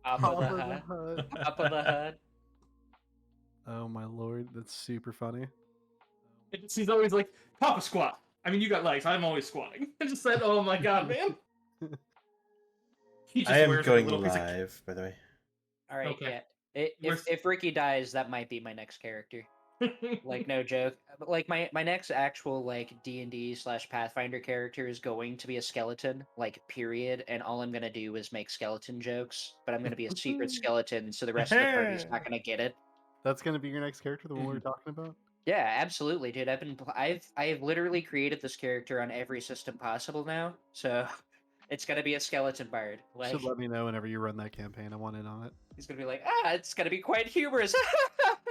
Top of the Hut. Top of the Hut. Oh my lord, that's super funny. He's always like, Papa squat. I mean, you got legs. I'm always squatting. I just said, oh my god, man. He just I am wears going like a little live, by the way. All right, Okay. yeah. If Ricky dies, that might be my next character. Like, no joke. But like my next actual like D&D/Pathfinder character is going to be a skeleton, like period. And all I'm gonna do is make skeleton jokes, but I'm gonna be a secret skeleton, so the rest of the party's not gonna get it. That's gonna be your next character, the one we were talking about? Yeah, absolutely, dude. I've literally created this character on every system possible now, so it's gonna be a skeleton bard. You Like, should let me know whenever you run that campaign. I want in on it. he's gonna be like, it's gonna be quite humorous.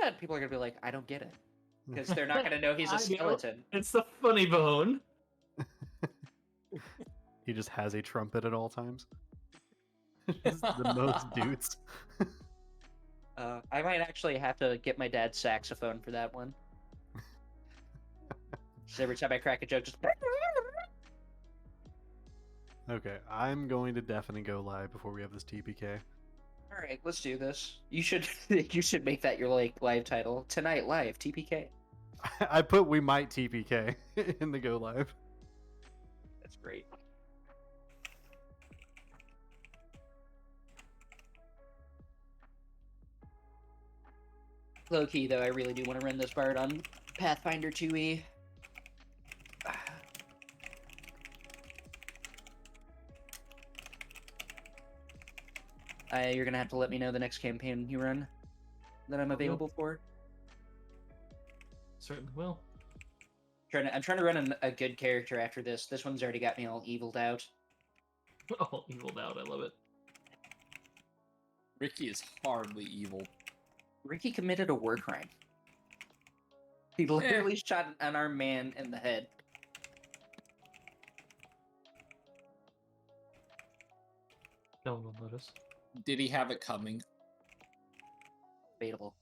And people are gonna be like, I don't get it, because they're not gonna know he's I a know. skeleton. It's the funny bone. He just has a trumpet at all times. Just the most dudes. I might actually have to get my dad's saxophone for that one. Just every time I crack a joke, just. Okay, I'm going to definitely go live before we have this TPK. All right, let's do this. You should you should make that your like live title tonight. Live TPK. I put we might TPK in the go live. That's great. Low key though, I really do want to run this bard on Pathfinder 2e. You're gonna have to let me know the next campaign you run that I'm available for. Certainly will. I'm trying to run a good character after this. This one's already got me all eviled out. Oh, eviled out. I love it. Ricky is hardly evil. Ricky committed a war crime. He literally shot an unarmed man in the head. No one will notice. Did he have it coming? Debatable.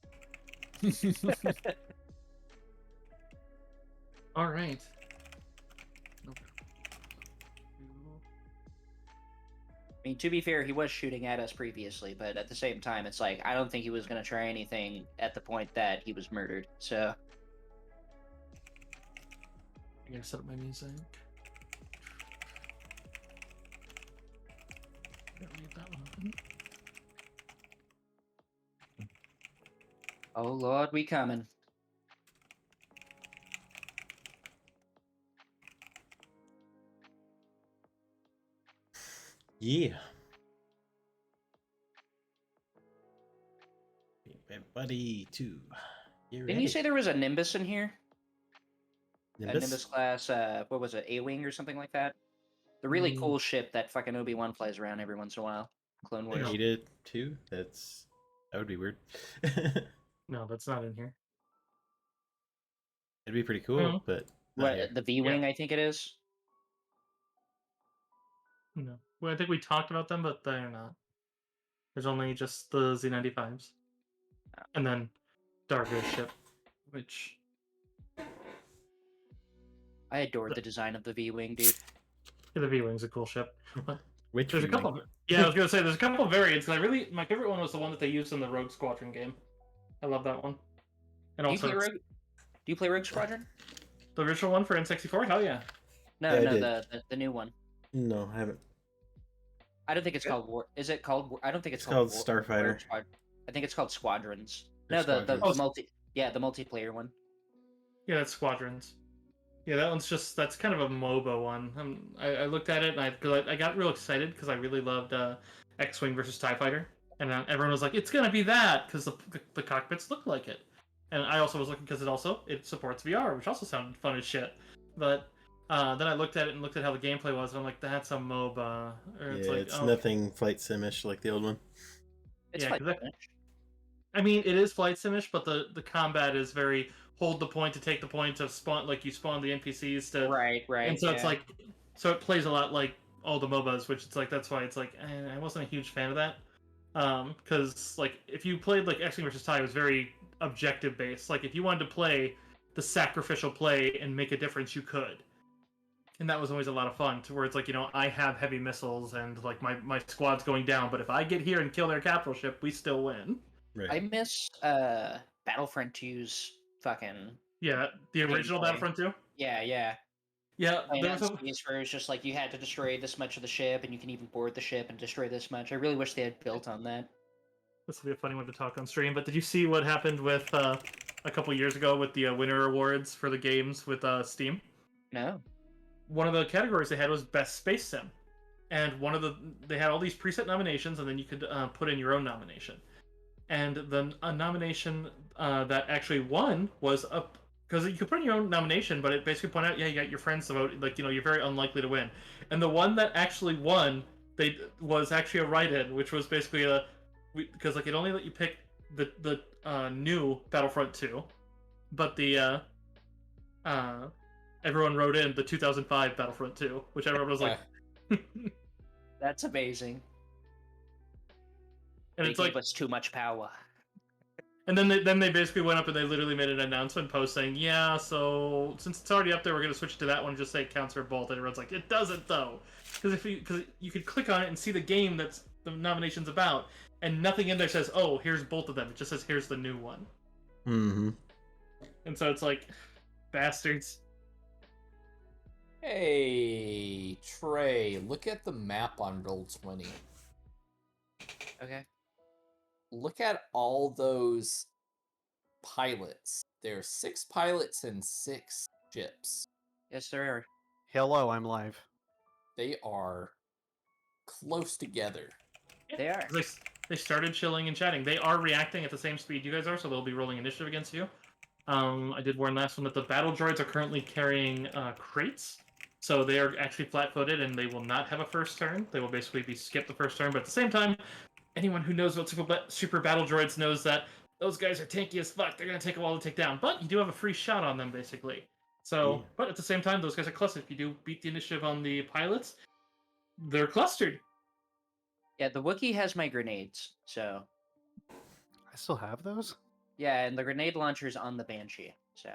All right. I mean, to be fair, he was shooting at us previously, but at the same time, it's like, I don't think he was going to try anything at the point that he was murdered, so... I gotta set up my music. Gotta leave that one open. Oh lord, we coming. Yeah. Everybody to. Didn't you say there was a Nimbus in here? Nimbus? A Nimbus class, what was it, A-Wing or something like that? The really cool ship that fucking Obi-Wan flies around every once in a while. Clone Wars. They needed two? That would be weird. No, that's not in here. It'd be pretty cool, No. but not here. What, the V-Wing, I think it is? No. Well, I think we talked about them, but they're not. There's only just the Z95s. And then Dargo's ship, which... I adored the design of the V-Wing, dude. Yeah, the V-Wing's a cool ship. But Which there's a V-Wing? couple. Yeah, I was gonna say there's a couple of variants. And my favorite one was the one that they used in the Rogue Squadron game. I love that one. And Do you also play Rogue? Do you play Rogue Squadron? the original one for N64. Hell yeah! No, Yeah, I no, did. the new one. No, I haven't. I don't think it's called War. Is it called? I don't think it's It's called War- Starfighter. Rogue Squad- I think it's called Squadrons. Or No, the Squadrons. multi. Yeah, the multiplayer one. Yeah, that's Squadrons. Yeah, that one's that's kind of a MOBA one. I looked at it and I got real excited because I really loved X-Wing versus TIE Fighter, and everyone was like, "It's gonna be that" because the cockpits look like it. And I also was looking because it supports VR, which also sounded fun as shit. But then I looked at it and looked at how the gameplay was, and I'm like, "That's a MOBA." Or Yeah, like, it's oh. nothing flight sim-ish like the old one. It's Yeah, like 'cause I mean, it is flight simish, but the combat is very hold the point to take the point to spawn, like you spawn the NPCs to right. and so it's yeah. like, so it plays a lot like all the MOBAs, which it's like that's why it's like I wasn't a huge fan of that, because like if you played like X-Wing versus TIE, it was very objective based. Like if you wanted to play the sacrificial play and make a difference, you could. And that was always a lot of fun, to where it's like, I have heavy missiles and like my squad's going down, but if I get here and kill their capital ship, we still win. Right. I miss Battlefront 2's fucking Yeah, the original gameplay. Battlefront 2. Yeah, yeah. Yeah, Playing there on was a... space where it's just like you had to destroy this much of the ship, and you can even board the ship and destroy this much. I really wish they had built on that. This will be a funny one to talk on stream, but did you see what happened with a couple years ago with the winner awards for the games with Steam? No. One of the categories they had was Best Space Sim. And they had all these preset nominations, and then you could put in your own nomination. And the nomination that actually won was up, because you could put in your own nomination, but it basically pointed out, yeah, you got your friends to vote, like, you're very unlikely to win. And the one that actually won, was actually a write-in, which was basically because like it only let you pick the new Battlefront 2, but the everyone wrote in the 2005 Battlefront 2, which everyone was like, That's amazing. and They it's like, gave us too much power. and then they basically went up and they literally made an announcement post saying, yeah, so since it's already up there, we're gonna switch to that one and just say it counts for both. And everyone's like, it doesn't though, because you could click on it and see the game that's the nomination's about, and nothing in there says, oh, here's both of them. It just says, here's the new one. Mm-hmm. And so it's like, bastards. Hey, Trey, look at the map on Roll20. Okay. Look at all those pilots. There are 6 pilots and 6 ships. Yes, there are. Hello, I'm live. They are close together. They are. They started chilling and chatting. They are reacting at the same speed you guys are, so they'll be rolling initiative against you. I did warn last one that the battle droids are currently carrying crates, so they are actually flat-footed and they will not have a first turn. They will basically be skipped the first turn, but at the same time, anyone who knows what super battle droids knows that those guys are tanky as fuck. They're going to take a while to take down, but you do have a free shot on them, basically. So, Yeah. But at the same time, those guys are clustered. If you do beat the initiative on the pilots, they're clustered. Yeah, the Wookiee has my grenades, so... I still have those? Yeah, and the grenade launcher's on the Banshee, so...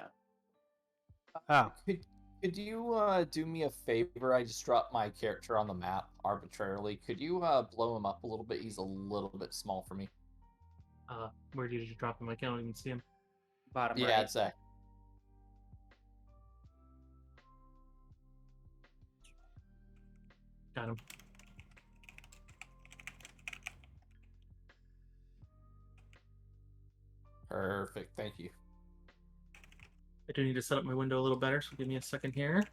Oh, Could you do me a favor? I just dropped my character on the map arbitrarily. Could you blow him up a little bit? He's a little bit small for me. Where did you drop him? I can't even see him. Bottom Yeah, right. exactly. Got him. Perfect. Thank you. I do need to set up my window a little better, so give me a second here.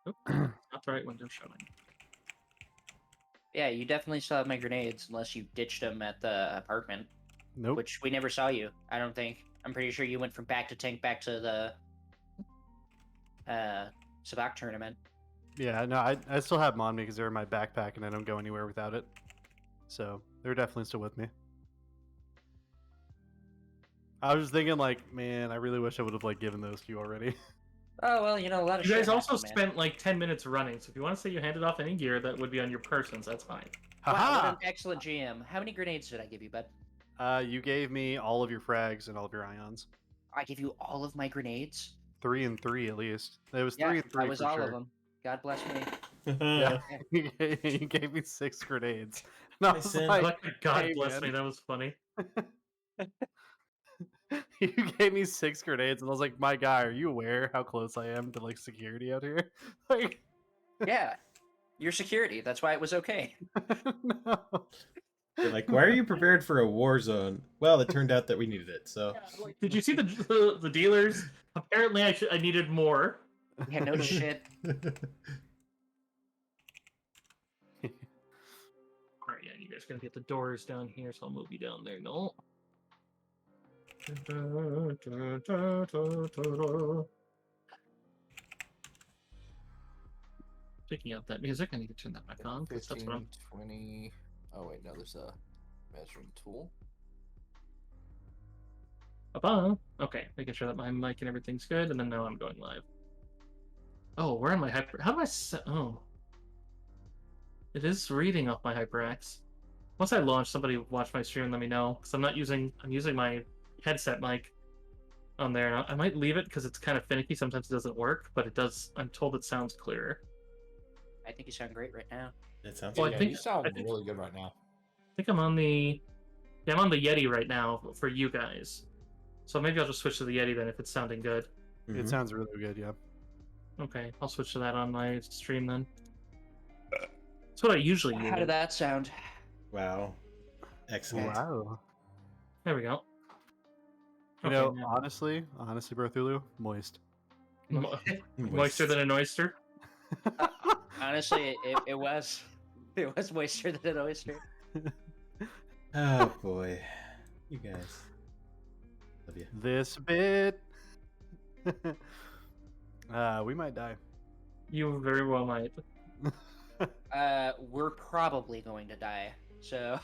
Oop, not the right window showing. Yeah, you definitely still have my grenades, unless you ditched them at the apartment, nope. which we never saw you, I don't think. I'm pretty sure you went from back to tank back to the Sabak tournament. Yeah, no, I still have them on me because they're in my backpack and I don't go anywhere without it. So they're definitely still with me. I was thinking, like, man, I really wish I would have like given those to you already. Oh, well, a lot of You shit guys also happened, man. spent like 10 minutes running, so if you want to say you handed off any gear that would be on your persons, that's fine. Wow, what Haha! an excellent GM. How many grenades did I give you, bud? You gave me all of your frags and all of your ions. I gave you all of my grenades? 3 and 3 at least. It was Yeah, 3 and 3 that was for all sure. of them. God bless me. Yeah, you gave me 6 grenades. And I was Listen, like, God hey, bless man. me, that was funny. You gave me 6 grenades, and I was like, my guy, are you aware how close I am to like security out here? Like, Yeah, your security. That's why it was okay. no. They're like, why are you prepared for a war zone? Well, it turned out that we needed it, so. Did you see the dealers? Apparently, I needed more. Yeah, no shit. Alright, yeah, you guys are gonna get the doors down here, so I'll move you down there. No. Picking up that music, I need to turn that back on. 'Cause that's what 15, 20. Oh, wait, no, there's a measuring tool. Okay, making sure that my mic and everything's good, and then now I'm going live. Oh, where am my hyper? How do I set? Oh, it is reading off my HyperX. Once I launch, somebody watch my stream and let me know. Because I'm using my headset mic on there. And I might leave it because it's kind of finicky. Sometimes it doesn't work, but it does. I'm told it sounds clearer. I think you sound great right now. It sounds Well, good. I Yeah, think- you sound I think- really good right now. I think I'm on the Yeti right now for you guys. So maybe I'll just switch to the Yeti then if it's sounding good. Mhm. It sounds really good, yeah. Okay, I'll switch to that on my stream then. That's what I usually use. How did that sound? Wow. Excellent. Wow. There we go. You Okay, know, now- honestly, Bro Thulu, moist. Moister than an oyster. Honestly, it was. It was moister than an oyster. Oh boy. You guys. Love you. This bit. We might die. You very well might. We're probably going to die. So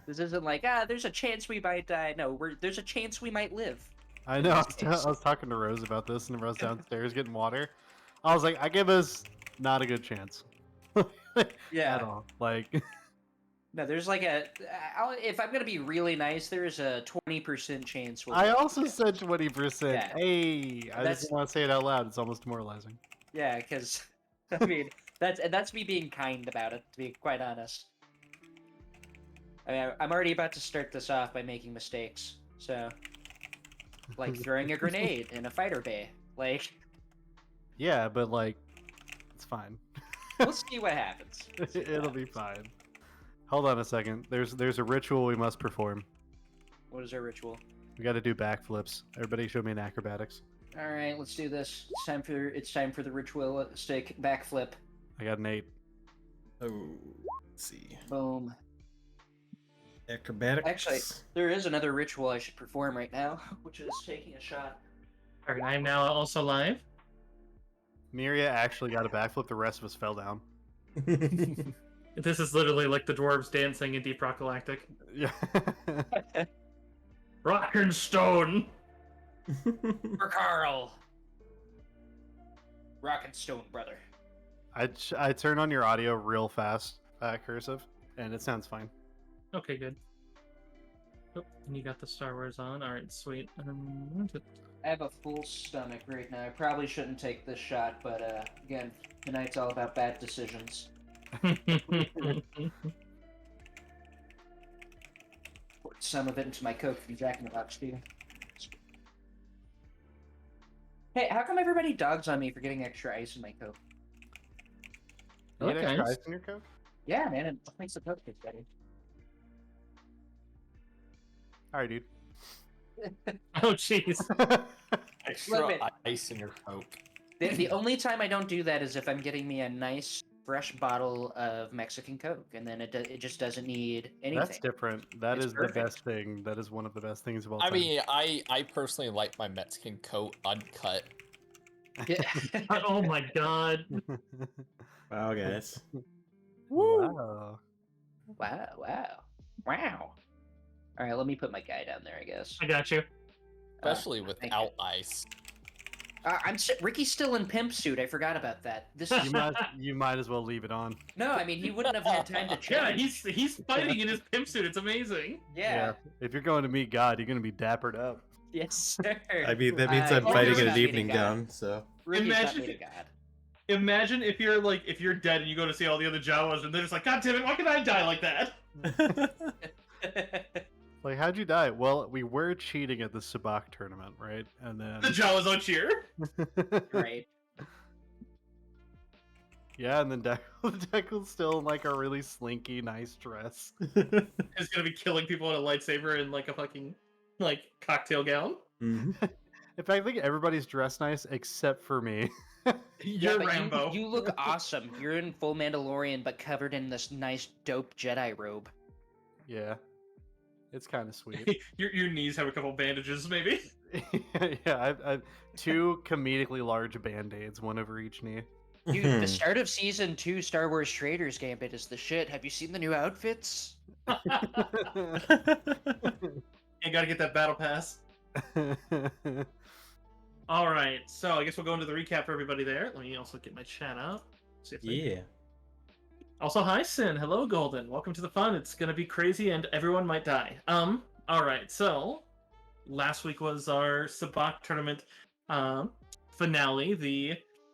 this isn't like there's a chance we might die. No, there's a chance we might live. I know. I was talking to Rose about this, and Rose downstairs getting water. I was like, I give us not a good chance. At all. Like, No, there's like if I'm gonna be really nice, there's a 20% chance. We'll I live. also said 20%. Yeah. Hey, I That's- just want to say it out loud. It's almost demoralizing. Yeah, because I mean that's me being kind about it. To be quite honest, I mean I'm already about to start this off by making mistakes. So, like throwing a grenade in a fighter bay. Like, Yeah, but like, it's fine. we'll see what happens. We'll see what It'll be happens. fine. Hold on a second. There's a ritual we must perform. What is our ritual? We got to do backflips. Everybody, show me an acrobatics. All right, let's do this. It's time for the ritualistic backflip. I got an 8. Oh, let's see. Boom. Acrobatics. Actually, there is another ritual I should perform right now, which is taking a shot. Alright, I'm now also live. Miria actually got a backflip. The rest of us fell down. This is literally like the dwarves dancing in Deep Rock Galactic. Yeah. Rock and stone! For Carl. Rock and stone, brother. I turn on your audio real fast, cursive, and it sounds fine. Okay, good. Oh, and you got the Star Wars on. Alright, sweet. I have a full stomach right now. I probably shouldn't take this shot, but again, tonight's all about bad decisions. Poured some of it into my Coke from Jack in the Box, too. Hey, how come everybody dogs on me for getting extra ice in my Coke? You get extra Okay. ice in your Coke? Yeah, man, it makes the Coke taste better. All right, dude. Oh, jeez. Extra Look, man. ice in your Coke. The only time I don't do that is if I'm getting me a nice fresh bottle of Mexican Coke, and then it just doesn't need anything. That's different. That It's is perfect. the best thing. That is one of the best things of all I time. mean, I personally like my Mexican Coke uncut. Yeah. Oh my god. Wow, guys. Wow. Wow. All right, let me put my guy down there, I guess. I got you. Especially thank without ice. Ricky's still in pimp suit. I forgot about that. This is You might as well leave it on. no. I mean, he wouldn't have had time to Yeah, change. he's fighting in his pimp suit. It's amazing. Yeah. If you're going to meet God, you're going to be dappered up. Yes, sir. I mean, that means I'm Oh, fighting you're in not an meeting evening God. gown, so. Ricky's not Imagine- meeting God. Imagine if you're dead and you go to see all the other Jawas and they're just like, God damn it, why can I die like that? Like, how'd you die? Well, we were cheating at the Sabak tournament, right? And then, The Jawas don't cheer. Right. yeah, and then Declan's still in like a really slinky, nice dress. He's gonna be killing people with a lightsaber and like a fucking like cocktail gown. Mhm. In fact, I think everybody's dressed nice except for me. You're but Rambo. You look awesome. You're in full Mandalorian, but covered in this nice, dope Jedi robe. Yeah, it's kind of sweet. your knees have a couple bandages, maybe. Yeah, I've 2 comedically large band-aids, one over each knee. Dude, the start of season 2 Star Wars Trader's Gambit is the shit. Have you seen the new outfits? You gotta get that battle pass. All right, so I guess we'll go into the recap for everybody there. Let me also get my chat up. See if they- Yeah. Also, hi, Sin. Hello, Golden. Welcome to the fun. It's gonna be crazy, and everyone might die. All right. So, last week was our Sabak tournament finale.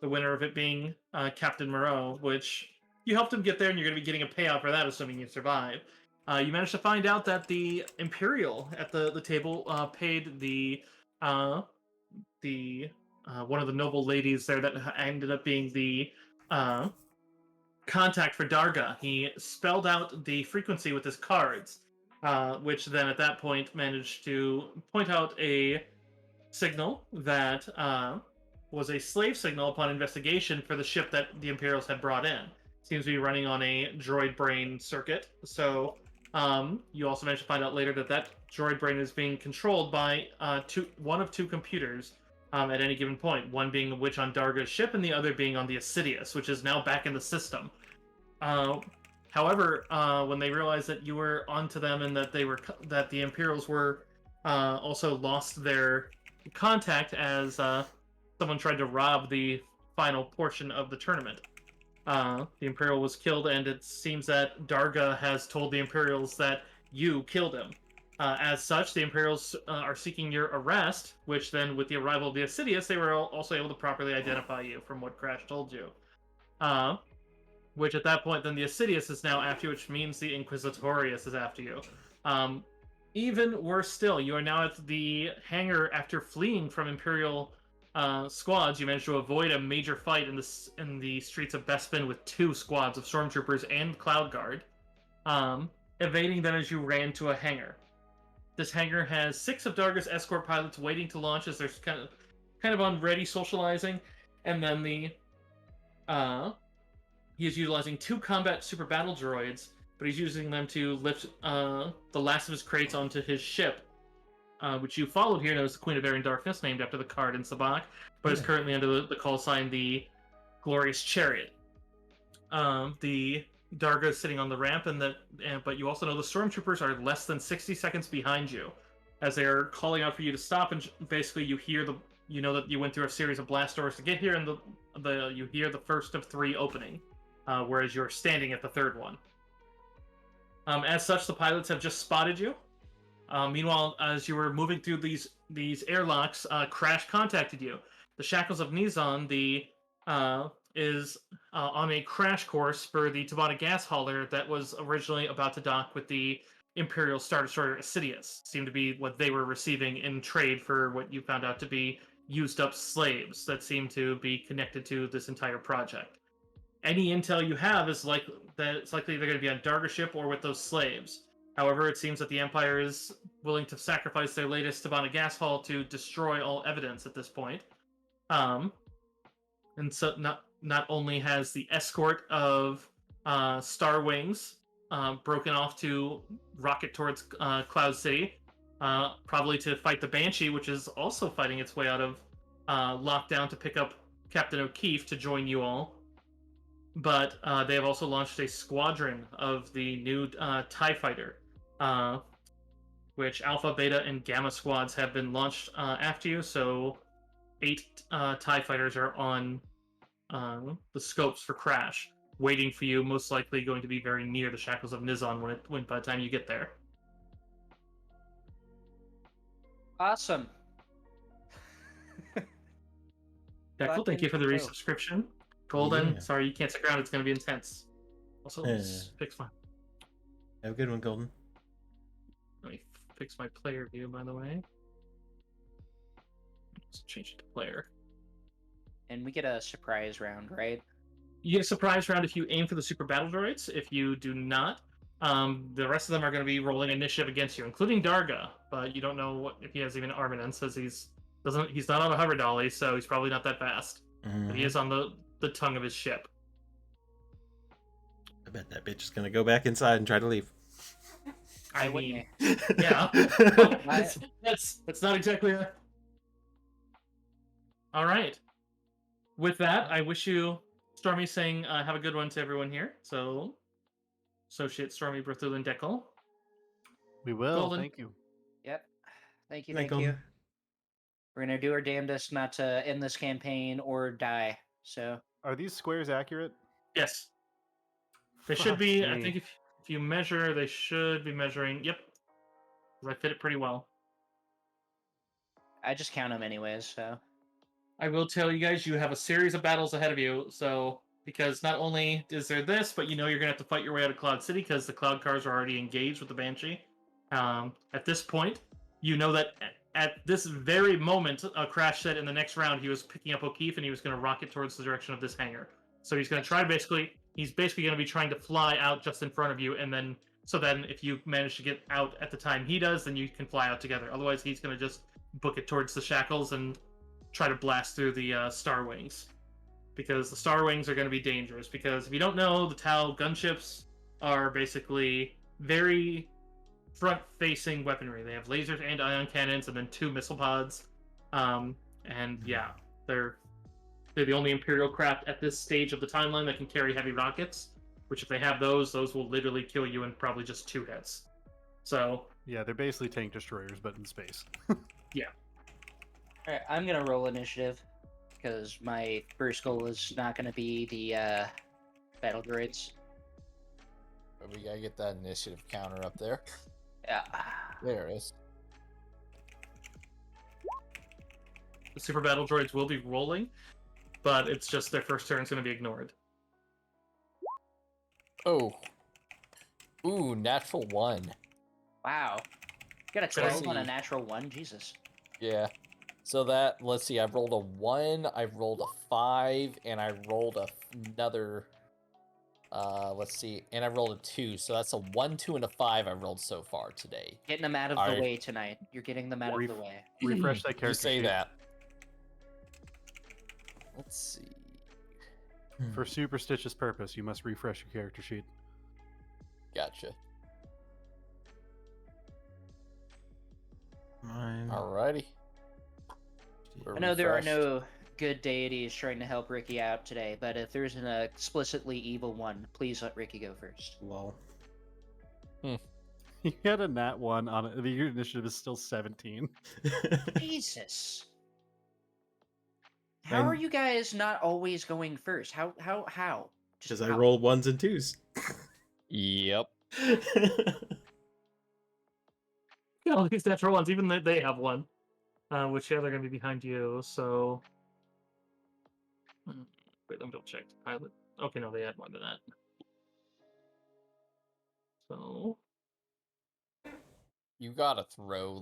The winner of it being Captain Moreau, which you helped him get there, and you're gonna be getting a payout for that, assuming you survive. You managed to find out that the Imperial at the table paid uh, the one of the noble ladies there that ended up being the uh, contact for Darga. He spelled out the frequency with his cards, which then at that point managed to point out a signal that was a slave signal upon investigation for the ship that the Imperials had brought in. Seems to be running on a droid brain circuit. So you also managed to find out later that that droid brain is being controlled by one of two computers at any given point. One being which on Darga's ship, and the other being on the Assidious, which is now back in the system. However, when they realized that you were onto them and that the Imperials were also lost their contact as someone tried to rob the final portion of the tournament. The Imperial was killed, and it seems that Darga has told the Imperials that you killed him. As such, the Imperials are seeking your arrest, which then, with the arrival of the Assidious, they were also able to properly identify you from what Crash told you. Which at that point, then the Assidious is now after you, which means the Inquisitorius is after you. Even worse still, you are now at the hangar after fleeing from Imperial squads. You managed to avoid a major fight in the streets of Bespin with 2 squads of stormtroopers and Cloud Guard, evading them as you ran to a hangar. This hangar has 6 of Darga's escort pilots waiting to launch as they're kind of on ready socializing, and then he is utilizing 2 combat super battle droids, but he's using them to lift the last of his crates onto his ship, which you followed here, known as the Queen of Air and Darkness, named after the card in Sabak, but is currently under the call sign the Glorious Chariot. The Darga is sitting on the ramp, but you also know the Stormtroopers are less than 60 seconds behind you, as they are calling out for you to stop, and basically you know that you went through a series of blast doors to get here, and you hear the first of 3 opening, whereas you're standing at the 3rd one. As such, the pilots have just spotted you. Meanwhile, as you were moving through these airlocks, Crash contacted you. The Shackles of Nizan is on a crash course for the Tabata gas hauler that was originally about to dock with the Imperial Star Destroyer Assidious. Seemed to be what they were receiving in trade for what you found out to be used up slaves that seem to be connected to this entire project. Any intel you have is it's likely they're going to be on Darga ship or with those slaves. However, it seems that the Empire is willing to sacrifice their latest Tabana gas haul to destroy all evidence at this point. And so not only has the escort of Star Wings broken off to rocket towards Cloud City, probably to fight the Banshee, which is also fighting its way out of lockdown to pick up Captain O'Keefe to join you all. But they have also launched a squadron of the new TIE Fighter, which Alpha, Beta, and Gamma squads have been launched after you, so 8 TIE Fighters are on the scopes for Crash, waiting for you, most likely going to be very near the Shackles of Nizan when by the time you get there. Awesome. Deckle, thank you for the resubscription. Golden, yeah. Sorry you can't stick around, it's going to be intense. Also, let's fix my... Have a good one, Golden. Let me fix my player view, by the way. Let's change it to player. And we get a surprise round, right? You get a surprise round if you aim for the super battle droids. If you do not, the rest of them are going to be rolling initiative against you, including Darga. But you don't know if he has even armaments, as he's not on a hover dolly, so he's probably not that fast. But he is on the tongue of his ship. I bet that bitch is going to go back inside and try to leave. I mean, yeah. That's not exactly a... All right. With that, I wish you, Stormy, saying have a good one to everyone here. So, Associate Stormy, Berthul, and Deckle. We will. Golden. Thank you. Yep. Thank you. Golden. We're going to do our damnedest not to end this campaign or die. So, are these squares accurate? Yes. They should be. Fuck I me. think if you measure, they should be measuring. Yep, 'cause I fit it pretty well. I just count them anyways, so. I will tell you guys, you have a series of battles ahead of you. So, because not only is there this, but you're gonna have to fight your way out of Cloud City because the Cloud cars are already engaged with the Banshee. At this point, you know that at this very moment, Crash said in the next round he was picking up O'Keefe and he was going to rocket towards the direction of this hangar. So he's going to try he's basically going to be trying to fly out just in front of you, and then if you manage to get out at the time he does, then you can fly out together. Otherwise, he's going to just book it towards the shackles and try to blast through the Star Wings, because the Star Wings are going to be dangerous. Because if you don't know, the Tau gunships are basically very front-facing weaponry. They have lasers and ion cannons, and then 2 missile pods. And yeah, they're the only Imperial craft at this stage of the timeline that can carry heavy rockets. Which, if they have those will literally kill you in probably just 2 hits. So Yeah, they're basically tank destroyers, but in space. yeah. Alright, I'm gonna roll initiative, because my first goal is not gonna be the battle droids. We gotta get that initiative counter up there. Yeah. There it is. The super battle droids will be rolling, but it's just their first turn is going to be ignored. Oh. Ooh, natural 1. Wow. You got a Let's 12 on a see. natural 1? Jesus. Yeah. So that, let's see, I've rolled a 1, I've rolled a 5, and I rolled another, let's see, and I rolled a 2. So that's a 1, 2, and a 5 I rolled so far today. Getting them out of the way tonight. You're getting them out of the way. Refresh that character You say sheet. that. Let's see. For superstitious purpose, you must refresh your character sheet. Gotcha. Mine. Alrighty. I know there are no good deities trying to help Ricky out today, but if there's an explicitly evil one, please let Ricky go first. Lol. You had a nat 1 on it. Your initiative is still 17. Jesus. How are you guys not always going first? How? Because I how? rolled 1s and 2s. Yep. Yeah, all these natural ones, even they have 1. Which, yeah, they're going to be behind you, so... Wait, let me double check. Pilot. Okay, no, they had more than that. So... You gotta throw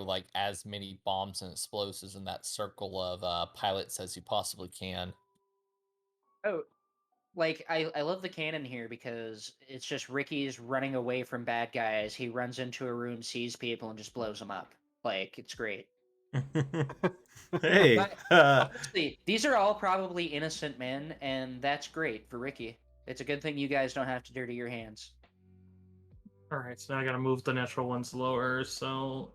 like as many bombs and explosives in that circle of pilots as you possibly can. Oh, like I love the cannon here because it's just Ricky's running away from bad guys. He runs into a room, sees people, and just blows them up. Like, it's great. Hey. Honestly, these are all probably innocent men, and that's great for Ricky. It's a good thing you guys don't have to dirty your hands. Alright, so now I gotta move the natural ones lower, so...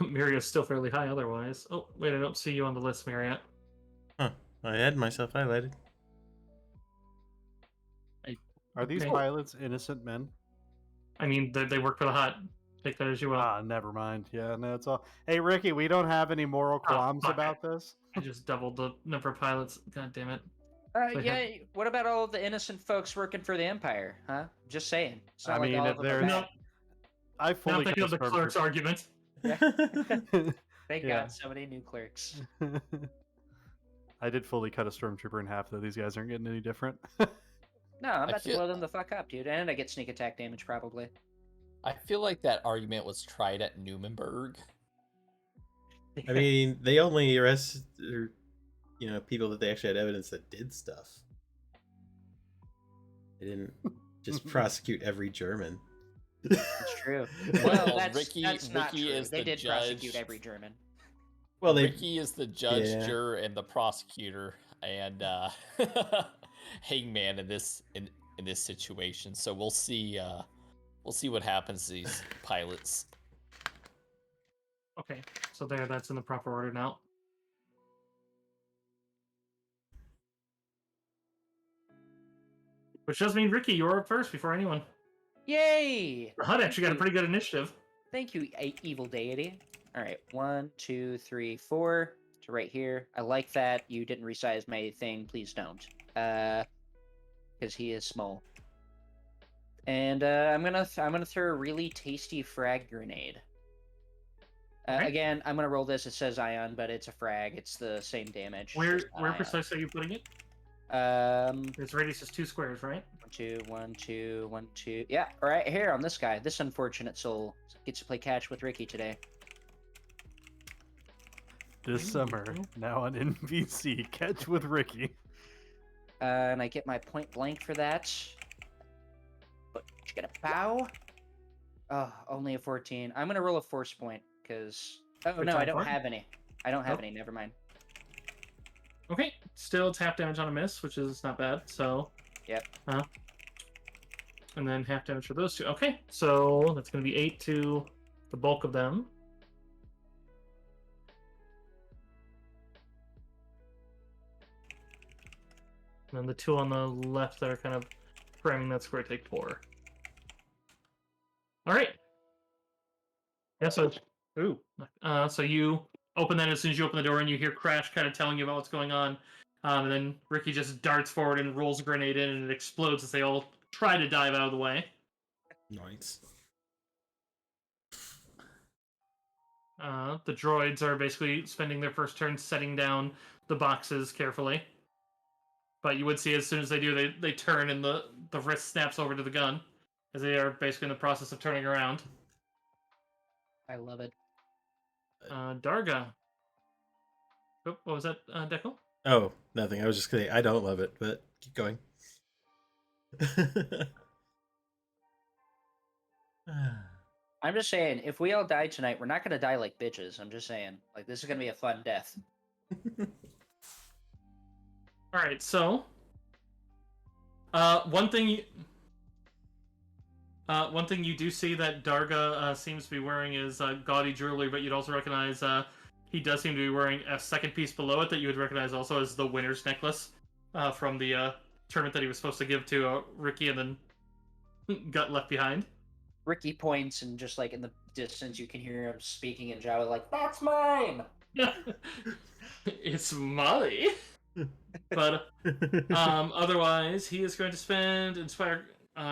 Miria's still fairly high otherwise. Oh, wait, I don't see you on the list, Miria. Huh. I had myself highlighted. Are these Okay. pilots innocent men? I mean, they work for the hut. Take that as you will. Ah, never mind. Yeah, no, it's all. Hey, Ricky, we don't have any moral qualms fuck. about this. I just doubled the number of pilots. God damn it. So Yeah, what about all the innocent folks working for the Empire, huh? Just saying. It's not I like mean, all if of them are they're bad. I Now fully I'm thinking of the confirmed clerk's argument. Thank Yeah. God, so many new clerks. I did fully cut a stormtrooper in half, though. These guys aren't getting any different. No, I'm I about to feel- blow them the fuck up, dude. And I get sneak attack damage, probably. I feel like that argument was tried at Newmanburg. I mean, they only arrested, people that they actually had evidence that did stuff. They didn't just prosecute every German. It's true. Well, that's Ricky not true. is They the did prosecute judge. every German. Well, they Ricky is the judge, Yeah. juror, and the prosecutor, and hangman in this situation. So we'll see. We'll see what happens to these pilots. Okay, so that's in the proper order now. Which does mean, Ricky, you're up first before anyone. Yay! The hut actually got a pretty good initiative. Thank you, evil deity. All right, 1, 2, 3, 4 to right here. I like that. You didn't resize my thing. Please don't. because he is small. And I'm gonna throw a really tasty frag grenade. Okay. Again, I'm gonna roll this. It says ion, but it's a frag. It's the same damage. Where just not ion. precisely are you putting it? Its radius is 2 squares, right? 1, 2, 1, 2, 1, 2. Yeah, right here on this guy. This unfortunate soul gets to play catch with Ricky today. This summer, now on NBC, Catch with Ricky. And I get my point blank for that. But you get a bow. Oh, only a 14. I'm gonna roll a force point because. Oh Good no, I time don't for it. have any. I don't have Nope. any. Never mind. Okay, still it's half damage on a miss, which is not bad. So. Yep. And then half damage for those two. Okay, so that's going to be 8 to the bulk of them. And then the two on the left that are kind of framing that square take 4. All right. Yeah, so so you open that as soon as you open the door, and you hear Crash kind of telling you about what's going on. And then Ricky just darts forward and rolls a grenade in, and it explodes as they all try to dive out of the way. Nice. The droids are basically spending their first turn setting down the boxes carefully. But you would see as soon as they do, they turn and the wrist snaps over to the gun, as they are basically in the process of turning around. I love it. Darga. Oh, what was that, Deco? Oh, nothing. I was just kidding. I don't love it, but keep going. I'm just saying, if we all die tonight, we're not gonna die like bitches. I'm just saying, like this is gonna be a fun death. All right, so one thing you do see that Darga seems to be wearing is gaudy jewelry, but you'd also recognize he does seem to be wearing a second piece below it that you would recognize also as the winner's necklace from the tournament that he was supposed to give to Ricky and then got left behind. Ricky points, and just like in the distance, you can hear him speaking in Java, like, "That's mine." It's Molly. But otherwise, he is going to spend Inspire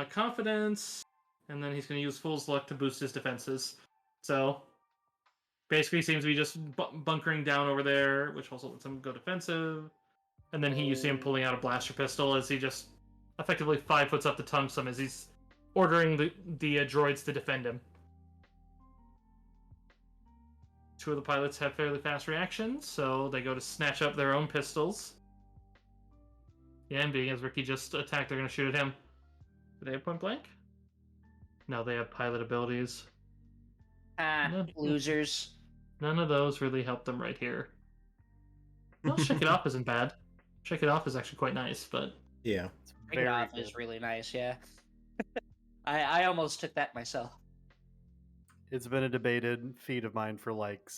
Confidence, and then he's going to use Fool's Luck to boost his defenses. So basically, he seems to be just bunkering down over there, which also lets him go defensive. And then you see him pulling out a blaster pistol as he just effectively 5 foots up to tungsten as he's ordering the droids to defend him. 2 of the pilots have fairly fast reactions, so they go to snatch up their own pistols. Yeah, and being as Ricky just attacked, they're going to shoot at him. Do they have point blank? No, they have pilot abilities. Losers. None of those really help them right here. Well, Shake It Off isn't bad. Shake It Off is actually quite nice, but... Yeah. Break It Off is really nice, yeah. I almost took that myself. It's been a debated feat of mine for like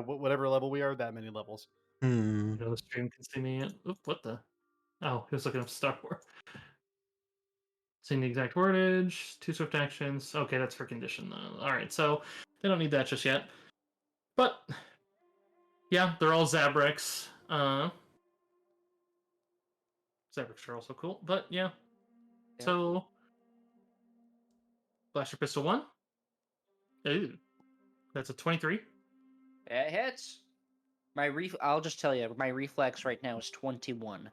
whatever level we are, that many levels. You know, the stream can see me. Oop, what the? Oh, he was looking up Star Wars. Seeing the exact wordage, 2 swift actions. Okay, that's for condition. Alright, so they don't need that just yet. But, yeah, they're all Zabreks. Zabreks are also cool, but yeah. So, Blaster Pistol 1. Ooh, that's a 23. It hits. I'll just tell you, my reflex right now is 21.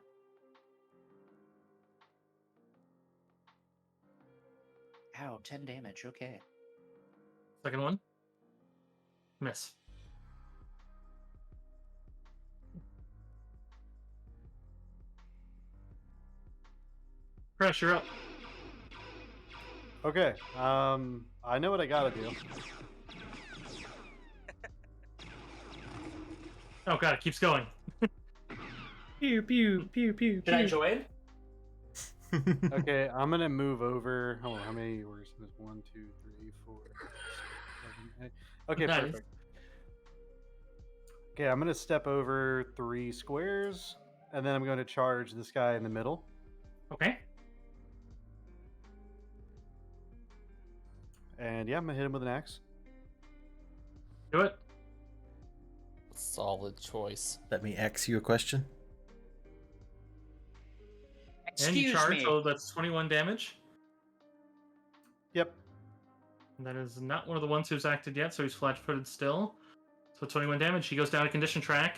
Ow, 10 damage, okay. Second one. Miss. Pressure up. Okay, I know what I gotta do. Oh god, it keeps going. Pew pew pew pew. Did I join? Okay, I'm gonna move over. Hold on, how many yours? 1, 2, 3, 4, 6, 7, 8. Okay, Nice. perfect. Okay, I'm gonna step over 3 squares, and then I'm going to charge this guy in the middle. Okay. And yeah, I'm gonna hit him with an axe. Do it. Solid choice. Let me ask you a question. And you Excuse charge, me. so that's 21 damage. Yep. And that is not one of the ones who's acted yet, so he's flat-footed still. So 21 damage. He goes down a condition track.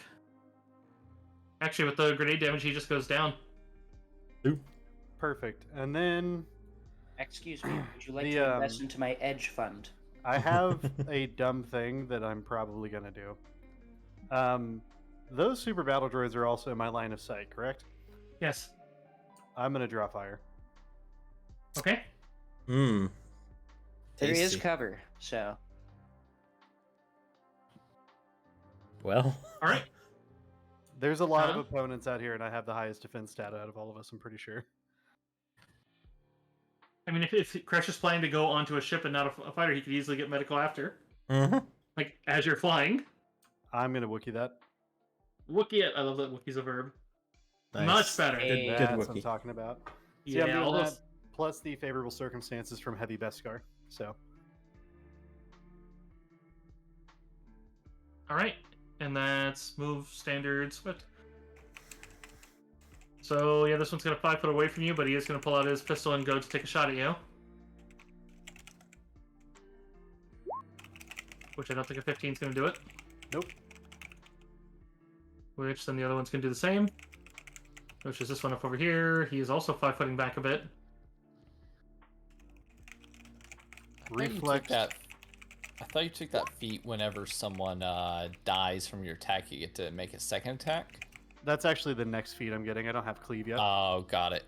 Actually, with the grenade damage, he just goes down. Oop. Perfect. And then Excuse me. Would you like The, to invest into my Edge fund? I have a dumb thing that I'm probably gonna do. Those super battle droids are also in my line of sight, correct? Yes. I'm gonna draw fire. Okay. Hmm. There is Tasty. cover, so Well. All right. There's a lot of Huh? opponents out here, and I have the highest defense stat out of all of us. I'm pretty sure. I mean, if Crash is planning to go onto a ship and not a fighter, he could easily get medical after. Mhm. Like, as you're flying. I'm gonna Wookiee that. Wookiee it. I love that Wookiee's a verb. Nice. Much better. Hey. Good That's what I'm Wookiee. talking about. See, Yeah, I'm doing all that those... plus the favorable circumstances from Heavy Beskar. So All right. And that's move standard Swift. So, yeah, this one's going to 5 foot away from you, but he is going to pull out his pistol and go to take a shot at you. Which I don't think a 15 is going to do it. nope. Which then the other one's going to do the same. Which is this one up over here. He is also 5-footing back a bit. Reflex. I thought you took that feat whenever someone dies from your attack, you get to make a second attack. That's actually the next feat I'm getting. I don't have cleave yet. Oh, got it.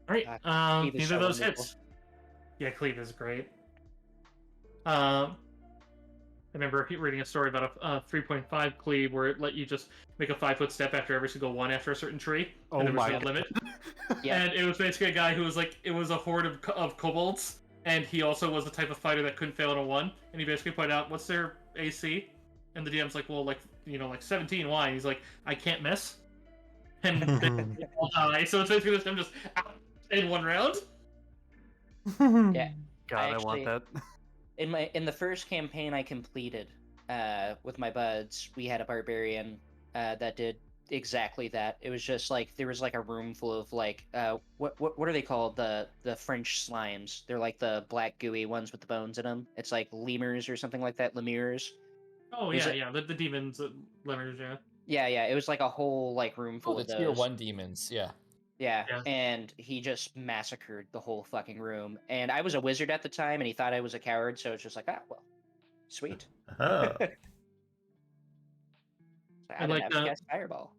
All right. Cleave is Neither so of those wonderful. hits. Yeah, cleave is great. I remember reading a story about a 3.5 cleave where it let you just make a 5-foot step after every single one after a certain tree. Oh and there was my no God. limit. Yeah. And it was basically a guy who was like, it was a horde of kobolds, and he also was the type of fighter that couldn't fail in a 1. And he basically pointed out, what's their AC? And the DM's like, well, like 17. Why? And he's like, I can't miss. And they all die. So it's basically just him just out in 1 round. Yeah. God, I want actually- that. In the first campaign I completed with my buds, we had a barbarian that did exactly that. It was just like there was like a room full of like what are they called? The French slimes. They're like the black gooey ones with the bones in them. It's like lemurs or something like that. Lemurs. Oh, Is yeah, it- yeah. The demons, lemurs, yeah. Yeah. It was like a whole like room full Oh, the of tier those. 1 demons, yeah. Yeah, Yeah. and he just massacred the whole fucking room. And I was a wizard at the time, and he thought I was a coward, so it's just like, ah, well, sweet. Oh. So I I didn't like have to that. cast Fireball.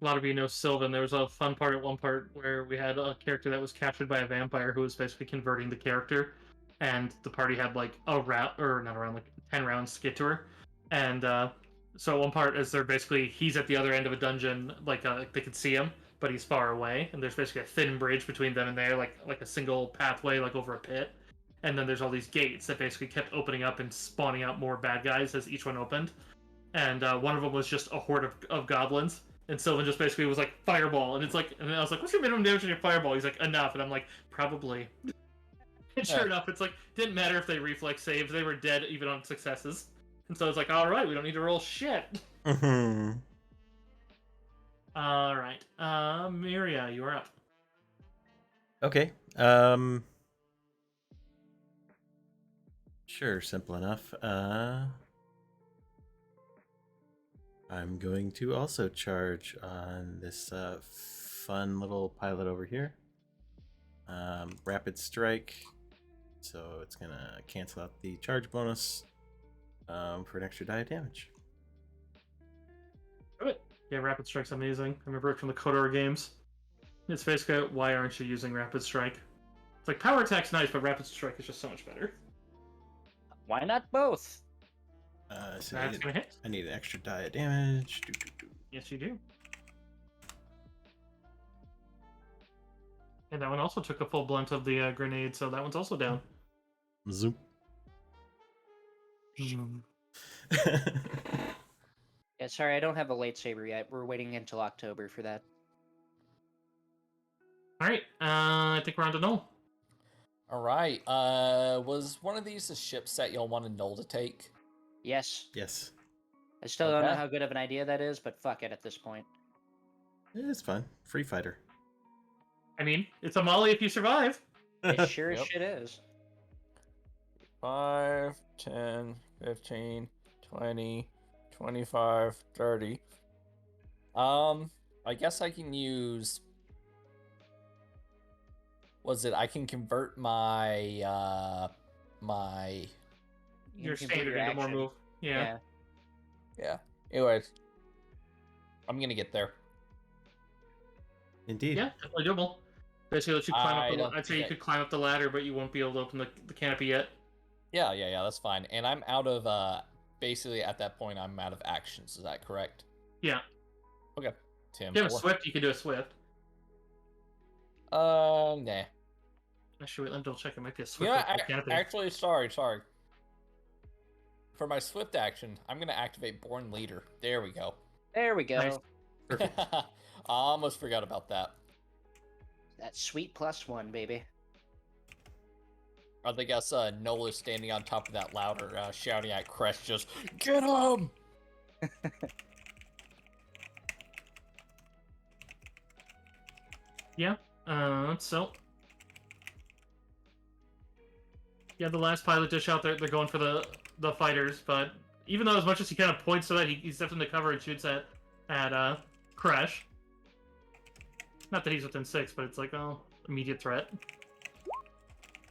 A lot of you know Sylvan. There was a fun part at one part where we had a character that was captured by a vampire who was basically converting the character, and the party had like a round, or not around, like 10 rounds to get to her. And so one part is he's at the other end of a dungeon, like they could see him, but he's far away, and there's basically a thin bridge between them and there, like a single pathway, like over a pit. And then there's all these gates that basically kept opening up and spawning out more bad guys as each one opened. And one of them was just a horde of goblins. And Sylvan just basically was like, fireball. And and I was like, what's your minimum damage on your fireball? He's like, enough. And I'm like, probably. And sure enough, it's like, didn't matter if they reflex saved, they were dead even on successes. And so I was like, alright, we don't need to roll shit. Mhm. Alright. Miria, you're up. Okay. Sure, simple enough. I'm going to also charge on this fun little pilot over here. Rapid strike. So it's gonna cancel out the charge bonus for an extra die of damage. Do it. Yeah, Rapid Strike's amazing. I remember it from the Kodor games. It's basically, why aren't you using Rapid Strike? It's like, power attack's nice, but Rapid Strike is just so much better. Why not both? So That's gonna hit. I need an extra die of damage. Doo, doo, doo. Yes, you do. And that one also took a full blunt of the grenade, so that one's also down. Zoop. Yeah, sorry, I don't have a lightsaber yet. We're waiting until October for that. Alright, I think we're on to Null. Alright, was one of these a ship set y'all wanted Null to take? Yes. Yes. I still don't know Okay. how good of an idea that is, but fuck it at this point. It's fun. Free fighter. I mean, it's a molly if you survive. It sure as Yep. shit is. 5, 10, 15, 20, 25, 30. I guess I can use. Was it? I can convert my my. You Your can complete standard your into more action. move. Yeah. Yeah. Anyways, I'm gonna get there. Indeed. Yeah, definitely doable. Basically, let you climb I up. don't I'd say think you could climb up the ladder, but you won't be able to open the canopy yet. Yeah, that's fine. And I'm out of basically at that point I'm out of actions. Is that correct? Yeah. Okay. Tim. If you have a swift, you can do a swift. Nah. Actually, wait, let me double check. It might be a You swift. know, with the canopy. actually, sorry. For my swift action, I'm gonna activate Born Leader. There we go. There we go. Nice. Perfect. I almost forgot about that. That sweet +1, baby. I guess Nola's standing on top of that louder, shouting at Crash, just get him! Yeah. Yeah, the last pilot dish out there, they're going for the fighters, but even though as much as he kind of points so that he steps into cover and shoots at Crash. Not that he's within 6, but it's like, oh, immediate threat.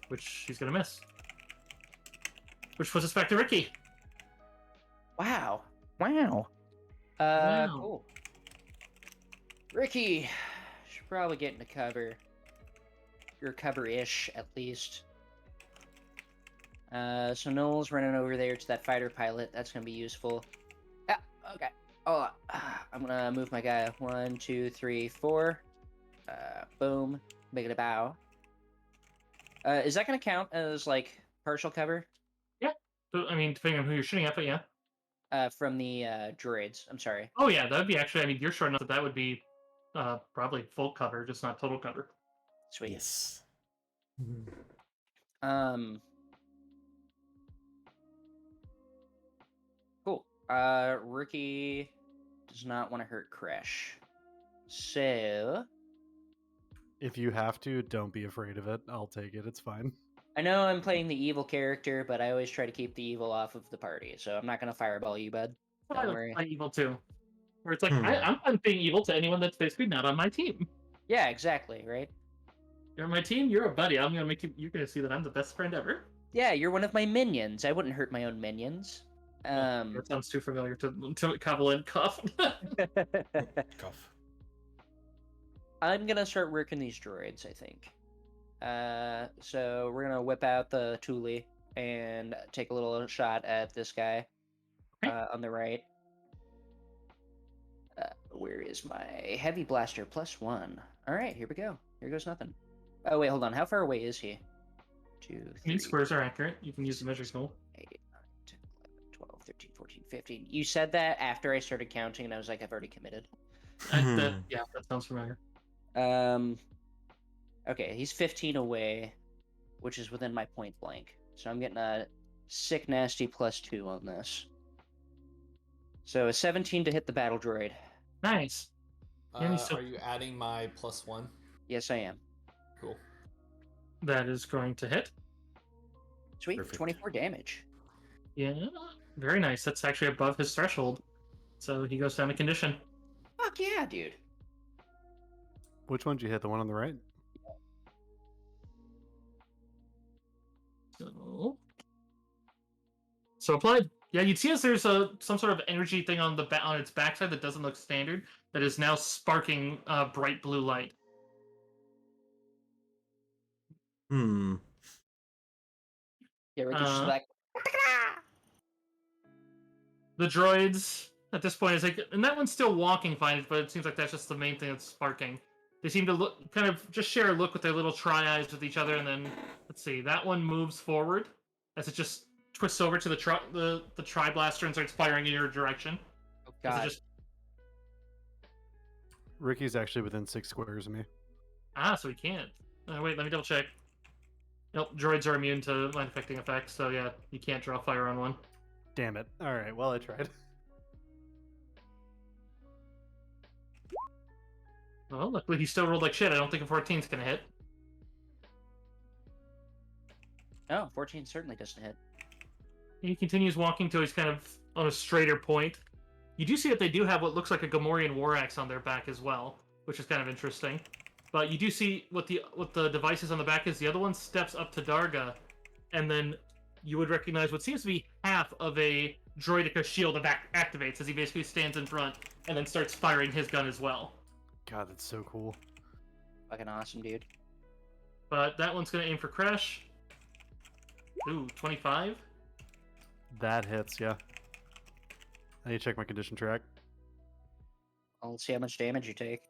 Which he's gonna miss. Which puts us back to Ricky. Wow. Wow. Cool. Ricky should probably get into cover. Or cover-ish, at least. So Noel's running over there to that fighter pilot. That's gonna be useful. Ah, okay. Oh, I'm gonna move my guy. 1, 2, 3, 4. Boom. Make it a bow. Is that gonna count as, like, partial cover? Yeah. So, I mean, depending on who you're shooting at, but yeah. From the, droids. I'm sorry. Oh, yeah, that would be actually, I mean, you're short enough that would be probably full cover, just not total cover. Sweet. Yes. Cool. Ricky does not want to hurt Crash. So... If you have to, don't be afraid of it. I'll take it. It's fine. I know I'm playing the evil character, but I always try to keep the evil off of the party, so I'm not gonna fireball you, bud. Don't worry. I evil too. Where it's like, I'm being evil to anyone that's basically not on my team. Yeah, exactly, right? You're on my team, you're a buddy. I'm gonna make you, you're gonna see that I'm the best friend ever. Yeah, you're one of my minions. I wouldn't hurt my own minions. That sounds too familiar to Cobble and Cuff. Cough. I'm gonna start working these droids, I think. So we're gonna whip out the Thule and take a little shot at this guy on the right. Where is my heavy blaster +1? All right, here we go. Here goes nothing. Oh wait, hold on. How far away is he? 2, 3. I mean, squares are accurate. You can use the measure tool. 8, 9, 10, 11, 12, 13, 14, 15. You said that after I started counting, and I was like, I've already committed. Yeah, that sounds familiar. Okay, he's 15 away, which is within my point blank. So I'm getting a sick nasty +2 on this. So a 17 to hit the battle droid. Nice. Yeah, he's Are you adding my +1? Yes, I am. Cool. That is going to hit. Sweet, Perfect. 24 damage. Yeah, very nice. That's actually above his threshold. So he goes down to condition. Fuck yeah, dude. Which one did you hit? The one on the right? So applied. Yeah, you'd see as there's some sort of energy thing on its backside that doesn't look standard. That is now sparking bright blue light. Yeah, Ricky's just like. The droids at this point is like, and that one's still walking fine, but it seems like that's just the main thing that's sparking. They seem to look, kind of just share a look with their little tri-eyes with each other, and then let's see, that one moves forward as it just twists over to the tri-blaster and starts firing in your direction. Oh god. Ricky's actually within 6 squares of me. So he can't. Wait, let me double check. Nope, droids are immune to mind affecting effects, so yeah, you can't draw fire on one. Damn it. Alright, well, I tried. Well, luckily he still rolled like shit. I don't think a 14's gonna hit. No, 14 certainly doesn't hit. He continues walking till he's kind of on a straighter point. You do see that they do have what looks like a Gamorrean war axe on their back as well, which is kind of interesting. But you do see what the device is on the back is. The other one steps up to Darga, and then you would recognize what seems to be half of a droidica shield activates as he basically stands in front and then starts firing his gun as well. God, that's so cool. Fucking awesome, dude. But that one's going to aim for Crash. Ooh, 25? That hits, yeah. I need to check my condition track. Well, let's see how much damage you take.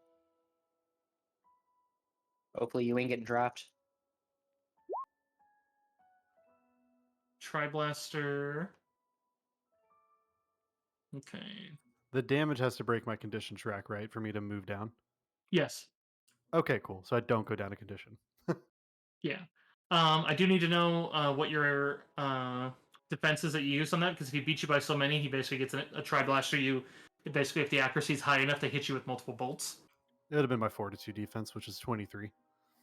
Hopefully you ain't getting dropped. Tri-blaster. Okay. The damage has to break my condition track, right, for me to move down? Yes. Okay, cool. So I don't go down a condition. Yeah. I do need to know what your defenses that you use on that, because if he beats you by so many, he basically gets a tri-blaster. Basically, if the accuracy is high enough, they hit you with multiple bolts. It would have been my fortitude defense, which is 23.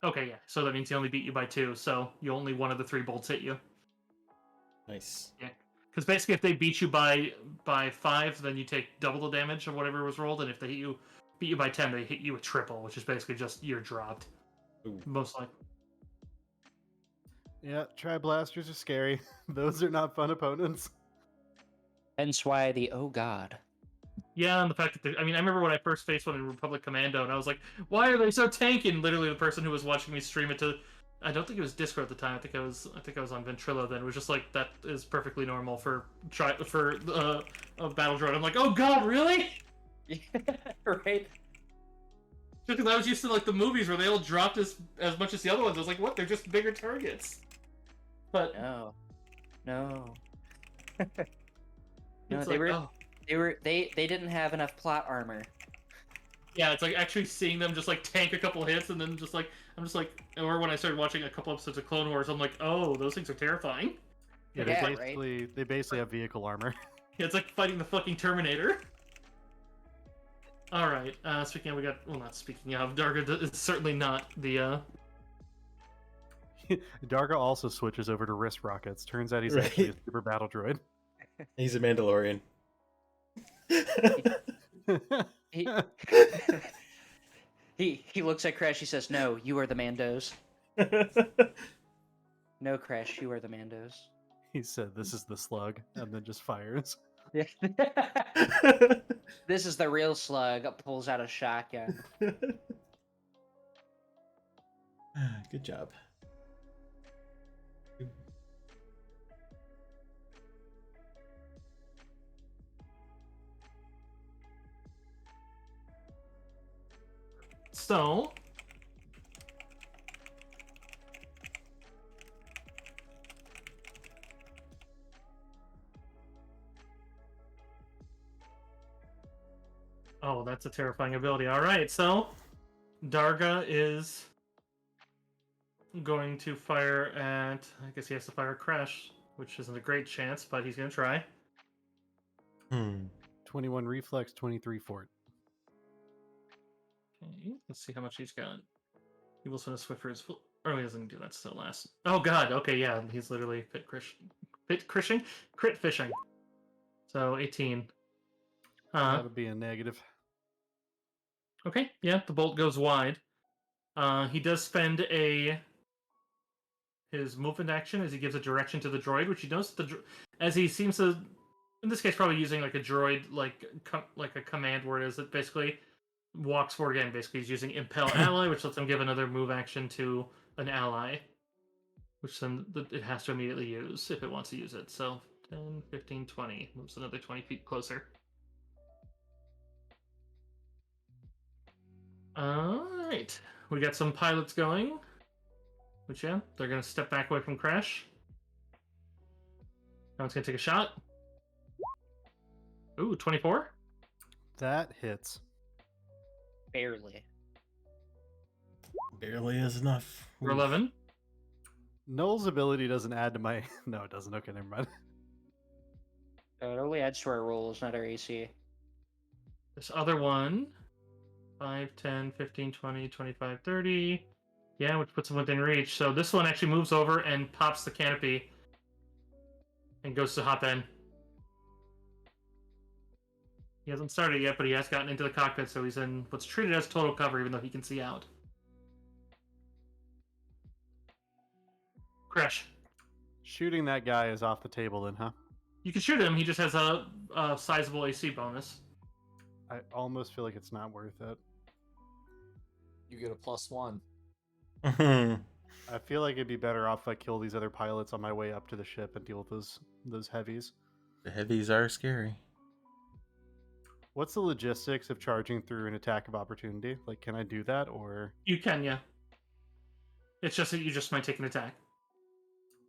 Okay, yeah. So that means he only beat you by 2, so you only one of the 3 bolts hit you. Nice. Yeah. Because basically, if they beat you by 5, then you take double the damage of whatever was rolled, and if they beat you by 10, they hit you with triple, which is basically just you're dropped. Ooh. Most likely. Yeah, tri-blasters are scary. Those are not fun opponents. Hence why the oh god. Yeah, and the fact that I remember when I first faced one in Republic Commando, and I was like, "Why are they so tanky?" And literally, the person who was watching me stream it I don't think it was Discord at the time. I think I was on Ventrilo then. It was just like that is perfectly normal for a battle droid. I'm like, "Oh God, really?" Right? Just because I was used to like the movies where they all dropped as much as the other ones. I was like, "What? They're just bigger targets." But No. No. No, it's they like, were they didn't have enough plot armor. yeah, it's like actually seeing them just like tank a couple hits and then just like or when I started watching a couple episodes of Clone Wars, I'm like, oh, those things are terrifying. Yeah, Yeah, they basically have vehicle armor. Yeah, it's like fighting the fucking Terminator. All right. Speaking of, not speaking of, Darga is certainly not the. Darga also switches over to wrist rockets. Turns out he's Right. actually a super battle droid. He's a Mandalorian. He looks at Crash. He says, "No, you are the Mandos. No, Crash, you are the Mandos." He said, "This is the slug," and then just fires. Yeah. This is the real slug. Pulls out a shotgun. Good job. So. Oh, that's a terrifying ability. All right, so Darga is going to fire at. I guess he has to fire Crash, which isn't a great chance, but he's going to try. 21 reflex, 23 fort. Okay, let's see how much he's got. He will send a Swift for his full. Or he doesn't do that, still last. Oh god, okay, yeah, he's literally crit fishing. So 18. That would be a negative. Okay, yeah, the bolt goes wide. He does spend his movement action as he gives a direction to the droid, which he knows as he seems to, in this case, probably using like a droid like a command word, is it basically walks forward again. Basically, he's using Impel Ally, which lets him give another move action to an ally, which then it has to immediately use if it wants to use it. So 10, 15, 20. Moves another 20 feet closer. Alright. We got some pilots going. Which, yeah, they're going to step back away from Crash. That one's going to take a shot. Ooh, 24? That hits. Barely. Barely is enough. For 11. Noel's ability doesn't add to my... No, it doesn't. Okay, never mind. It only adds to our rolls, not our AC. This other one 5, 10, 15, 20, 25, 30. Yeah, which puts him within reach. So this one actually moves over and pops the canopy and goes to hop in. He hasn't started yet, but he has gotten into the cockpit, so he's in what's treated as total cover, even though he can see out. Crash. Shooting that guy is off the table then, huh? You can shoot him, he just has a sizable AC bonus. I almost feel like it's not worth it. You get a +1. I feel like it'd be better off if I kill these other pilots on my way up to the ship and deal with those heavies. The heavies are scary. What's the logistics of charging through an attack of opportunity? Like, can I do that, or You can, yeah. It's just that you just might take an attack.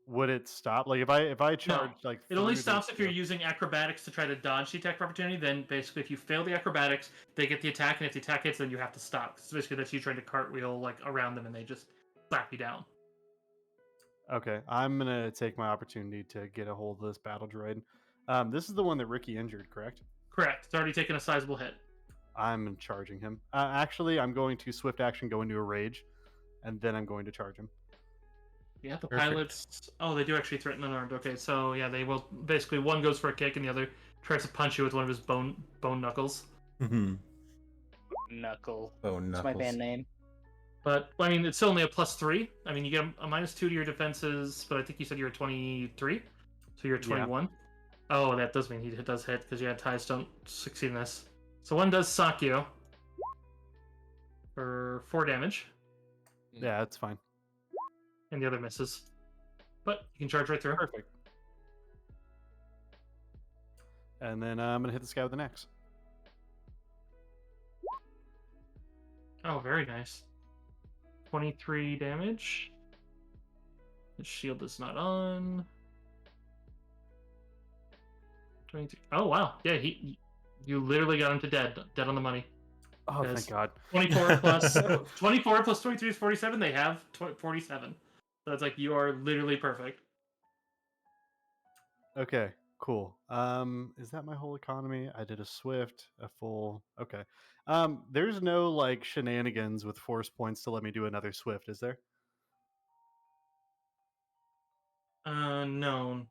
would it stop? Like, if I charge like It only through stops if you're using acrobatics to try to dodge the attack of opportunity. Then basically, if you fail the acrobatics, they get the attack, and if the attack hits, then you have to stop. So basically, that's you trying to cartwheel like around them, and they just slap you down. Okay, I'm gonna take my opportunity to get a hold of this battle droid. This is the one that Ricky injured, correct? Correct. It's already taken a sizable hit. I'm charging him. Actually, I'm going to swift action go into a rage, and then I'm going to charge him. Yeah, the Perfect. pilots. Oh, they do actually threaten unarmed. Okay, so yeah, they will. Basically, one goes for a kick, and the other tries to punch you with one of his bone knuckles. Knuckle. Oh, That's my band name. But I mean, it's only a +3. I mean, you get a -2 to your defenses, but I think you said you're 23, so you're 21. Oh, that does mean he does hit because yeah, ties don't succeed in this. So one does sock you for 4 damage, Yeah, that's fine. and the other misses. But you can charge right through. Perfect. And then I'm gonna hit this guy with an axe. Oh, very nice. 23 damage. His shield is not on. 23. Oh wow, yeah, you literally got him to dead on the money. Oh, Yes. thank God. 24 plus 24 plus 23 is 47. They have 47. So it's like you are literally perfect. Okay, cool. Is that my whole economy? I did a swift, a full. Okay. There's no like shenanigans with force points to let me do another swift, is there? No,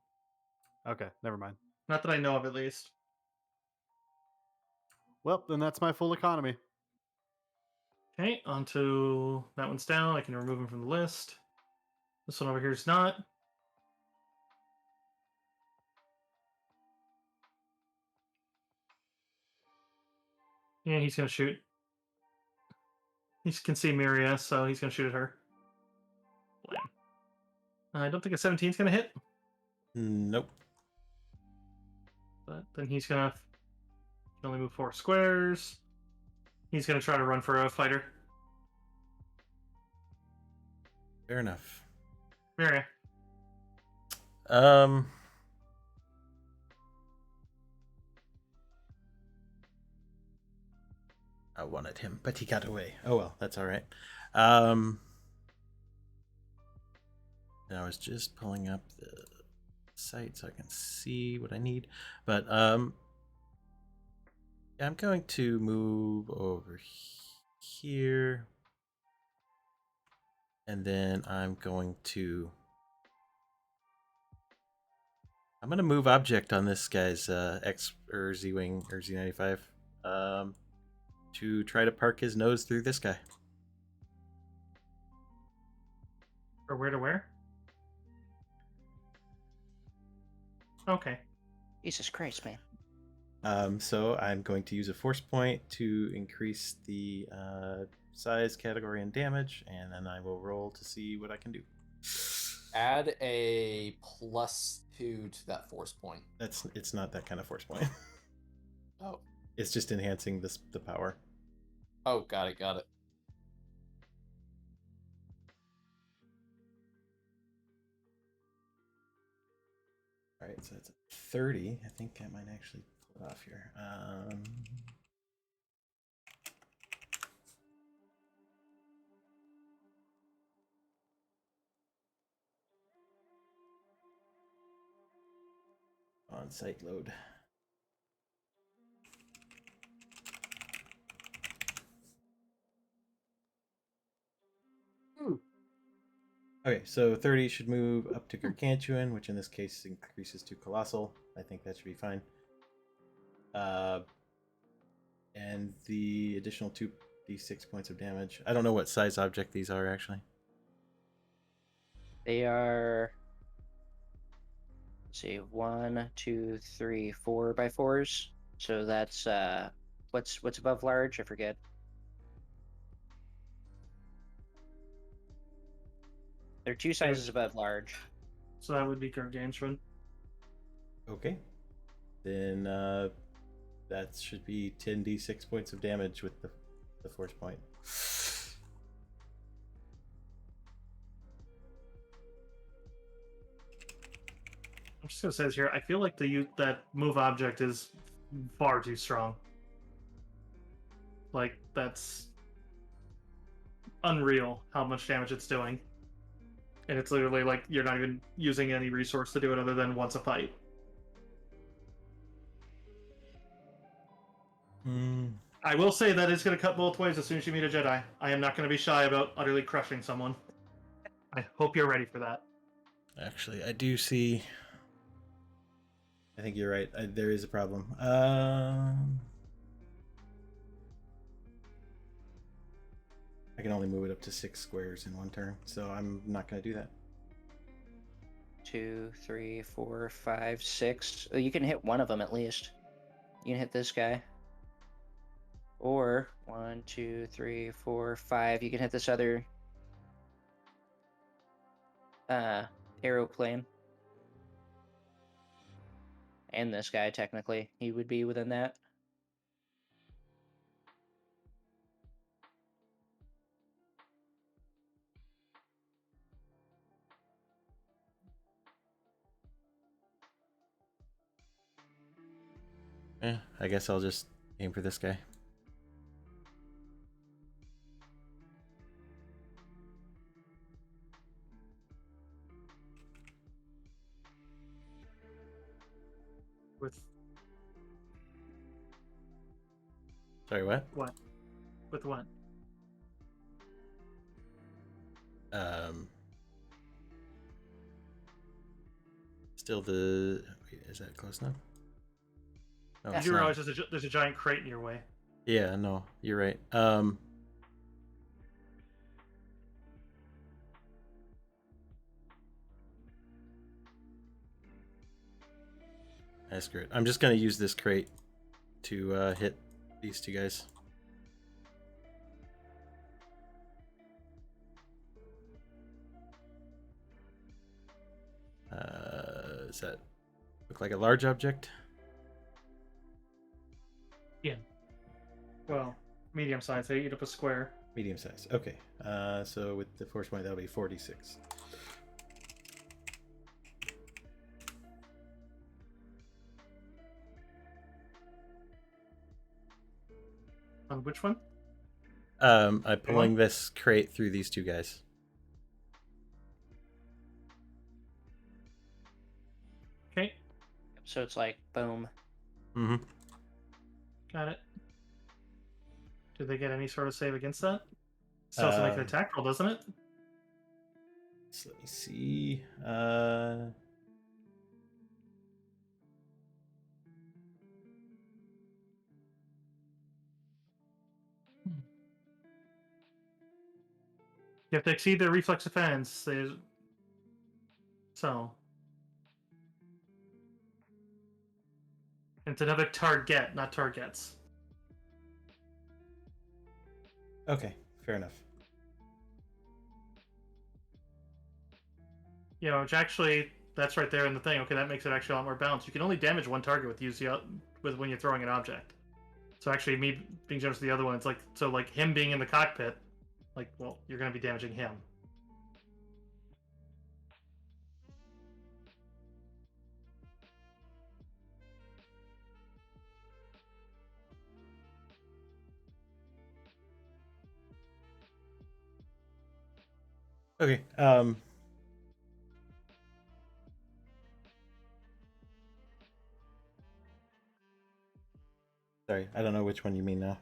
Okay, never mind. not that I know of, at least. Well, then that's my full economy. Okay, onto that one's down. I can remove him from the list. This one over here is not. Yeah, he's gonna shoot. He can see Miria, so he's gonna shoot at her. Blam. I don't think a 17 is gonna hit, Nope. but then he's gonna can only move 4 squares. He's gonna try to run for a fighter. Fair enough. Miria. I wanted him, but he got away. Oh well, that's all right. I was just pulling up the site so I can see what I need. But yeah, I'm going to move over here, and then I'm going to move object on this guy's X or Z wing or Z95 to try to park his nose through this guy. Or where to where? Okay. Jesus Christ, man. So I'm going to use a force point to increase the size, category, and damage, and then I will roll to see what I can do. Add a +2 to that force point. It's not that kind of force point. Oh. It's just enhancing the power. Oh, got it. All right, so that's a 30. I think I might actually pull it off here. On site load. Okay, so 30 should move up to Gargantuan, which in this case increases to Colossal. I think that should be fine. And the additional 2d6 points of damage. I don't know what size object these are, actually. They are. Let's see, 1, 2, 3, 4 by 4s. So that's what's above large? I forget. They're 2 sizes above large. So that would be gargantuan. Okay. Then that should be 10d6 points of damage with the force point. I'm just gonna say this here. I feel like that move object is far too strong. Like that's unreal how much damage it's doing, and it's literally like you're not even using any resource to do it other than once a fight. I will say that it's gonna cut both ways as soon as you meet a Jedi. I am not gonna be shy about utterly crushing someone. I hope you're ready for that. Actually, I do see. I think you're right. There is a problem. I can only move it up to 6 squares in one turn, so I'm not going to do that. 2, 3, 4, 5, 6. You can hit one of them at least. You can hit this guy. Or 1, 2, 3, 4, 5. You can hit this other aeroplane. And this guy, technically. He would be within that. Yeah, I guess I'll just aim for this guy. With Sorry, what? what? With what? Still the. Wait, is that close enough? No, You it's do not. realize there's a giant crate in your way. Yeah, no, you're right. That's great. I'm just gonna use this crate to hit these two guys. Does that look like a large object? Yeah. Well, medium size. They eat up a square. Medium size. Okay. So with the force point, that'll be 46. On which one? I'm pulling this crate through these two guys. Okay. So it's like, boom. Mm-hmm. Got it. Do they get any sort of save against that? Still has to make an attack roll, doesn't it? So let me see. You have to exceed their reflex defense. So. It's another target, not targets. Okay, fair enough. You know, which actually, that's right there in the thing. Okay, that makes it actually a lot more balanced. You can only damage one target with when you're throwing an object. So actually, me being generous to the other one, it's like, so like him being in the cockpit, like, well, you're going to be damaging him. Okay. Sorry, I don't know which one you mean now.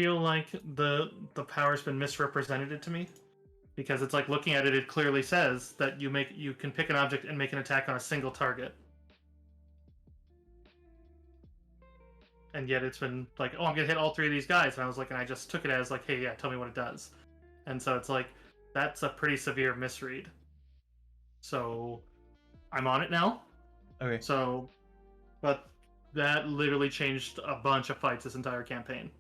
feel like the power's been misrepresented to me, because it's like looking at it, it clearly says that you can pick an object and make an attack on a single target. And yet it's been like, oh, I'm gonna hit all 3 of these guys, and I was like, and I just took it as like, hey, yeah, tell me what it does. And so it's like, that's a pretty severe misread. So I'm on it now. Okay. So, but that literally changed a bunch of fights this entire campaign.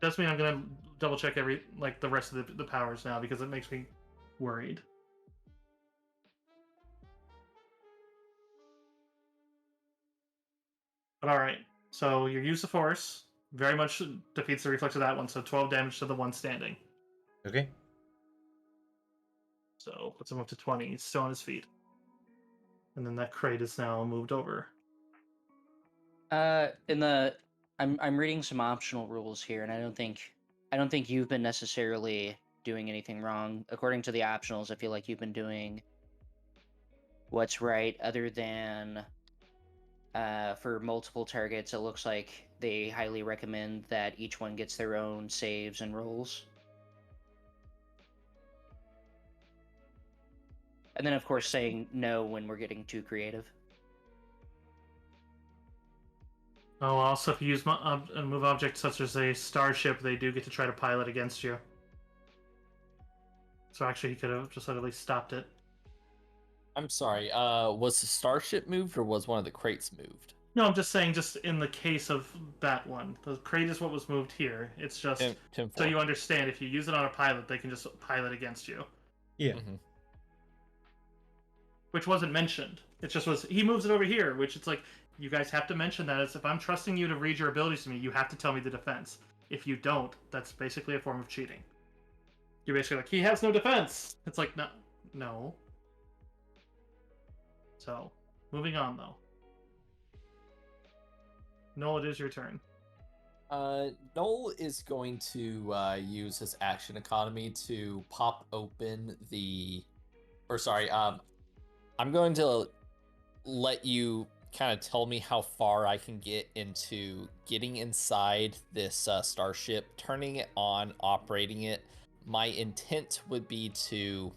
Does mean I'm gonna double check the rest of the powers now, because it makes me worried. But all right, so your use of force very much defeats the reflex of that one, so 12 damage to the one standing. Okay. So puts him up to 20. He's still on his feet. And then that crate is now moved over. I'm reading some optional rules here, and I don't think you've been necessarily doing anything wrong. According to the optionals, I feel like you've been doing what's right, other than for multiple targets, it looks like they highly recommend that each one gets their own saves and rolls. And then, of course, saying no when we're getting too creative. Oh, also, if you use a move object such as a starship, they do get to try to pilot against you. So actually, he could have just at least stopped it. I'm sorry. Was the starship moved or was one of the crates moved? No, I'm just saying, just in the case of that one, the crate is what was moved here. It's just so you understand, if you use it on a pilot, they can just pilot against you. Yeah. Mm-hmm. Which wasn't mentioned. It just was, he moves it over here, which it's like, you guys have to mention that, as if I'm trusting you to read your abilities to me, you have to tell me the defense. If you don't, that's basically a form of cheating. You're basically like, he has no defense! It's like, no. So, moving on though. Noel, it is your turn. Noel is going to use his action economy to pop open I'm going to let you kind of tell me how far I can get into getting inside this starship, turning it on, operating it. My intent would be to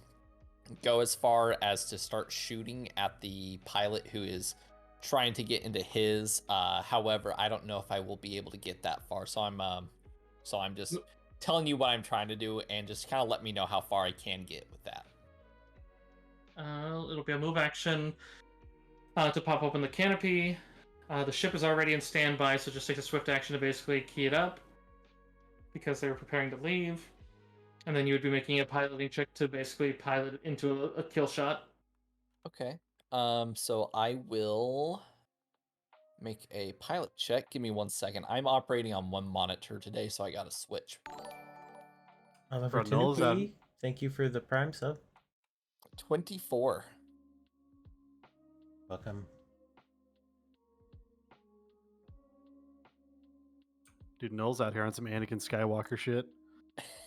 go as far as to start shooting at the pilot who is trying to get into his. However, I don't know if I will be able to get that far, so I'm just telling you what I'm trying to do, and just kind of let me know how far I can get with that. It'll be a move action to pop open the canopy. The ship is already in standby, so just take a swift action to basically key it up, because they were preparing to leave. And then you would be making a piloting check to basically pilot into a kill shot. Okay. So I will make a pilot check. Give me 1 second. I'm operating on one monitor today, so I gotta switch. Oliver Tanuki, thank you for the Prime sub. 24. Welcome. Dude, Noel's out here on some Anakin Skywalker shit.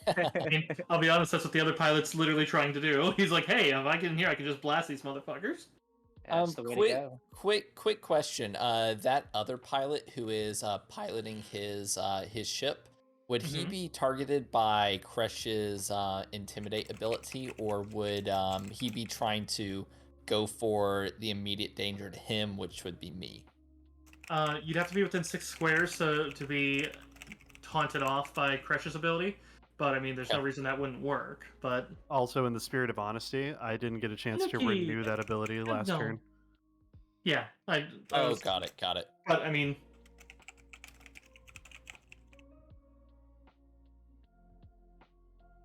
I mean, I'll be honest, that's what the other pilot's literally trying to do. He's like, hey, if I get in here, I can just blast these motherfuckers. That's the way to go. Quick question. That other pilot who is piloting his ship, would he be targeted by Kresh's intimidate ability, or would he be trying to go for the immediate danger to him, which would be me? You'd have to be within 6 squares to be taunted off by Kresh's ability. But, I mean, there's no reason that wouldn't work. But also, in the spirit of honesty, I didn't get a chance to renew that ability last turn. Yeah. Got it. But, I mean...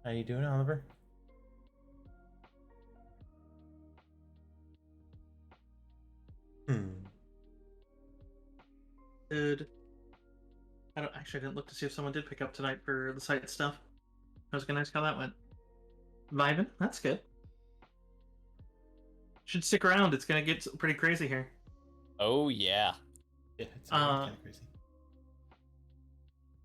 How you doing, Oliver? I didn't look to see if someone did pick up tonight for the site stuff. I was gonna ask how that went. Vibin'? That's good. Should stick around. It's gonna get pretty crazy here. Oh yeah. Yeah, it's kind of crazy.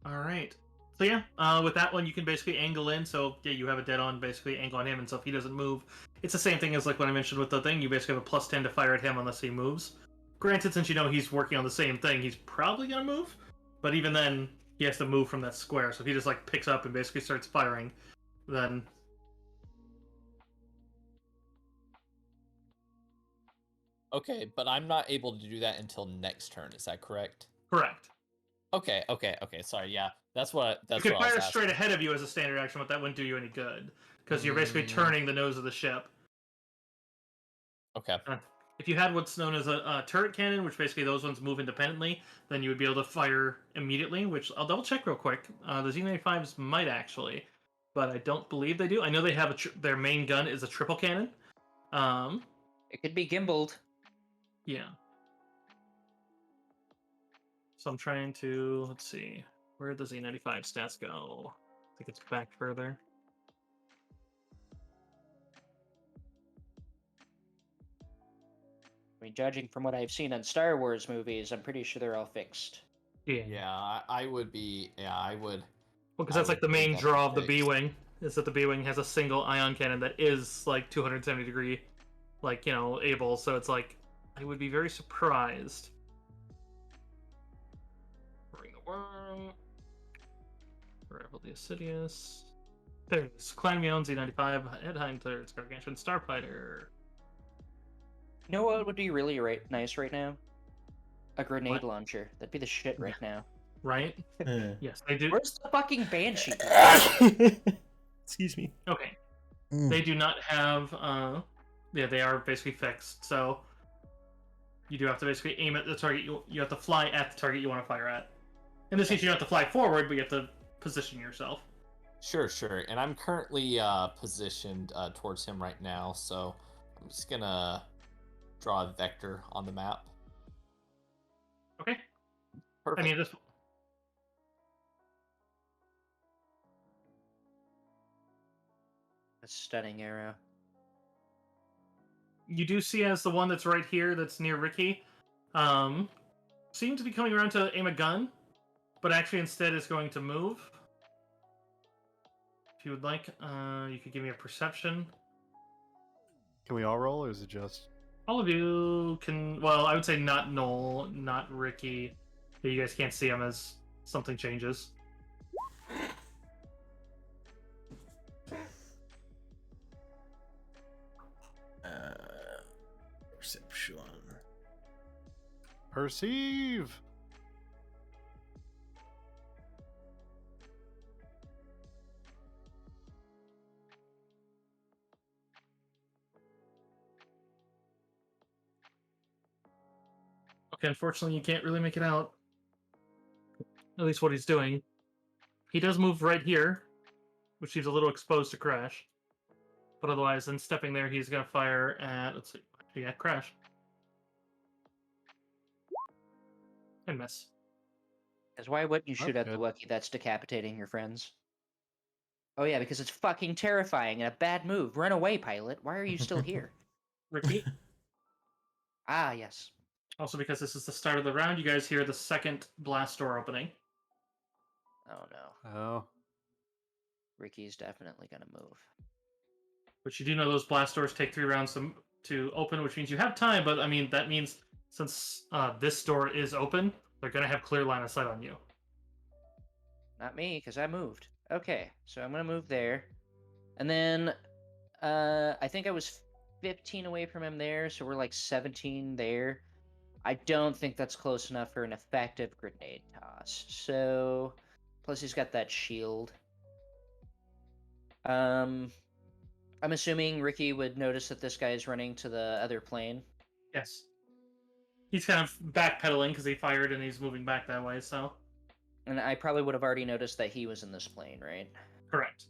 All right. So yeah, with that one you can basically angle in. So yeah, you have a dead on basically angle on him, and so if he doesn't move, it's the same thing as like what I mentioned with the thing. You basically have a +10 to fire at him unless he moves. Granted, since you know he's working on the same thing, he's probably gonna move. But even then, he has to move from that square. So if he just like picks up and basically starts firing, then Okay, but I'm not able to do that until next turn. Is that correct? correct. Okay. Sorry. Yeah, that's what You that's could what I was fire asking. straight ahead of you as a standard action, but that wouldn't do you any good because you're basically Mm. turning the nose of the ship. Okay. If you had what's known as a turret cannon, which basically those ones move independently, then you would be able to fire immediately, which I'll double check real quick. The Z95s might actually, but I don't believe they do. I know they have their main gun is a triple cannon. It could be gimbaled. Yeah. So I'm trying to, let's see, where does Z95 stats go? I think it's back further. I mean, judging from what I've seen on Star Wars movies, I'm pretty sure they're all fixed. Yeah, I would be. Yeah, I would. Well, because I that's like would the main think that'd draw be of the fixed. B-Wing, is that the B-Wing has a single ion cannon that is like 270 degree, like, you know, able, so it's like, I would be very surprised. Bring the worm. Rival the Assidious. There's Clan Meon, Z95, Headhind, Third, Gargantuan, Starfighter. You know what would be really nice right now? A grenade What? launcher. That'd be the shit right now. Right? Yes, they do. Where's the fucking Banshee? Excuse me. Okay. Mm. They do not have, yeah, they are basically fixed, so you do have to basically aim at the target, you have to fly at the target you want to fire at. In this case, you don't have to fly forward, but you have to position yourself. Sure. And I'm currently positioned towards him right now, so I'm just gonna draw a vector on the map. Okay. Perfect. I mean, this. A stunning arrow. You do see as the one that's right here, that's near Ricky, seems to be coming around to aim a gun, but actually instead is going to move. If you would like, you could give me a perception. Can we all roll, or is it just? All of you can. Well, I would say not Noel, not Ricky. You guys can't see him as something changes. Perception. Perceive. Okay, unfortunately, you can't really make it out. At least what he's doing. He does move right here, which seems a little exposed to Crash. But otherwise, then stepping there, he's going to fire at, let's see, yeah, Crash. And miss. Because why wouldn't you shoot That's at the good. Wookiee that's decapitating your friends? Oh yeah, because it's fucking terrifying and a bad move. Run away, pilot. Why are you still here? Ricky. Ah, yes. Also, because this is the start of the round, you guys hear the second blast door opening. Oh no. Oh, Ricky's definitely gonna move. But you do know those blast doors take 3 rounds to open, which means you have time, but I mean, that means since this door is open, they're going to have clear line of sight on you. Not me, because I moved. Okay, so I'm gonna move there. And then I think I was 15 away from him there, so we're like 17 there. I don't think that's close enough for an effective grenade toss. So, plus he's got that shield. I'm assuming Ricky would notice that this guy is running to the other plane. Yes. He's kind of backpedaling because he fired and he's moving back that way, so. And I probably would have already noticed that he was in this plane, right? Correct.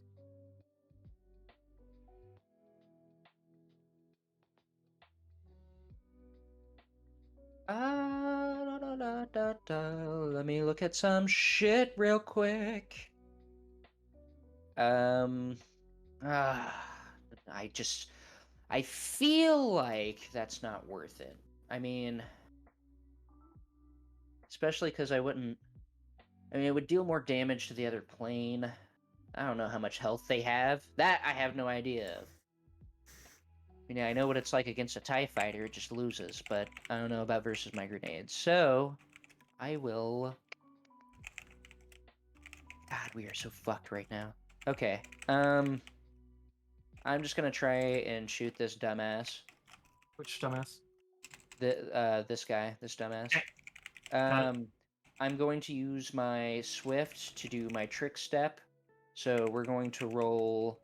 Let me look at some shit real quick. I feel like that's not worth it. I mean, especially because it would deal more damage to the other plane. I don't know how much health they have. That I have no idea of. mean, I know what it's like against a TIE fighter, it just loses, but I don't know about versus my grenades. So, I will... God, we are so fucked right now. Okay, I'm just gonna try and shoot this dumbass. Which dumbass? This guy, this dumbass. Got it. I'm going to use my Swift to do my trick step. So we're going to roll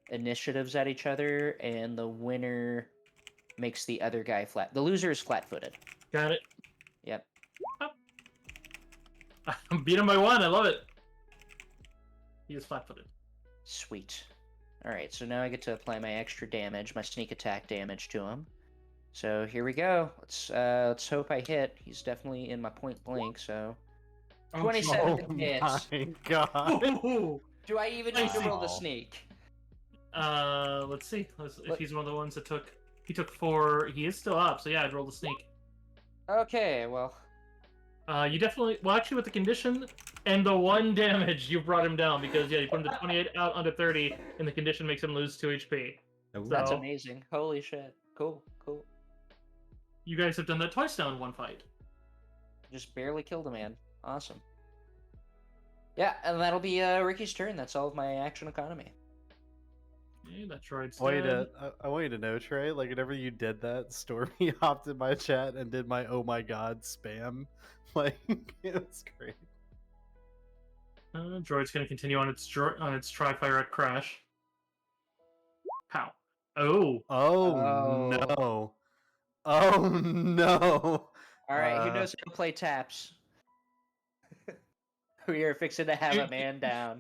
initiatives at each other, and the winner makes the other guy flat. The loser is flat-footed. Got it. Yep. Beat him by 1. I love it. He is flat-footed. Sweet. Alright, so now I get to apply my extra damage, my sneak attack damage to him. So here we go. Let's hope I hit. He's definitely in my point blank, so... 27 Oh hits. my god. Ooh. Do I even need to roll the sneak? Let's see. If he's one of the ones that took... He took 4... He is still up, so yeah, I'd roll the sneak. Okay, well... You definitely... Well, actually, with the condition and the 1 damage, you brought him down, because, yeah, you put him to 28 out under 30, and the condition makes him lose 2 HP. Ooh. That's So- amazing. Holy shit. Cool, cool. You guys have done that twice now in one fight. Just barely killed a man. Awesome. Yeah, and that'll be Ricky's turn. That's all of my action economy. Yeah, that droid's Wait, dead. I want you to know, Trey, like whenever you did that, Stormy hopped in my chat and did my oh my god spam. Like, it was great. Droid's gonna continue on its tri-fire at crash. Pow. Oh. Oh, Oh. no. Oh no. Alright, who knows how to play taps? We are fixing to have a man down.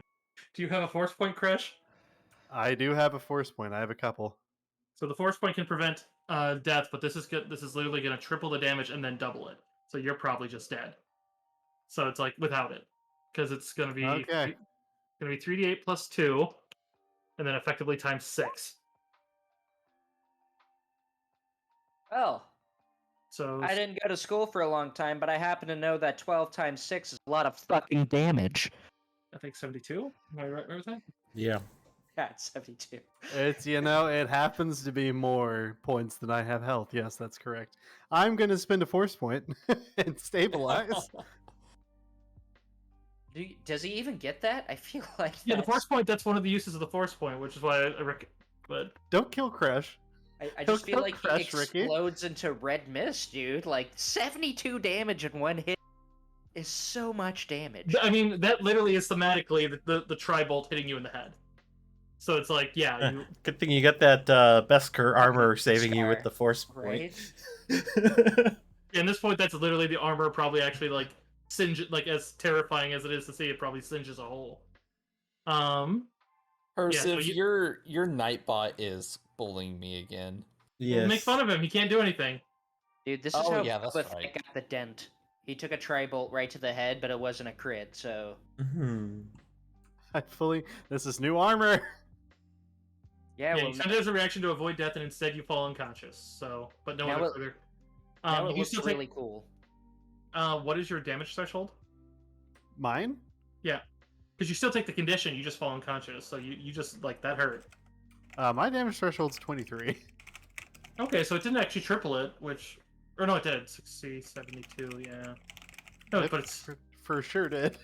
Do you have a force point, Crash? I do have a force point. I have a couple. So the force point can prevent death, but this is good. This is literally gonna triple the damage and then double it. So you're probably just dead. So it's like without it, because it's gonna be Okay. gonna be 3d8 plus 2, and then effectively times 6. Well, So I didn't go to school for a long time, but I happen to know that 12 times 6 is a lot of fucking damage. I think 72. Am I right with that? Yeah. Yeah, it's 72. It's, it happens to be more points than I have health. Yes, that's correct. I'm going to spend a force point and stabilize. Does he even get that? I feel like Yeah, the that's- force point. That's one of the uses of the force point, which is why I reckon. But Don't kill Crash. I just feel Don't like crash, he Ricky. explodes into red mist, dude. Like 72 damage in one hit is so much damage. I mean, that literally is thematically the tri-bolt hitting you in the head. So it's like, yeah, you, Good thing you got that Beskar armor saving you with Scar, the force point. right? in this point, that's literally the armor probably actually like singe, like as terrifying as it is to see, it probably singes a hole. Perciv, so your Nightbot is bullying me again. Yes. Make fun of him. He can't do anything. Dude, this is Oh, how yeah, that's Boba Fett right. got the dent. He took a tri-bolt right to the head, but it wasn't a crit, so... Mhm. This is new armor. Yeah, Yeah, well, you send it as a reaction to avoid death, and instead you fall unconscious. So, but no Now other it- further. now it You looks still really take. cool. What is your damage threshold? Mine? Yeah, because you still take the condition. You just fall unconscious. So you just like that hurt. My damage threshold's 23. Okay, so it didn't actually triple it, which, or no, it did. 60, 72, yeah. No, It but it's for sure did.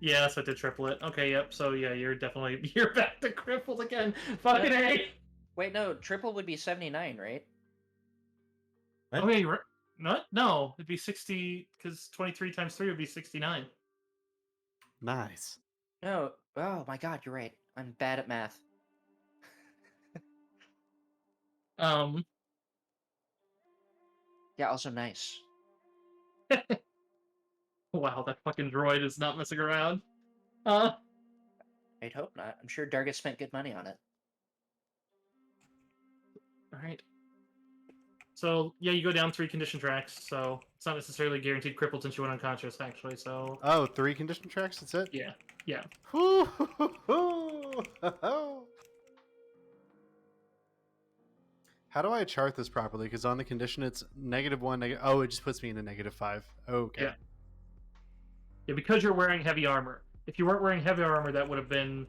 yeah, so it did triple it. Okay, yep. So yeah, you're back to crippled again. Fucking A. Wait, no, triple would be 79, right? What? Okay, you're not. No, it'd be 60 because 23 times 3 would be 69. Nice. No, oh my god, you're right. I'm bad at math. Um. Yeah, also nice. Wow, that fucking droid is not messing around. I'd hope not. I'm sure Dargus spent good money on it. Alright. So, yeah, you go down 3 condition tracks, so it's not necessarily guaranteed crippled since you went unconscious, actually, so... Oh, 3 condition tracks, that's it? Yeah, yeah. Woo. How do I chart this properly? Because on the condition it's -1, oh, it just puts me in a -5. Okay. Yeah. Yeah, because you're wearing heavy armor. If you weren't wearing heavy armor, that would have been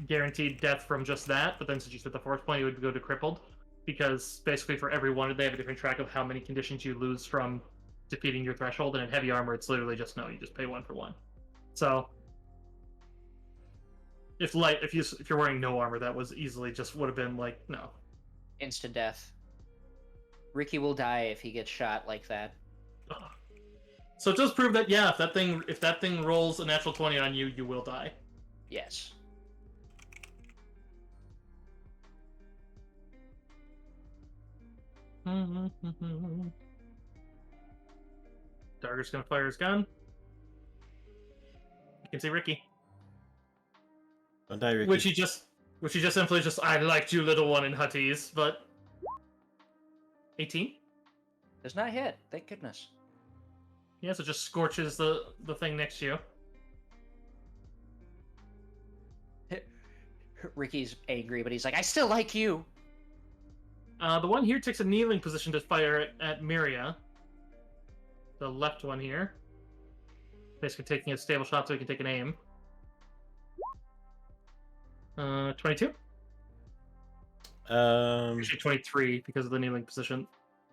guaranteed death from just that, but then since you set the force point, it would go to crippled. because basically for every one, they have a different track of how many conditions you lose from defeating your threshold, and in heavy armor, it's literally just no, you just pay 1 for 1. So if you're wearing no armor, that was easily just would have been like no. Instant death. Ricky will die if he gets shot like that. Ugh. So it does prove that yeah, if that thing rolls a natural 20 on you, you will die. Yes. Darger's gonna fire his gun. You can see Ricky. Don't die, Ricky. Which he just simply just I liked you, little one in Huttese, but 18? Does not hit. Thank goodness. Yeah, so it just scorches the thing next to you. Ricky's angry, but he's like, I still like you. The one here takes a kneeling position to fire at Miria. The left one here. Basically taking a stable shot so he can take an aim. 22? Actually 23 because of the kneeling position.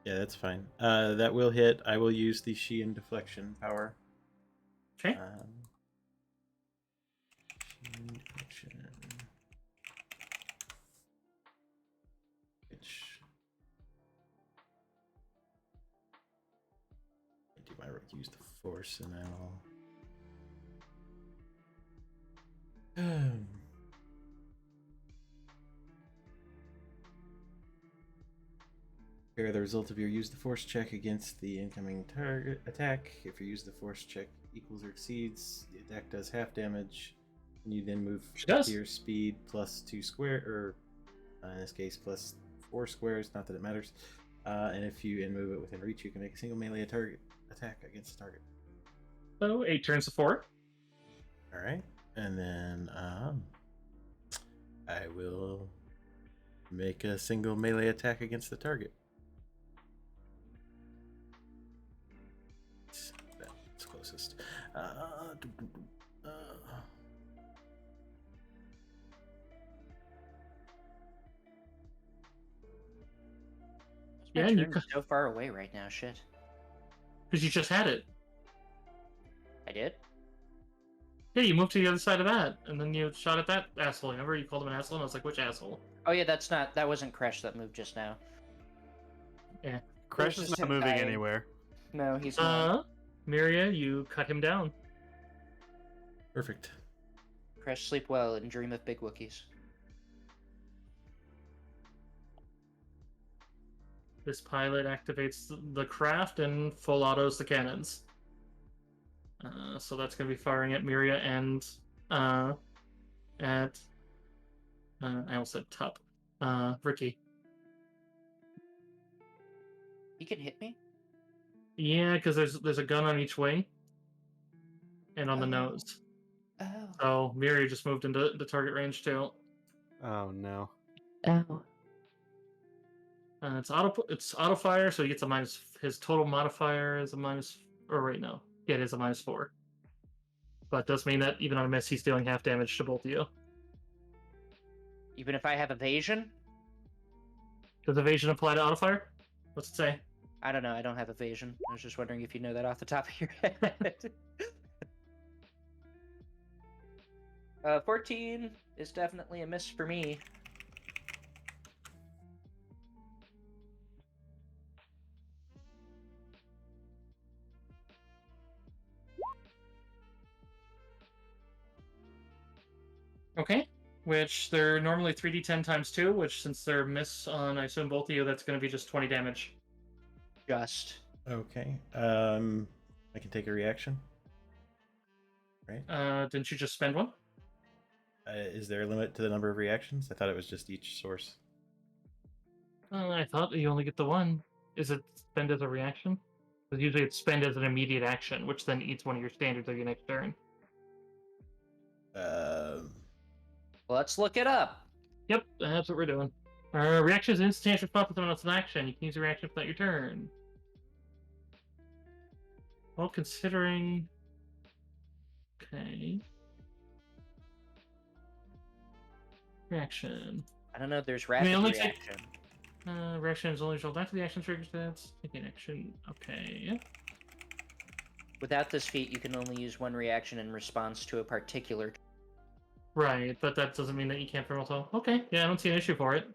Yeah, that's fine. That will hit. I will use the Sheehan deflection power. Okay. Sheehan deflection. Which do my use the force and I'll. Compare the result of your use the force check against the incoming target attack. If your use the force check equals or exceeds, the attack does half damage. And you then move to your speed plus 2 square, or in this case plus 4 squares. Not that it matters. And if you move it within reach, you can make a single melee target attack against the target. So 8 turns to 4. All right, and then I will make a single melee attack against the target. That's closest. My Yeah, and you turn's so far away right now. Shit. because you just had it. I did? Yeah, you moved to the other side of that, and then you shot at that asshole. Remember, you called him an asshole, and I was like, which asshole? Oh yeah, that wasn't Crash that moved just now. Yeah. Crash This is is not him moving dying. anywhere. No, he's not. Miria, you cut him down. Perfect. Crash, sleep well and dream of big Wookiees. This pilot activates the craft and full autos the cannons. So that's going to be firing at Miria and at I almost said Tup. Ricky. He can hit me? Yeah, because there's a gun on each wing and on the Oh. nose. Oh. So Miria just moved into the target range too. Oh no. Oh. It's auto fire, so he gets a minus. His total modifier is a minus. Or wait, no, yeah, it is a -4. But it does mean that even on a miss, he's dealing half damage to both of you. Even if I have evasion? Does evasion apply to auto fire? What's it say? I don't know. I don't have evasion. I was just wondering if you know that off the top of your head. 14 is definitely a miss for me. Okay. Which they're normally 3d10 times 2, which since they're miss on, I assume, both of you, that's going to be just 20 damage. Just. Okay. I can take a reaction. Right? Didn't you just spend one? Is there a limit to the number of reactions? I thought it was just each source. I thought you only get the one. Is it spend as a reaction? Because usually it's spend as an immediate action, which then eats one of your standards of your next turn. Let's look it up. Yep, that's what we're doing. Reaction is an instantaneous response to someone else's action. You can use a reaction without your turn. Well, considering... Okay. Reaction. I don't know. There's rapid only reaction. Reaction is only result after the action triggers stats. Taking action. Okay. Without this feat, you can only use one reaction in response to a particular. Right, but that doesn't mean that you can't promote all. Okay, yeah, I don't see an issue for it.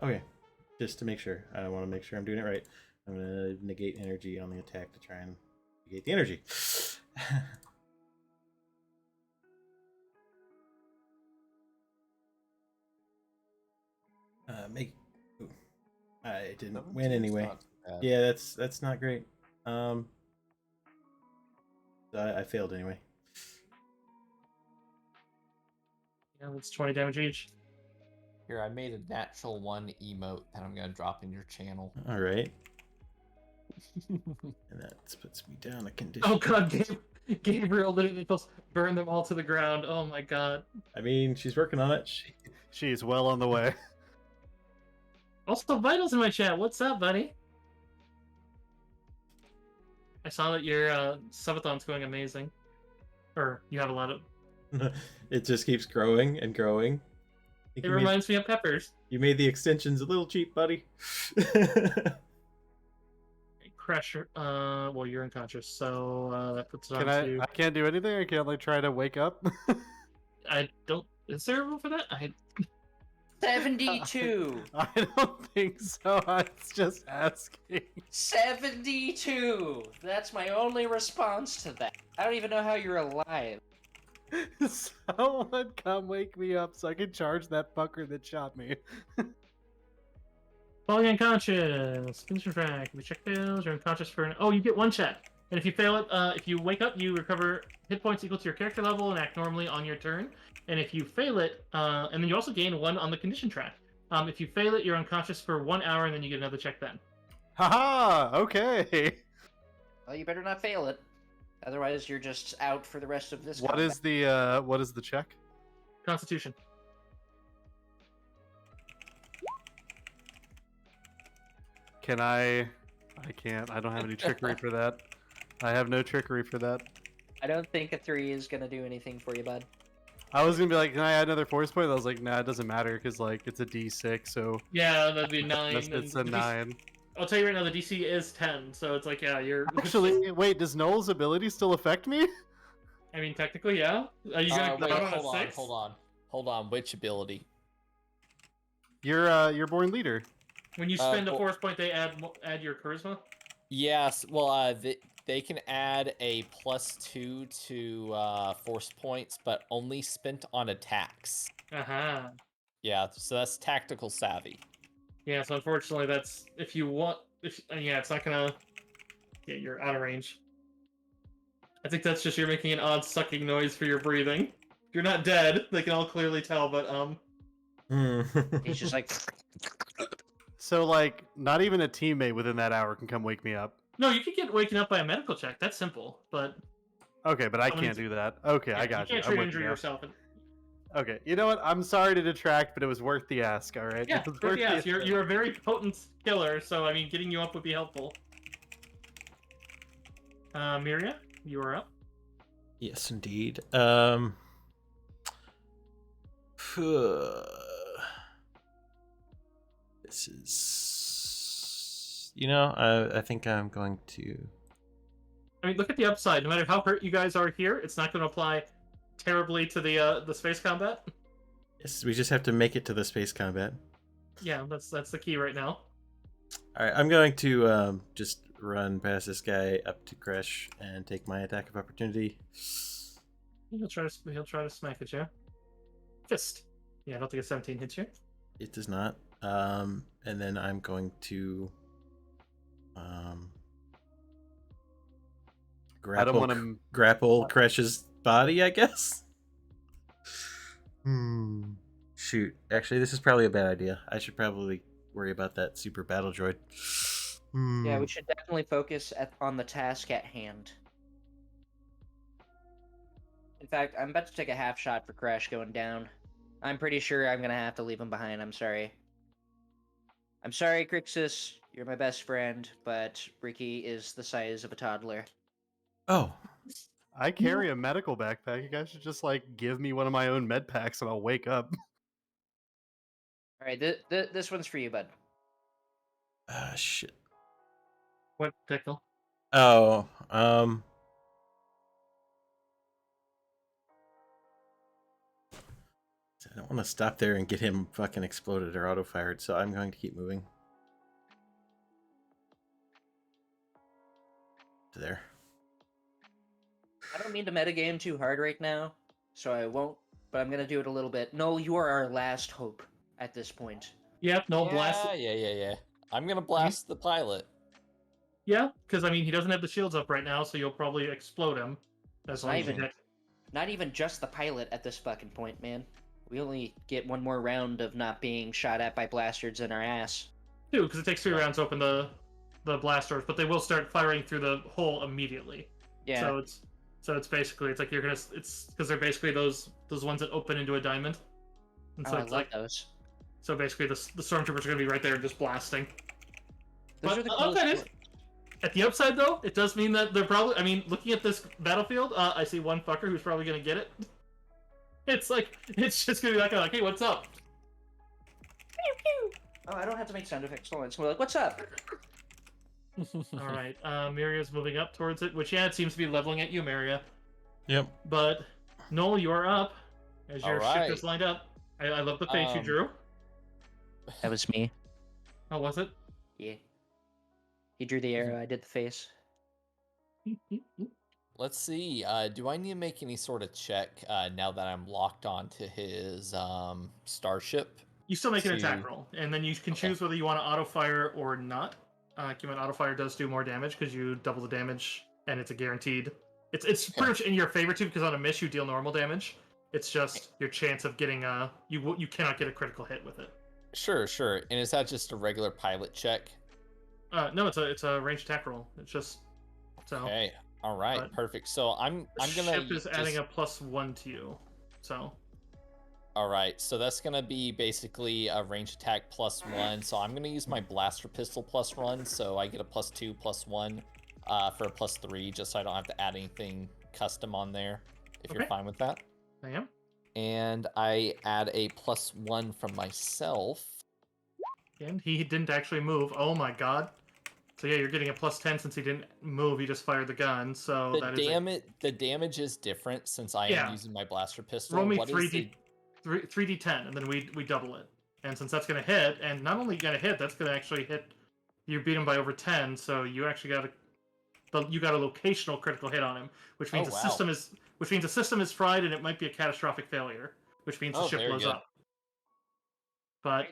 Okay, just to make sure. I want to make sure I'm doing it right. I'm going to negate energy on the attack to try and negate the energy. Make. Ooh, I didn't win 17's anyway. not too bad. Yeah, that's not great. So I failed anyway. Yeah, that's 20 damage each. Here, I made a natural 1 emote that I'm gonna drop in your channel. All right, and that puts me down a condition. Oh god, Gabriel literally just burned them all to the ground. Oh my god. I mean, she's working on it. She's well on the way. Also, Vital's in my chat. What's up, buddy? I saw that your subathon's going amazing. Or you have a lot of. It just keeps growing and growing. It reminds me of Peppers. You made the extensions a little cheap, buddy. Crusher. Well, you're unconscious, so that puts it on Can to. I can't do anything. I can't like try to wake up. I don't. Is there a rule for that? 72! I don't think so. I was just asking. 72! That's my only response to that. I don't even know how you're alive. Someone come wake me up so I can charge that fucker that shot me. Falling unconscious. Condition track. If the check fails, you're unconscious for an. Oh, you get one check. And if you fail it, if you wake up, you recover hit points equal to your character level and act normally on your turn. And if you fail it, and then you also gain 1 on the condition track. If you fail it, you're unconscious for 1 hour, and then you get another check then. Haha! Okay. Well, you better not fail it. Otherwise, you're just out for the rest of this What combat. is the check? Constitution. Can I can't. I don't have any trickery for that. I have no trickery for that. I don't think a 3 is gonna do anything for you, bud. I was gonna be like, can I add another force point? I was like, nah, it doesn't matter because like it's a D6, so Yeah, that'd be 9. it's a and 9. I'll tell you right now, the DC is 10, so it's like, yeah, you're. Actually, wait, does Noel's ability still affect me? I mean, technically, yeah. Are you gonna Wait, count on hold a on, 6? hold on. Which ability? You're born leader. When you spend a well- force point, they add your charisma. Yes. Well, they can add a +2 to force points, but only spent on attacks. Uh-huh. Yeah. So that's tactical savvy. Yeah, so unfortunately, that's if you want. Yeah, it's not gonna. Yeah, you're out of range. I think that's just you're making an odd sucking noise for your breathing. You're not dead. They can all clearly tell, but He's just like, So like, not even a teammate within that hour can come wake me up. No, you could get waken up by a medical check. That's simple, but Okay, but I Someone can't needs- do that. Okay, yeah, I got you you. can't I'm treat with injury you now. yourself. Okay, you know what? I'm sorry to detract, but it was worth the ask. All right. Yeah, It was but worth yes, the you're a very potent killer, so I mean, getting you up would be helpful. Miria, you are up. Yes, indeed. This is. I think I'm going to. I mean, look at the upside. No matter how hurt you guys are here, it's not going to apply terribly to the space combat. Yes, we just have to make it to the space combat. Yeah, that's the key right now. All right, I'm going to just run past this guy up to Crash and take my attack of opportunity. He'll try to smack at you. Fist. Yeah, I don't think a 17 hits you. It does not. And then I'm going to I don't want to. grapple Crash's body, I guess. Shoot. Actually, this is probably a bad idea. I should probably worry about that super battle droid. yeah, we should definitely focus on the task at hand. In fact, I'm about to take a half shot for Crash going down. I'm pretty sure I'm gonna have to leave him behind. I'm sorry. I'm sorry, Crixus. You're my best friend, but Ricky is the size of a toddler. Oh, I carry a medical backpack. You guys should just like give me one of my own med packs and I'll wake up. All right, this one's for you, bud. Shit. What pickle? Oh, I don't want to stop there and get him fucking exploded or auto-fired, so I'm going to keep moving. To there. I don't mean to metagame too hard right now, so I won't, but I'm gonna do it a little bit. Noel, you are our last hope at this point. Yep, no blast. Yeah. I'm gonna blast the pilot. Yeah, because I mean he doesn't have the shields up right now, so you'll probably explode him. As long as you hit. Not even just the pilot at this fucking point, man. We only get one more round of not being shot at by blasters in our ass. Two, because it takes 3 rounds to open the blast doors, but they will start firing through the hole immediately. Yeah. So it's basically it's like you're gonna it's because they're basically those ones that open into a diamond. And so I it's love like those. so basically the stormtroopers are gonna be right there just blasting. Those But are the coolest okay, ones. at the upside though, it does mean that they're probably. I mean, looking at this battlefield, I see one fucker who's probably gonna get it. It's like it's just gonna be that guy like, hey, what's up? Oh, I don't have to make sound effects. Hold on. It's more like, what's up? All right, Maria's moving up towards it, which yeah, it seems to be leveling at you, Maria. Yep. But Noel, you're up as your ship Alright. is lined up. I love the face you drew. That was me. Oh, was it? Yeah. He drew the arrow. I did the face. Let's see. Do I need to make any sort of check now that I'm locked onto his starship? You still make an To- attack roll, and then you can Okay. choose whether you want to auto fire or not. Human auto fire does do more damage because you double the damage, and it's a guaranteed. It's pretty much in your favor too because on a miss you deal normal damage. It's just your chance of getting you cannot get a critical hit with it. Sure. And is that just a regular pilot check? No, it's a ranged attack roll. It's just so. Okay. All right. But Perfect. So I'm The gonna ship is adding just- a +1 to you, so. All right. So that's gonna be basically a range attack +1. So I'm gonna use my blaster pistol +1. So I get a +2 +1 for a +3, just so I don't have to add anything custom on there. If you're Okay. fine with that. I am. And I add a +1 from myself. And he didn't actually move. Oh my god. So yeah, you're getting a +10 since he didn't move. He just fired the gun. So The that is the damage is different since I Yeah. am using my blaster pistol. roll me What is 3d10, and then we double it. And since that's gonna hit, and not only gonna hit, that's gonna actually hit. You beat him by over 10, so you actually got a locational critical hit on him, which means Oh, the wow. system is fried, and it might be a catastrophic failure, which means the Oh, ship very blows good. up. But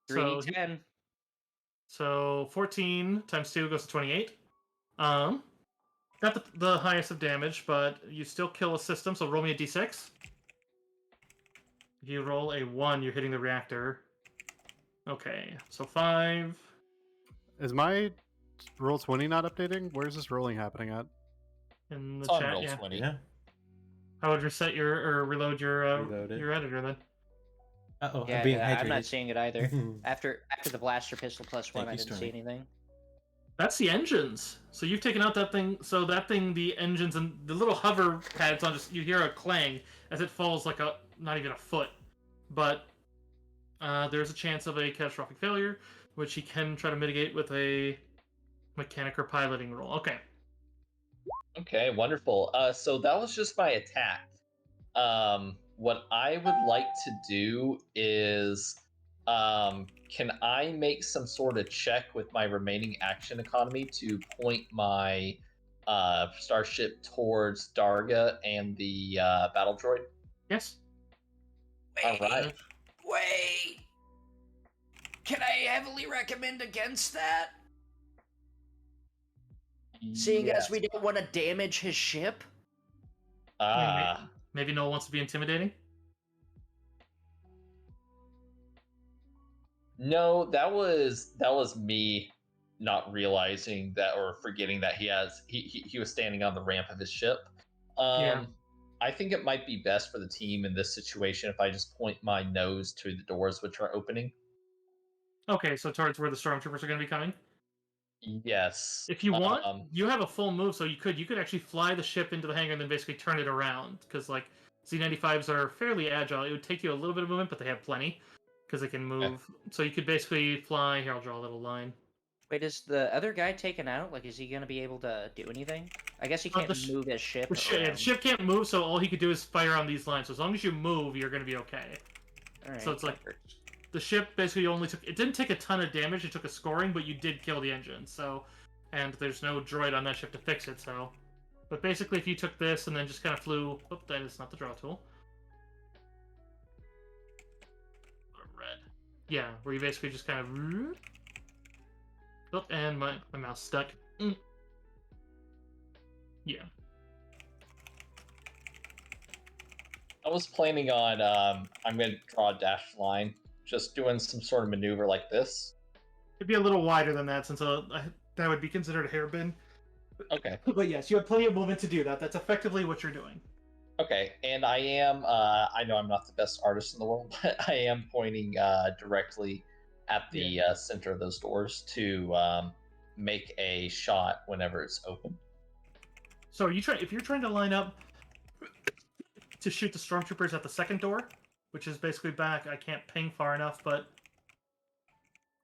so 3d10. So 14 times 2 goes to 28. Not the highest of damage, but you still kill a system, so roll me a d6. If you roll a 1, you're hitting the reactor. Okay, so 5. Is my roll 20 not updating? Where's this rolling happening at? In the It's on chat, roll yeah. 20. Yeah. I would reset or reload your Reload it. your editor then. Uh-oh, Yeah, I'm being I'm not hydrated. seeing it either. After the blaster pistol +1, Thank I you, didn't see Stormy. anything. That's the engines. So you've taken out that thing. So that thing, the engines and the little hover pads on, just you hear a clang as it falls like not even a foot. But there's a chance of a catastrophic failure, which he can try to mitigate with a mechanic or piloting roll. Okay. Okay, wonderful. So that was just my attack. What I would like to do is, can I make some sort of check with my remaining action economy to point my starship towards Darga and the battle droid? Yes. All right. Wait! Can I heavily recommend against that? Seeing as we didn't want to damage his ship? Maybe Noel wants to be intimidating. No, that was me not realizing that or forgetting that he was standing on the ramp of his ship. Yeah. I think it might be best for the team in this situation if I just point my nose to the doors which are opening. Okay, so towards where the stormtroopers are going to be coming. Yes. If you want, you have a full move, so you could actually fly the ship into the hangar and then basically turn it around. Because like Z95s are fairly agile. It would take you a little bit of movement, but they have plenty. because it can move. So you could basically fly. Here, I'll draw a little line. Wait, is the other guy taken out? Like, is he gonna be able to do anything? I guess he can't move his ship The around. ship can't move, so all he could do is fire on these lines. So as long as you move, you're going to be okay. Alright, So it's like the ship basically only took. It didn't take a ton of damage. It took a scoring, but you did kill the engine. So, and there's no droid on that ship to fix it. So, but basically, if you took this and then just kind of flew. Oh, that is not the draw tool. Red. Yeah, where you basically just kind of. Oh, and my mouse stuck. Yeah. I was planning on, I'm going to draw a dashed line, just doing some sort of maneuver like this. It'd be a little wider than that, since that would be considered a hairpin. Okay. But yes, you have plenty of movement to do that. That's effectively what you're doing. Okay, and I am, I know I'm not the best artist in the world, but I am pointing directly at the center of those doors to make a shot whenever it's open. So if you're trying to line up to shoot the stormtroopers at the second door, which is basically back, I can't ping far enough, but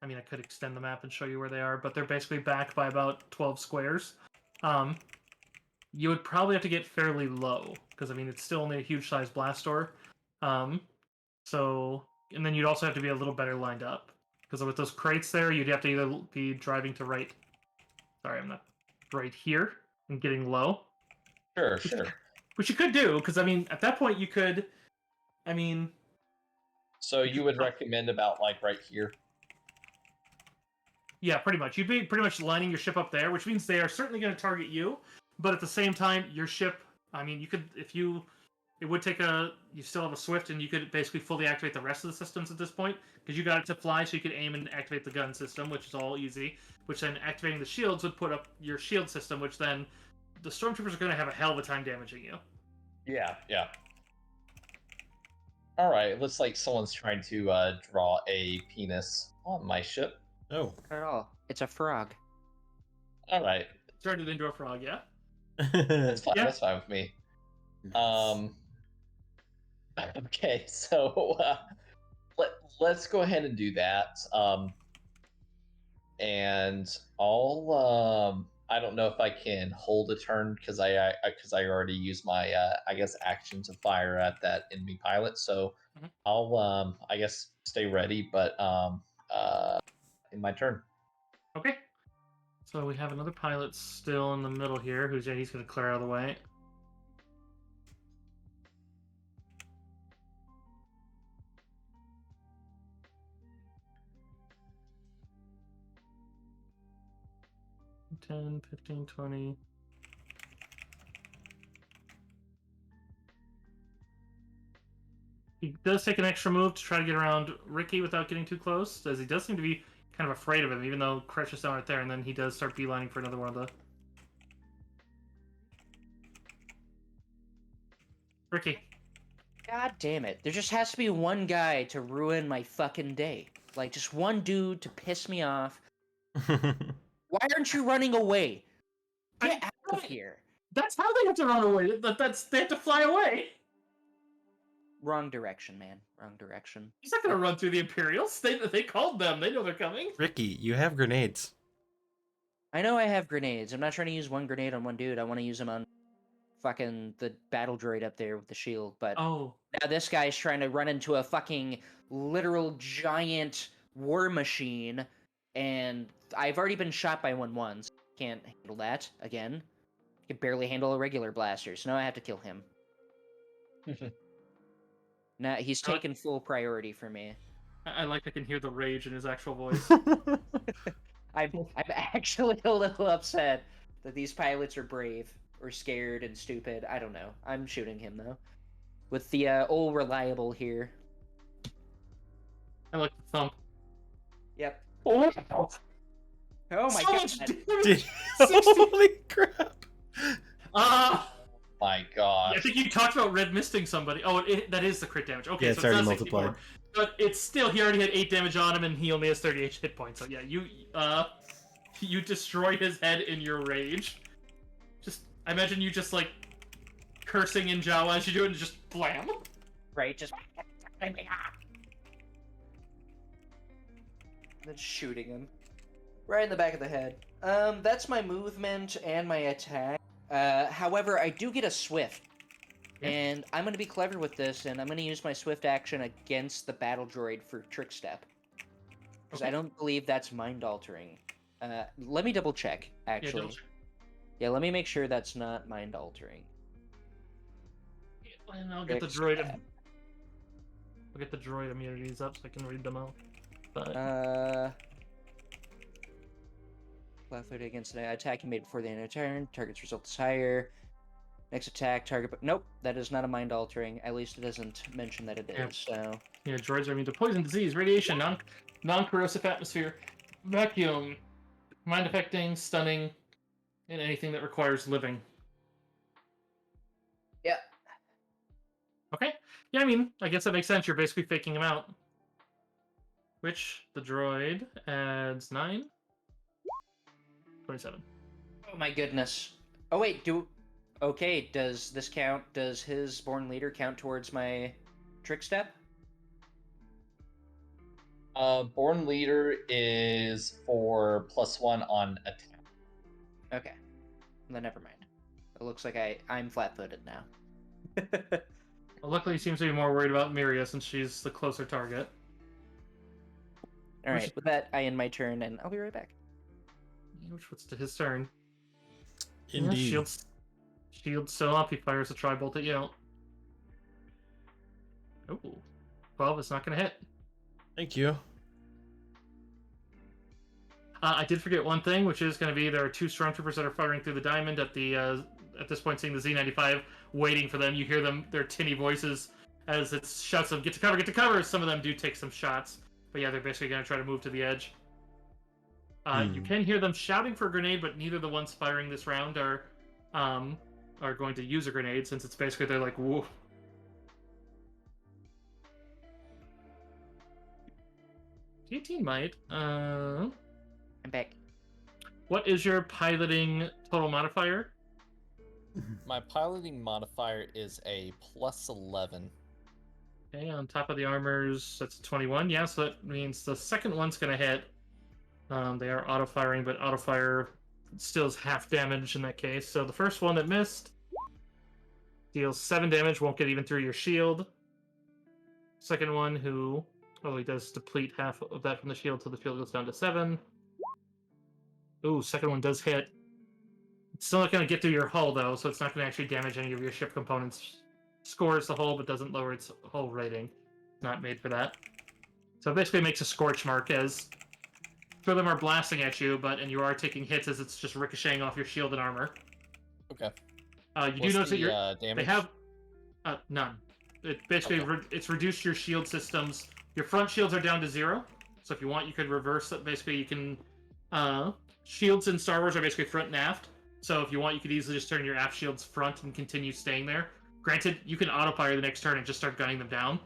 I mean I could extend the map and show you where they are, but they're basically back by about 12 squares. You would probably have to get fairly low, because I mean it's still only a huge size blast door. So, and then you'd also have to be a little better lined up, because with those crates there, you'd have to either be driving to right. Sorry, I'm not right here and getting low. Sure. Which you could do, because I mean, at that point you could. I mean. So you would recommend about like right here? Yeah, pretty much. You'd be pretty much lining your ship up there, which means they are certainly going to target you. But at the same time, your ship. I mean, you could it would take you still have a Swift, and you could basically fully activate the rest of the systems at this point, because you got it to fly, so you could aim and activate the gun system, which is all easy. Which then activating the shields would put up your shield system, which then the stormtroopers are going to have a hell of a time damaging you. Yeah. All right, looks like someone's trying to draw a penis on my ship. Oh. Not at all. It's a frog. All right, Turned it into a frog, yeah. that's fine. Yeah. That's fine with me. Nice. Okay, so let's go ahead and do that. And I'll I don't know if I can hold a turn because I already used my I guess action to fire at that enemy pilot. So I'll I guess stay ready, but in my turn. Okay. So we have another pilot still in the middle here, he's going to clear out of the way. $10, $15, $20. He does take an extra move to try to get around Ricky without getting too close, as he does seem to be kind of afraid of him, even though Crush is down right there, and then he does start beelining for another one of the... Ricky. God damn it. There just has to be one guy to ruin my fucking day. Like, just one dude to piss me off. Why aren't you running away? Get out of here. That's how they have to run away. They have to fly away. Wrong direction, man. Wrong direction. He's not going to run through the Imperials. They called them. They know they're coming. Ricky, you have grenades. I know I have grenades. I'm not trying to use one grenade on one dude. I want to use them on fucking the battle droid up there with the shield. But Oh. now this guy's trying to run into a fucking literal giant war machine. And I've already been shot by one once. Can't handle that again. I can barely handle a regular blaster, so now I have to kill him. Now he's taken full priority for me. I can hear the rage in his actual voice. I'm actually a little upset that these pilots are brave or scared and stupid. I don't know. I'm shooting him though, with the old reliable here. I like the thump. Yep. Oh Oh my so god. much damage! Holy crap! My God. I think you talked about red misting somebody. Oh, that is the crit damage. Okay, Yeah, so it's already not multiplied. 64. But it's still, he already had 8 damage on him, and he only has 38 hit points. So yeah, you destroy his head in your rage. I imagine you just like cursing in Jawa as you do it, and just blam. Right, just then shooting him right in the back of the head. That's my movement and my attack. However, I do get a swift. Yeah. And I'm going to be clever with this, and I'm going to use my swift action against the battle droid for trick step. Because I Okay. don't believe that's mind altering. Let me double check, actually. Yeah, double check. Yeah, let me make sure that's not mind altering. And I'll get the droid. I'll get the droid immunities up so I can read them out. But Flat-footed against an attack you made before the end of turn. Target's result is higher. Next attack, target. Nope, that is not a mind altering. At least it doesn't mention that it is. Yeah. So yeah, droids are immune to poison, disease, radiation, non-corrosive atmosphere, vacuum, mind affecting, stunning, and anything that requires living. yeah, Okay. Yeah, I mean, I guess that makes sense. You're basically faking him out. Which the droid adds 9. 27. oh my goodness. Oh wait, okay, does this count? Does his born leader count towards my trick step? Born leader is for +1 on attack. Okay, then never mind. It looks like I'm flat-footed now. Well, luckily, he seems to be more worried about Miria since she's the closer target. All right, with that, I end my turn, and I'll be right back. Which was to his turn. Indeed. Yeah, shield still up. He fires a tri-bolt at you. Ooh. 12 is not going to hit. Thank you. I did forget one thing, which is going to be there are 2 stormtroopers that are firing through the diamond at the at this point, seeing the Z95, waiting for them. You hear them, their tinny voices as it shouts them, get to cover, get to cover. Some of them do take some shots, but yeah, they're basically going to try to move to the edge. You can hear them shouting for a grenade, but neither of the ones firing this round are going to use a grenade, since it's basically they're like, whoa. T18 might. I'm back. What is your piloting total modifier? My piloting modifier is a +11. Okay, on top of the armors, that's a 21. Yeah, so that means the second one's going to hit. They are auto-firing, but auto-fire still is half damage in that case. So the first one that missed deals 7 damage, won't get even through your shield. Second one, who he does deplete half of that from the shield, so the shield goes down to 7. Ooh, second one does hit. It's still not going to get through your hull, though, so it's not going to actually damage any of your ship components. Scores the hull, but doesn't lower its hull rating. It's not made for that. So it basically makes a scorch mark as 2 of them are blasting at you, and you are taking hits as it's just ricocheting off your shield and armor. Okay. You do notice that damage? they have none. It basically it's reduced your shield systems. Your front shields are down to 0. So if you want, you could reverse it. Basically, you can shields in Star Wars are basically front and aft. So if you want, you could easily just turn your aft shields front and continue staying there. Granted, you can auto-fire the next turn and just start gunning them down.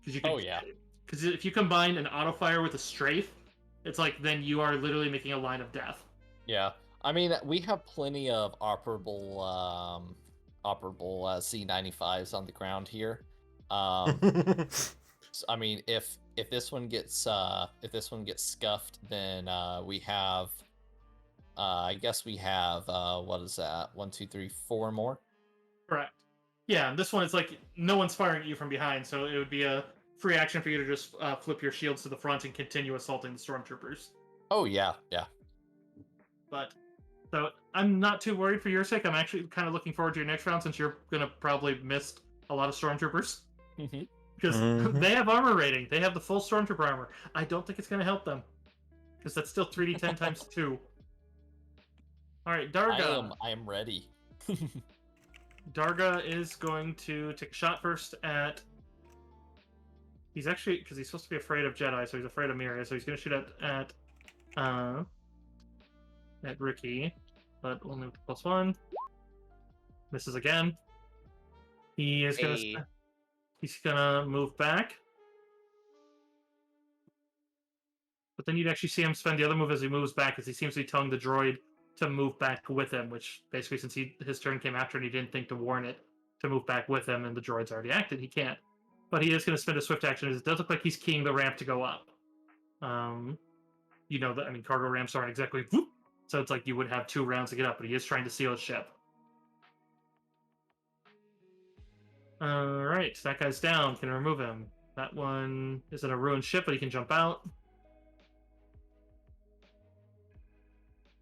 You can, because if you combine an auto-fire with a strafe, it's like then you are literally making a line of death. Yeah. I mean, we have plenty of operable C95s on the ground here. So, I mean, if this one gets scuffed, then we have I guess we have what is that? 1, 2, 3, 4 more. Correct. Yeah, and this one is like no one's firing at you from behind, so it would be a free action for you to just flip your shields to the front and continue assaulting the stormtroopers. Oh yeah. But so I'm not too worried for your sake. I'm actually kind of looking forward to your next round, since you're gonna probably miss a lot of stormtroopers. Because they have armor rating. They have the full stormtrooper armor. I don't think it's gonna help them, because that's still 3d10 times 2. All right, Darga. I am ready. Darga is going to take a shot first at. He's actually, because he's supposed to be afraid of Jedi, so he's afraid of Miria. So he's going to shoot at Ricky, but only with the +1. Misses again. He's gonna move back. But then you'd actually see him spend the other move as he moves back, as he seems to be telling the droid to move back with him, which basically, since his turn came after and he didn't think to warn it to move back with him, and the droid's already acted, he can't. But he is going to spend a swift action, as it does look like he's keying the ramp to go up. you know that, I mean, cargo ramps aren't exactly whoop, so it's like you would have 2 rounds to get up, but he is trying to steal his ship. All right, that guy's down. Can remove him. That one is in a ruined ship, but he can jump out.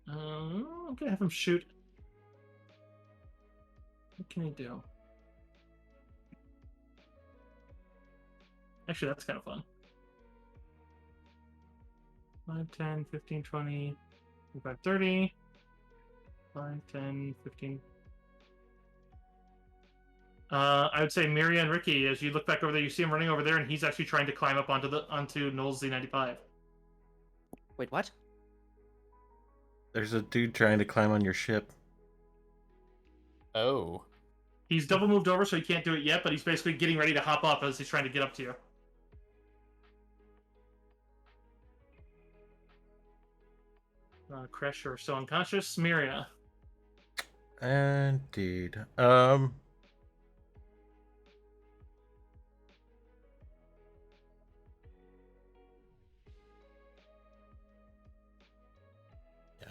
I'm gonna have him shoot. What can he do? Actually, that's kind of fun. 5, 10, 15, 20, 25, 30. 5, 10, 15. I would say Miria and Ricky, as you look back over there, you see him running over there, and he's actually trying to climb up onto Noel's Z95. Wait, what? There's a dude trying to climb on your ship. Oh. He's double moved over, so he can't do it yet, but he's basically getting ready to hop up as he's trying to get up to you. Crash, you're still unconscious. Miria. Indeed. I'm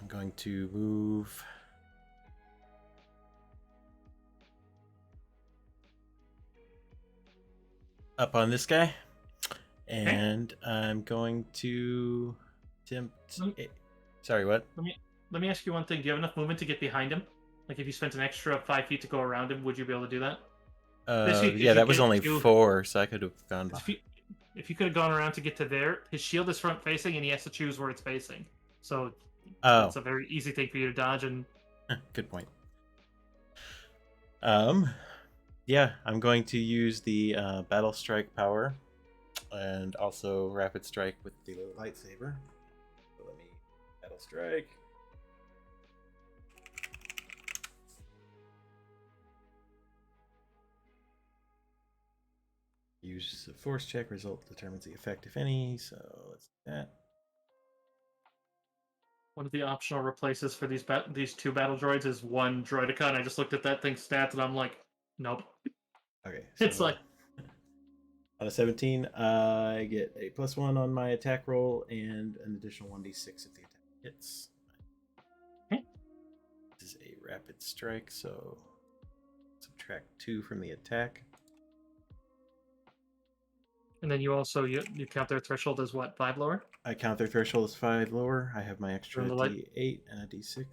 going to move up on this guy, and I'm going to attempt. Sorry, what? Let me ask you one thing. Do you have enough movement to get behind him? Like, if you spent an extra 5 feet to go around him, would you be able to do that? Yeah, that was only 4, so I could have gone behind. If you could have gone around to get to there, his shield is front facing, and he has to choose where it's facing. So it's a very easy thing for you to dodge. And good point. Yeah, I'm going to use the battle strike power, and also rapid strike with the lightsaber. So let me battle strike. Use the force check. Result determines the effect, if any. So let's do that. one of the optional replaces for these 2 battle droids is 1 droidicon. I just looked at that thing's stats, and I'm like, nope. Okay. So It's like on a 17, I get a +1 on my attack roll and an additional 1d6 if the attack hits. Okay. This is a rapid strike, so subtract 2 from the attack. And then you also you count their threshold as what, 5 lower? I count their threshold as 5 lower. I have my extra And the d8 and a d6. And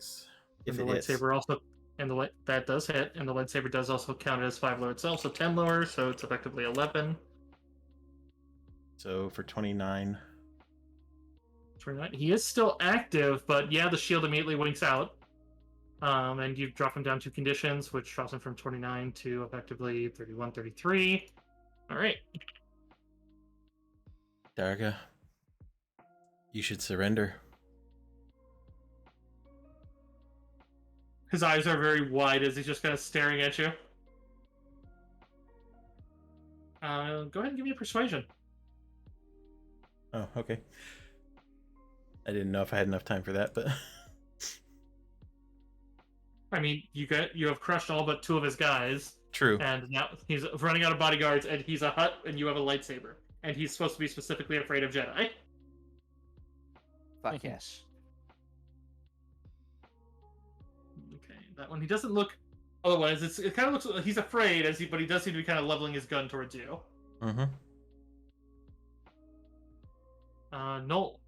If the it hits. lightsaber also, and that does hit, and the lightsaber does also count it as 5 lower itself, so 10 lower, so it's effectively 11. So for 29. 29. He is still active, but yeah, the shield immediately winks out. And you drop him down 2 conditions, which drops him from 29 to effectively 31, 33. All right. Darga, you should surrender. His eyes are very wide as he's just kind of staring at you. Go ahead and give me a persuasion. Oh, okay. I didn't know if I had enough time for that, but I mean, you have crushed all but 2 of his guys. true. And now he's running out of bodyguards, and he's a Hutt, and you have a lightsaber. And he's supposed to be specifically afraid of Jedi. Fuck yes. Okay, that one. He doesn't look. Otherwise, it kind of looks like he's afraid, but he does seem to be kind of leveling his gun towards you. Mm-hmm. Noel.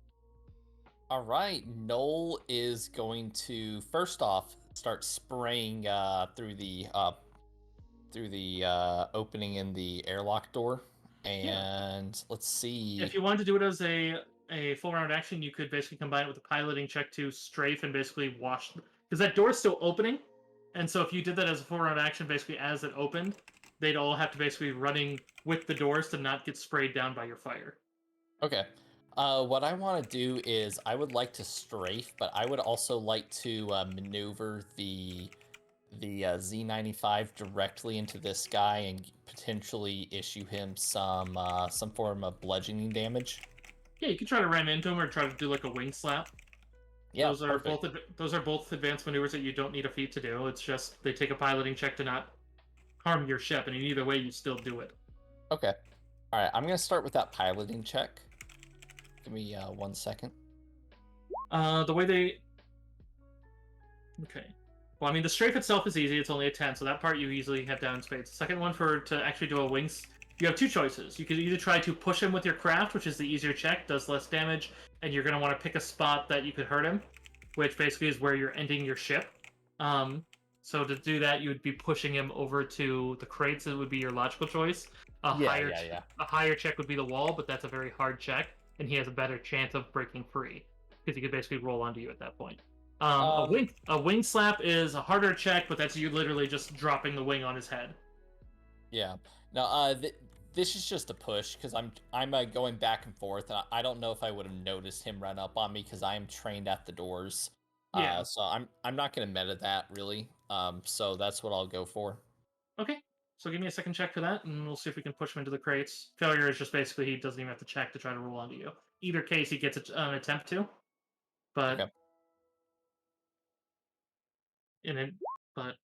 All right, Noel is going to first off start spraying through the opening in the airlock door, and let's see. If you wanted to do it as a full round action, you could basically combine it with a piloting check to strafe and basically wash, because that door is still opening, and so if you did that as a full round action, basically as it opened, they'd all have to basically be running with the doors to not get sprayed down by your fire. Okay. What I want to do is I would like to strafe, but I would also like to maneuver the Z95 directly into this guy and potentially issue him some form of bludgeoning damage. Yeah, you can try to ram into him or try to do like a wing slap. Yeah, those are both advanced maneuvers that you don't need a feat to do. It's just they take a piloting check to not harm your ship, and in either way, you still do it. Okay. All right, I'm gonna start with that piloting check. Give me 1 second. The way they... Okay. Well, I mean, the strafe itself is easy. It's only a 10, so that part you easily have down in spades. The second one, to actually do a wings, you have two choices. You could either try to push him with your craft, which is the easier check, does less damage, and you're going to want to pick a spot that you could hurt him, which basically is where you're ending your ship. So to do that, you would be pushing him over to the crates. It would be your logical choice. A higher check would be the wall, but that's a very hard check, and he has a better chance of breaking free because he could basically roll onto you at that point. A wing slap is a harder check, but that's you literally just dropping the wing on his head. Yeah. Now, this is just a push because I'm going back and forth, and I don't know if I would have noticed him run up on me because I am trained at the doors. Yeah. So I'm not gonna meta that really. So that's what I'll go for. Okay. So give me a second check for that, and we'll see if we can push him into the crates. Failure is just basically he doesn't even have to check to try to roll onto you. Either case, he gets an attempt to, but Okay. but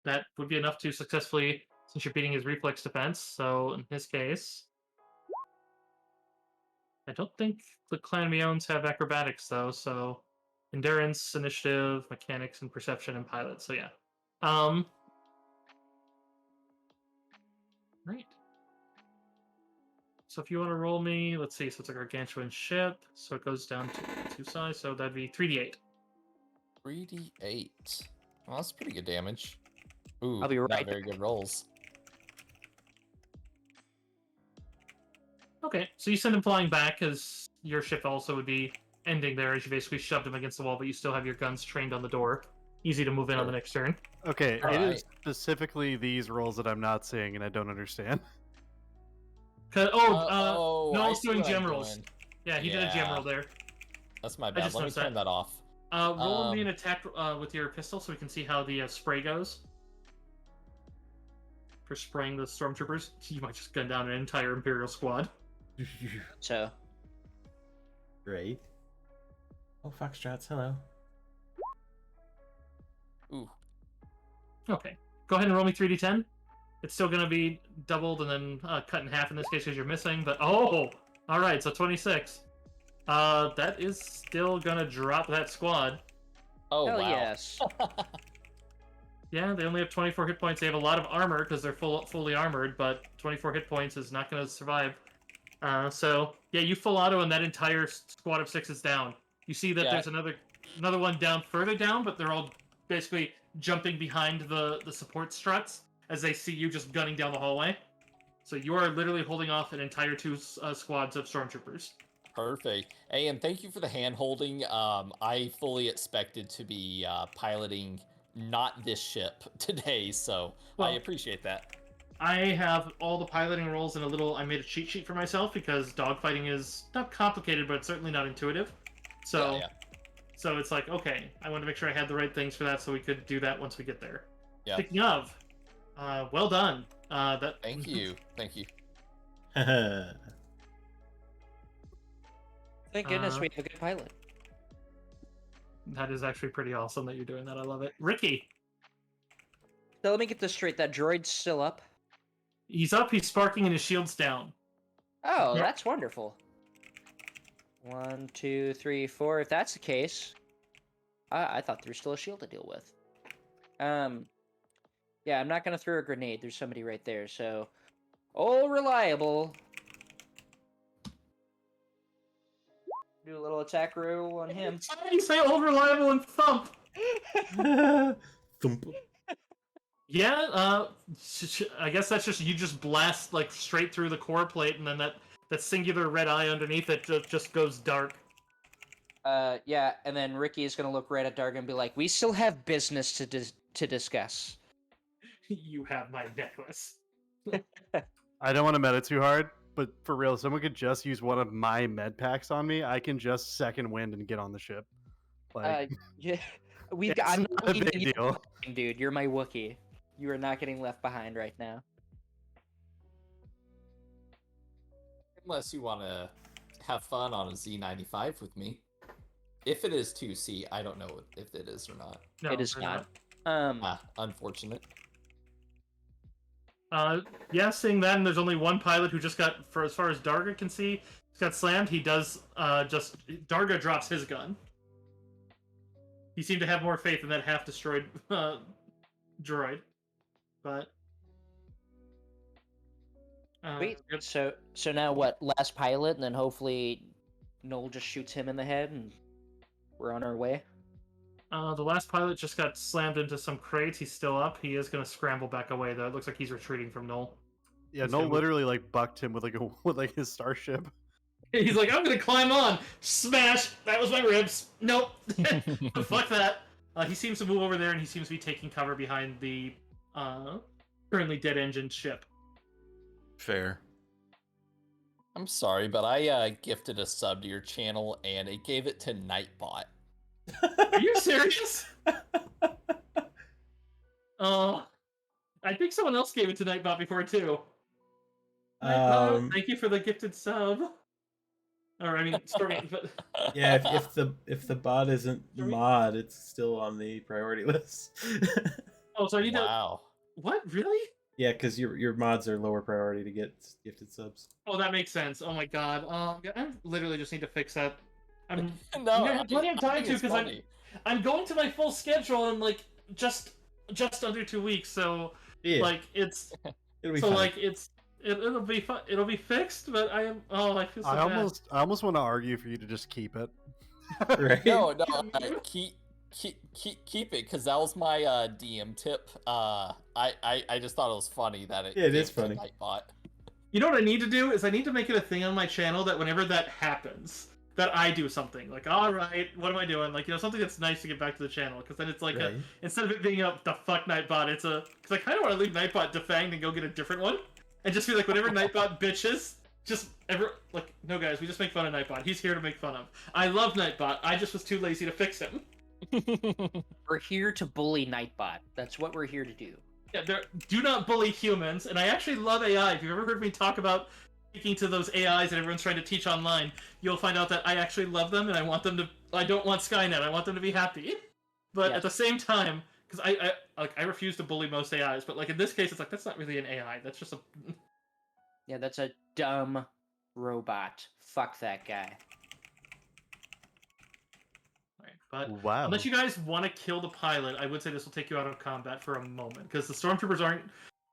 that would be enough to successfully, since you're beating his reflex defense. So in his case, I don't think the clan Miones have acrobatics though. So endurance, initiative, mechanics, and perception and pilot. So yeah. Right. So if you want to roll me, let's see. So it's a gargantuan ship. So it goes down to 2 size. So that'd be 3d8. 3d8. Well, that's pretty good damage. Ooh, I'll be right not very back. good rolls. Okay, so you send him flying back because your ship also would be ending there as you basically shoved him against the wall, but you still have your guns trained on the door. Easy to move in on the next turn. Okay, it Alright. is specifically these rolls that I'm not seeing and I don't understand. No, I I was see doing what I'm gem rolls. doing. Yeah, he did a gem Yeah. roll there. That's my I bad. just Let me noticed turn that. that off. Roll me an attack with your pistol so we can see how the spray goes. For spraying the stormtroopers, you might just gun down an entire Imperial squad. So Great. Oh, Foxtrots, hello. Ooh. Okay, go ahead and roll me 3d10. It's still going to be doubled and then cut in half in this case because you're missing, but all right, so 26. That is still going to drop that squad. Oh, hell wow. yes. Yeah, they only have 24 hit points. They have a lot of armor because they're fully armored, but 24 hit points is not going to survive. So yeah, you full auto and that entire squad of 6 is down. You see that there's another one down further down, but they're all basically jumping behind the support struts as they see you just gunning down the hallway. So you are literally holding off an entire 2 squads of stormtroopers. Perfect. Hey, and thank you for the hand holding. I fully expected to be piloting not this ship today, so I appreciate that. I have all the piloting roles in I made a cheat sheet for myself because dogfighting is not complicated, but it's certainly not intuitive. So, so it's like, okay, I wanted to make sure I had the right things for that so we could do that once we get there. Yeah. Speaking of, well done. Thank you. Thank you. Thank goodness we have a good pilot. That is actually pretty awesome that you're doing that. I love it. Ricky. So let me get this straight. That droid's still up. He's up, he's sparking, and his shield's down. Oh, that's wonderful. 1, 2, 3, 4. If that's the case, I thought there was still a shield to deal with. Yeah, I'm not gonna throw a grenade. There's somebody right there. So, all reliable. Do a little attack roll on him. Why do you say old, reliable, and thump? Thump. Yeah, I guess that's just you just blast like straight through the core plate, and then that singular red eye underneath it just goes dark. Yeah, and then Ricky is gonna look right at Dark and be like, "We still have business to discuss." You have my necklace. I don't want to meta too hard, but for real, if someone could just use one of my med packs on me, I can just second wind and get on the ship. Like, Yeah, it's not a big deal. Dude, you're my Wookiee. You are not getting left behind right now. Unless you want to have fun on a Z95 with me. If it is 2C, I don't know if it is or not. No, it is they're not. Unfortunate. Yeah, seeing that, and there's only one pilot who just got, for as far as Darga can see, got slammed. He does Darga drops his gun. He seemed to have more faith in that half-destroyed droid, but Wait, yep. so now what? Last pilot, and then hopefully Noel just shoots him in the head, and we're on our way. The last pilot just got slammed into some crates. He's still up. He is going to scramble back away, though. It looks like he's retreating from Noel. Yeah, He's Noel gonna move- literally like bucked him with like his starship. He's like, I'm going to climb on. Smash. That was my ribs. Nope. Fuck that. He seems to move over there, and he seems to be taking cover behind the currently dead-engined ship. Fair. I'm sorry, but I gifted a sub to your channel and it gave it to Nightbot. Are you serious? I think someone else gave it to Nightbot before too. Nightbot, thank you for the gifted sub. Or I mean, Stormy. But... Yeah, if the bot isn't mod, it's still on the priority list. Oh, so I need Wow. to. What? Really? Yeah, because your mods are lower priority to get gifted subs. Oh, that makes sense. Oh my god. I literally just need to fix that. I'm No, I have plenty of time think to it's because funny. I'm going to my full schedule in like just under 2 weeks. So Yeah, like it's it'll be so fine. like it'll be fun. It'll be fixed. But I am I feel so bad. I almost want to argue for you to just keep it. Right? No, keep it because that was my DM tip. I just thought it was funny that it. Yeah, it gave is to funny. Nightbot. You know what I need to do is I need to make it a thing on my channel that whenever that happens, that I do something like, all right, what am I doing? Like, something that's nice to get back to the channel because then it's like Right. instead of it being the fuck Nightbot, it's because I kind of want to leave Nightbot defanged and go get a different one and just be like, whenever Nightbot bitches, just no guys, we just make fun of Nightbot. He's here to make fun of. I love Nightbot. I just was too lazy to fix him. We're here to bully Nightbot. That's what we're here to do. Yeah, do not bully humans, and I actually love AI. If you've ever heard me talk about speaking to those AIs that everyone's trying to teach online, you'll find out that I actually love them, and I want them to. I don't want Skynet. I want them to be happy. But Yeah. at the same time, because I refuse to bully most AIs, but like in this case, it's like that's not really an AI. That's just a. Yeah, that's a dumb robot. Fuck that guy. But Wow. unless you guys want to kill the pilot, I would say this will take you out of combat for a moment because the stormtroopers aren't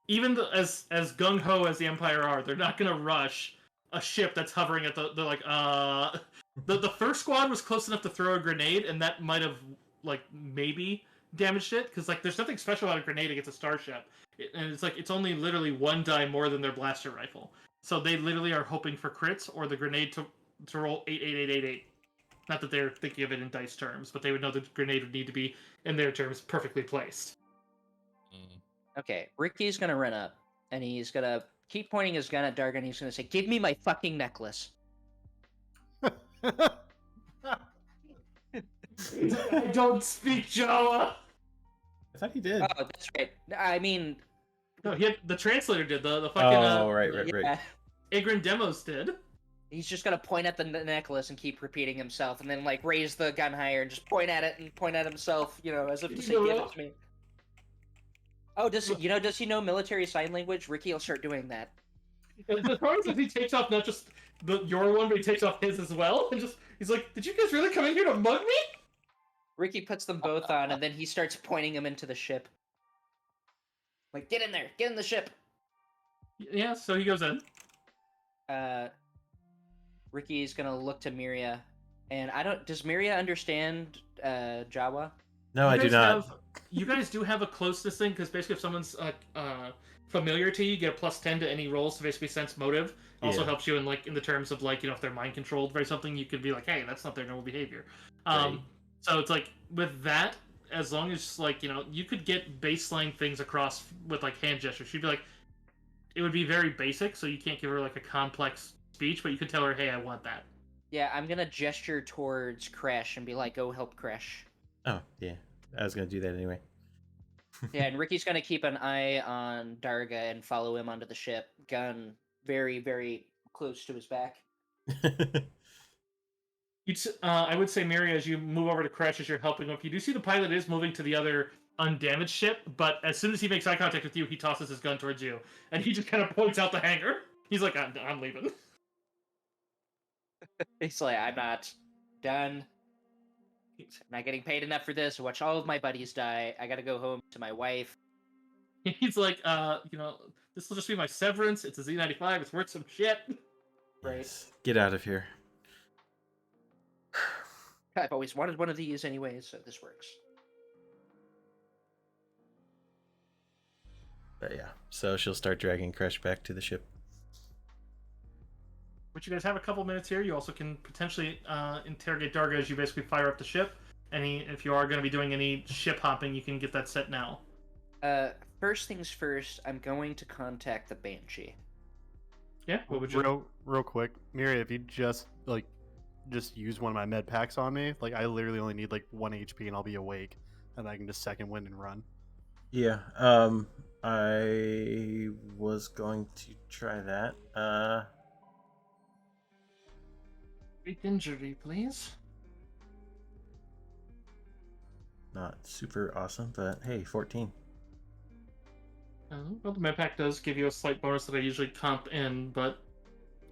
even as gung ho as the Empire are. They're not going to rush a ship that's hovering at They're like the first squad was close enough to throw a grenade, and that might have like maybe damaged it because like there's nothing special about a grenade against a starship, and it's like it's only literally one die more than their blaster rifle. So they literally are hoping for crits or the grenade to roll 88888. Not that they're thinking of it in dice terms, but they would know the grenade would need to be, in their terms, perfectly placed. Okay, Ricky's gonna run up, and he's gonna keep pointing his gun at Darga, and he's gonna say, "Give me my fucking necklace." I don't speak Jawa! I thought he did. Oh, that's right. I mean, No, the translator did. The fucking Oh, right. yeah, Agrin Demos did. he's just gonna point at the necklace and keep repeating himself, and then like raise the gun higher and just point at it and point at himself, as if to say, "Give it to me." Oh, does he know military sign language? Ricky will start doing that. The problem is if he takes off not just your one, but he takes off his as well, and he's like, "Did you guys really come in here to mug me?" Ricky puts them both on, and then he starts pointing them into the ship. Like, get in there, get in the ship. Yeah, so he goes in. Ricky's gonna look to Miria, and does Miria understand Jawa? No, I do not. You guys do have a closeness thing because basically, if someone's familiar to you, you get a +10 to any rolls to basically sense motive. Also Yeah. helps you in the terms of if they're mind controlled by something, you could be like, hey, that's not their normal behavior. Right. So it's like with that, as long as you could get baseline things across with hand gestures. She'd be like, it would be very basic, so you can't give her a complex speech, but you could tell her, hey, I want that. Yeah, I'm gonna gesture towards Crash and be like, "Go help Crash." Oh, yeah. I was going to do that anyway. Yeah, and Ricky's gonna keep an eye on Darga and follow him onto the ship, gun very, very close to his back. I would say, Mary, as you move over to Crash as you're helping him, you do see the pilot is moving to the other undamaged ship, but as soon as he makes eye contact with you, he tosses his gun towards you, and he just kind of points out the hangar. He's like, I'm leaving. He's like, I'm not done. I'm not getting paid enough for this. Watch all of my buddies die. I gotta go home to my wife. He's like, this will just be my severance. It's a Z95. It's worth some shit. Right. Yes. Get out of here. I've always wanted one of these anyways, so this works. But yeah, so she'll start dragging Crash back to the ship. But you guys have a couple minutes here. You also can potentially interrogate Darga as you basically fire up the ship. If you are going to be doing any ship hopping, you can get that set now. First things first, I'm going to contact the Banshee. Yeah, what would you... Real quick, Miri, if you just use one of my med packs on me, like I literally only need like 1 HP and I'll be awake, and I can just second wind and run. Yeah, I was going to try that. Great injury, please. Not super awesome, but hey, 14. Well, the med pack does give you a slight bonus that I usually comp in, but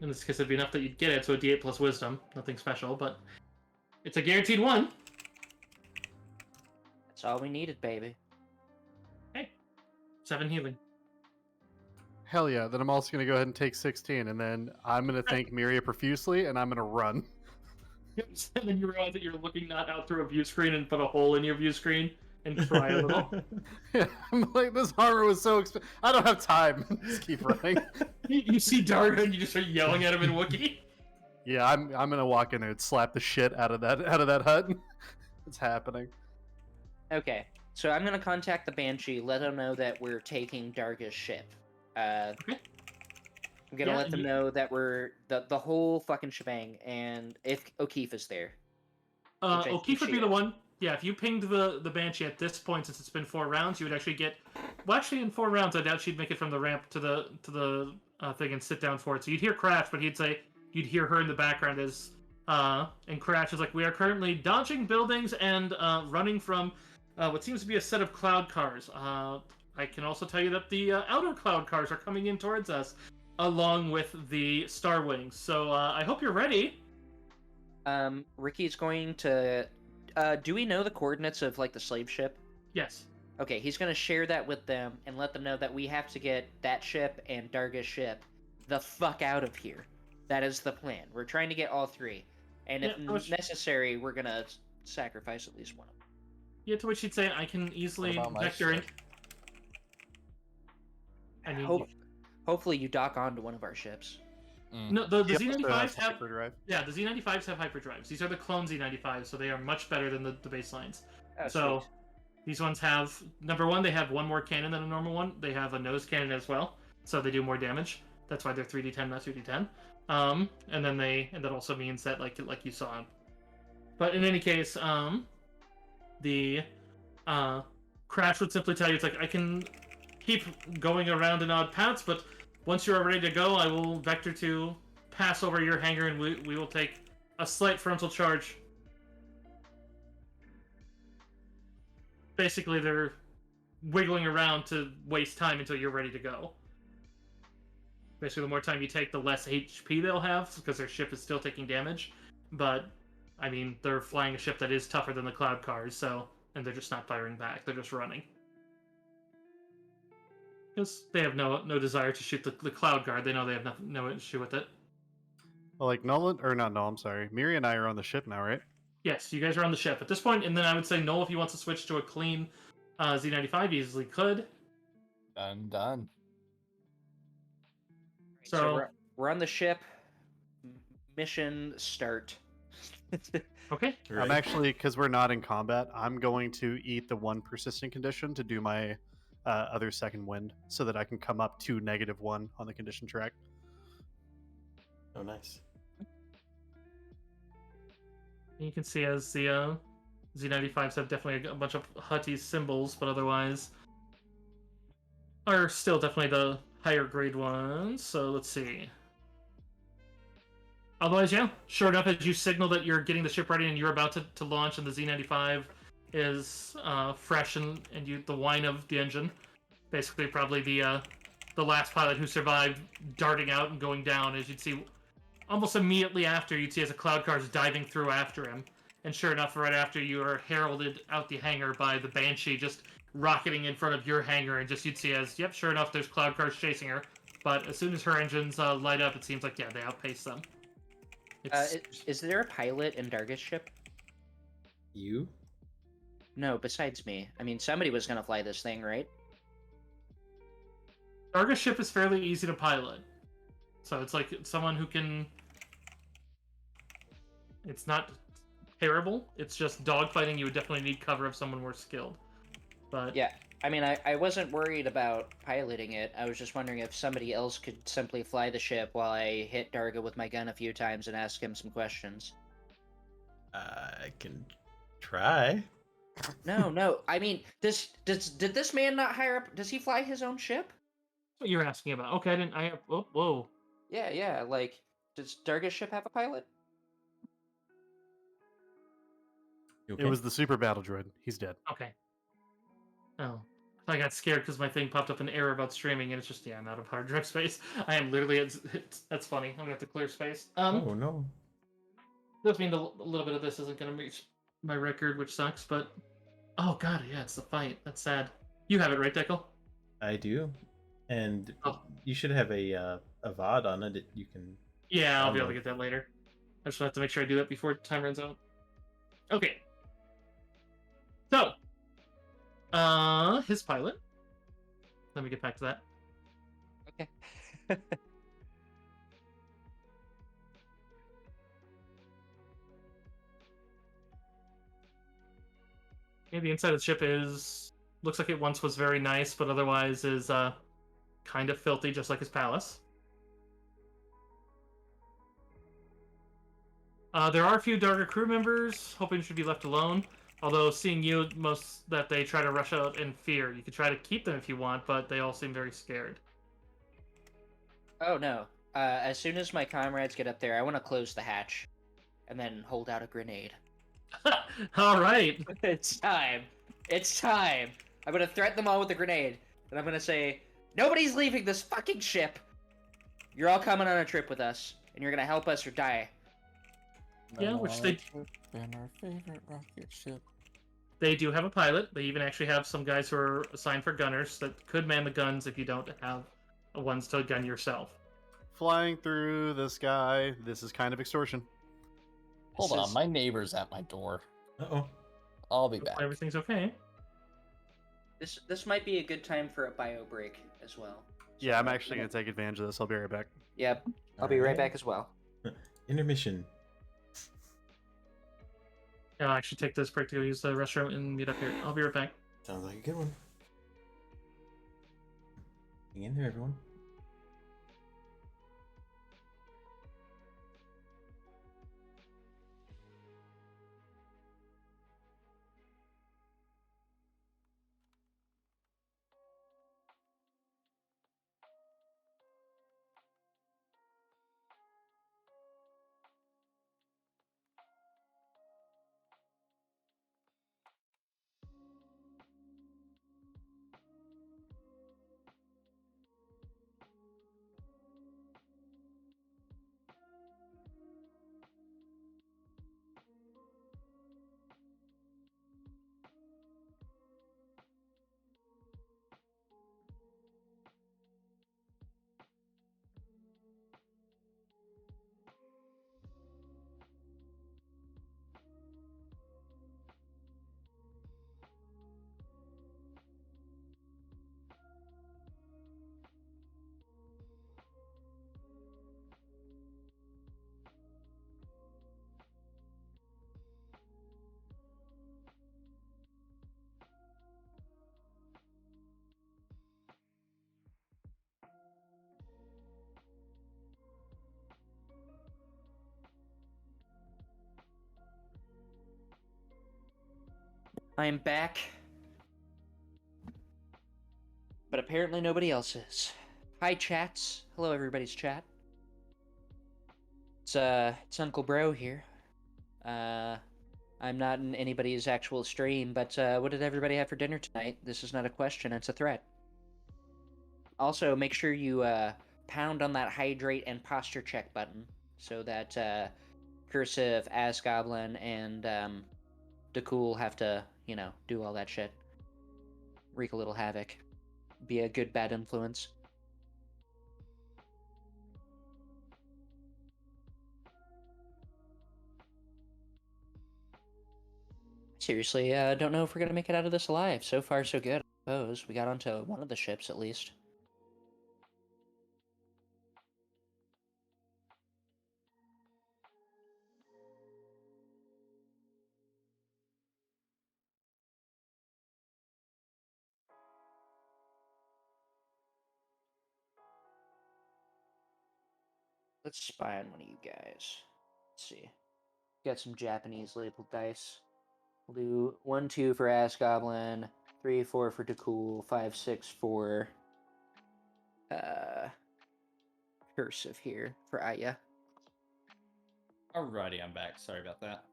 in this case it'd be enough that you'd get it, so a D8 plus wisdom. Nothing special, but it's a guaranteed 1. That's all we needed, baby. Hey, 7 healing. Hell yeah! Then I'm also gonna go ahead and take 16, and then I'm gonna thank Miria profusely, and I'm gonna run. And then you realize that you're looking not out through a view screen and put a hole in your view screen and cry a little. Yeah, I'm like, this armor was so expensive. I don't have time. Just keep running. You see Darga and you just start yelling at him in Wookiee. Yeah, I'm gonna walk in there and slap the shit out of that hut. It's happening. Okay, so I'm gonna contact the Banshee, let them know that we're taking Darga's ship. Okay. I'm gonna Yeah, let them know that we're the whole fucking shebang, and if O'Keefe is there. Which I think O'Keefe would she be the is. one. Yeah, if you pinged the Banshee at this point, since it's been 4 rounds, you would actually get. Well, actually, in 4 rounds, I doubt she'd make it from the ramp to the thing and sit down for it. So you'd hear Crash, but you'd hear her in the background as and Crash is like, we are currently dodging buildings and running from what seems to be a set of cloud cars. I can also tell you that the outer cloud cars are coming in towards us, along with the Star Wings. So I hope you're ready. Ricky's going to. Do we know the coordinates of like the slave ship? Yes. Okay, he's gonna share that with them and let them know that we have to get that ship and Darga's ship the fuck out of here. That is the plan. We're trying to get all 3, and if necessary, we're gonna sacrifice at least one of them. Yeah, to which he'd say, I can easily What about my vector in. ship? I mean, Hopefully, you dock onto one of our ships. no, the He also Z95s has have. hyperdrive. Yeah, the Z95s have hyperdrives. These are the clone Z95s, so they are much better than the baselines. Oh, So sweet. these ones have, number one, they have one more cannon than a normal one. They have a nose cannon as well, so they do more damage. That's why they're 3d10, not 2d10. And that also means that like you saw. But in any case, the Crash would simply tell you, it's like, I can keep going around in odd paths, but once you are ready to go, I will vector to pass over your hangar, and we will take a slight frontal charge. Basically, they're wiggling around to waste time until you're ready to go. Basically, the more time you take, the less HP they'll have, because their ship is still taking damage. But, I mean, they're flying a ship that is tougher than the cloud cars, so... And they're just not firing back, they're just running. Because they have no desire to shoot the cloud guard, they know they have no issue with it. Well, like Nolan, or not Nolan, I'm sorry. Miri and I are on the ship now, right? Yes, you guys are on the ship at this point, and then I would say Noel, if he wants to switch to a clean Z95, easily could. Done. So we're on the ship. Mission start. okay. I'm actually, because we're not in combat, I'm going to eat the 1 persistent condition to do my other second wind, so that I can come up to -1 on the condition track. Oh, nice. You can see as the Z95s have definitely a bunch of Hutty symbols, but otherwise are still definitely the higher grade ones. So let's see. Otherwise, yeah, sure enough, as you signal that you're getting the ship ready and you're about to launch, and the Z95 is fresh and the wine of the engine. Basically, probably the last pilot who survived darting out and going down, as you'd see almost immediately after, you'd see as a cloud car is diving through after him. And sure enough, right after, you are heralded out the hangar by the Banshee just rocketing in front of your hangar, and just you'd see as, yep, sure enough, there's cloud cars chasing her. But as soon as her engines light up, it seems like, yeah, they outpace them. Is there a pilot in Darga's ship? You? No, besides me. I mean, somebody was gonna fly this thing, right? Darga's ship is fairly easy to pilot. So it's like someone who can... It's not terrible. It's just dogfighting. You would definitely need cover of someone more skilled. But Yeah, I mean, I wasn't worried about piloting it. I was just wondering if somebody else could simply fly the ship while I hit Darga with my gun a few times and ask him some questions. I can try. No. I mean, did this man not hire up? Does he fly his own ship? what you're asking about. Okay, I didn't... Oh, whoa. Yeah. Like, does Darga's ship have a pilot? You okay? It was the super battle droid. He's dead. Okay. Oh. I got scared because my thing popped up an error about streaming, and it's just, yeah, I'm out of hard drive space. I am literally... That's funny. I'm gonna have to clear space. Oh, no. Does mean a little bit of this isn't gonna reach my record, which sucks, but... Oh, God, yeah, it's the fight. That's sad. You have it, right, Deckle? I do. And Oh. you should have a VOD on it. You can... Yeah, I'll be able to get that later. I just have to make sure I do that before time runs out. Okay. So, his pilot. Let me get back to that. Okay. Okay, the inside of the ship looks like it once was very nice, but otherwise is kind of filthy, just like his palace. There are a few Darker crew members, hoping should be left alone. Although, seeing you, most that they try to rush out in fear. You could try to keep them if you want, but they all seem very scared. Oh no. As soon as my comrades get up there, I want to close the hatch, and then hold out a grenade. All right. It's time. It's time. I'm gonna threaten them all with a grenade, and I'm gonna say, nobody's leaving this fucking ship. You're all coming on a trip with us, and you're gonna help us or die. Yeah, which they- And our favorite rocket ship. They do have a pilot. They even actually have some guys who are assigned for gunners that could man the guns if you don't have ones to gun yourself. Flying through the sky. This is kind of extortion. Hold This on, is- my neighbor's at my door. Uh-oh. I'll be back. Everything's okay. This might be a good time for a bio break as well. Yeah, I'm actually going to take advantage of this. I'll be right back. Yep, I'll be right back as well. Intermission. Yeah, I'll actually take this break to go use the restroom and meet up here. I'll be right back. Sounds like a good one. Hang in there, everyone. I am back. But apparently nobody else is. Hi, chats. Hello, everybody's chat. It's Uncle Bro here. I'm I'm not in anybody's actual stream, but what did everybody have for dinner tonight? This is not a question, it's a threat. Also, make sure you pound on that hydrate and posture check button so that Cursive, Asgoblin, and Dakul have to, do all that shit. Wreak a little havoc. Be a good bad influence. Seriously, don't know if we're gonna make it out of this alive. So far, so good, I suppose. We got onto one of the ships, at least. Let's spy on one of you guys. Let's see. Got some Japanese labeled dice. We'll do 1, 2 for Asgoblin, 3, 4 for Dakul, 5, 6 for Cursive here for Aya. Alrighty, I'm back. Sorry about that.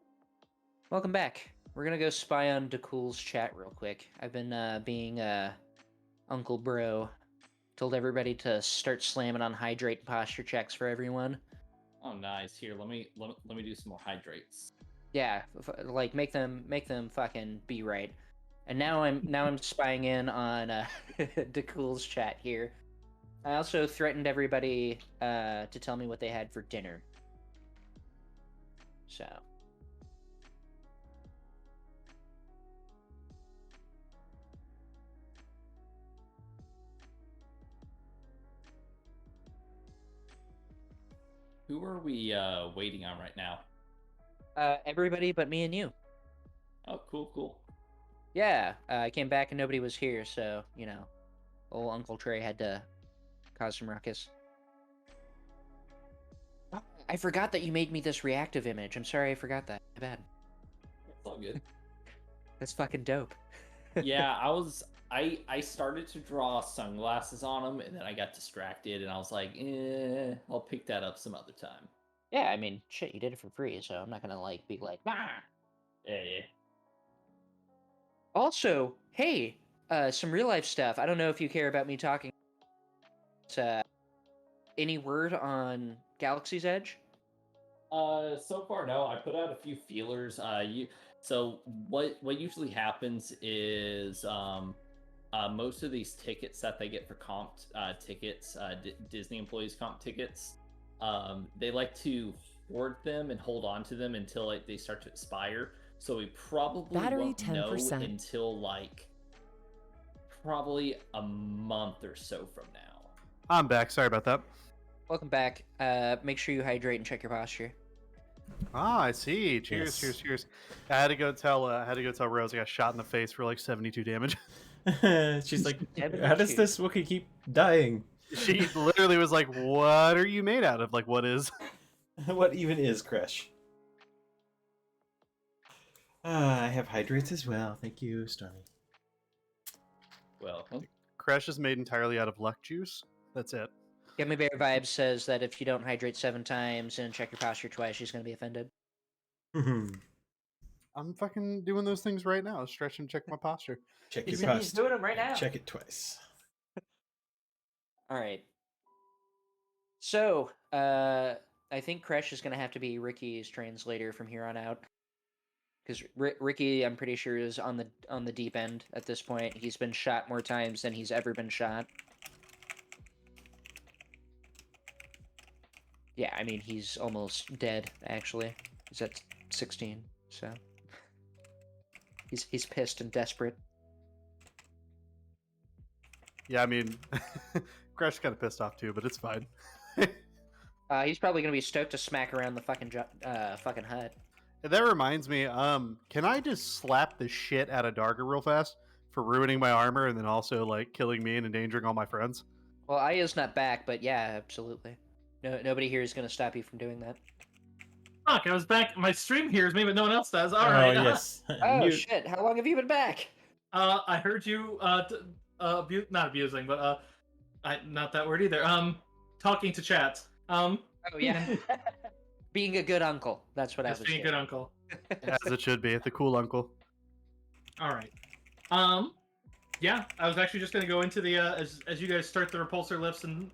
Welcome back. We're gonna go spy on Dakul's chat real quick. I've been being Uncle Bro. Told everybody to start slamming on hydrate and posture checks for everyone. Oh, nice. Here, let me do some more hydrates. Yeah, like make them fucking be right. And now I'm spying in on Dakul's chat here. I also threatened everybody to tell me what they had for dinner. So. Who are we waiting on right now? Everybody but me and you. Oh, cool. Yeah, I came back and nobody was here, so, old Uncle Trey had to cause some ruckus. I forgot that you made me this reactive image. I'm sorry I forgot that. My bad. It's all good. That's fucking dope. Yeah, I started to draw sunglasses on him, and then I got distracted, and I was like, I'll pick that up some other time. Yeah, I mean, shit, you did it for free, so I'm not gonna, be like, bah! Yeah. Also, hey, some real-life stuff. I don't know if you care about me talking. Any word on Galaxy's Edge? So far, no. I put out a few feelers. So what usually happens is most of these tickets that they get for comp tickets, Disney employees comp tickets, they like to hoard them and hold on to them until they start to expire. So we probably won't 10%. know until probably a month or so from now. I'm back. Sorry about that. Welcome back. Make sure you hydrate and check your posture. Ah, I see. Cheers, Yes. cheers. I had to go tell Rose I got shot in the face for like 72 damage. She's like, Devin how does Shoot. this Wookiee keep dying? She literally was like, "What are you made out of? Like, what is?" What even is Crash? I have hydrates as well. Thank you, Stormy. Welcome. Crash is made entirely out of luck juice. That's it. Gummy Bear Vibes says that if you don't hydrate 7 times and check your posture twice, she's gonna be offended. I'm fucking doing those things right now. Stretch and check my posture. Check He your said he's posture. doing 'em right now. Check it twice. All right. So, I think Crash is gonna have to be Ricky's translator from here on out, because Ricky, I'm pretty sure, is on the deep end at this point. He's been shot more times than he's ever been shot. Yeah, I mean, he's almost dead, actually. He's at 16, so... He's pissed and desperate. Yeah, I mean, Crash is kind of pissed off too, but it's fine. He's probably gonna be stoked to smack around the fucking hut. That reminds me, can I just slap the shit out of Darga real fast for ruining my armor and then also like killing me and endangering all my friends? Well, Aya's not back, but yeah, absolutely. Nobody here is gonna stop you from doing that. Fuck, I was back. My stream hears me, but no one else does. All Oh, right. yes. Oh Mute. shit! How long have you been back? I heard you not abusing, but not that word either. Talking to chat. Oh yeah. Being a good uncle. That's what I was Just being a doing. good uncle. As it should be. The cool uncle. All right. Yeah, I was actually just gonna go into the as you guys start the repulsor lifts and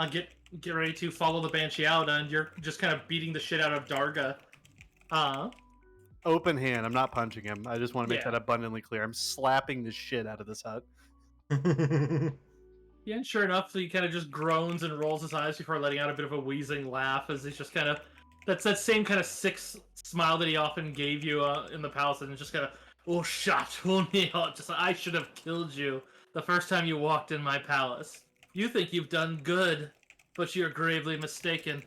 get ready to follow the Banshee out, and you're just kind of beating the shit out of Darga. Open hand. I'm not punching him. I just want to make Yeah. that abundantly clear. I'm slapping the shit out of this hut. Yeah, and sure enough, he kind of just groans and rolls his eyes before letting out a bit of a wheezing laugh as he's just kind of that's that same kind of sick smile that he often gave you in the palace, and just kind of oh shot, oh no, just I should have killed you the first time you walked in my palace. You think you've done good, but you're gravely mistaken.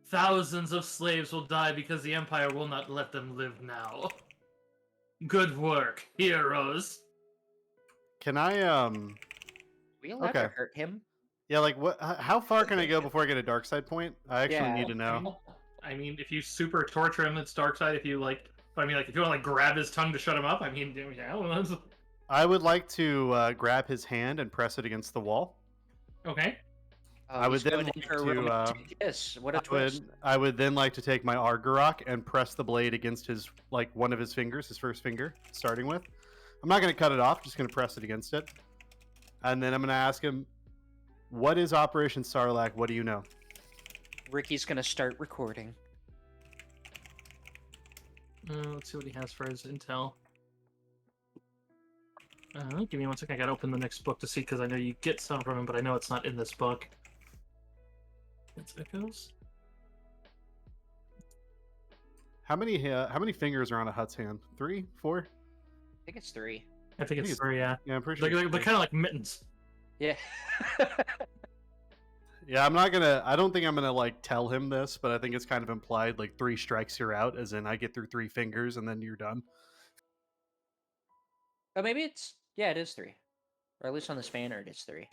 Thousands of slaves will die because the Empire will not let them live now. Good work, heroes. Can I We allowed Okay. to hurt him? Yeah, like what? How far can I go before I get a dark side point? I actually Yeah. need to know. I mean, if you super torture him, it's dark side. If you like, I mean, like if you want to like grab his tongue to shut him up, I mean, yeah, well, that's... I would like to grab his hand and press it against the wall. okay. I would He's then going like in for a to, romantic kiss. What a I twist. I would then like to take my Argarok and press the blade against his one of his fingers, his first finger, starting with. I'm not going to cut it off. Just going to press it against it, and then I'm going to ask him, "What is Operation Sarlacc? What do you know?" Ricky's gonna start recording. Let's see what he has for his intel. Give me one second. I gotta open the next book to see because I know you get some from him, but I know it's not in this book. It's echoes. How many fingers are on a hut's hand? 3, 4? I think it's 3. I think it's it's- three. Yeah, Yeah, I'm pretty sure. they're kind of like mittens. Yeah. Yeah, I'm not gonna. I don't think I'm gonna like tell him this, but I think it's kind of implied. Like 3 strikes, you're out. As in, I get through 3 fingers and then you're done. Oh, maybe it's... Yeah, it is 3. Or at least on the span art, it's 3.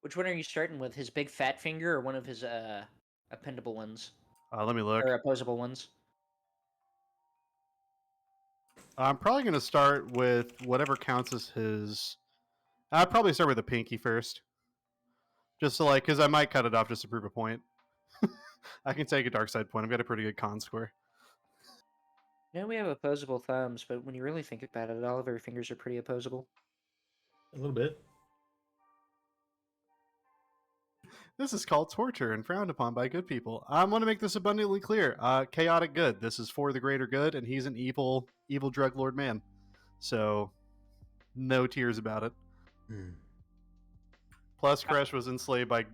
Which one are you starting with? His big fat finger or one of his appendable ones? Let me look. Or opposable ones? I'm probably gonna start with whatever counts as his. I'd probably start with the pinky first, just so like, because I might cut it off just to prove a point. I can take a dark side point. I've got a pretty good con score. Yeah, we have opposable thumbs, but when you really think about it, all of our fingers are pretty opposable. A little bit. This is called torture and frowned upon by good people. I want to make this abundantly clear. Chaotic good. This is for the greater good, and he's an evil drug lord man. So, no tears about it. Hmm. Plus, Kresh was enslaved by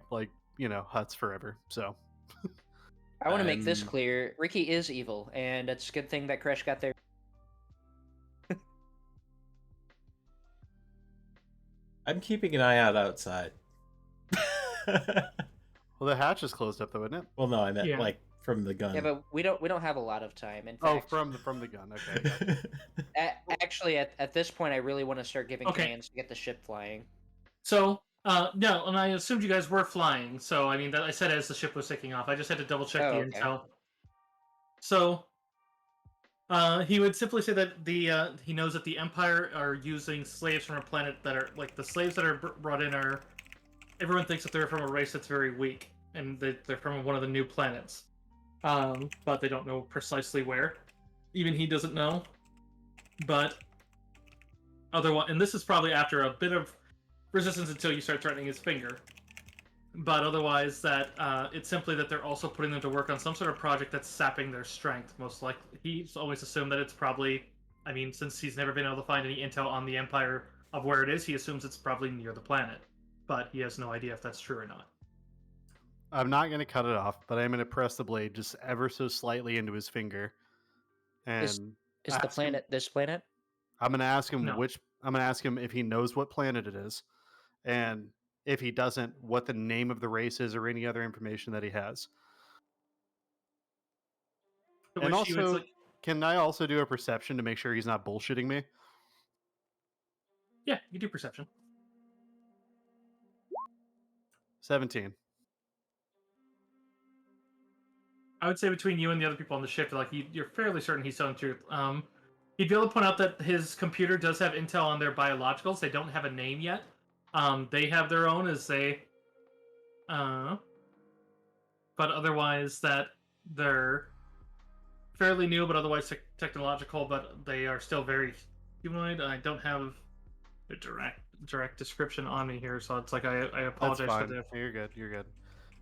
huts forever. So, I want to make this Um, clear. Ricky is evil, and it's a good thing that Kresh got there. I'm keeping an eye out outside. well, the hatch is closed up though, isn't it? Well, no, I meant Yeah. like from the gun. Yeah, but we don't have a lot of time. In Oh, fact, from the gun. Okay. actually, at this point, I really want to start giving Okay. commands to get the ship flying. So, no, and I assumed you guys were flying. So, I mean, that I said as the ship was taking off. I just had to double check Oh, the okay. intel. So, he would simply say that he knows that the Empire are using slaves from a planet that are like the slaves that are brought in are. Everyone thinks that they're from a race that's very weak, and they're from one of the new planets. But they don't know precisely where. Even he doesn't know. But otherwise, and this is probably after a bit of resistance until you start threatening his finger. But otherwise, that it's simply that they're also putting them to work on some sort of project that's sapping their strength. Most likely, he's always assumed that it's probably. I mean, since he's never been able to find any intel on the Empire of where it is, he assumes it's probably near the planet. But he has no idea if that's true or not. I'm not going to cut it off, but I'm going to press the blade just ever so slightly into his finger. And Is the ask him- planet this planet? I'm going to ask him No. I'm going to ask him if he knows what planet it is, and if he doesn't, what the name of the race is or any other information that he has. To And which he was also, like, can I also do a perception to make sure he's not bullshitting me? yeah, you do perception. 17. I would say between you and the other people on the ship, like you're fairly certain he's telling the truth. He'd be able to point out that his computer does have intel on their biologicals. They don't have a name yet, They have their own as but otherwise that they're fairly new, but otherwise technological, but they are still very humanoid. I don't have a direct description on me here, so it's like I That's apologize for fine. the. You're good. You're good.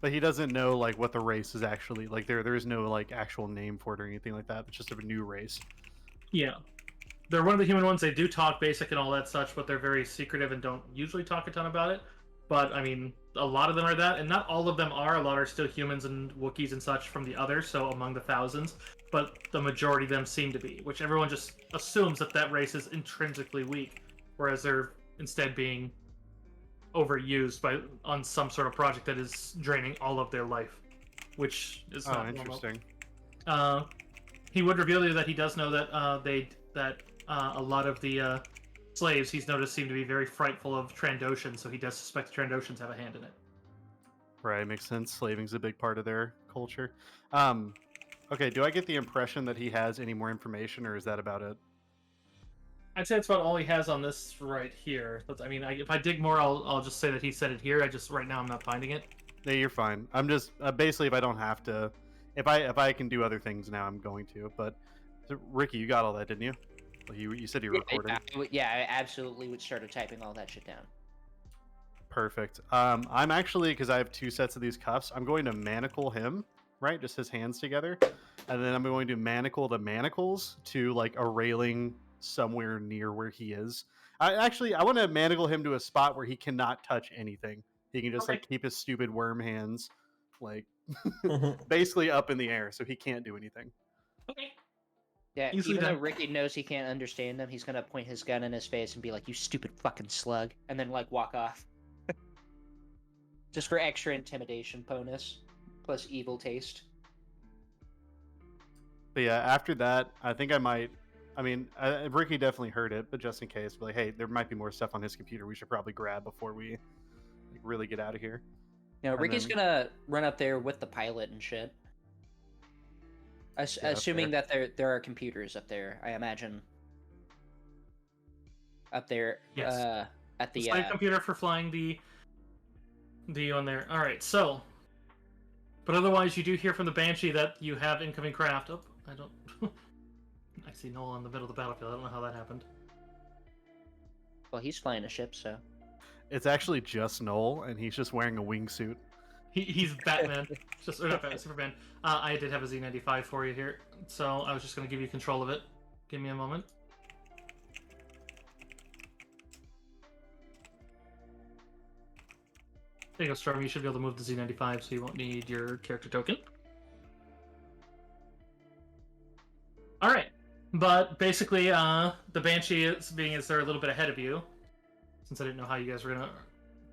But he doesn't know like what the race is actually like. There is no like actual name for it or anything like that. It's just a new race. Yeah, they're one of the human ones. They do talk basic and all that such, but they're very secretive and don't usually talk a ton about it. But I mean, a lot of them are that, and not all of them are. A lot are still humans and Wookiees and such from the others, so among the thousands. But the majority of them seem to be, which everyone just assumes that that race is intrinsically weak, whereas they're instead being overused on some sort of project that is draining all of their life, which is Oh, not normal. interesting. He would reveal to you that he does know that a lot of the slaves he's noticed seem to be very frightful of Trandoshan, so he does suspect the Trandoshans have a hand in it. Right, makes sense. Slaving's a big part of their culture. Okay, do I get the impression that he has any more information, or is that about it? I'd say that's about all he has on this right here. I mean, if I dig more, I'll just say that he said it here. Right now I'm not finding it. Yeah, you're fine. I'm just basically if I don't have to, if I can do other things now, I'm going to. But so, Ricky, you got all that, didn't you? Well, you said you were recording. Yeah, I absolutely would start typing all that shit down. Perfect. I'm actually, because I have 2 sets of these cuffs, I'm going to manacle him, right? Just his hands together, and then I'm going to manacle the manacles to like a railing somewhere near where he is. I want to manacle him to a spot where he cannot touch anything. He can just Okay. like keep his stupid worm hands like basically up in the air, so he can't do anything. Okay. Yeah, Easily even though done. Ricky knows he can't understand them, he's gonna point his gun in his face and be like, "You stupid fucking slug," and then like walk off. Just for extra intimidation bonus, plus evil taste. But yeah, after that, I think I might. I mean, Ricky definitely heard it, but just in case, be like, hey, there might be more stuff on his computer we should probably grab before we like, really get out of here. You know, And Ricky's then- gonna run up there with the pilot and shit. Assuming that there are computers up there, I imagine. Up there, Yes. at The the slave computer for flying the on there. All right, so. But otherwise, you do hear from the Banshee that you have incoming craft. Oh, I don't. I see Noel in the middle of the battlefield. I don't know how that happened. well, he's flying a ship, so It's actually just Noel, and he's just wearing a wingsuit. He's Batman. Or not Batman, Superman. I did have a Z95 for you here, so I was just going to give you control of it. Give me a moment. There you go, Storm. You should be able to move the Z95, so you won't need your character token. Alright. But basically, the Banshee is being as they're a little bit ahead of you. Since I didn't know how you guys were going to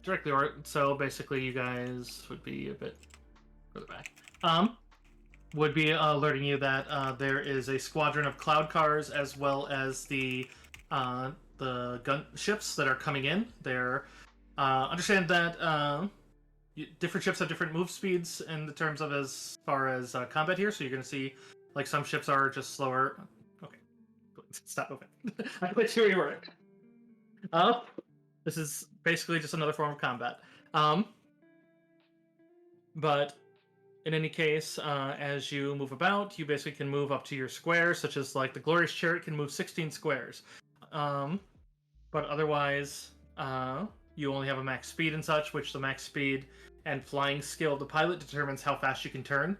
directly or so basically you guys would be a bit further back. Would be alerting you that there is a squadron of cloud cars as well as the gunships that are coming in. They're understand that different ships have different move speeds in the terms of as far as combat here. So you're going to see like some ships are just slower. Okay, stop moving. I quit you where you were. This is basically just another form of combat. But in any case, as you move about, you basically can move up to your squares, such as like the Glorious Chariot can move 16 squares. But otherwise, you only have a max speed and such, which the max speed and flying skill of the pilot determines how fast you can turn.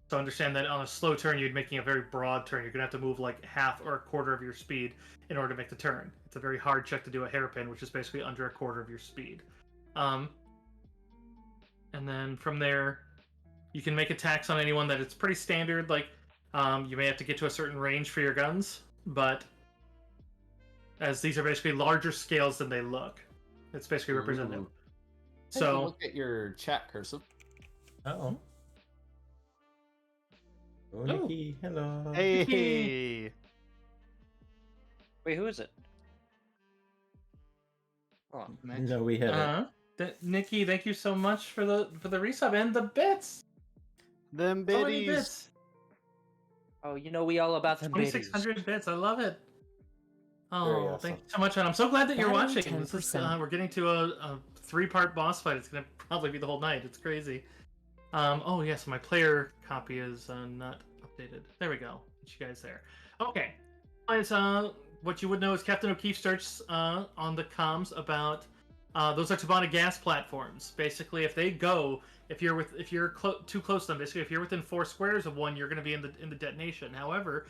So understand that on a slow turn, you're making a very broad turn. You're going to have to move like half or a quarter of your speed in order to make the turn. It's a very hard check to do a hairpin, which is basically under a quarter of your speed. And then from there, you can make attacks on anyone that it's pretty standard. Like, you may have to get to a certain range for your guns, but as these are basically larger scales than they look, it's basically representative. So look at your chat cursive. Oh. Oh, Nikki, hello. Hey. wait, who is it? Oh, No, we haven't. Nikki, thank you so much for the resub and the bits. Them So many biddies. bits. oh, you know we all about them babies. 2,600 bits. I love it. Oh, awesome. thank you so much, and I'm so glad that you're Battery watching. This is 10%. we're getting to a 3-part boss fight. It's gonna probably be the whole night. It's crazy. Oh yes, my player copy is not updated. There we go. Get you guys there. Okay. Guys, what you would know is Captain O'Keefe starts on the comms about those are Tabana gas platforms. Basically, if they go, if you're too close to them, basically if you're within 4 squares of one, you're going to be in the detonation. However,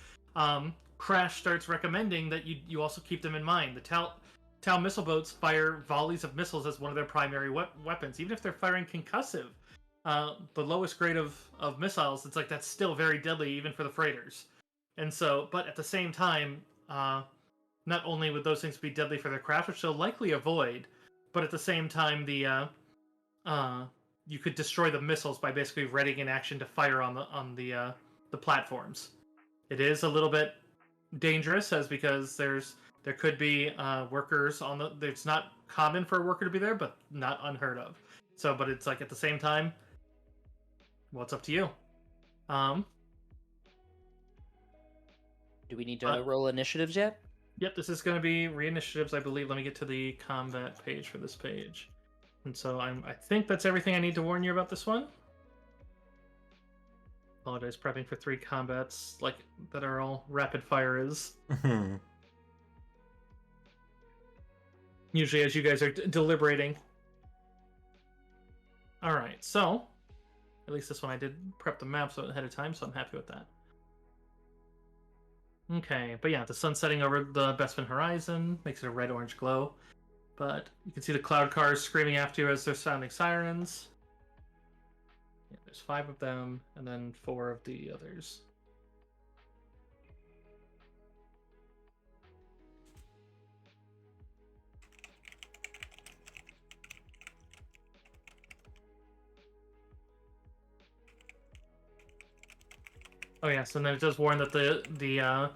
Crash starts recommending that you also keep them in mind. The Tau missile boats fire volleys of missiles as one of their primary weapons, even if they're firing concussive. The lowest grade of missiles, it's like that's still very deadly even for the freighters. And so, but at the same time, not only would those things be deadly for their craft, which they'll likely avoid, but at the same time, you could destroy the missiles by basically readying an action to fire on the platforms. It is a little bit dangerous, as because there could be workers on the. It's not common for a worker to be there, but not unheard of. So, but it's like at the same time, well, it's up to you. Do we need to roll initiatives yet? Yep, this is going to be re-initiatives, I believe. Let me get to the combat page for this page. And so I think that's everything I need to warn you about this one. Apologize, prepping for 3 combats like that are all rapid fire is. Usually as you guys are deliberating. Alright, so at least this one I did prep the map ahead of time, so I'm happy with that. Okay, but yeah, the sun setting over the Bespin horizon makes it a red-orange glow. But you can see the cloud cars screaming after you as they're sounding sirens. Yeah, there's 5 of them, and then 4 of the others. Oh yes, and then it does warn that the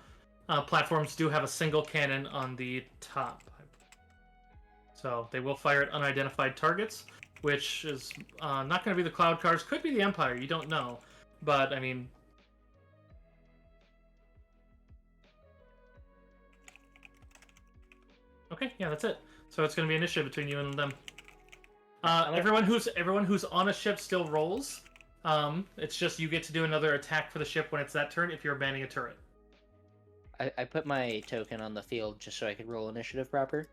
platforms do have a single cannon on the top. So they will fire at unidentified targets, which is not going to be the cloud cars. Could be the Empire, you don't know. But, I mean... Okay, yeah, that's it. So it's going to be initiative between you and them. Everyone who's on a ship still rolls. It's just you get to do another attack for the ship when it's that turn if you're banning a turret. I put my token on the field just so I could roll initiative proper.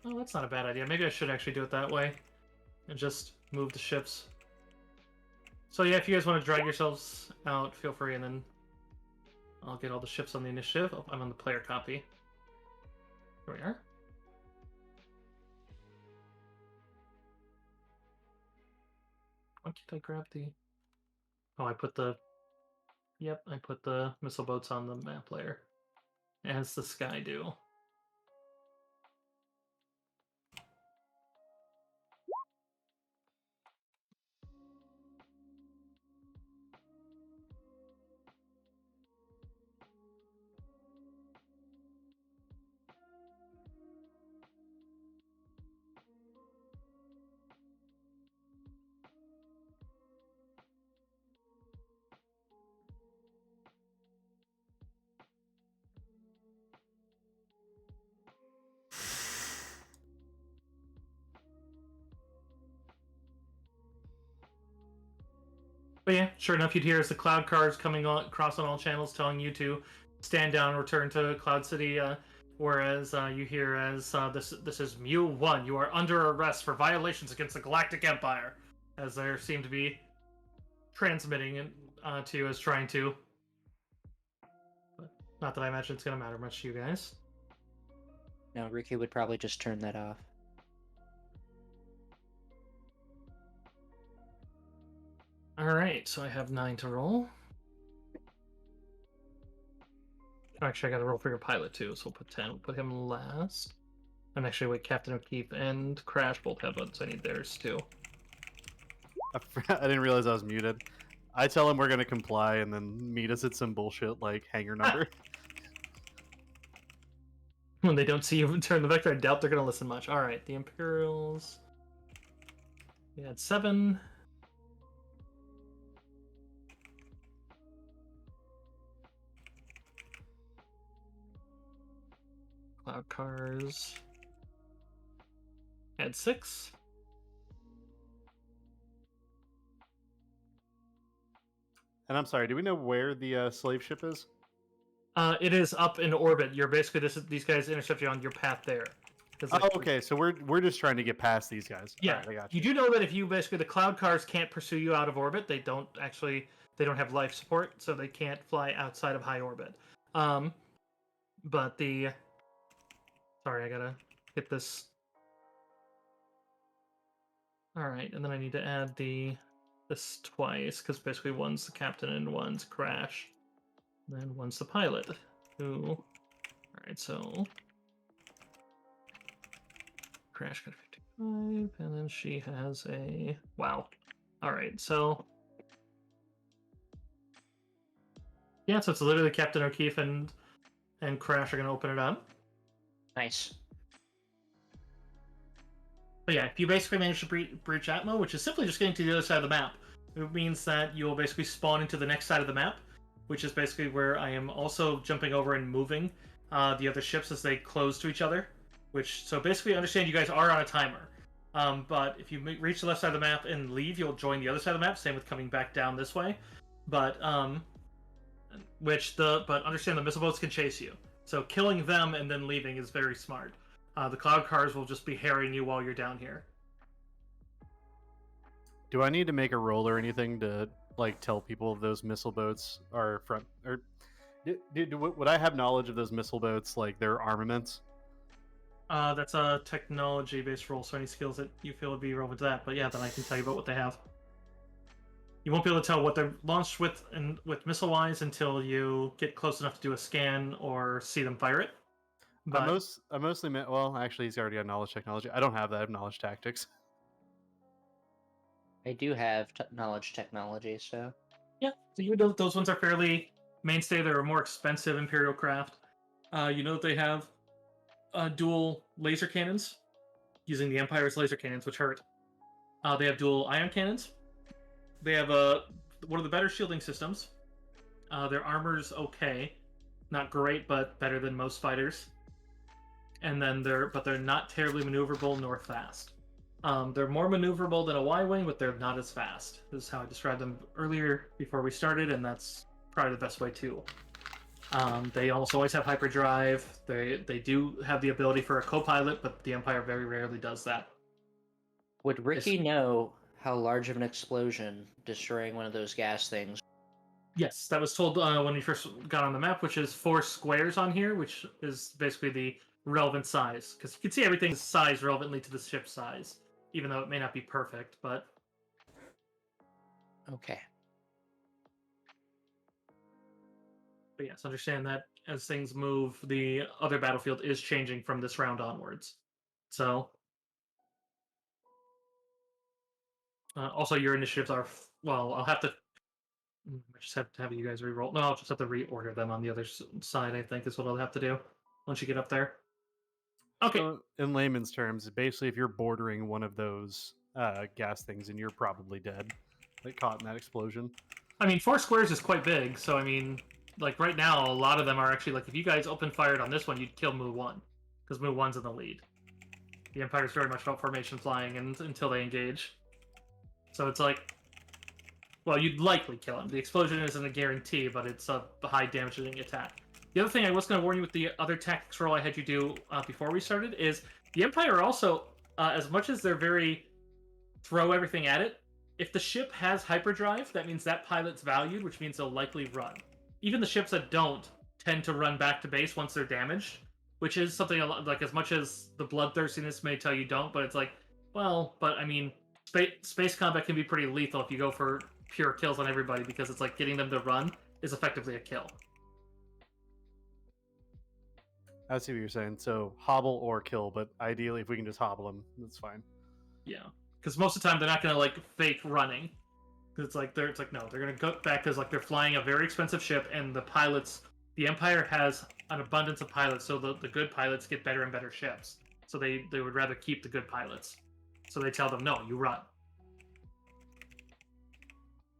Oh, that's not a bad idea. Maybe I should actually do it that way. And just move the ships. So yeah, if you guys want to drag yourselves out, feel free, and then I'll get all the ships on the initiative. Oh, I'm on the player copy. Here we are. Why can't I grab the... Oh, I put the... Yep, I put the missile boats on the map layer. As the sky do. But yeah, sure enough, you'd hear as the cloud cars coming across on all channels telling you to stand down and return to Cloud City, whereas you hear as this is Mu 1, you are under arrest for violations against the Galactic Empire, as there seem to be transmitting to you as trying to. But not that I imagine it's going to matter much to you guys. No, Ricky would probably just turn that off. Alright, so I have 9 to roll. Actually, I gotta roll for your pilot too, so we'll put 10. We'll put him last. And actually, wait, Captain O'Keefe and Crash both have ones. I need theirs too. I didn't realize I was muted. I tell him we're gonna comply, and then meet us at some bullshit like hangar number. When they don't see you turn the vector, I doubt they're gonna listen much. Alright, the Imperials. We had 7. Cloud cars. Add 6. And I'm sorry, do we know where the slave ship is? It is up in orbit. You're basically these guys intercept you on your path there. 'Cause, like, Oh, okay. So we're just trying to get past these guys. Yeah, All right, I got you do know that if you basically the cloud cars can't pursue you out of orbit, they don't have life support, so they can't fly outside of high orbit. But the sorry, I gotta get this. All right, and then I need to add this twice because basically one's the captain and one's Crash, and then one's the pilot. Who? All right, so Crash got 55, and then she has a wow. All right, so yeah, so it's literally Captain O'Keefe and Crash are gonna open it up. Nice. But yeah, if you basically manage to breach Atmo, which is simply just getting to the other side of the map, it means that you'll basically spawn into the next side of the map, which is basically where I am also jumping over and moving the other ships as they close to each other. So basically, understand you guys are on a timer. But if you reach the left side of the map and leave, you'll join the other side of the map. Same with coming back down this way. But understand the missile boats can chase you. So killing them and then leaving is very smart. The cloud cars will just be harrying you while you're down here. Do I need to make a roll or anything to like tell people those missile boats are front or would I have knowledge of those missile boats, like their armaments? That's a technology-based roll, so any skills that you feel would be relevant to that. But yeah, then I can tell you about what they have. You won't be able to tell what they're launched with and with missile-wise until you get close enough to do a scan or see them fire it. But I mostly meant. Well, actually, he's already got knowledge technology. I don't have that. I have knowledge tactics. I do have knowledge technology, so yeah, so you know that those ones are fairly mainstay. They're a more expensive Imperial craft. You know that they have dual laser cannons using the Empire's laser cannons, which hurt. They have dual ion cannons. They have one of the better shielding systems. Their armor's okay, not great, but better than most fighters. And then they're not terribly maneuverable nor fast. They're more maneuverable than a Y-wing, but they're not as fast. This is how I described them earlier before we started, and that's probably the best way too. They almost always have hyperdrive. They do have the ability for a co-pilot, but the Empire very rarely does that. Would Ricky know how large of an explosion destroying one of those gas things? Yes, that was told when we first got on the map, which is 4 squares on here, which is basically the relevant size. Because you can see everything's size relevantly to the ship's size, even though it may not be perfect, but... Okay. But yes, understand that as things move, the other battlefield is changing from this round onwards. So... also, your initiatives are... Well, I'll have to... I just have to have you guys re-roll. No, I'll just have to reorder them on the other side, I think, is what I'll have to do once you get up there. Okay. So in layman's terms, basically, if you're bordering one of those gas things, and you're probably dead, like caught in that explosion. I mean, 4 squares is quite big, so I mean, like right now, a lot of them are actually like if you guys open fired on this one, you'd kill Mu 1 because Mu 1's in the lead. The Empire's very much about formation flying until they engage. So it's like, well, you'd likely kill him. The explosion isn't a guarantee, but it's a high damaging attack. The other thing I was going to warn you with the other tactics roll I had you do before we started is the Empire also, as much as they're very throw everything at it, if the ship has hyperdrive, that means that pilot's valued, which means they'll likely run. Even the ships that don't tend to run back to base once they're damaged, which is something like as much as the bloodthirstiness may tell you don't, but it's like, well, but I mean, space combat can be pretty lethal if you go for pure kills on everybody because it's like getting them to run is effectively a kill. I see what you're saying. So hobble or kill, but ideally, if we can just hobble them, that's fine. Yeah, because most of the time they're not gonna like fake running. It's like they're gonna go back because like they're flying a very expensive ship, and the Empire has an abundance of pilots, so the good pilots get better and better ships. So they would rather keep the good pilots. So they tell them, no, you run.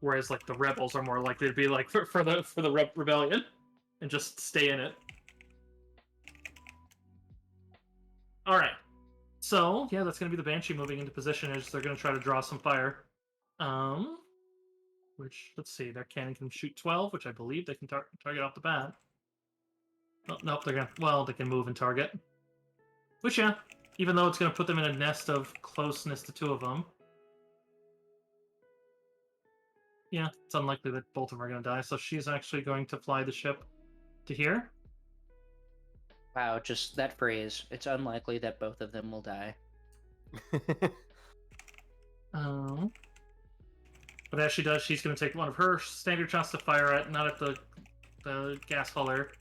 Whereas like the rebels are more likely to be like for the rebellion and just stay in it. All right. So yeah, that's gonna be the Banshee moving into position as they're gonna try to draw some fire. Which let's see, their cannon can shoot 12, which I believe they can target off the bat. Oh, nope, they can move and target. Which yeah, even though it's gonna put them in a nest of closeness to two of them. Yeah, it's unlikely that both of them are gonna die. So she's actually going to fly the ship to here. Wow, just that phrase. It's unlikely that both of them will die. But as she does, she's going to take one of her standard shots to fire at, not at the gas hauler,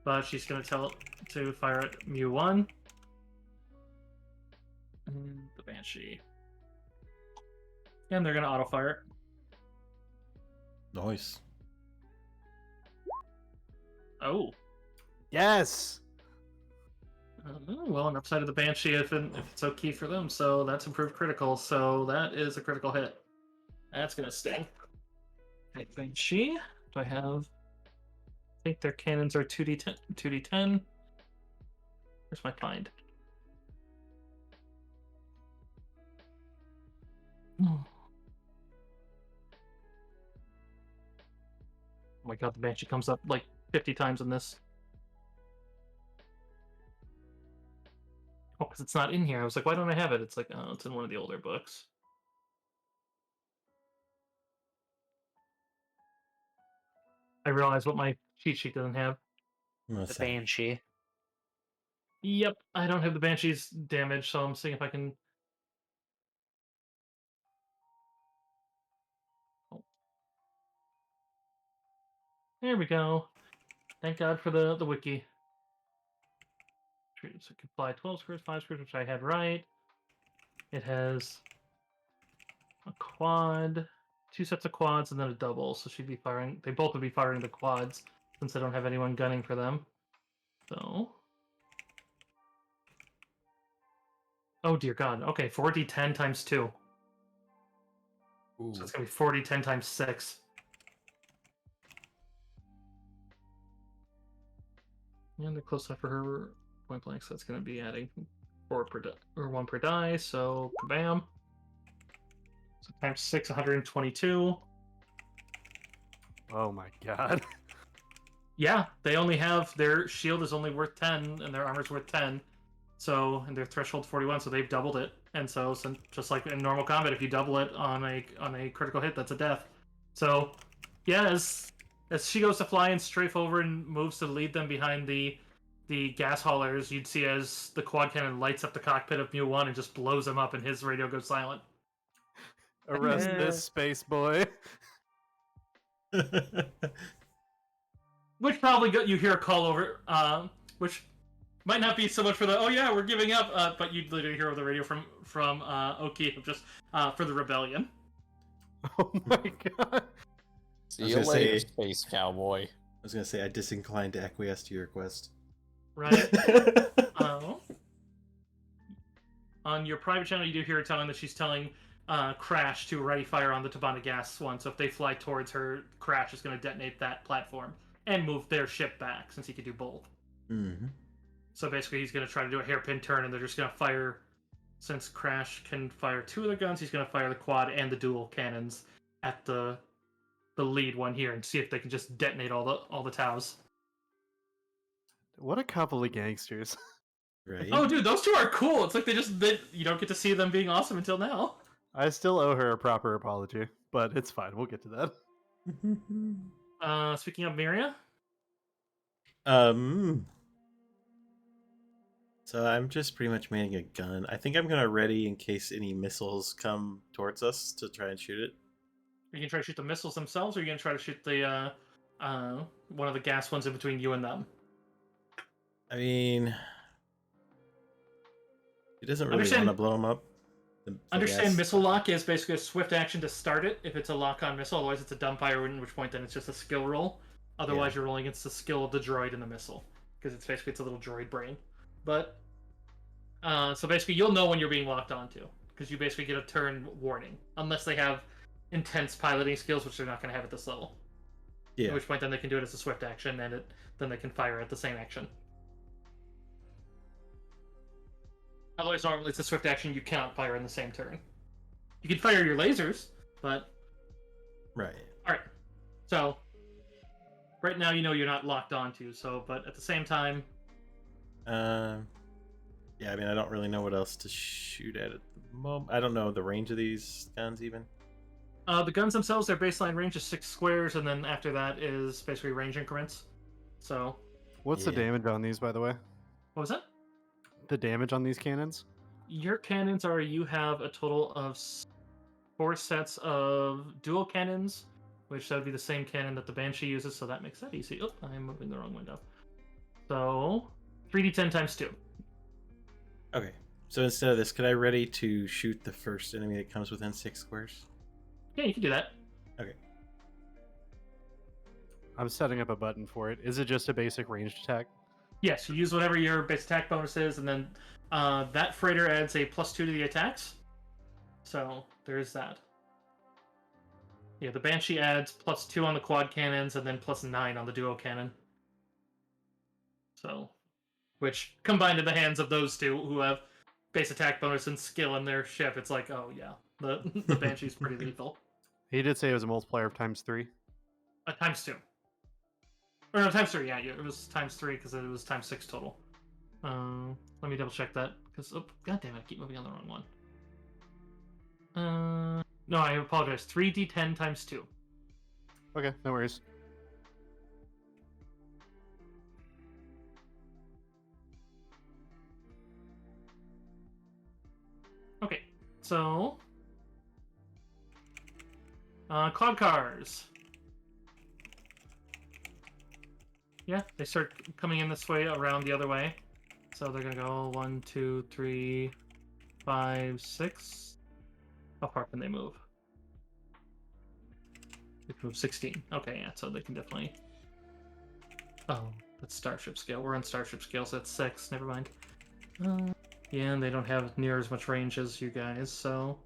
but she's going to tell it to fire at Mu1. And the Banshee. And they're going to auto-fire. Nice. Oh. Yes. Well, an upside of the Banshee if it's okay for them, so that's improved critical, so that is a critical hit. That's gonna sting. Okay, Banshee. Do I have? I think their cannons are 2d10. 2d10. Where's my find? Oh my god, the Banshee comes up like 50 times in this. Oh, because it's not in here. I was like, why don't I have it? It's like, oh, it's in one of the older books. I realize what my cheat sheet doesn't have. The Banshee. Yep, I don't have the Banshee's damage, so I'm seeing if I can... Oh. There we go. Thank God for the wiki. So it can fly 12 squares, 5 squares, which I had right. It has a quad, 2 sets of quads, and then a double. So she'd be firing. They both would be firing the quads since I don't have anyone gunning for them. So. Oh dear God. Okay, 4d10 times 2. Ooh. So it's gonna be 4d10 times 6. And they're close enough for her point blank, so that's gonna be adding 4 per or 1 per die. So kabam. So times 6, 122. Oh my god. Yeah, they only have their shield is only worth 10 and their armor's worth 10. So and their threshold 41, so they've doubled it. And so just like in normal combat, if you double it on a critical hit, that's a death. So yeah, as she goes to fly and strafe over and moves to lead them behind the gas haulers, you'd see as the quad cannon lights up the cockpit of Mu1 and just blows him up and his radio goes silent. Arrest this space boy. Which probably you hear a call over, which might not be so much for the oh yeah we're giving up, but you'd literally hear over the radio from Oki just for the rebellion. Oh my god. See you later, space cowboy. I was gonna say I disinclined to acquiesce to your request. Right. On your private channel, you do hear her telling that she's telling Crash to ready fire on the Tabana gas one. So if they fly towards her, Crash is going to detonate that platform and move their ship back, since he could do both. Mm-hmm. So basically, he's going to try to do a hairpin turn, and they're just going to fire. Since Crash can fire 2 of the guns, he's going to fire the quad and the dual cannons at the lead one here, and see if they can just detonate all the Taus. What a couple of gangsters. Right. Oh, dude, those two are cool. It's like you don't get to see them being awesome until now. I still owe her a proper apology, but it's fine. We'll get to that. Speaking of Miria, so I'm just pretty much manning a gun. I think I'm gonna ready in case any missiles come towards us to try and shoot it. are you gonna try to shoot the missiles themselves, or are you gonna try to shoot the one of the gas ones in between you and them? I mean, he doesn't really want to blow him up. Understand missile lock is basically a swift action to start it if it's a lock-on missile, otherwise it's a dumbfire, in which point then it's just a skill roll. Otherwise you're rolling against the skill of the droid in the missile, because it's a little droid brain. But, so basically you'll know when you're being locked onto, because you basically get a turn warning, unless they have intense piloting skills, which they're not going to have at this level. Yeah. At which point then they can do it as a swift action, and then they can fire at the same action. Otherwise, normally it's a swift action you cannot fire in the same turn. You can fire your lasers, but Right. all right. So right now, you're not locked onto. So, but at the same time, Yeah, I mean, I don't really know what else to shoot at the moment. I don't know the range of these guns even. the guns themselves, their baseline range is 6 squares, and then after that is basically range increments. So, What's the Yeah. damage on these, by the way? what was that? The damage on these cannons? Your cannons are you have a total of 4 sets of dual cannons, which that would be the same cannon that the Banshee uses, so that makes that easy. Oh, I'm moving the wrong window. So 3d10 times 2. Okay. So instead of this, could I ready to shoot the first enemy that comes within 6 squares? Yeah, you can do that. Okay. I'm setting up a button for it. Is it just a basic ranged attack? Yes, you use whatever your base attack bonus is, and then that freighter adds a +2 to the attacks. So there's that. Yeah, the Banshee adds +2 on the quad cannons, and then +9 on the duo cannon. So, which combined in the hands of those two who have base attack bonus and skill in their ship, it's like, oh yeah, the Banshee's pretty lethal. He did say it was a multiplier of ×3. Times 2. Or no, times 3, yeah, it was times 3 because it was times 6 total. Let me double check that, because, oh, god damn it, I keep moving on the wrong one. No, I apologize. 3d10 times 2. Okay, no worries. Okay, so... cloud cars. Yeah, they start coming in this way around the other way. So they're gonna go 1, 2, 3, 5, 6. How far can they move? They can move 16. Okay, yeah, so they can definitely... Oh, that's Starship scale. We're on Starship scale, so that's 6. Never mind. Yeah, and they don't have near as much range as you guys, so...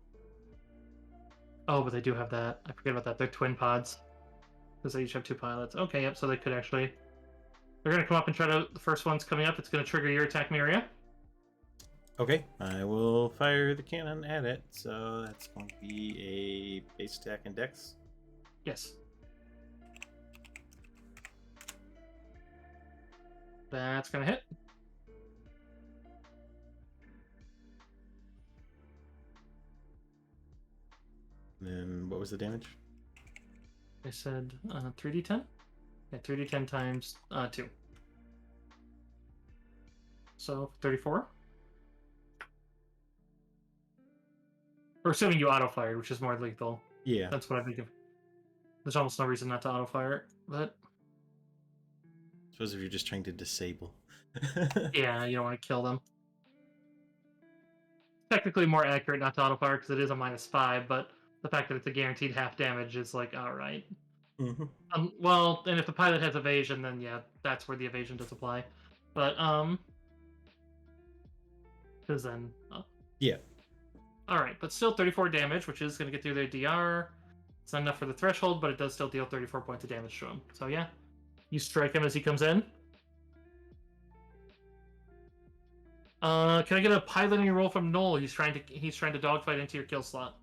Oh, but they do have that. I forget about that. They're twin pods. Because they each have 2 pilots. Okay, yep, so they could actually... They're going to come up and try to... The first one's coming up. It's going to trigger your attack, Miria. Okay, I will fire the cannon at it. So that's going to be a base attack and dex. Yes. That's going to hit. Then what was the damage? I said 3d10? Yeah, 3d10 times 2. So 34. Or assuming you auto-fired, which is more lethal. Yeah. That's what I think of. There's almost no reason not to auto-fire it, but... I suppose if you're just trying to disable. Yeah, you don't want to kill them. Technically more accurate not to auto-fire because it is a -5, but the fact that it's a guaranteed half damage is like, alright. Mm-hmm. Well, and if the pilot has evasion, then yeah, that's where the evasion does apply. But, because then... Yeah. Alright, but still 34 damage, which is going to get through their DR. It's not enough for the threshold, but it does still deal 34 points of damage to him. So yeah, you strike him as he comes in. Can I get a piloting roll from Noel? He's trying to dogfight into your kill slot.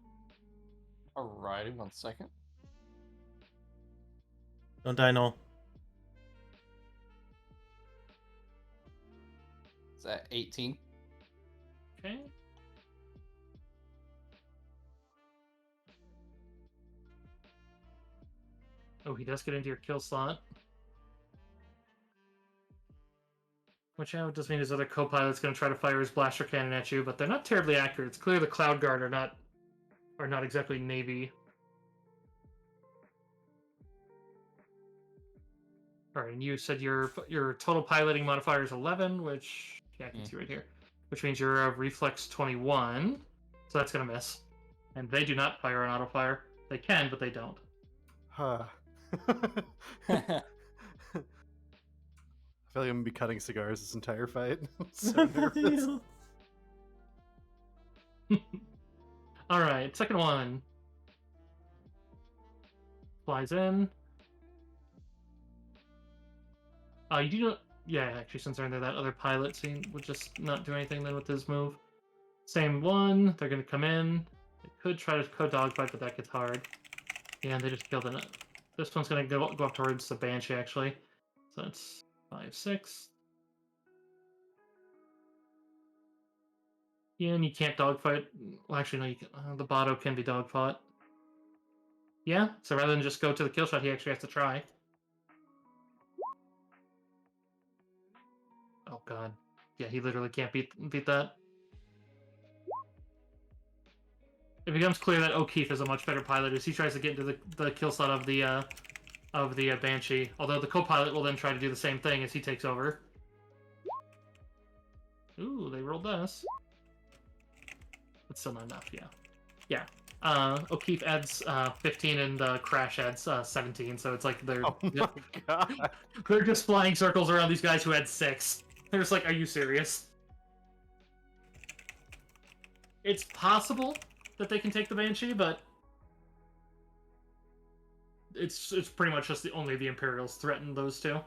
Alrighty, 1 second. Don't die, Noel. Is that 18? Okay. Oh, he does get into your kill slot. Which does mean his other co-pilot's going to try to fire his blaster cannon at you, but they're not terribly accurate. It's clear the Cloud Guard are not exactly Navy. Alright, and you said your total piloting modifier is 11, which... Yeah, I can see right here. Which means you're a reflex 21, so that's going to miss. And they do not fire on auto-fire. They can, but they don't. Huh. I feel like I'm gonna be cutting cigars this entire fight. I'm so nervous. Alright, second one. Flies in. You do not... Yeah, actually, since they're under that other pilot scene, would just not do anything then with his move. Same one. They're gonna come in. They could try to co-dogfight, but that gets hard. And they just killed it. This one's gonna go up towards the Banshee, actually. So it's 5, 6. Yeah, and you can't dogfight. Well, actually, no, you can. The Botto can be dogfought. Yeah, so rather than just go to the kill shot, he actually has to try. Oh god. Yeah, he literally can't beat that. It becomes clear that O'Keefe is a much better pilot as he tries to get into the kill slot of the Banshee. Although the co-pilot will then try to do the same thing as he takes over. Ooh, they rolled this. But still not enough, yeah. Yeah. O'Keefe adds 15 and Crash adds 17, so it's like they're Oh my god. they're just flying circles around these guys who had 6. They're just like, are you serious? It's possible that they can take the Banshee, but it's pretty much just only the Imperials threaten those two.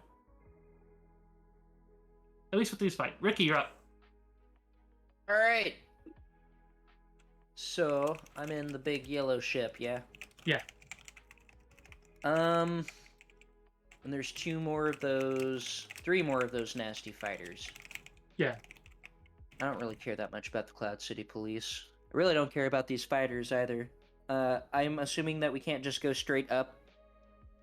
At least with these fight. Ricky, you're up. All right. So I'm in the big yellow ship, yeah. Yeah. And there's 3 more of those nasty fighters. Yeah. I don't really care that much about the Cloud City Police. I really don't care about these fighters either. I'm assuming that we can't just go straight up.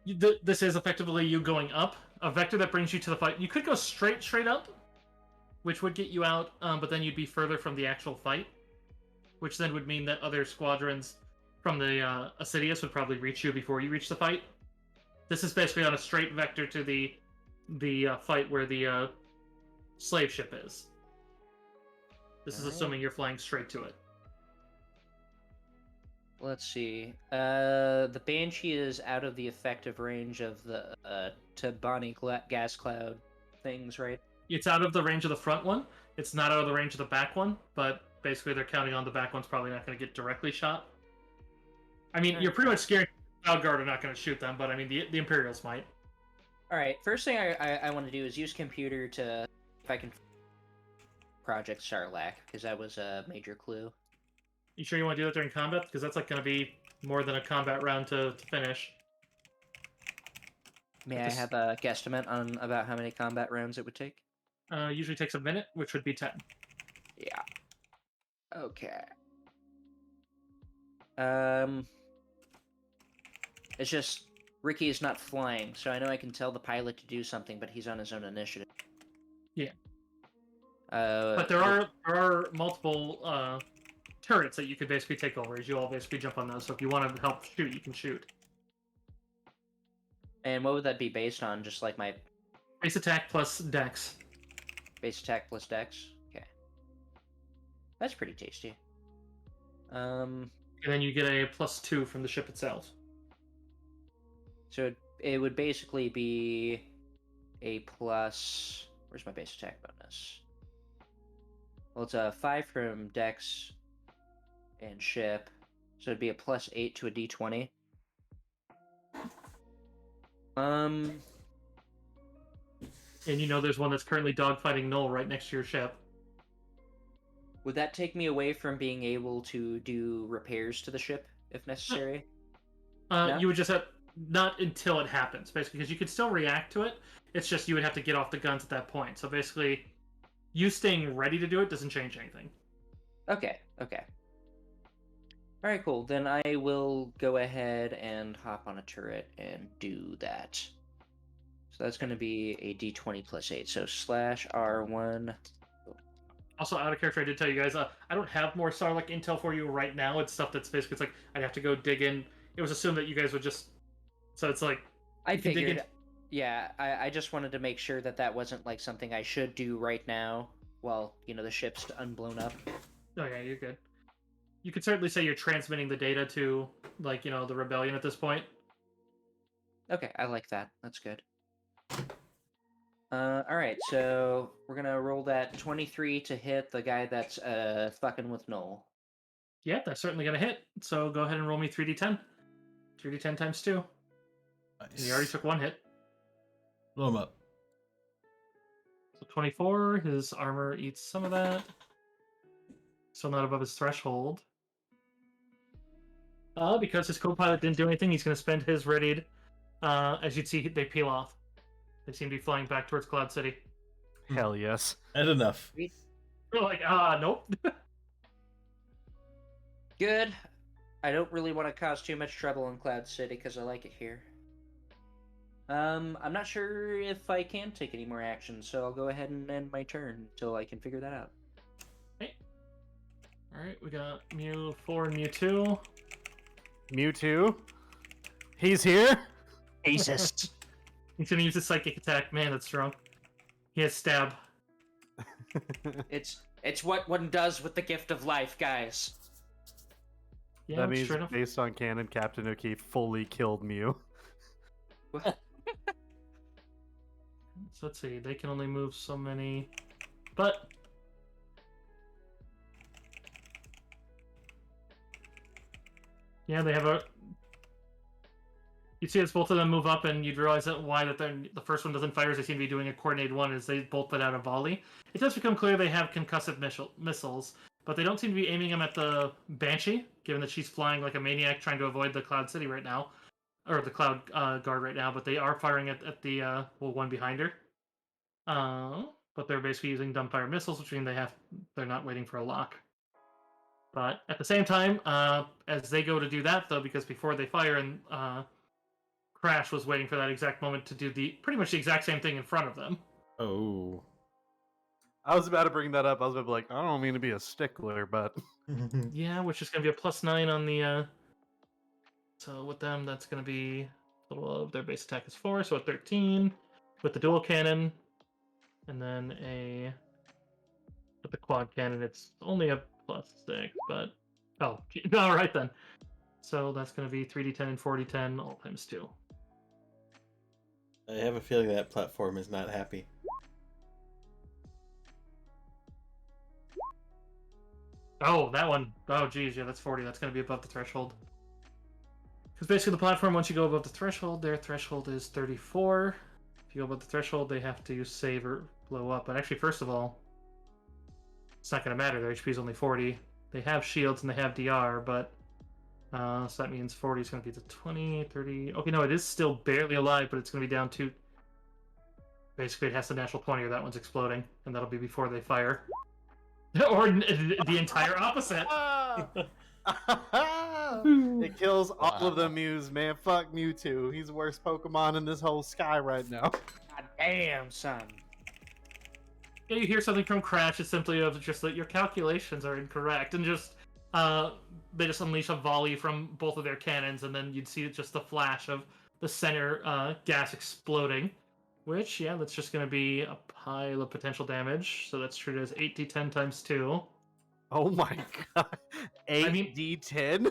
This is effectively you going up. A vector that brings you to the fight. You could go straight up, which would get you out, but then you'd be further from the actual fight, which then would mean that other squadrons from the Assidious would probably reach you before you reach the fight. This is basically on a straight vector to the fight where the slave ship is. This is assuming you're flying straight to it. Let's see. The Banshee is out of the effective range of the Tabani gas cloud things, right? It's out of the range of the front one. It's not out of the range of the back one, but basically they're counting on the back one's probably not going to get directly shot. I mean, you're pretty much scared Cloud Guard are not going to shoot them, but I mean, the Imperials might. Alright, first thing I want to do is use computer to, if I can, Project Sarlacc, because that was a major clue. You sure you want to do that during combat? Because that's like going to be more than a combat round to finish. May I have a guesstimate on about how many combat rounds it would take? Usually takes a minute, which would be 10. Yeah. Okay. It's just Ricky is not flying, so I know I can tell the pilot to do something, but he's on his own initiative. Yeah. But there are multiple turrets that you could basically take over, as you all basically jump on those. So if you want to help shoot, you can shoot. And what would that be based on? Just like my Base attack plus dex. base attack plus dex? Okay. That's pretty tasty. And then you get a +2 from the ship itself. So it would basically be a plus... Where's my base attack bonus? Well, it's a 5 from dex and ship. So it'd be a +8 to a d20. And you know there's one that's currently dogfighting Null right next to your ship. Would that take me away from being able to do repairs to the ship, if necessary? No? You would just have... Not until it happens, basically, because you could still react to it. It's just you would have to get off the guns at that point. So basically, you staying ready to do it doesn't change anything. Okay. Alright, cool. Then I will go ahead and hop on a turret and do that. So that's going to be a d20 plus 8. So /R1. Also, out of character, I did tell you guys, I don't have more Sarlacc intel for you right now. It's stuff that's basically, it's like, I'd have to go dig in. It was assumed that you guys would just... So it's like... I figured... Yeah, I just wanted to make sure that that wasn't like something I should do right now while, the ship's unblown up. Oh yeah, you're good. You could certainly say you're transmitting the data to, like, the rebellion at this point. Okay, I like that. That's good. Alright, so we're gonna roll that 23 to hit the guy that's fucking with Null. Yeah, that's certainly gonna hit. So go ahead and roll me 3d10. 3d10 times 2. Nice. And you already took 1 hit. Blow him up. So 24, his armor eats some of that. Still not above his threshold. Because his co-pilot didn't do anything, he's going to spend his readied. As you'd see, they peel off. They seem to be flying back towards Cloud City. Hell yes. And enough. They're like, nope. Good. I don't really want to cause too much trouble in Cloud City because I like it here. I'm not sure if I can take any more actions, so I'll go ahead and end my turn until I can figure that out. Okay. Alright, we got Mew 4 and Mew 2. Mewtwo. He's here. Jesus. He's gonna use his psychic attack. Man, that's strong. He has stab. It's what one does with the gift of life, guys. Yeah, That means, sure enough. based on canon, Captain O'Keefe fully killed Mew. So let's see, they can only move so many. But yeah, they have a. You'd see as both of them move up, and you'd realize that why that the first one doesn't fire as they seem to be doing a coordinated one is they both put out a volley. It does become clear they have concussive missiles, but they don't seem to be aiming them at the Banshee, given that she's flying like a maniac trying to avoid the Cloud City right now, or the Cloud Guard right now. But they are firing at the one behind her. But they're basically using dumbfire missiles, which means they're not waiting for a lock. But at the same time, as they go to do that, though, because before they fire, and Crash was waiting for that exact moment to do pretty much the exact same thing in front of them. Oh. I was about to bring that up. I was about to be like, I don't mean to be a stickler, but Yeah, which is going to be a +9 on the. So with them, that's going to be a little of their base attack is 4, so a 13 with the dual cannon, and then with the quad cannon, it's only a +6. But all right then. So that's going to be 3d10 and 4d10 all times 2. I have a feeling that platform is not happy. Oh, that one. Oh, geez, yeah, that's 40. That's going to be above the threshold. Because basically the platform, once you go above the threshold, their threshold is 34. If you go above the threshold, they have to save or blow up. But actually, first of all, it's not going to matter. Their HP is only 40. They have shields and they have DR, but... so that means 40 is going to be the 20, 30... Okay, no, it is still barely alive, but it's going to be down to... Basically, it has the natural 20 or that one's exploding, and that'll be before they fire. Or the entire opposite. It kills all of the Mews, man. Fuck Mewtwo. He's the worst Pokemon in this whole sky right now. God damn, son. Yeah, you hear something from Crash, it's simply of just that your calculations are incorrect, and just they just unleash a volley from both of their cannons, and then you'd see just the flash of the center gas exploding, which, yeah, that's just going to be a pile of potential damage, so that's treated as 8d10 times 2. Oh my god. 8d10?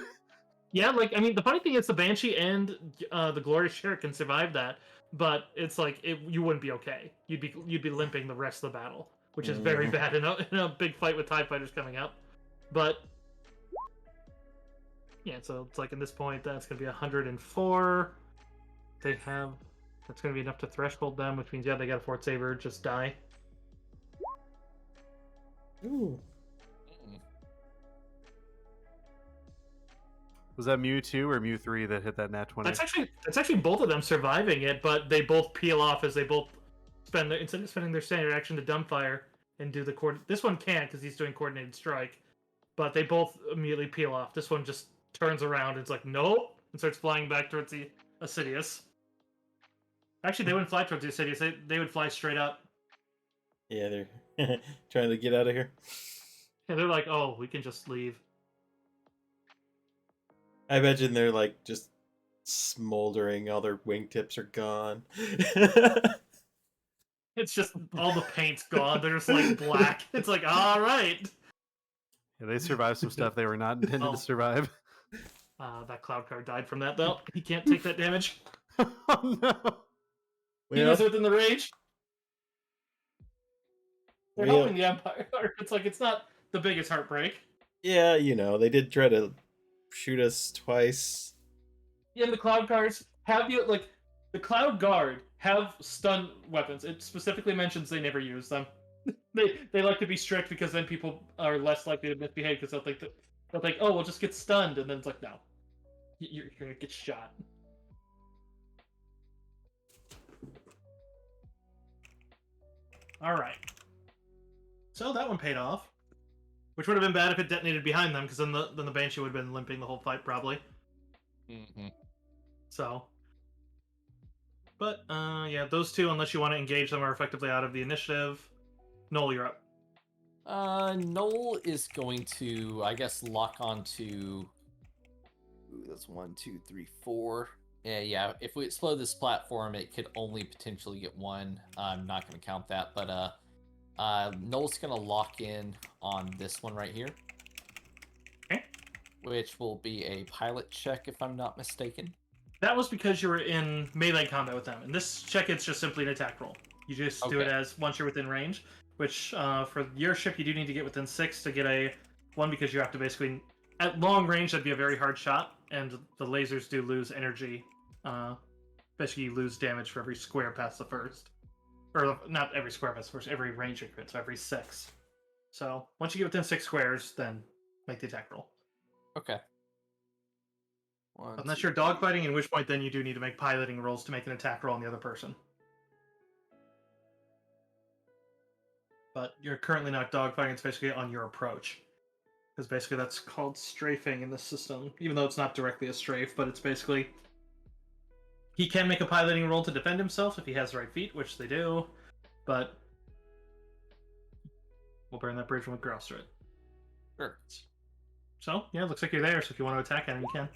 Yeah, like, I mean, the funny thing is the Banshee and the Glorious Sheriff can survive that, but it's like, you wouldn't be okay. You'd be limping the rest of the battle, which is very bad in a big fight with TIE Fighters coming up. But, yeah, so it's like, in this point, that's going to be 104. That's going to be enough to threshold them, which means, yeah, they got a Fort Saber, just die. Ooh. Mm. Was that Mewtwo or Mew3 that hit that nat 20? That's actually both of them surviving it, but they both peel off as they both instead of spending their standard action to dumbfire and do the this one can't because he's doing coordinated strike, but they both immediately peel off. This one just turns around and it's like nope and starts flying back towards the Assidious. Actually, they wouldn't fly towards the Assidious. They would fly straight up. Yeah, they're trying to get out of here. Yeah, they're like, oh, we can just leave. I imagine they're like just smoldering. All their wingtips are gone. It's just all the paint's gone. They're just like black. It's like, all right. Yeah, they survived some stuff they were not intended to survive. That cloud card died from that though. He can't take that damage. Oh no. He is within the range. They're Real- helping the Empire. It's like it's not the biggest heartbreak. Yeah, you know, they did try to shoot us twice. Yeah, and the cloud cards have the Cloud Guard have stun weapons. It specifically mentions they never use them. They like to be strict because then people are less likely to misbehave because they'll think, oh, we'll just get stunned, and then it's like, no, you're gonna get shot. All right. So that one paid off, which would have been bad if it detonated behind them, because then the Banshee would have been limping the whole fight probably. Mm-hmm. So, but yeah, those two, unless you want to engage them, are effectively out of the initiative. Noel, you're up. Noel is going to, I guess, lock onto. Ooh, that's 1, 2, 3, 4. Yeah. If we explode this platform, it could only potentially get one. I'm not going to count that, but Noel's going to lock in on this one right here. Okay. Which will be a pilot check, if I'm not mistaken. That was because you were in melee combat with them. And this check, it's just simply an attack roll. You just do it as once you're within range, which for your ship, you do need to get within 6 to get a 1, because you have to basically, at long range, that'd be a very hard shot, and the lasers do lose energy. Basically, you lose damage for every square past the first. Or not every square past the first, every range increment, so every 6. So once you get within 6 squares, then make the attack roll. Okay. Unless you're dogfighting, in which point then you do need to make piloting rolls to make an attack roll on the other person. But you're currently not dogfighting, it's basically on your approach. Because basically that's called strafing in this system, even though it's not directly a strafe, but it's basically... He can make a piloting roll to defend himself if he has the right feet, which they do, but... We'll burn that bridge when we cross through it. Sure. So, yeah, it looks like you're there, so if you want to attack him, you can.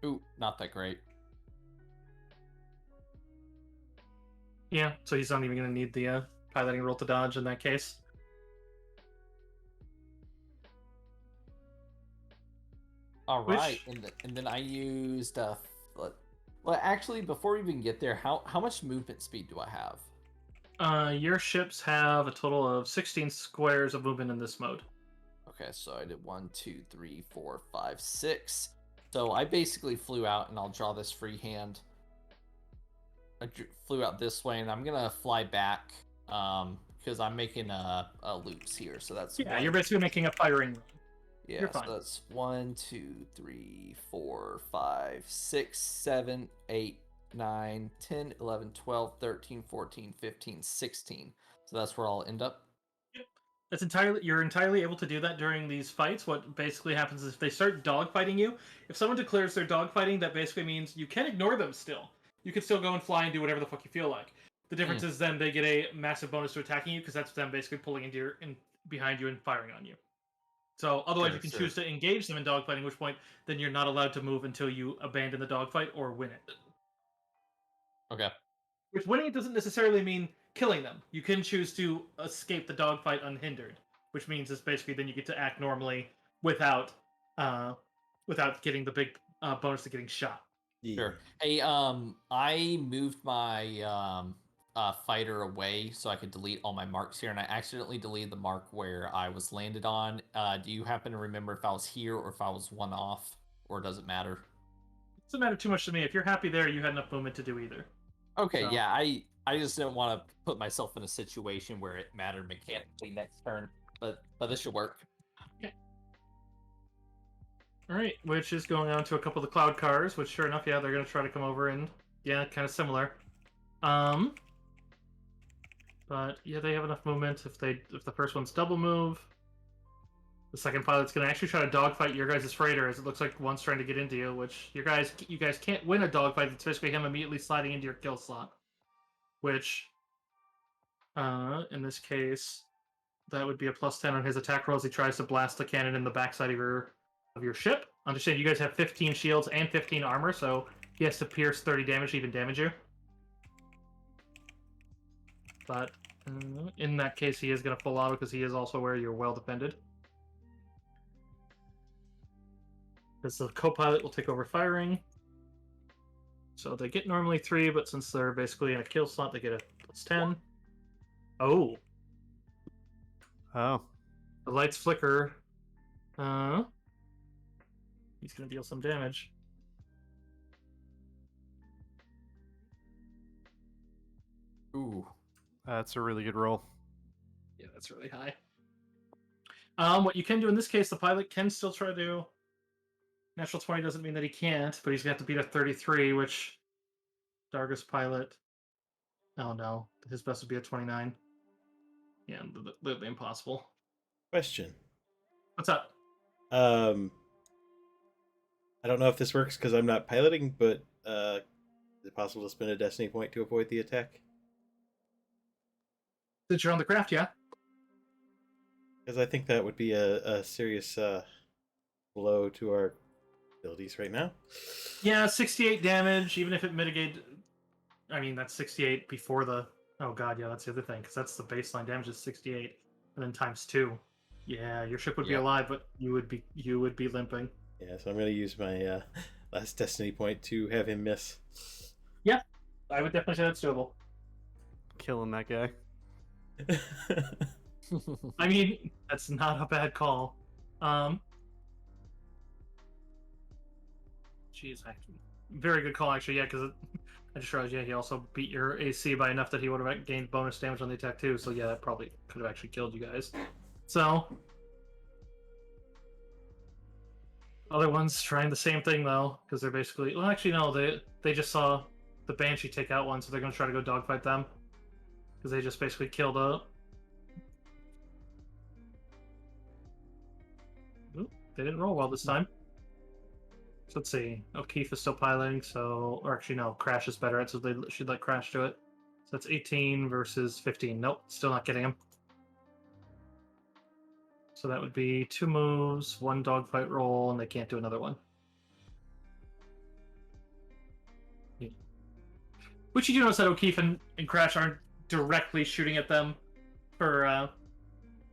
Ooh, not that great. Yeah, so he's not even going to need the piloting roll to dodge in that case. All right, and then I used well, actually, before we even get there, how much movement speed do I have? Your ships have a total of 16 squares of movement in this mode. Okay, so I did 1, 2, 3, 4, 5, 6. So I basically flew out, and I'll draw this freehand. I flew out this way, and I'm gonna fly back because I'm making loops here. So that's you're basically making a firing run. Yeah, You're fine. so that's 1, 2, 3, 4, 5, 6, 7, 8, 9, 10, 11, 12, 13, 14, 15, 16. So that's where I'll end up. You're entirely able to do that during these fights. What basically happens is if they start dogfighting you, if someone declares they're dogfighting, that basically means you can ignore them still. You can still go and fly and do whatever the fuck you feel like. The difference is then they get a massive bonus to attacking you, because that's them basically pulling into behind you and firing on you. So otherwise you can choose to engage them in dogfighting, at which point then you're not allowed to move until you abandon the dogfight or win it. Okay. Which winning it doesn't necessarily mean killing them. You can choose to escape the dogfight unhindered, which means it's basically then you get to act normally without getting the big bonus to getting shot. Sure. Hey, I moved my fighter away so I could delete all my marks here, and I accidentally deleted the mark where I was landed on. Do you happen to remember if I was here or if I was one off, or does it matter? It doesn't matter too much to me. If you're happy there, you had enough movement to do either. Okay, so. Yeah, I just didn't want to put myself in a situation where it mattered mechanically next turn, but this should work. Okay. All right, which is going on to a couple of the cloud cars, which sure enough, yeah, they're going to try to come over and, yeah, kind of similar. But yeah, they have enough movement if the first one's double move. The second pilot's going to actually try to dogfight your guys' freighter, as it looks like one's trying to get into you, which you guys can't win a dogfight. It's basically him immediately sliding into your kill slot. Which, in this case, that would be a +10 on his attack roll as he tries to blast the cannon in the backside of your ship. Understand, you guys have 15 shields and 15 armor, so he has to pierce 30 damage to even damage you. But in that case, he is going to full auto because he is also where you're well defended. Because the co-pilot will take over firing. So they get normally 3, but since they're basically in a kill slot, they get a +10. Oh. Oh. The lights flicker. He's going to deal some damage. Ooh. That's a really good roll. That's really high. What you can do in this case, the pilot can still try to. Natural 20 doesn't mean that he can't, but he's going to have to beat a 33, which Darga's pilot. Oh no, his best would be a 29. Yeah, literally impossible. Question. What's up? I don't know if this works because I'm not piloting, but is it possible to spend a destiny point to avoid the attack? Since you're on the craft, yeah. Because I think that would be a serious blow to our abilities right now. Yeah, 68 damage, even if it mitigated. I mean, that's 68 before the. Oh god, yeah, that's the other thing, because that's the baseline damage is 68, and then times 2. Yeah, your ship would be Yeah. alive, but you would be limping. Yeah, so I'm going to use my last destiny point to have him miss. Yeah, I would definitely say that's doable. Killing that guy. I mean, that's not a bad call. Jeez, very good call actually. Yeah, because I just realized, yeah, he also beat your AC by enough that he would have gained bonus damage on the attack too. So yeah, that probably could have actually killed you guys. So other ones trying the same thing though, because they're basically well, actually no, they just saw the Banshee take out one, so they're gonna try to go dogfight them because they just basically killed a. Oop, they didn't roll well this time. So let's see. O'Keefe is still piloting, so or actually no, Crash is better at, so they should let Crash do it. So that's 18 versus 15. Nope, still not getting him. So that would be 2 moves, 1 dogfight roll, and they can't do another one. Yeah. Which you do notice that O'Keefe and Crash aren't directly shooting at them for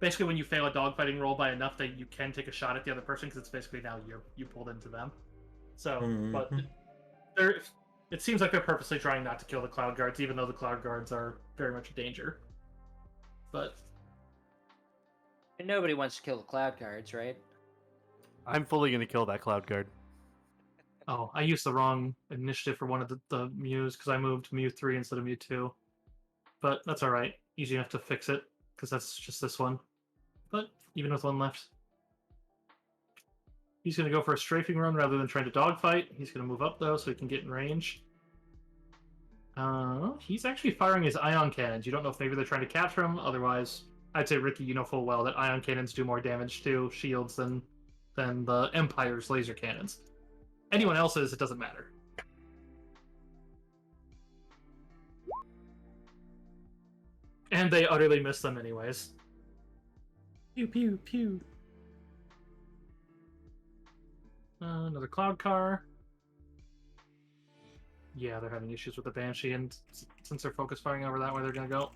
basically when you fail a dogfighting roll by enough that you can take a shot at the other person because it's basically now you pulled into them. So, but it seems like they're purposely trying not to kill the Cloud Guards, even though the Cloud Guards are very much a danger. But And nobody wants to kill the cloud guards, right? I'm fully going to kill that cloud guard. oh, I used the wrong initiative for one of the Mews because I moved Mew 3 instead of Mew 2. But that's all right, easy enough to fix it because that's just this one. But even with 1 left. He's going to go for a strafing run rather than trying to dogfight. He's going to move up, though, so he can get in range. He's actually firing his ion cannons. You don't know if maybe they're trying to capture him. Otherwise, I'd say, Ricky, you know full well that ion cannons do more damage to shields than the Empire's laser cannons. Anyone else's, it doesn't matter. And they utterly miss them anyways. Pew, pew, pew. Another cloud car. Yeah, they're having issues with the Banshee, and since they're focus firing over that way, they're going to go.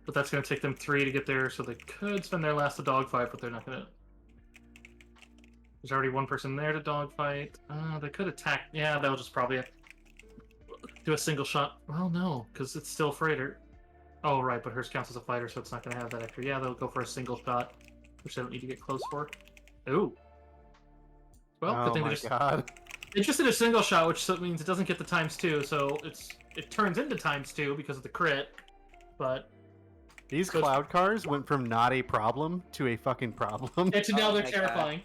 But that's going to take them 3 to get there, so they could spend their last to dogfight, but they're not going to. There's already 1 person there to dogfight. They could attack. Yeah, they'll just probably do a single shot. Well, no, because it's still freighter. Oh, right, but hers counts as a fighter, so it's not going to have that extra. Yeah, they'll go for a single shot, which they don't need to get close for. Ooh. Well, good Oh thing my they just. god. It just did a single shot, which means it doesn't get the _2, so it turns into _2 because of the crit. But These So it's- cloud cars went from not a problem to a fucking problem. it's now Oh they're my terrifying.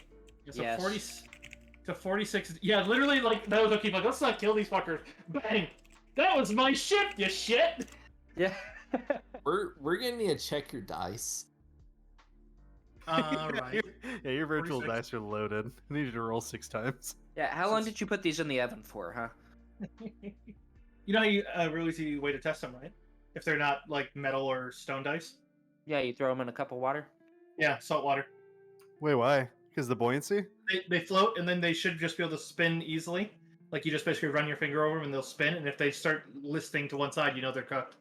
It's Yes. a 40 to 46. Yeah, literally, like that was okay. Like, let's not kill these fuckers. Bang! That was my ship, you shit. Yeah. We're gonna need to check your dice. Right. Yeah, your virtual 46. dice are loaded. I need you to roll 6 times. Yeah. How long did you put these in the oven for, huh? You know how you really easy way to test them, right? If they're not like metal or stone dice. Yeah, you throw them in a cup of water. Yeah, salt water. Wait, why? Because the buoyancy? They float and then they should just be able to spin easily. Like you just basically run your finger over them and they'll spin. And if they start listing to one side, you know they're cooked.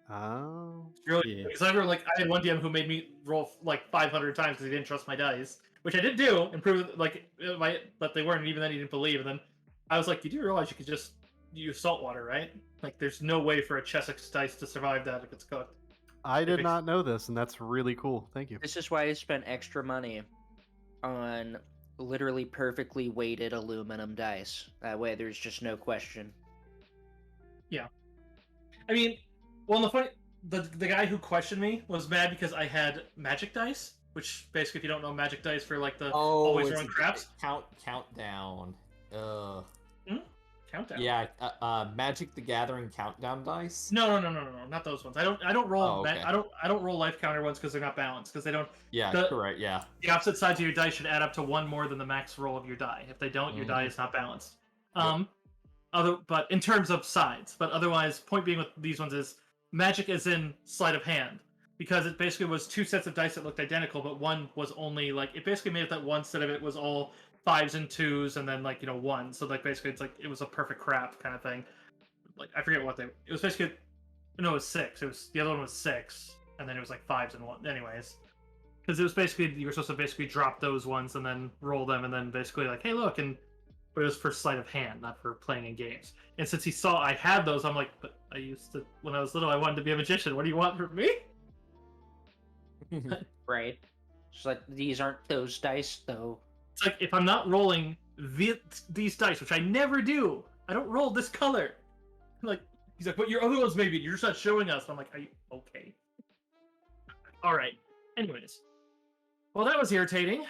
Oh. Really, Yeah. because I remember like I had one DM who made me roll like 500 times because he didn't trust my dice, which I did do, and prove that they weren't. And even then, he didn't believe. And then I was like, "You do realize you could just use salt water, right? Like, there's no way for a Chessex dice to survive that if it's cooked." I did it's- not know this, and that's really cool. Thank you. This is why I spent extra money on literally perfectly weighted aluminum dice. That way, there's just no question. I mean, well, the guy who questioned me was mad because I had magic dice, which basically, if you don't know magic dice for like the always it's run craps. countdown. Countdown. Yeah, Magic the Gathering countdown dice. No, not those ones. I don't roll. Oh, okay. I don't roll life counter ones because they're not balanced. Because they don't. Yeah, the, correct. Yeah. The opposite sides of your dice should add up to one more than the max roll of your die. If they don't, your die is not balanced. But in terms of sides, but otherwise, point being with these ones is magic is in sleight of hand because it basically was two sets of dice that looked identical, but one was only like it basically made it that one set of it was all 5s and 2s, and then like 1. So like basically, it's like it was a perfect crap kind of thing. Like I forget what it was basically. No, it was 6. It was the other one was 6, and then it was like 5s and 1. Anyways, because it was basically you were supposed to basically drop those ones and then roll them, and then basically like, hey, look, but it was for sleight of hand, not for playing in games. And since he saw I had those, I'm like, but I used to when I was little, I wanted to be a magician. What do you want from me? Right. It's like these aren't those dice, though. It's like if I'm not rolling these dice, which I never do, I don't roll this color. Like he's like, but your other ones maybe you're just not showing us. I'm like, are you okay? All right. Anyways, well that was irritating.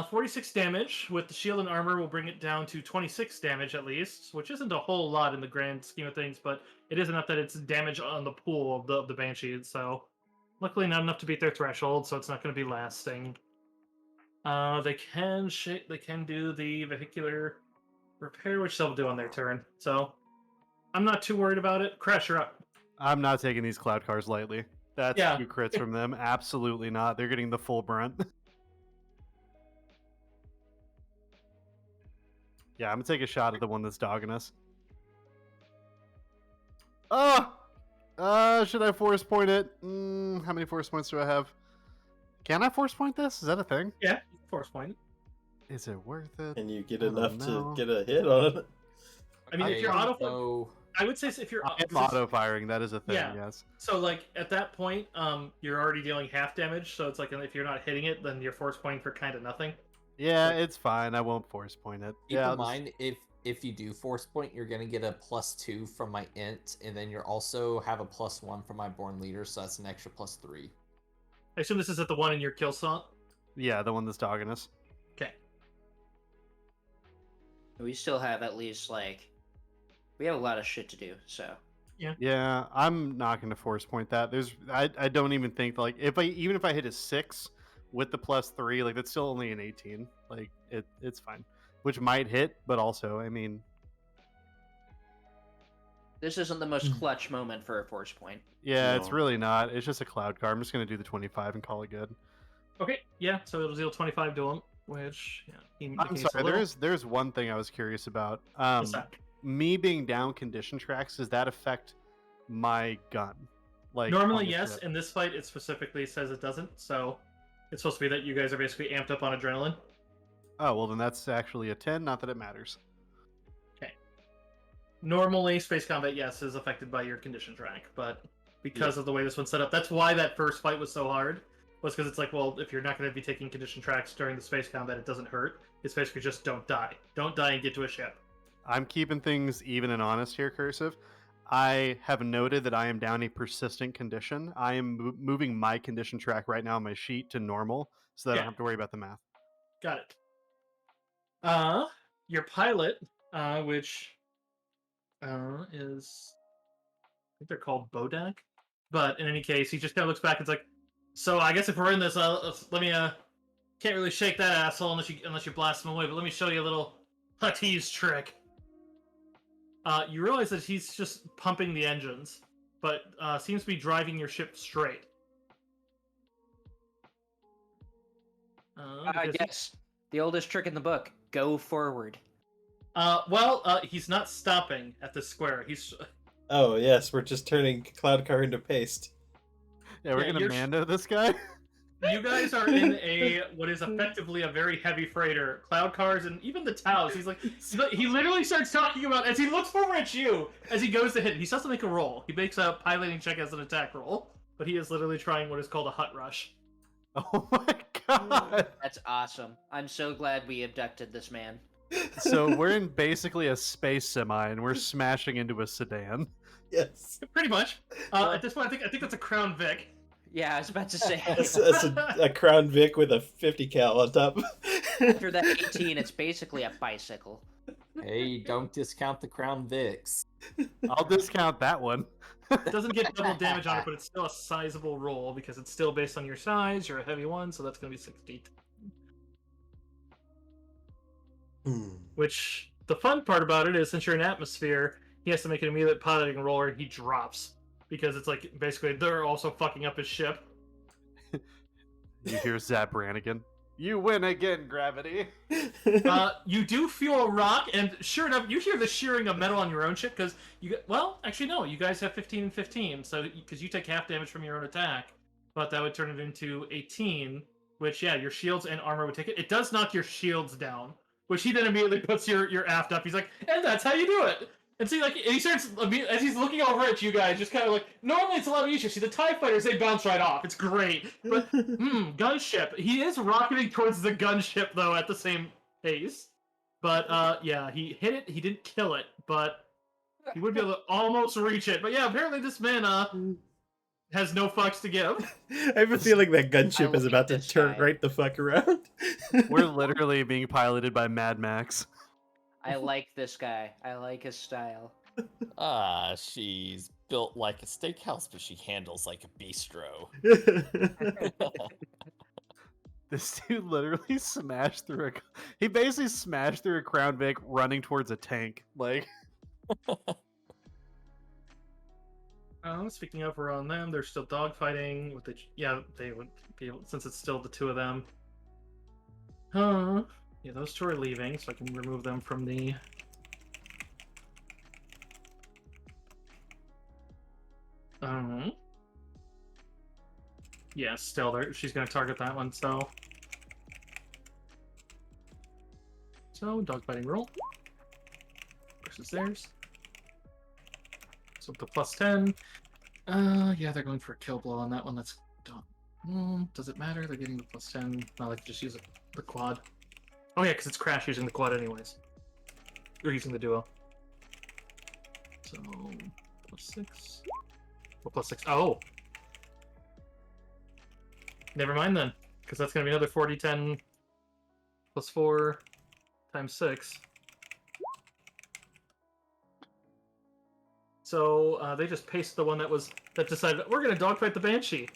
46 damage with the shield and armor will bring it down to 26 damage at least, which isn't a whole lot in the grand scheme of things, but it is enough that it's damage on the pool of the banshees. So luckily not enough to beat their threshold, so it's not going to be lasting. They can do the vehicular repair, which they'll do on their turn. So I'm not too worried about it. Crash, you're up. I'm not taking these cloud cars lightly. That's Yeah. 2 crits from them. Absolutely not. They're getting the full brunt. Yeah, I'm gonna take a shot at the one that's dogging us. Oh! Should I force point it? How many force points do I have? Can I force point this? Is that a thing? Yeah, force point. Is it worth it? Can you get I don't enough know. to get a hit on it? I mean, if you're don't auto, know. I would say if you're I am auto firing. That is a thing. Yeah. Yes. so like at that point, you're already dealing half damage. So it's like if you're not hitting it, then you're force pointing for kind of nothing. Yeah, it's fine. I won't force point it. Keep yeah. in I'll just- mind, if you do force point, you're gonna get a +2 from my int, and then you're also have a +1 from my born leader, so that's an extra +3. I assume this is at the one in your kill slot. Yeah, the one that's dogging us. Okay. We still have at least we have a lot of shit to do. So Yeah, I'm not going to force point that. I don't even think even if I hit a 6 with the +3, like that's still only an 18. Like it's fine, which might hit, but also I mean, this isn't the most clutch moment for a force point. yeah, it's No. really not. It's just a cloud car. I'm just going to do the 25 and call it good. Okay. Yeah. So it'll deal 25 to him, which I'm sorry. There's one thing I was curious about. What's that? Me being down condition tracks, does that affect my gun? Like Normally, on the yes. ship? In this fight, it specifically says it doesn't. So it's supposed to be that you guys are basically amped up on adrenaline. Oh well, then that's actually a 10. Not that it matters. Normally, space combat, yes, is affected by your condition track, but because of the way this one's set up, that's why that first fight was so hard. Was because it's like, well, if you're not going to be taking condition tracks during the space combat, it doesn't hurt. It's basically just don't die. Don't die and get to a ship. I'm keeping things even and honest here, Cursive. I have noted that I am down a persistent condition. I am moving my condition track right now on my sheet to normal, so that I Yeah. don't have to worry about the math. Got it. Your pilot, which is, I think they're called Bodak, but in any case, he just kind of looks back and is like, so I guess if we're in this, let me can't really shake that asshole unless you blast him away, but let me show you a little tease trick. You realize that he's just pumping the engines, but seems to be driving your ship straight. Because Yes, the oldest trick in the book: go forward. he's not stopping at the square. He's Oh yes, we're just turning cloud car into paste. Yeah, we're Yeah, gonna you're- Mando this guy. You guys are in what is effectively a very heavy freighter, cloud cars, and even the Taos. He literally starts talking about as he looks over at you as he goes to hit. He starts to make a roll. He makes a piloting check as an attack roll, but he is literally trying what is called a hut rush. Oh my god! That's awesome. I'm so glad we abducted this man. So we're in basically a space semi, and we're smashing into a sedan. Yes. Pretty much. At this point, I think that's a Crown Vic. Yeah, I was about to say. That's a Crown Vic with a 50 cal on top. After that 18, it's basically a bicycle. Hey, don't discount the Crown Vics. I'll discount that one. It doesn't get double damage on it, but it's still a sizable roll because it's still based on your size. You're a heavy one, so that's going to be 60. Which, the fun part about it is, since you're in atmosphere, he has to make an immediate piloting roll or he drops. Because it's like, basically, they're also fucking up his ship. You hear Zap Brannigan. You win again, Gravity. You do feel a rock, and sure enough, you hear the shearing of metal on your own ship, because well, actually no, you guys have 15 and 15, so, because you take half damage from your own attack, but that would turn it into 18, which, yeah, your shields and armor would take it. It does knock your shields down, which he then immediately puts your aft up. He's like, and that's how you do it! And see, like, and he starts, as he's looking over at you guys, just kind of like, normally it's a lot easier. See, the TIE fighters, they bounce right off. It's great. But, gunship. He is rocketing towards the gunship, though, at the same pace. But, yeah, he hit it. He didn't kill it, but he would be able to almost reach it. But, yeah, apparently this man, has no fucks to give. I have a feeling that gunship is like about to this turn guy. right the fuck around. We're literally being piloted by Mad Max. I like this guy. I like his style. She's built like a steakhouse, but she handles like a bistro. This dude literally smashed through a. He basically smashed through a Crown Vic running towards a tank. Like, Speaking of, we're on them. They're still dogfighting with the. Yeah, they would be able, since it's still the two of them. Yeah, those two are leaving, so I can remove them from the. Yeah, still there. She's gonna target that one. So dogfighting roll versus theirs. So the +10. Yeah, they're going for a kill blow on that one. That's done. Does it matter? They're getting the +10. No, they can just use the quad. Oh yeah, because it's Crash using the quad anyways. Or using the duo. So +6. Well, +6. Oh. Never mind then, because that's going to be another 40-10 +4 times 6. So they just paced the one that decided we're going to dogfight the Banshee,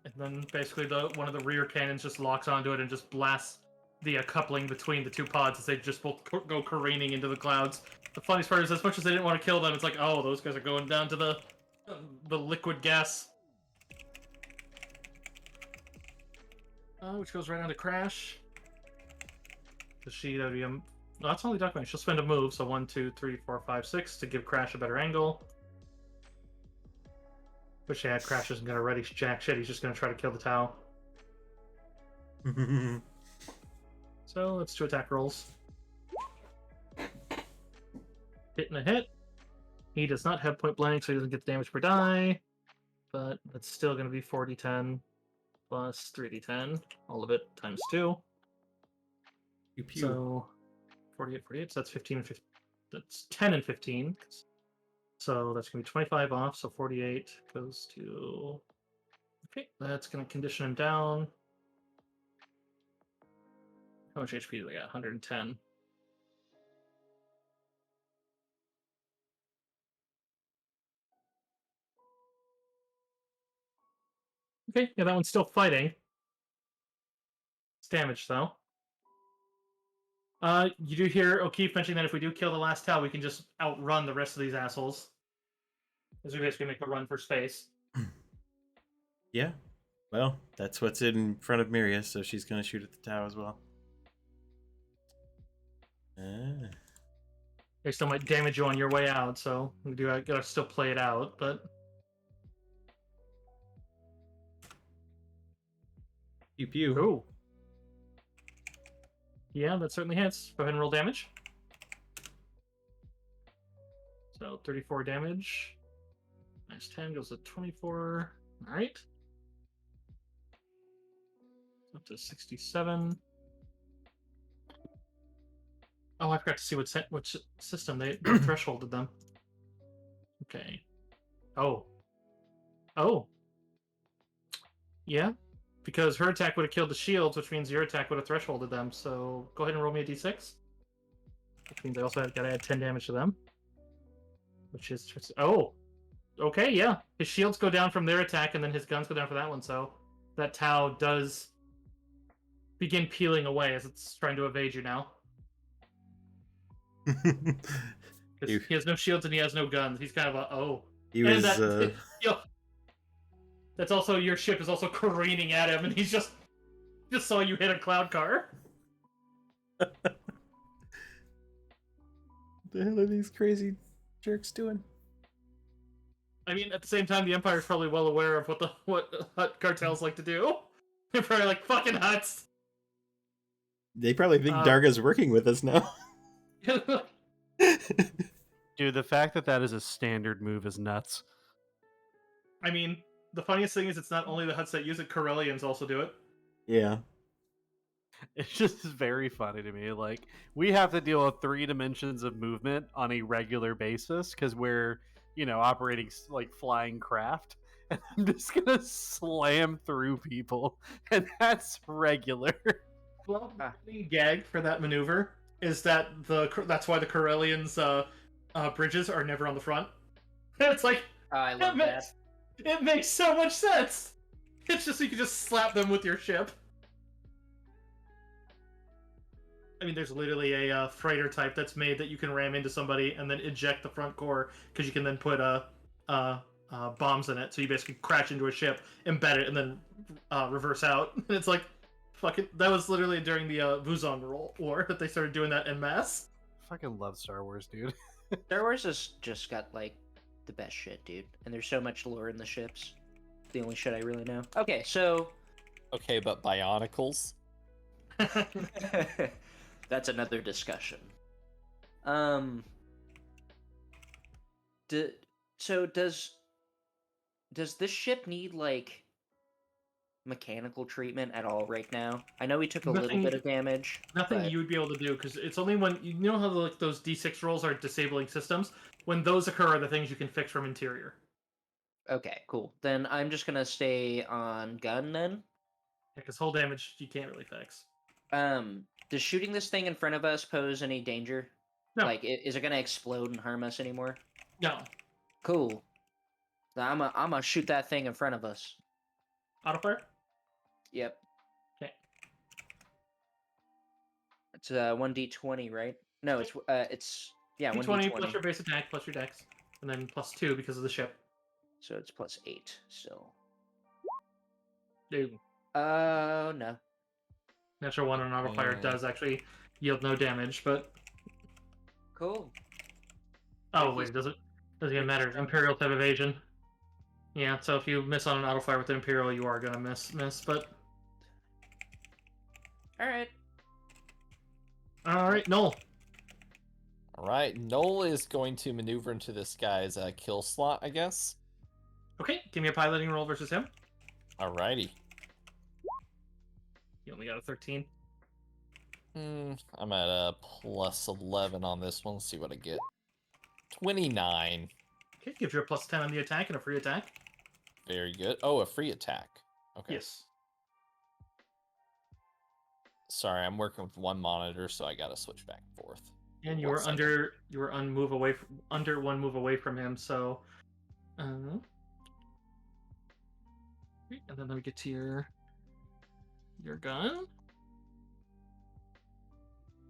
and then basically one of the rear cannons just locks onto it and just blasts the coupling between the two pods as they just both go careening into the clouds. The funniest part is, as much as they didn't want to kill them, it's like, oh, those guys are going down to the liquid gas. Which goes right on to Crash. Because that'd be no, that's only documented. She'll spend a move, so 1, 2, 3, 4, 5, 6 to give Crash a better angle. But yeah, Crash isn't gonna ready jack shit. He's just gonna try to kill the Tau. So let's do attack rolls. Hit and a hit. He does not have point blank, so he doesn't get the damage per die. But that's still going to be 4d10 plus 3d10. All of it times 2. Pew pew. So 48, so that's 15 and 15. That's 10 and 15. So that's going to be 25 off, so 48 goes to... Okay, that's going to condition him down. How much HP do they got? 110. Okay, yeah, that one's still fighting. It's damaged, though. You do hear O'Keefe mentioning that if we do kill the last Tau, we can just outrun the rest of these assholes. As we basically make a run for space. Yeah. Well, that's what's in front of Miria, so she's going to shoot at the Tau as well. They still might damage you on your way out, so we do gotta still play it out, but... Pew pew. Ooh. Yeah, that certainly hits. Go ahead and roll damage. So 34 damage. Minus 10 goes to 24. Alright. Up to 67. Oh, I forgot to see which system they thresholded them. Okay. Oh. Oh. Yeah. Because her attack would have killed the shields, which means your attack would have thresholded them. So go ahead and roll me a d6. Which means I also got to add 10 damage to them. Which is just... Oh. Okay, yeah. His shields go down from their attack, and then his guns go down for that one. So that Tau does begin peeling away as it's trying to evade you now. He- He has no shields and he has no guns. He's kind of a He And was. that, that's also your ship is also careening at him, and he's just saw you hit a cloud car. The hell are these crazy jerks doing? I mean, at the same time, the Empire's probably well aware of what Hut cartels like to do. They're probably like fucking Huts. They probably think Darga's working with us now. Dude, the fact that that is a standard move is nuts. I mean, the funniest thing is it's not only the Huts that use it; Corellians also do it. Yeah. It's just very funny to me. Like, we have to deal with 3 dimensions of movement on a regular basis because we're, operating like flying craft. And I'm just gonna slam through people, and that's regular. Well, the gag for that maneuver is that that's why the Corellians' bridges are never on the front. It's like I love that. it makes so much sense. It's just so you can just slap them with your ship. I mean, there's literally a freighter type that's made that you can ram into somebody and then eject the front core because you can then put bombs in it. So you basically crash into a ship, embed it, and then reverse out. And it's like, fucking. That was literally during the Vuzon war that they started doing that en masse. Fucking love Star Wars, dude. Star Wars has just got like the best shit, dude. And there's so much lore in the ships. The only shit I really know. Okay, so Okay, but Bionicles? that's another discussion. So does this ship need like mechanical treatment at all right now? I know we took a little bit of damage. Nothing but... you would be able to do because it's only when you know how like those D6 rolls are disabling systems. When those occur, are the things you can fix from interior. Okay, cool. Then I'm just gonna stay on gun then. Because hull damage you can't really fix. Does shooting this thing in front of us pose any danger? No. Like, is it gonna explode and harm us anymore? No. Cool. I'm gonna shoot that thing in front of us. Auto fire? Yep. Okay. It's 1d20, right? No, it's 1d20 1d20. plus your base attack plus your dex, and then +2 because of the ship. So it's +8 still. Dude. No. Natural 1 on auto fire does actually yield no damage, but Cool. oh wait, doesn't even matter. Imperials have evasion. Yeah, so if you miss on an auto fire with an Imperial, you are gonna miss. But All right. all right, Noel. All right, Noel is going to maneuver into this guy's kill slot, I guess. Okay, give me a piloting roll versus him. Alrighty. You only got a 13. I'm at a +11 on this one. Let's see what I get. 29. Okay, gives you a +10 on the attack and a free attack. Very good. Oh, a free attack. Okay. Yes. Sorry, I'm working with one monitor, so I gotta switch back and forth. And you One were second. under 1 move away from him, so and then let me get to your gun.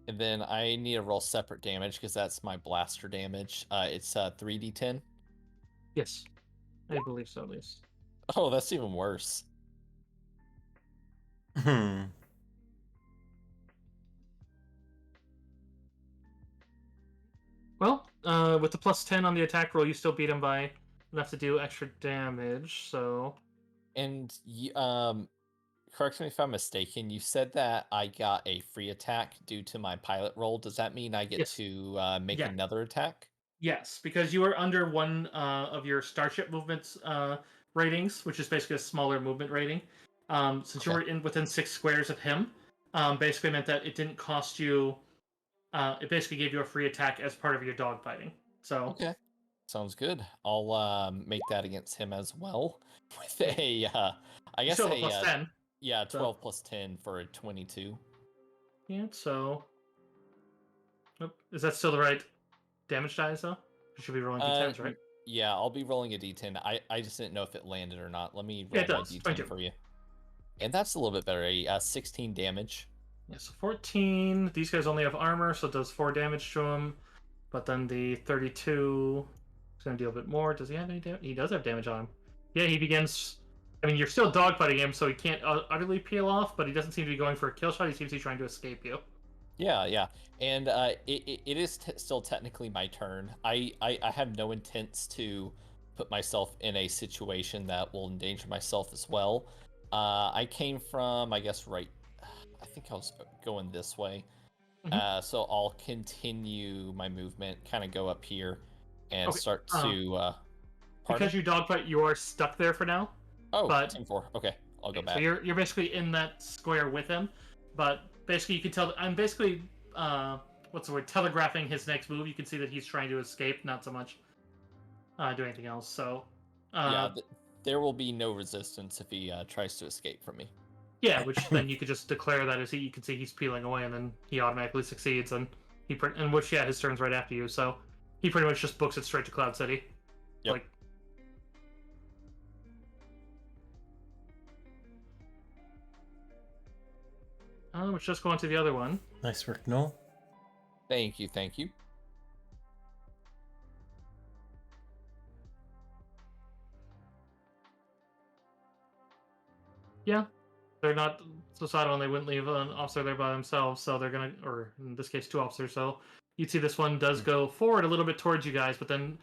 And then I need to roll separate damage because that's my blaster damage. It's 3d10. Yes. I believe so, at least. Oh, that's even worse. Well, with the +10 on the attack roll, you still beat him by enough to do extra damage, so And correct me if I'm mistaken. You said that I got a free attack due to my pilot roll. Does that mean I get Yes. to make Yeah. another attack? yes, because you are under one of your starship movements ratings, which is basically a smaller movement rating. Since you Okay. were within 6 squares of him, basically meant that it didn't cost you it basically gave you a free attack as part of your dog fighting. So Okay. Sounds good. I'll make that against him as well with a I you guess still have a plus a 10. yeah, So 12 plus 10 for a 22. yeah, so is that still the right damage dice though? You should be rolling d10s, right? Yeah, I'll be rolling a d10. I just didn't know if it landed or not. Let me Yeah, roll it my does. d10 22. for you. And that's a little bit better. 16 damage. Yeah, so 14. These guys only have armor, so it does 4 damage to them. But then the 32 is going to deal a bit more. Does he have any damage? He does have damage on him. Yeah, he begins. I mean, you're still dogfighting him, so he can't utterly peel off, but he doesn't seem to be going for a kill shot. He seems to be trying to escape you. Yeah. And it is still technically my turn. I have no intents to put myself in a situation that will endanger myself as well. I came from, I guess, right. I think I was going this way. So I'll continue my movement, kind of go up here, and start to. Because you dogfight, you are stuck there for now. Oh, but 10-4. Okay, I'll go back. So you're basically in that square with him, but basically you can tell. I'm basically what's the word? Telegraphing his next move. You can see that he's trying to escape, not so much do anything else. So yeah, there will be no resistance if he tries to escape from me. yeah, which then you could just declare that as you can see he's peeling away, and then he automatically succeeds, and his turn's right after you, so he pretty much just books it straight to Cloud City. Yep. Like, let's just go on to the other one. Nice work, Noel. Thank you. Yeah, they're not societal, and they wouldn't leave an officer there by themselves, so they're gonna, or in this case, 2 officers. So you'd see this one does go forward a little bit towards you guys, but then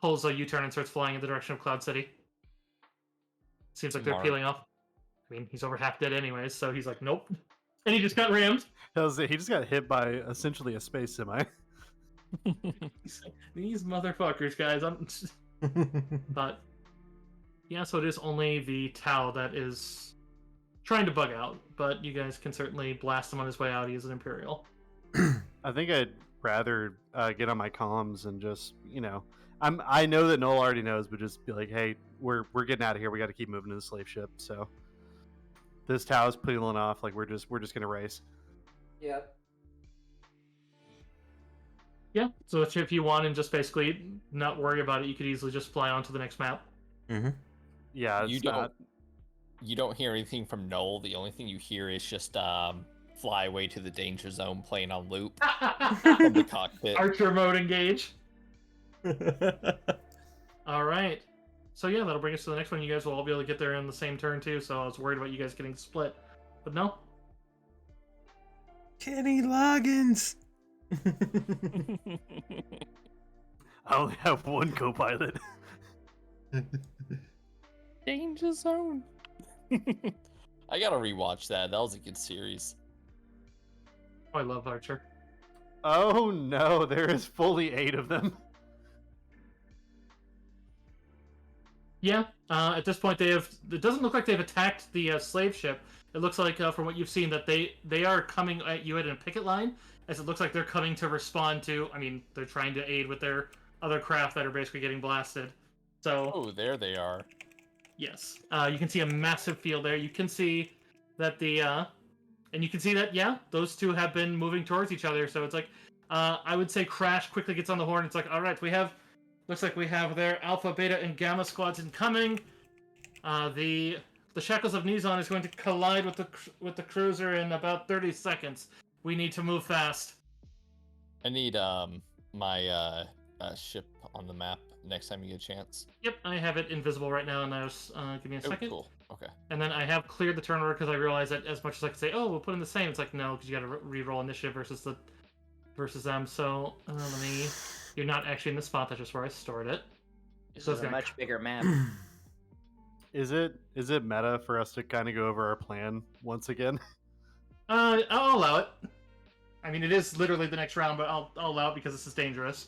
pulls a U-turn and starts flying in the direction of Cloud City. Seems like they're Smart. peeling off. I mean, he's over half dead anyways, so he's like, nope. And he just got rammed. He just got hit by essentially a space semi. These motherfuckers, guys. But yeah, so it is only the Tau that is trying to bug out, but you guys can certainly blast him on his way out. He is an Imperial. I think I'd rather get on my comms and just, I know that Noel already knows, but just be like, hey, we're getting out of here. We got to keep moving to the slave ship. So this Tau is peeling off. Like we're just gonna race. Yep. Yeah, so if you want and just basically not worry about it, you could easily just fly on to the next map. Mm-hmm. Yeah, it's you don't hear anything from Noel. The only thing you hear is just fly away to the danger zone playing on loop from the cockpit. Archer mode engage. All right. So yeah, that'll bring us to the next one. You guys will all be able to get there in the same turn too, so I was worried about you guys getting split. But no. Kenny Loggins! I only have one co-pilot. Danger zone. I gotta rewatch that. That was a good series. Oh, I love Archer. Oh no, there is fully 8 of them. Yeah, at this point it doesn't look like they've attacked the slave ship. It looks like, from what you've seen, that they are coming at you in a picket line, as it looks like they're coming to respond to, they're trying to aid with their other craft that are basically getting blasted. So, Oh, there they are. yes. You can see a massive field there. You can see that and you can see that, yeah, those two have been moving towards each other. So it's like, I would say Crash quickly gets on the horn. It's like, all right, looks like we have their Alpha, Beta, and Gamma squads incoming. The Shackles of Nizon is going to collide with the cruiser in about 30 seconds. We need to move fast. I need my ship on the map next time you get a chance. Yep, I have it invisible right now, and give me a second. Cool. Okay. And then I have cleared the turn order because I realized that as much as I could say, oh, we'll put in the same, it's like, no, because you got to re-roll initiative versus them. So let me. You're not actually in the spot. That's just where I stored it. This So is it's a gonna- much bigger map. Is it meta for us to kind of go over our plan once again? I'll allow it. It is literally the next round, but I'll allow it because this is dangerous.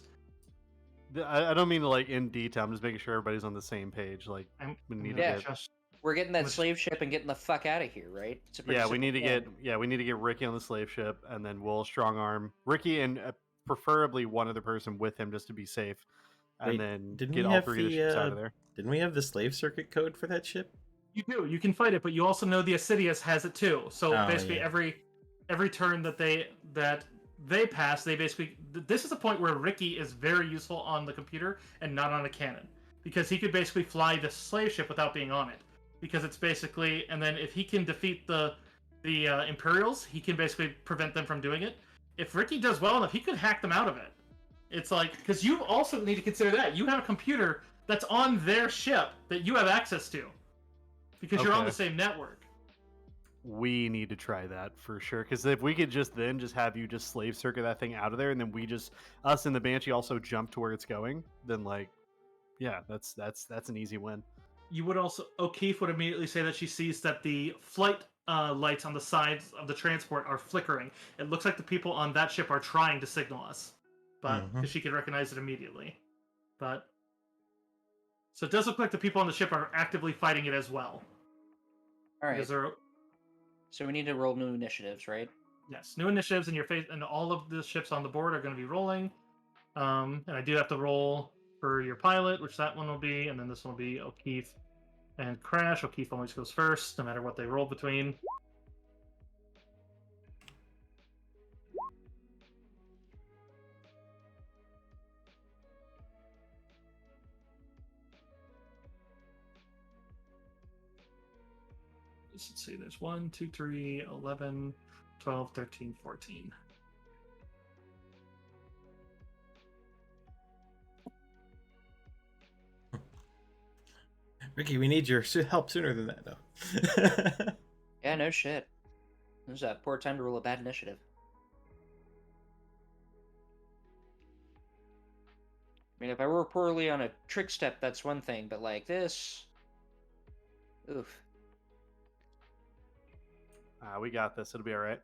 I don't mean to in detail. I'm just making sure everybody's on the same page. Like I'm we need gonna to get. just We're getting that Which- slave ship and getting the fuck out of here, right? It's a pretty Yeah, we simple need to plan. get Ricky on the slave ship, and then we'll strong arm Ricky and preferably one other person with him just to be safe, and Wait, then didn't get we all have three of the ships out of there. Didn't we have the slave circuit code for that ship? You do. You can fight it, but you also know the Assidious has it too. So Oh, basically, yeah. every turn that they pass, they basically. This is a point where Ricky is very useful on the computer and not on a cannon, because he could basically fly the slave ship without being on it, because it's basically. And then if he can defeat the Imperials, he can basically prevent them from doing it. If Ricky does well enough, he could hack them out of it. It's like, because you also need to consider that you have a computer that's on their ship that you have access to, because you're on Okay. the same network. We need to try that for sure, because if we could just have you just slave circuit that thing out of there, and then us and the Banshee also jump to where it's going, then like, yeah, that's an easy win. You would also, O'Keefe would immediately say that she sees that the flight lights on the sides of the transport are flickering. It looks like the people on that ship are trying to signal us, but because she could recognize it immediately. But so it does look like the people on the ship are actively fighting it as well. All right. Because they're, So we need to roll new initiatives, right? yes, new initiatives in your face, and all of the ships on the board are going to be rolling. And I do have to roll for your pilot, which that one will be, and then this one will be O'Keefe and Crash. O'Keefe always goes first, no matter what they roll between. Let's see, there's 1, 2, 3, 11, 12, 13, 14. Ricky, we need your help sooner than that, though. Yeah, no shit. This is a poor time to roll a bad initiative. I mean, if I roll poorly on a trick step, that's one thing, but like this... Oof. We got this. It'll be all right.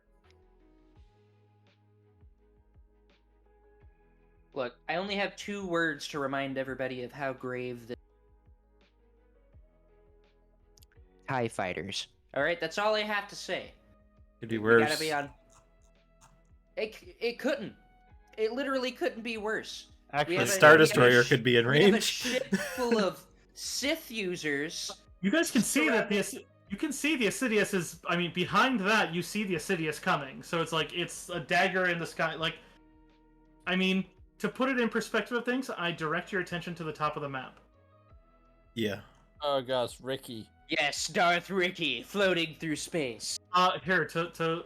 Look, I only have 2 words to remind everybody of how grave the TIE fighters. Alright, that's all I have to say. Could be We worse. gotta be on... It couldn't. It literally couldn't be worse. Actually, have The a- Star we have a Destroyer sh- could be in We have a range. ship full of Sith users. You guys can see that Surrounded- you can see the Assidious is. I mean, behind that you see the Assidious coming. So it's like it's a dagger in the sky. Like, I mean, to put it in perspective of things, I direct your attention to the top of the map. Yeah. Oh gosh, Ricky. Yes, Darth Ricky floating through space. Here to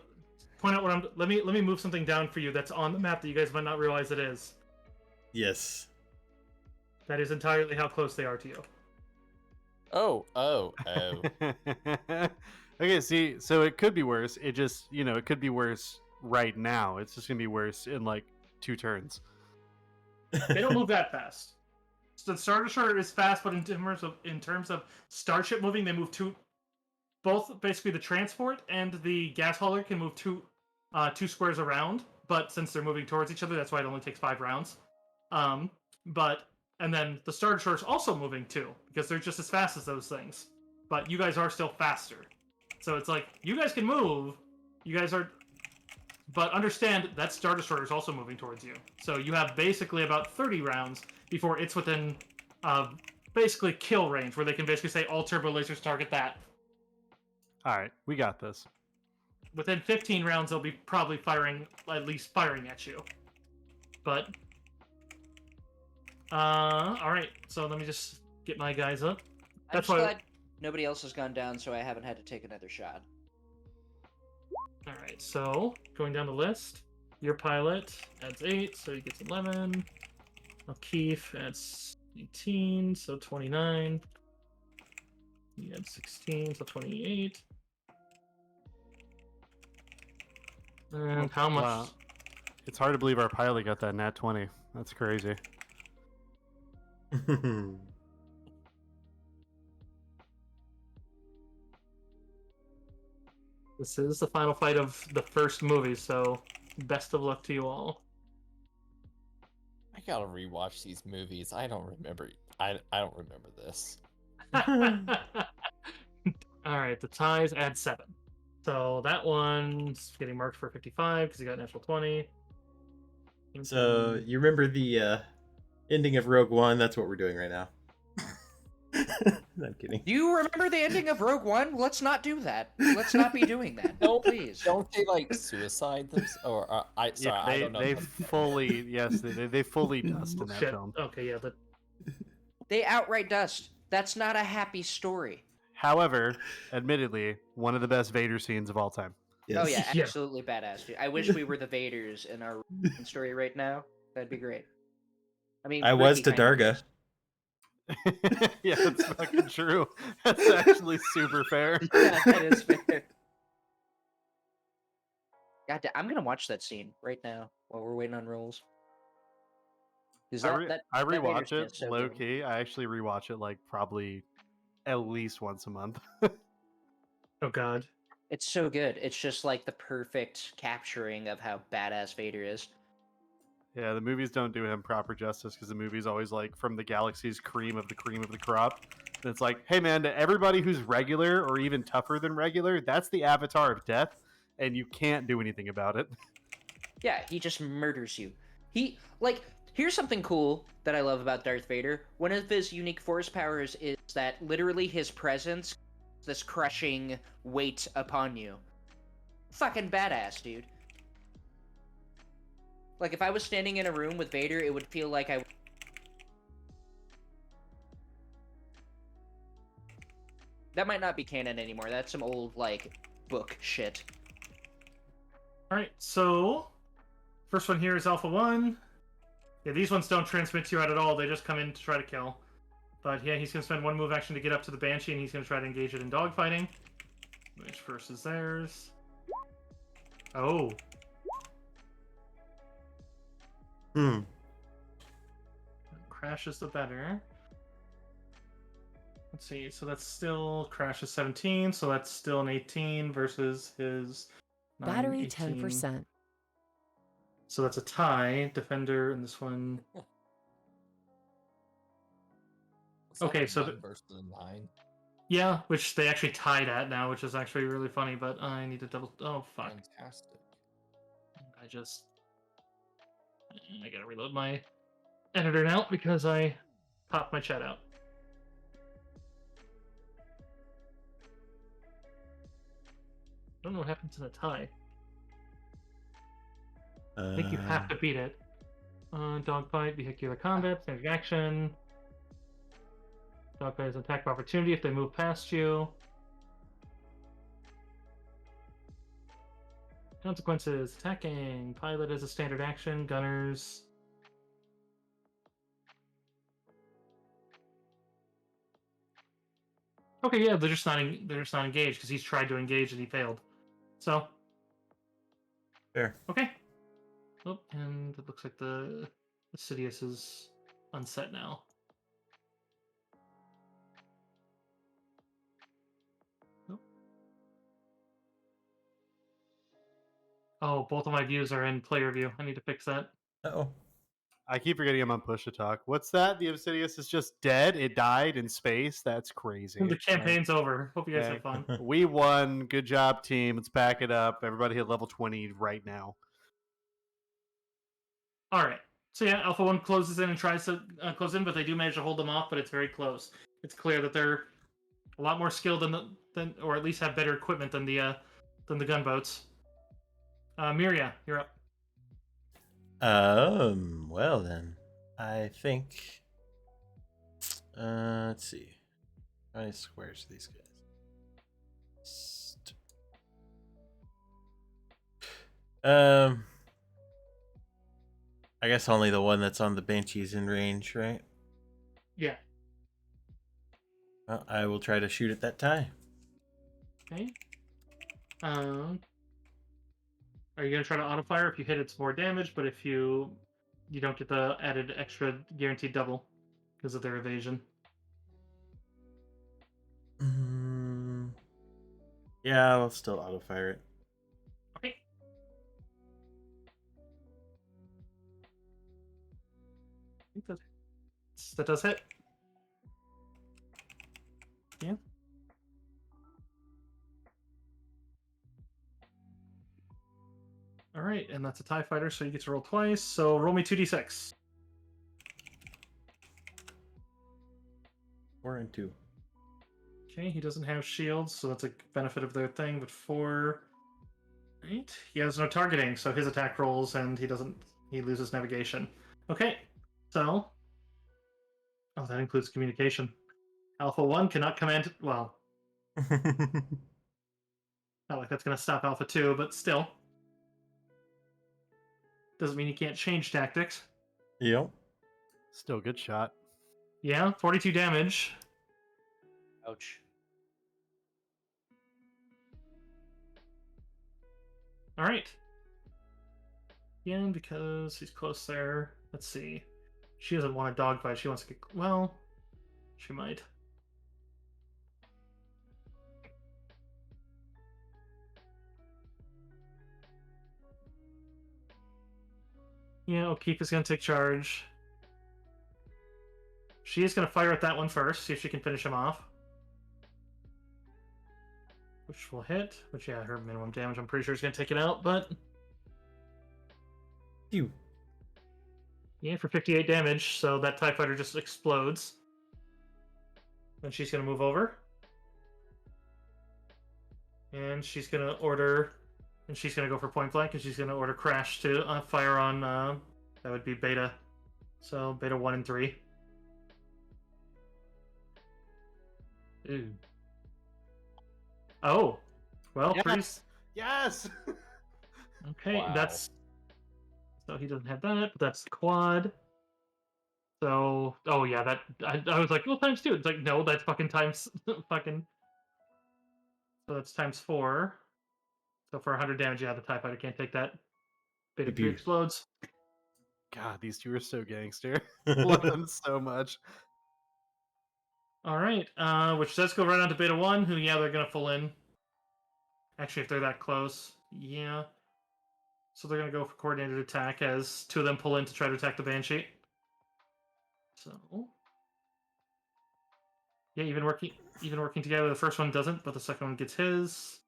point out what I'm. Let me move something down for you that's on the map that you guys might not realize it is. Yes. That is entirely how close they are to you. Oh. Okay, see, so it could be worse. It just, it could be worse right now. It's just gonna be worse in like 2 turns. They don't move that fast. So the Star Destroyer is fast, but in terms of Starship moving, they move both basically the transport and the gas hauler can move two squares around. But since they're moving towards each other, that's why it only takes 5 rounds. And then the Star Destroyer is also moving too, because they're just as fast as those things. But you guys are still faster. So it's like, you guys can move, you guys are... But understand, that Star Destroyer is also moving towards you. So you have basically about 30 rounds before it's within basically kill range, where they can basically say, all turbo lasers target that. All right, we got this. Within 15 rounds, they'll be probably at least firing at you. But... alright, so let me just get my guys up. I'm That's just why- glad nobody else has gone down, so I haven't had to take another shot. Alright, so going down the list, your pilot adds 8, so he gets 11. O'Keefe adds 18, so 29. He adds 16, so 28. And how much? Wow. It's hard to believe our pilot got that nat 20. That's crazy. This is the final fight of the first movie, so best of luck to you all. I gotta rewatch these movies. I don't remember. I don't remember this. All right, the ties add 7. So that one's getting marked for 55 because he got an natural 20. So you remember the ending of Rogue One? That's what we're doing right now. I'm kidding. Do you remember the ending of Rogue One? Let's not do that. Let's not be doing that. Don't Please. Don't they like suicide them? Or I sorry, Yeah, I don't know. they fully they fully dust in that Shit. film. Okay, yeah. They outright dust. That's not a happy story. However, admittedly, one of the best Vader scenes of all time. Oh yeah, Yeah. absolutely badass, dude. I wish we were the Vaders in our story right now. That'd be great. I mean, I was Ricky kinda Tadarga. is. Yeah, that's fucking true. That's actually super fair. Yeah, that is fair. God, I'm gonna watch that scene right now while we're waiting on rolls. Is I that Vader rewatch scene it is so low good. key. I actually rewatch it like probably at least once a month. Oh god. It's so good. It's just like the perfect capturing of how badass Vader is. Yeah, the movies don't do him proper justice because the movie's always like from the galaxy's cream of the crop. And it's like, hey man, to everybody who's regular or even tougher than regular, that's the avatar of death, and you can't do anything about it. Yeah, he just murders you. Here's something cool that I love about Darth Vader. One of his unique force powers is that literally his presence, this crushing weight upon you. Fucking badass, dude. Like, if I was standing in a room with Vader, it would feel like I... That might not be canon anymore. That's some old, like, book shit. Alright, so first one here is Alpha 1. Yeah, these ones don't transmit to you at all. They just come in to try to kill. But yeah, he's going to spend 1 move action to get up to the Banshee, and he's going to try to engage it in dogfighting. Which versus theirs. Oh. Crashes the better. Let's see, so that's still Crash is 17, so that's still an 18 versus his 9, Battery 18. 10%. So that's a tie. Defender and this one. It's like Okay, a so 1 versus a 9. Yeah, which they actually tied at now, which is actually really funny, but I need to double... Oh, fuck. Fantastic. I gotta reload my editor now because I popped my chat out. I don't know what happens in a tie. I think you have to beat it. Dogfight, vehicular combat, standard action. Dogfight is an attack of opportunity if they move past you. Consequences, attacking. Pilot is a standard action. Gunners. Okay, yeah, they're just not engaged because he's tried to engage and he failed. So Fair. okay. Oh, and it looks like the Sidious is unset now. Oh, both of my views are in player view. I need to fix that. Oh. I keep forgetting I'm on push to talk. What's that? The Obsidious is just dead? It died in space? That's crazy. The campaign's over. Hope you guys Okay. have fun. We won. Good job, team. Let's back it up. Everybody hit level 20 right now. All right. So yeah, Alpha 1 closes in and tries to close in, but they do manage to hold them off, but it's very close. It's clear that they're a lot more skilled than or at least have better equipment than the gunboats. Miria, you're up. Well then, I think. Let's see. How many squares are these guys? I guess only the one that's on the Banshee's in range, right? Yeah. Well, I will try to shoot at that tie. Okay. Are you gonna try to auto fire? If you hit, it's more damage, but if you don't get the added extra guaranteed double because of their evasion. Yeah, I'll still auto fire it. Okay. I think that does hit. Yeah. All right, and that's a TIE fighter, so you get to roll twice. So roll me 2d6. 4 and 2. Okay, he doesn't have shields, so that's a benefit of their thing. But 4, right? He has no targeting, so his attack rolls, and he loses navigation. Okay, so that includes communication. Alpha 1 cannot command. Well, not like that's going to stop Alpha 2, but still. Doesn't mean you can't change tactics. Yep. Still good shot. Yeah, 42 damage. Ouch. All right. Again, because he's close there. Let's see. She doesn't want a dogfight. She wants to get. Well, she might. Yeah, O'Keefe going to take charge. She is going to fire at that one first, see if she can finish him off. Which will hit. Which, yeah, her minimum damage, I'm pretty sure is going to take it out, but... Phew. Yeah, for 58 damage, so that TIE fighter just explodes. And she's going to move over. And she's going to order... And she's going to go for point blank, and she's going to order Crash to fire on... that would be Beta. So, Beta 1 and 3. Ooh. Oh. Well, Yes! pretty... Yes! Okay, Wow. that's... So he doesn't have that, but that's the quad. So... Oh, yeah, that... I was like, well, times 2. It's like, no, that's fucking times... fucking... So that's times 4. So for 100 damage, yeah, the TIE fighter can't take that. Beta 3 Pew. explodes. God, these two are so gangster. Love them so much. Alright, which does go right on to Beta 1, who, yeah, they're gonna full in. Actually, if they're that close, yeah. So they're gonna go for coordinated attack as 2 of them pull in to try to attack the Banshee. So... Yeah, even working together, the first one doesn't, but the second one gets his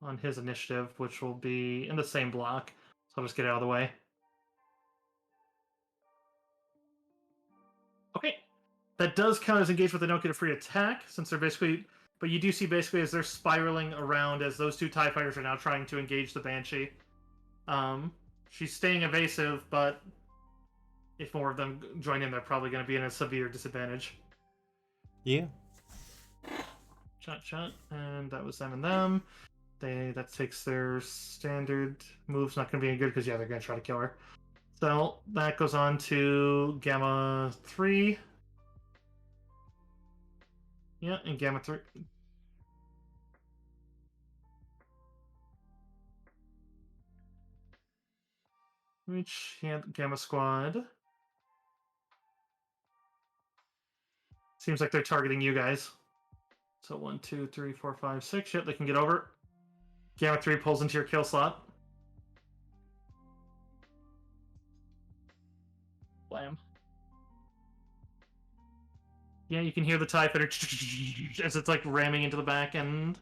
on his initiative, which will be in the same block. So I'll just get it out of the way. Okay. That does count as engaged, but they don't get a free attack, since they're basically... But you do see basically as they're spiraling around, as those 2 TIE fighters are now trying to engage the Banshee. She's staying evasive, but if more of them join in, they're probably going to be in a severe disadvantage. Yeah. Shot, and that was them and them. That takes their standard moves. Not going to be any good because, yeah, they're going to try to kill her. So that goes on to Gamma 3. Yeah, and Gamma 3. Which, yeah, Gamma Squad. Seems like they're targeting you guys. So 1, 2, 3, 4, 5, 6. Yep, they can get over. Gamma 3 pulls into your kill slot. Blam. Yeah, you can hear the TIE fighter as it's like ramming into the back end.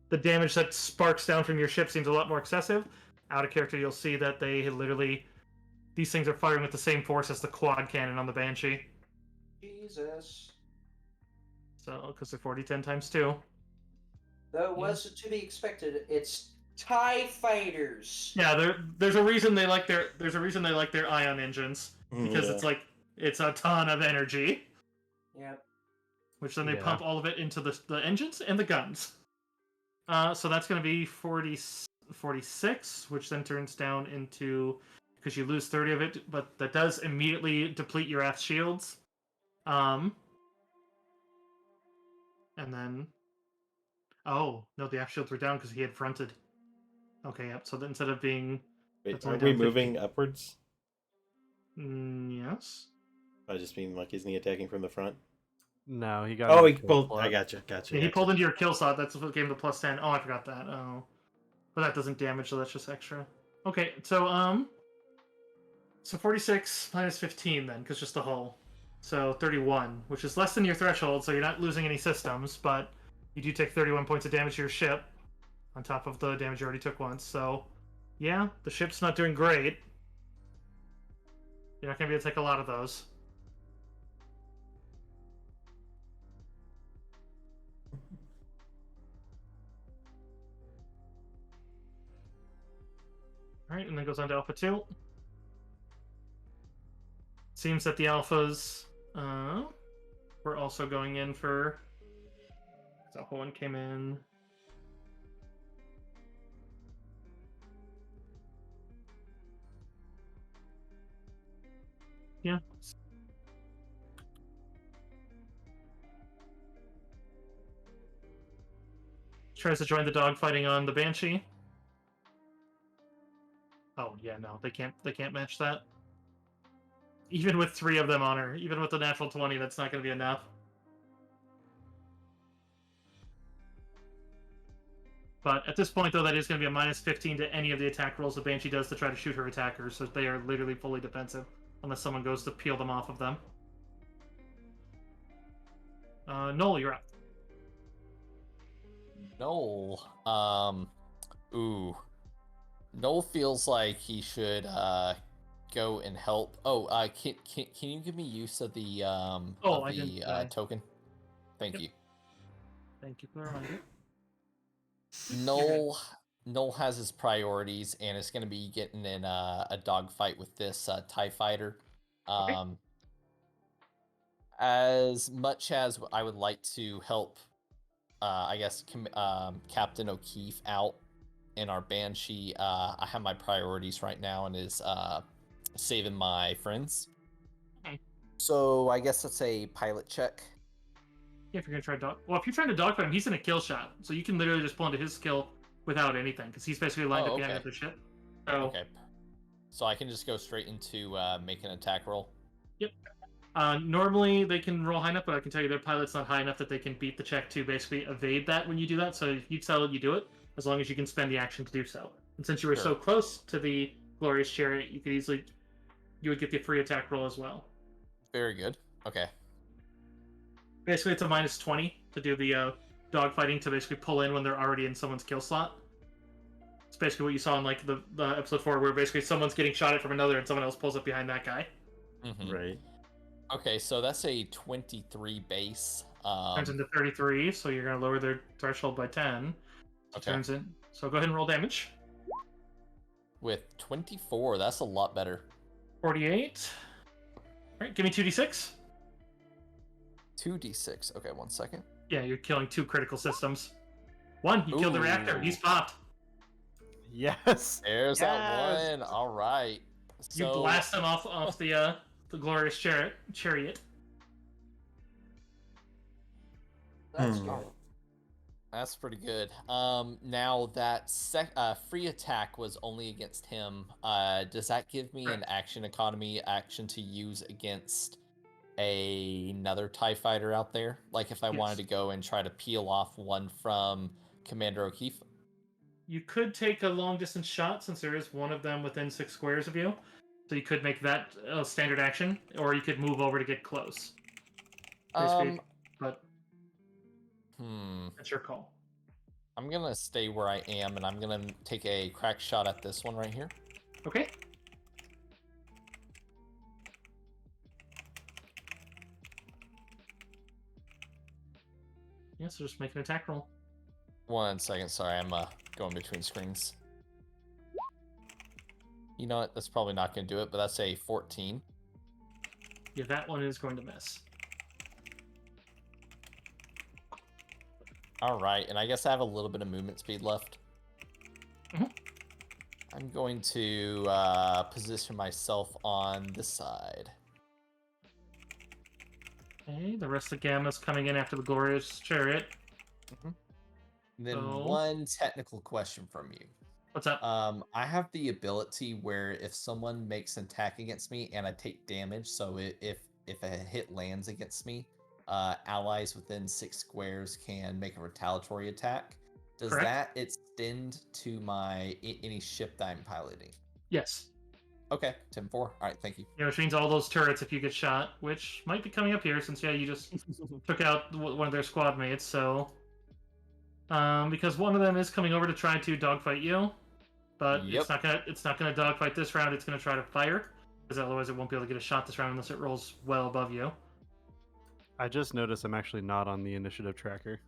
The damage that sparks down from your ship seems a lot more excessive. Out of character, you'll see that they literally... These things are firing with the same force as the quad cannon on the Banshee. Jesus. So, because they're 40-10 times 2. Though was to be expected, it's TIE fighters. Yeah, there's a reason they like their ion engines, because Yeah. it's like it's a ton of energy, Yep. which then they Yeah. pump all of it into the engines and the guns. So that's going to be 46, which then turns down into, because you lose 30 of it, but that does immediately deplete your F shields. And then, oh no, the F shields were down because he had fronted. Okay, yep. So instead of being, Wait, that's only aren't we down 50. moving upwards? Yes. I just mean, like, isn't he attacking from the front? No, he got. Oh, an he kill pulled. slot. I gotcha. Yeah, he pulled into your kill slot. That's what gave him the +10. Oh, I forgot that. Oh, but that doesn't damage, so that's just extra. Okay, so 46 minus 15 then, because just the hull. So 31, which is less than your threshold, so you're not losing any systems, but you do take 31 points of damage to your ship. on top of the damage you already took once. So, yeah, the ship's not doing great. You're not going to be able to take a lot of those. Alright, and then goes on to Alpha 2. Seems that the Alphas were also going in for... Alpha 1 came in. Yeah. Tries to join the dogfighting on the Banshee. Oh yeah, no, they can't match that. Even with 3 of them on her, even with the natural 20, that's not going to be enough. But at this point, though, that is going to be a minus 15 to any of the attack rolls the Banshee does to try to shoot her attackers, so they are literally fully defensive, unless someone goes to peel them off of them. Noel, you're up. Noel, ooh. Noel feels like he should go and help. Oh, can you give me use of the token? Thank you. Thank you for the reminder. Noel has his priorities and is going to be getting in a dogfight with this TIE fighter. Okay. As much as I would like to help, I guess, Captain O'Keefe out in our Banshee, I have my priorities right now and is saving my friends. Okay. So I guess it's a pilot check. Yeah, if you're gonna try if you're trying to dogfight him, he's in a kill shot, so you can literally just pull into his skill without anything, because he's basically lined up behind the ship. So... Okay. So I can just go straight into make an attack roll. Yep. Normally they can roll high enough, but I can tell you their pilot's not high enough that they can beat the check to basically evade that when you do that. So if you tell it, you do it, as long as you can spend the action to do so. And since you were so close to the Glorious Chariot, you would get the free attack roll as well. Very good. Okay. Basically, it's a minus 20 to do the dogfighting to basically pull in when they're already in someone's kill slot. It's basically what you saw in like the episode 4, where basically someone's getting shot at from another and someone else pulls up behind that guy. Mm-hmm. Right. Okay, so that's a 23 base. Turns into 33, so you're going to lower their threshold by 10. Okay. Turns in. So go ahead and roll damage. With 24, that's a lot better. 48. Alright, give me 2d6. 2d6. Okay, 1 second. Yeah, you're killing 2 critical systems. 1, you killed the reactor. He's popped. Yes. There's that one. All right. You blast him off the Glorious Chariot. That's good. That's pretty good. Now that free attack was only against him. Does that give me an action economy action to use against another TIE fighter out there? Like if I wanted to go and try to peel off one from Commander O'Keefe? You could take a long distance shot since there is one of them within 6 squares of you. So you could make that a standard action, or you could move over to get close. But that's your call. I'm gonna stay where I am, and I'm gonna take a crack shot at this one right here. Okay. Yeah, so just make an attack roll. 1 second, sorry, I'm going between screens. You know what? That's probably not going to do it, but that's a 14. Yeah, that one is going to miss. All right, and I guess I have a little bit of movement speed left. Mm-hmm. I'm going to position myself on this side. Okay, the rest of Gamma's coming in after the Glorious Chariot. Mm-hmm. Then one technical question from you. What's up? I have the ability where if someone makes an attack against me and I take damage, so if a hit lands against me, allies within 6 squares can make a retaliatory attack. Does that extend to my any ship that I'm piloting? Yes. Okay, 10-4. All right, thank you. Yeah, which means all those turrets if you get shot, which might be coming up here since, yeah, you just took out one of their squad mates, so... Because one of them is coming over to try to dogfight you, but Yep. it's not gonna dogfight this round. It's gonna try to fire, because otherwise it won't be able to get a shot this round unless it rolls well above you. I just noticed I'm actually not on the initiative tracker.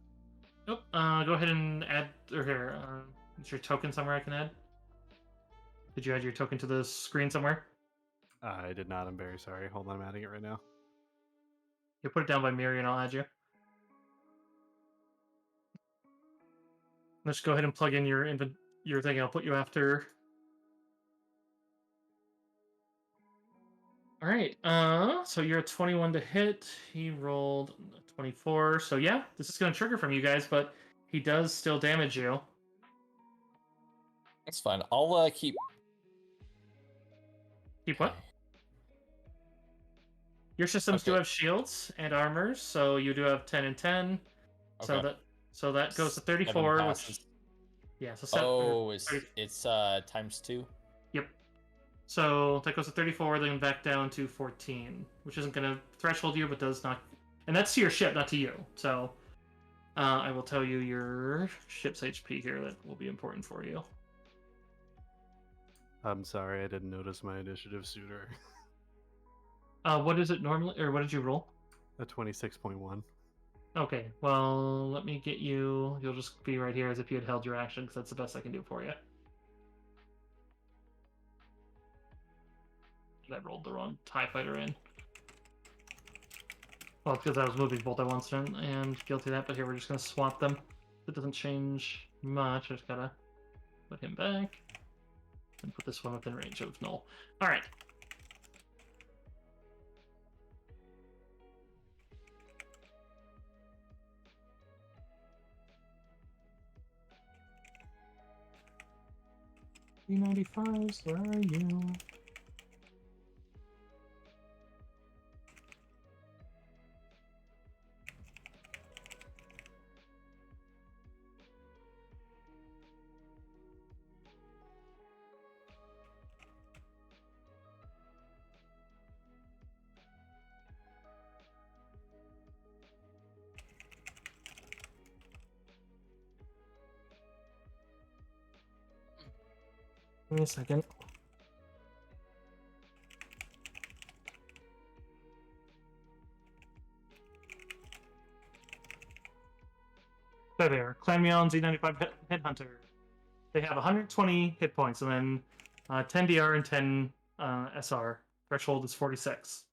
Nope. Go ahead and add, or here, is your token somewhere I can add? Did you add your token to the screen somewhere? I did not. I'm very sorry. Hold on, I'm adding it right now. You put it down by Miri and I'll add you. Let's go ahead and plug in your thing. I'll put you after. All right. So you're at 21 to hit. He rolled 24. So yeah, this is gonna trigger from you guys, but he does still damage you. That's fine. I'll keep. Keep what? Your systems do Okay. have shields and armors, so you do have 10 and 10. Okay. So that goes to 7 34, passes. which yeah, so seven, Oh, 30 it's times 2. Yep. So that goes to 34, then back down to 14, which isn't gonna threshold you, but does not, and that's to your ship, not to you. So I will tell you your ship's HP here. That will be important for you. I'm sorry, I didn't notice my initiative sooner. What is it normally, or what did you roll? A 26.1. Okay, well, let me get you. You'll just be right here as if you had held your action, because that's the best I can do for you. I rolled the wrong TIE fighter in. Well, it's because I was moving both at once, and guilty of that, but here we're just going to swap them. It doesn't change much. I just gotta put him back and put this one within range of null. Alright. B95s, where are you? Give me a second. There they are. Clan Meon Z95 Headhunter. They have 120 hit points and then 10 DR and 10 SR. Threshold is 46.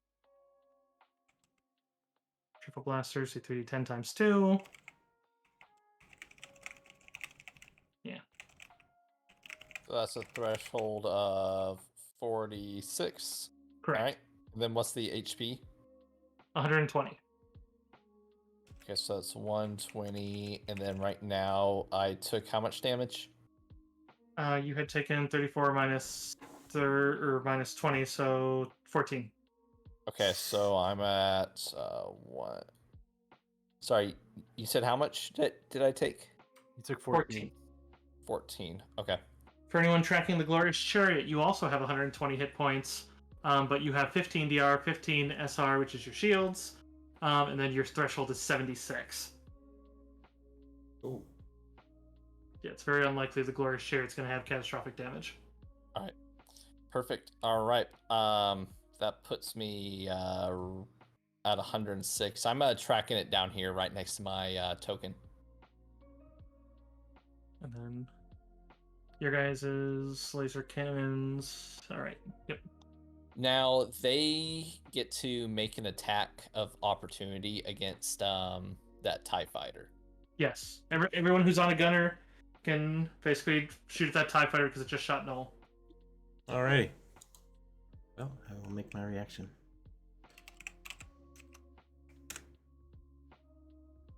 Triple blasters, C3D 10 times 2. Yeah. So that's a threshold of 46. Correct. All right. Then what's the HP? 120. Okay, so it's 120, and then right now I took how much damage? You had taken 34 minus 20, so 14. Okay, so I'm at what? Sorry, you said how much did I take? You took 14. 14. Okay. For anyone tracking the Glorious Chariot, you also have 120 hit points, but you have 15 DR, 15 SR, which is your shields, and then your threshold is 76. Ooh. Yeah, it's very unlikely the Glorious Chariot's going to have catastrophic damage. All right. Perfect. All right. That puts me at 106. I'm tracking it down here right next to my token. And then your guys' laser cannons. All right. Yep. Now they get to make an attack of opportunity against that TIE fighter. Yes. Everyone who's on a gunner can basically shoot at that TIE fighter because it just shot null. Alrighty. Well, I will make my reaction.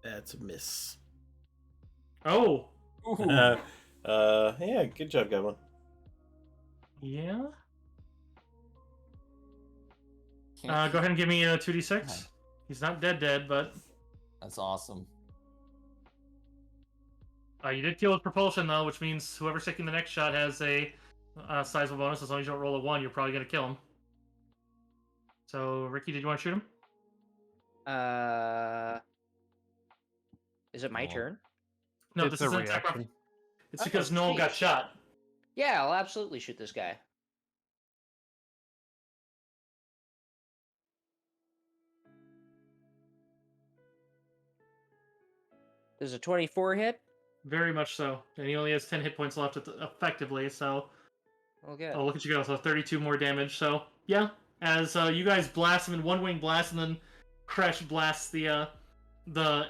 That's a miss. Oh. Ooh. Yeah, good job, Goblin. Yeah. Can't Go ahead and keep- give me a 2d6. Okay. He's not dead, but That's awesome. you did kill with propulsion though, which means whoever's taking the next shot has a sizable bonus. As long as you don't roll a 1, you're probably gonna kill him. So, Ricky, did you want to shoot him? Is it my Well, turn? No, It's this a isn't attack reaction. It's Oh, because Noel got sweet. shot. Yeah, I'll absolutely shoot this guy. There's a 24 hit. Very much so. And he only has 10 hit points left effectively, so... Okay. Oh, look at you go. So 32 more damage. So, yeah. As you guys blast him in one wing blast, and then Crash blasts the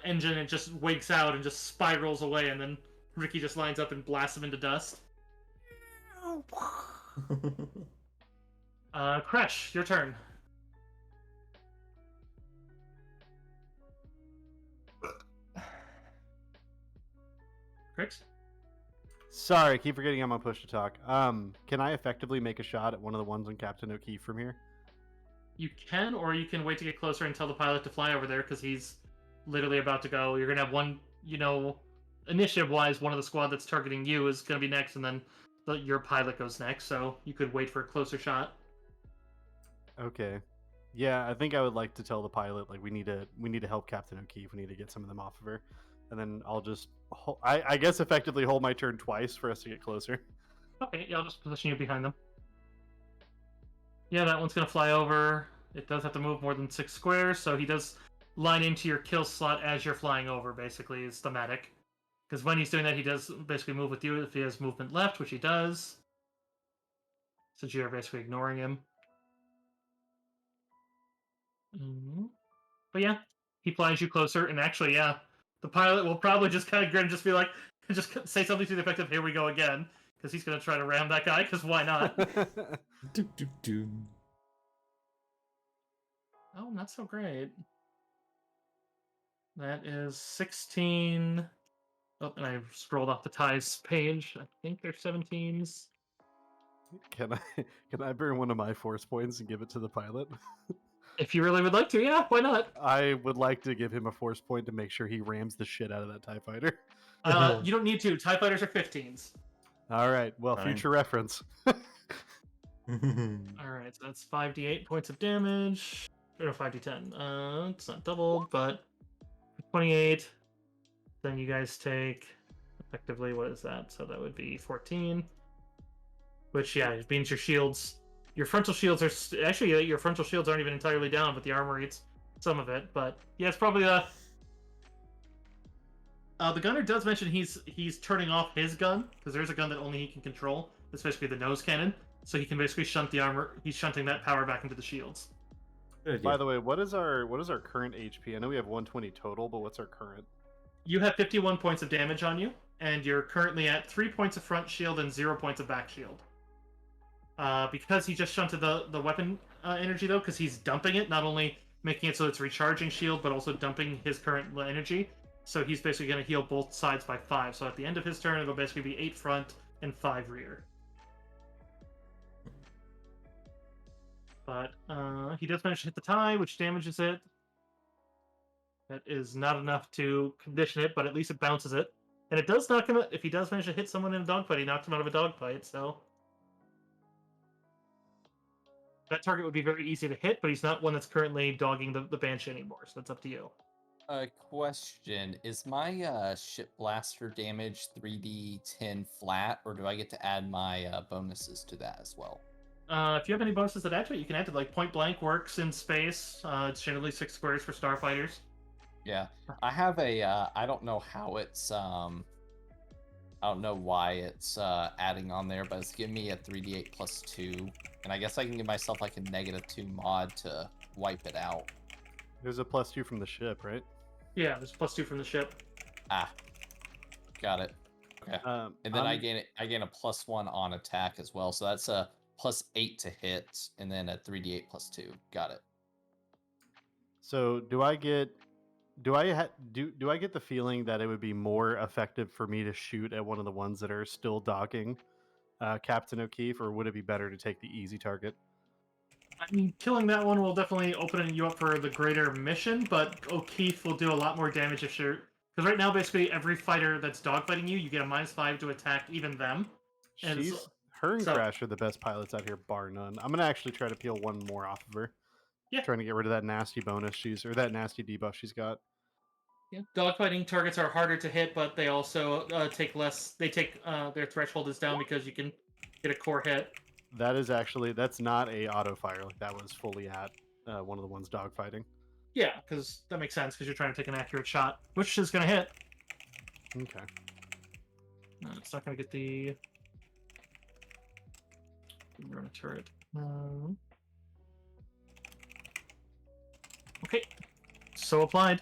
engine and just wakes out and just spirals away, and then Ricky just lines up and blasts him into dust. Crash, your turn. Chris? Sorry, I keep forgetting I'm on push to talk. Can I effectively make a shot at one of the ones on Captain O'Keefe from here? You can, or you can wait to get closer and tell the pilot to fly over there, because he's literally about to go. You're going to have one, initiative-wise, one of the squad that's targeting you is going to be next, and then your pilot goes next, so you could wait for a closer shot. Okay. Yeah, I think I would like to tell the pilot like we need to help Captain O'Keefe. We need to get some of them off of her, and then I'll just I guess effectively hold my turn twice for us to get closer. Okay, yeah, I'll just position you behind them. Yeah, that one's going to fly over. It does have to move more than 6 squares, so he does line into your kill slot as you're flying over, basically, is thematic. Because when he's doing that, he does basically move with you if he has movement left, which he does. Since you're basically ignoring him. But yeah, he flies you closer, and actually, yeah, the pilot will probably just kind of grin and just be like, just say something to the effect of, "Here we go again," because he's going to try to ram that guy, because why not? Oh, not so great. That is 16. Oh, and I scrolled off the ties page. I think they're 17s. Can I burn one of my force points and give it to the pilot? If you really would like to, yeah, why not? I would like to give him a force point to make sure he rams the shit out of that TIE fighter. You don't need to. TIE fighters are 15s. All right, well, Fine. future reference. Alright, so that's 5d8 points of damage. Or no, 5d10. It's not doubled, but 28. Then you guys take effectively, what is that? So that would be 14. Which, yeah, it means your shields. Your frontal shields are actually your frontal shields aren't even entirely down, but the armor eats some of it. But yeah, it's probably the gunner does mention he's turning off his gun because there's a gun that only he can control. It's basically the nose cannon, so he can basically shunt the armor. He's shunting that power back into the shields. By the way, what is our current HP? I know we have 120 total, but what's our current? You have 51 points of damage on you, and you're currently at 3 points of front shield and 0 points of back shield. Because he just shunted the weapon energy, though, because he's dumping it, not only making it so it's recharging shield, but also dumping his current energy. So he's basically going to heal both sides by 5. So at the end of his turn, it'll basically be 8 front and 5 rear. But he does manage to hit the tie, which damages it. That is not enough to condition it, but at least it bounces it. And it does knock him out. If he does manage to hit someone in a dogfight, he knocks him out of a dogfight, so... That target would be very easy to hit, but he's not one that's currently dogging the Banshee anymore, so that's up to you. Question. Is my ship blaster damage 3d10 flat, or do I get to add my bonuses to that as well? If you have any bonuses that add to it, you can add to like point blank works in space. It's generally 6 squares for starfighters. Yeah, I have a. I don't know how it's. I don't know why it's adding on there, but it's giving me a 3d8 plus 2, and I guess I can give myself like a -2 mod to wipe it out. There's a +2 from the ship, right? Yeah, there's +2 from the ship. Ah, got it. Okay, and then I gain a +1 on attack as well, so that's a +8 to hit, and then a 3d8 plus 2. Got it. So do I get do I get the feeling that it would be more effective for me to shoot at one of the ones that are still docking Captain O'Keefe, or would it be better to take the easy target? I mean, killing that one will definitely open you up for the greater mission, but O'Keefe will do a lot more damage if you're... Because right now, basically, every fighter that's dogfighting you, you get a -5 to attack even them. And Her and Crash are the best pilots out here, bar none. I'm gonna actually try to peel one more off of her. Yeah. Trying to get rid of that nasty bonus or that nasty debuff she's got. Yeah. Dogfighting targets are harder to hit, but they also take less. They take their threshold is down because you can get a core hit. That is actually that's not a auto fire. Like that was fully at one of the ones dogfighting. Yeah, because that makes sense because you're trying to take an accurate shot, which is going to hit. Okay. No, it's not going to get the. Run a turret. Okay, so applied.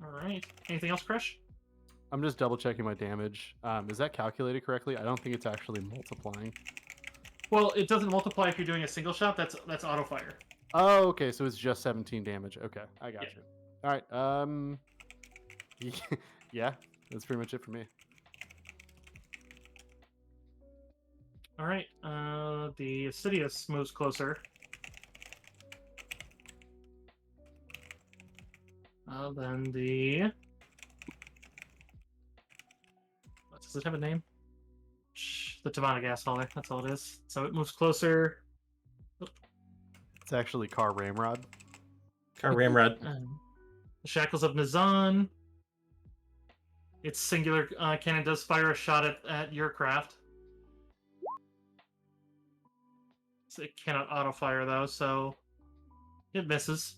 All right. Anything else, Crush? I'm just double checking my damage. Is that calculated correctly? I don't think it's actually multiplying. Well, it doesn't multiply if you're doing a single shot. That's auto fire. Oh, okay. So it's just 17 damage. Okay, I got Yeah. you. All right. Yeah, that's pretty much it for me. All right. The Assidious moves closer. Then the. What does it have a name? The Tabana gas hauler. That's all it is. So it moves closer. It's actually Car Ramrod. Car Ramrod. The Shackles of Nazan. Its singular cannon does fire a shot at your craft. So it cannot auto fire though, so it misses.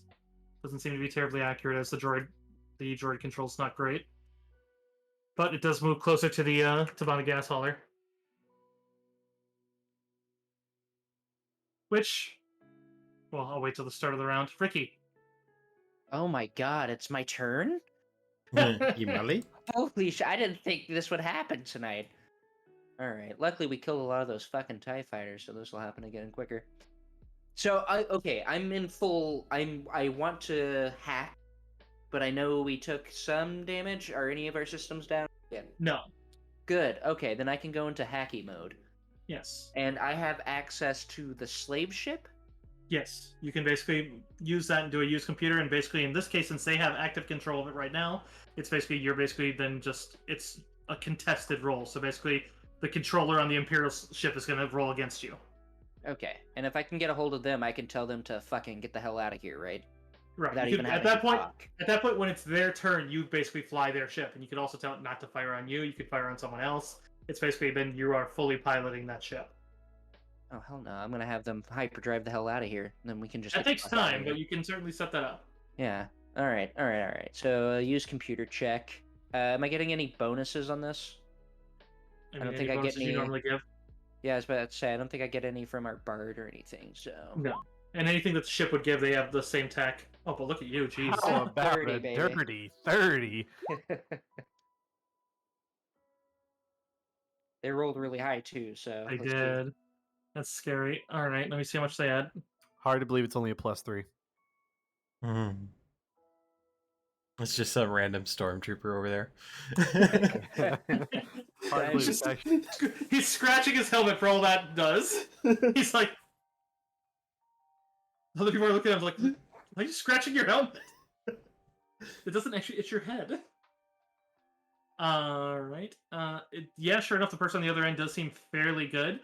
Doesn't seem to be terribly accurate as the droid control's not great. But it does move closer to the Tabana gas hauler. Which, well, I'll wait till the start of the round. Ricky. Oh my god, it's my turn? Imali? Holy shit, I didn't think this would happen tonight. Alright, luckily we killed a lot of those fucking TIE fighters, so this will happen again quicker. So, I'm in full... I want to hack, but I know we took some damage. Are any of our systems down? Yeah. No. Good, okay, then I can go into hacky mode. Yes. And I have access to the slave ship? Yes. You can basically use that and do a use computer, and basically in this case, since they have active control of it right now, it's basically, you're basically then just, it's a contested roll. So basically, the controller on the Imperial ship is going to roll against you. Okay, and if I can get a hold of them, I can tell them to fucking get the hell out of here, right? Right. Without You even could, having at to talk. that point, when it's their turn, you basically fly their ship, and you could also tell it not to fire on you. You could fire on someone else. It's basically then you are fully piloting that ship. Oh, hell no. I'm gonna have them hyperdrive the hell out of here. And then we can just That get the takes fuck outta time, here. but you can certainly set that up. Yeah. Alright. So, use computer check. Am I getting any bonuses on this? I don't mean, think any I get bonuses you any- normally give. Yeah, I was about to say, I don't think I get any from our bard or anything, so... No. And anything that the ship would give, they have the same tech. Oh, but look at you, jeez. How about 30, a baby. dirty 30? They rolled really high, too, so... I let's see. did. That's scary. All right, let me see how much they add. Hard to believe it's only a +3. It's just some random stormtrooper over there. Hard to believe He's it's just- actually... He's scratching his helmet for all that does. He's like... Other people are looking at him like, why are you scratching your helmet? It doesn't actually itch your head. Alright. Yeah, sure enough, the person on the other end does seem fairly good.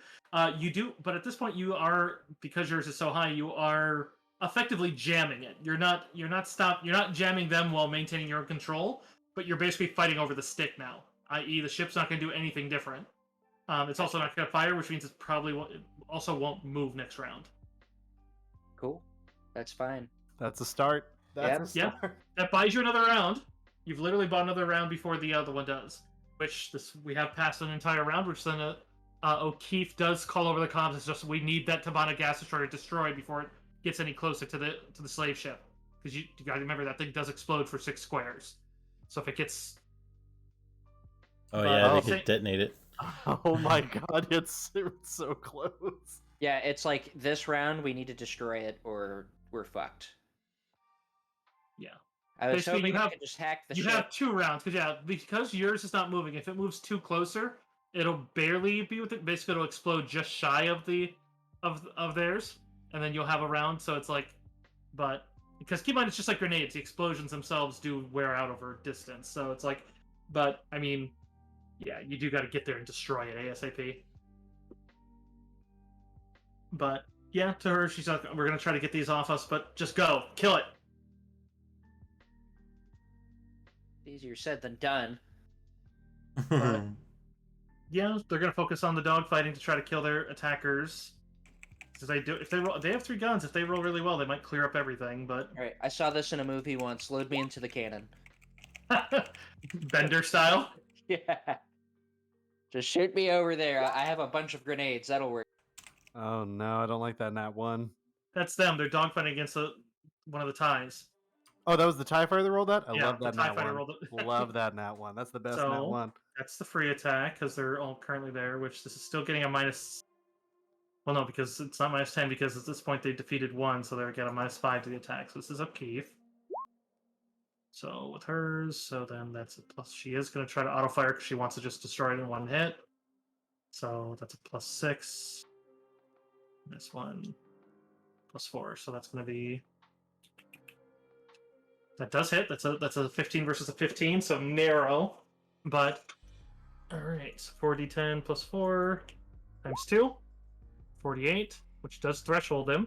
You do, but at this point you are, because yours is so high, you are effectively jamming it. You're not jamming them while maintaining your own control, but you're basically fighting over the stick now. I.e., the ship's not going to do anything different. It's also not going to fire, which means it also won't move next round. Cool. That's fine. That's a start. That's Yep. a start. That buys you another round. You've literally bought another round before the other one does. Which we have passed an entire round, which then O'Keefe does call over the comms. It's just we need that Tabana gas destroyer destroyed before it gets any closer to the slave ship. Because you gotta remember that thing does explode for 6 squares. So if it gets Oh yeah, Oh. they could detonate it. Oh my god, it's so close. Yeah, it's like, this round, we need to destroy it, or we're fucked. Yeah. I was Basically, hoping you I have- could just hack the you ship. have 2 rounds, because yours is not moving. If it moves too closer, it'll barely be with it. Basically, it'll explode just shy of of theirs, and then you'll have a round. So it's like, but because keep in mind, it's just like grenades. The explosions themselves do wear out over distance. So it's like, but I mean, yeah, you do got to get there and destroy it ASAP. But Yeah, to her, she's like, we're gonna try to get these off us, but just go, kill it. Easier said than done. But yeah, they're gonna focus on the dogfighting to try to kill their attackers. Because they have 3 guns. If they roll really well, they might clear up everything. But All right, I saw this in a movie once. Load me into the cannon. Bender style. Yeah. Just shoot me over there. I have a bunch of grenades. That'll work. Oh no, I don't like that nat 1. That's them. They're dogfighting against one of the ties. Oh, that was the TIE fighter that rolled that? I Yeah, love the that TIE nat fighter 1. rolled it. Love that nat 1. That's the best nat So 1. that's the free attack because they're all currently there. Which this is still getting a minus. Well, no, because it's not minus 10 because at this point they defeated 1, so they're getting a minus 5 to the attack. So this is O'Keefe. So with hers, so then that's a plus. She is going to try to auto fire because she wants to just destroy it in 1 hit. So that's a plus 6. This one plus 4. So that's going to be. That does hit. That's a 15 versus a 15, so narrow. But all right, so 4d10 plus 4 times 2. 48, which does threshold him.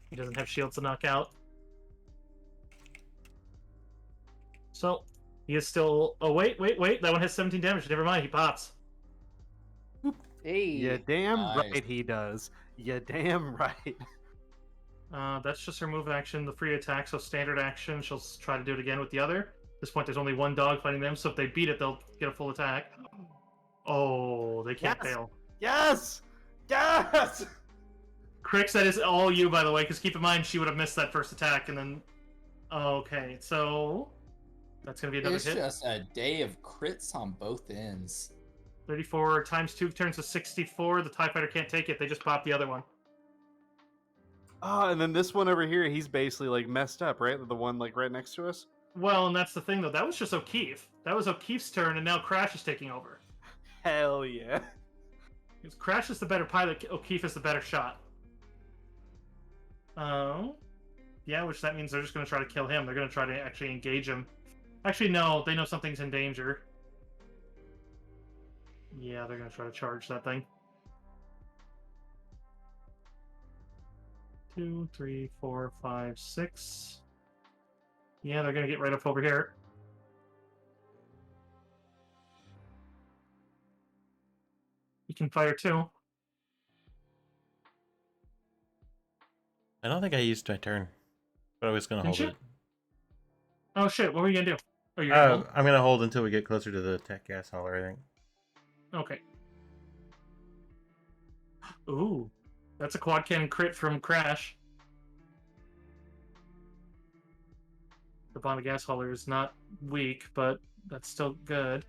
He doesn't have shields to knock out. So, he is still... Oh, wait. That one has 17 damage. Never mind, he pops. Hey. Yeah, damn Nice. right he does. Yeah, damn right. That's just her move action, the free attack. So standard action, she'll try to do it again with the other. At this point, there's only 1 dog fighting them, so if they beat it, they'll get a full attack. Oh, they can't Yes! fail. Yes! Yes! Crix, that is all you, by the way, because keep in mind, she would have missed that first attack, and then... Okay, so... That's going to be another It's hit. just a day of crits on both ends. 34 times 2 turns to 64. The TIE Fighter can't take it. They just pop the other one. Oh, and then this one over here, he's basically like messed up, right? The one like right next to us? Well, and that's the thing, though. That was just O'Keefe. That was O'Keefe's turn, and now Crash is taking over. Hell yeah. Because Crash is the better pilot, O'Keefe is the better shot. Oh. Yeah, which that means they're just going to try to kill him. They're going to try to actually engage him. Actually, no. They know something's in danger. Yeah, they're going to try to charge that thing. 2, 3, 4, 5, 6. Yeah, they're going to get right up over here. You can fire too. I don't think I used my turn, but I was gonna Didn't hold you? it. Oh shit, what were you going to do? Oh, you're gonna I'm gonna hold until we get closer to the tech gas hauler, I think. Okay. Ooh. That's a quad cannon crit from Crash. The Bonda gas hauler is not weak, but that's still good.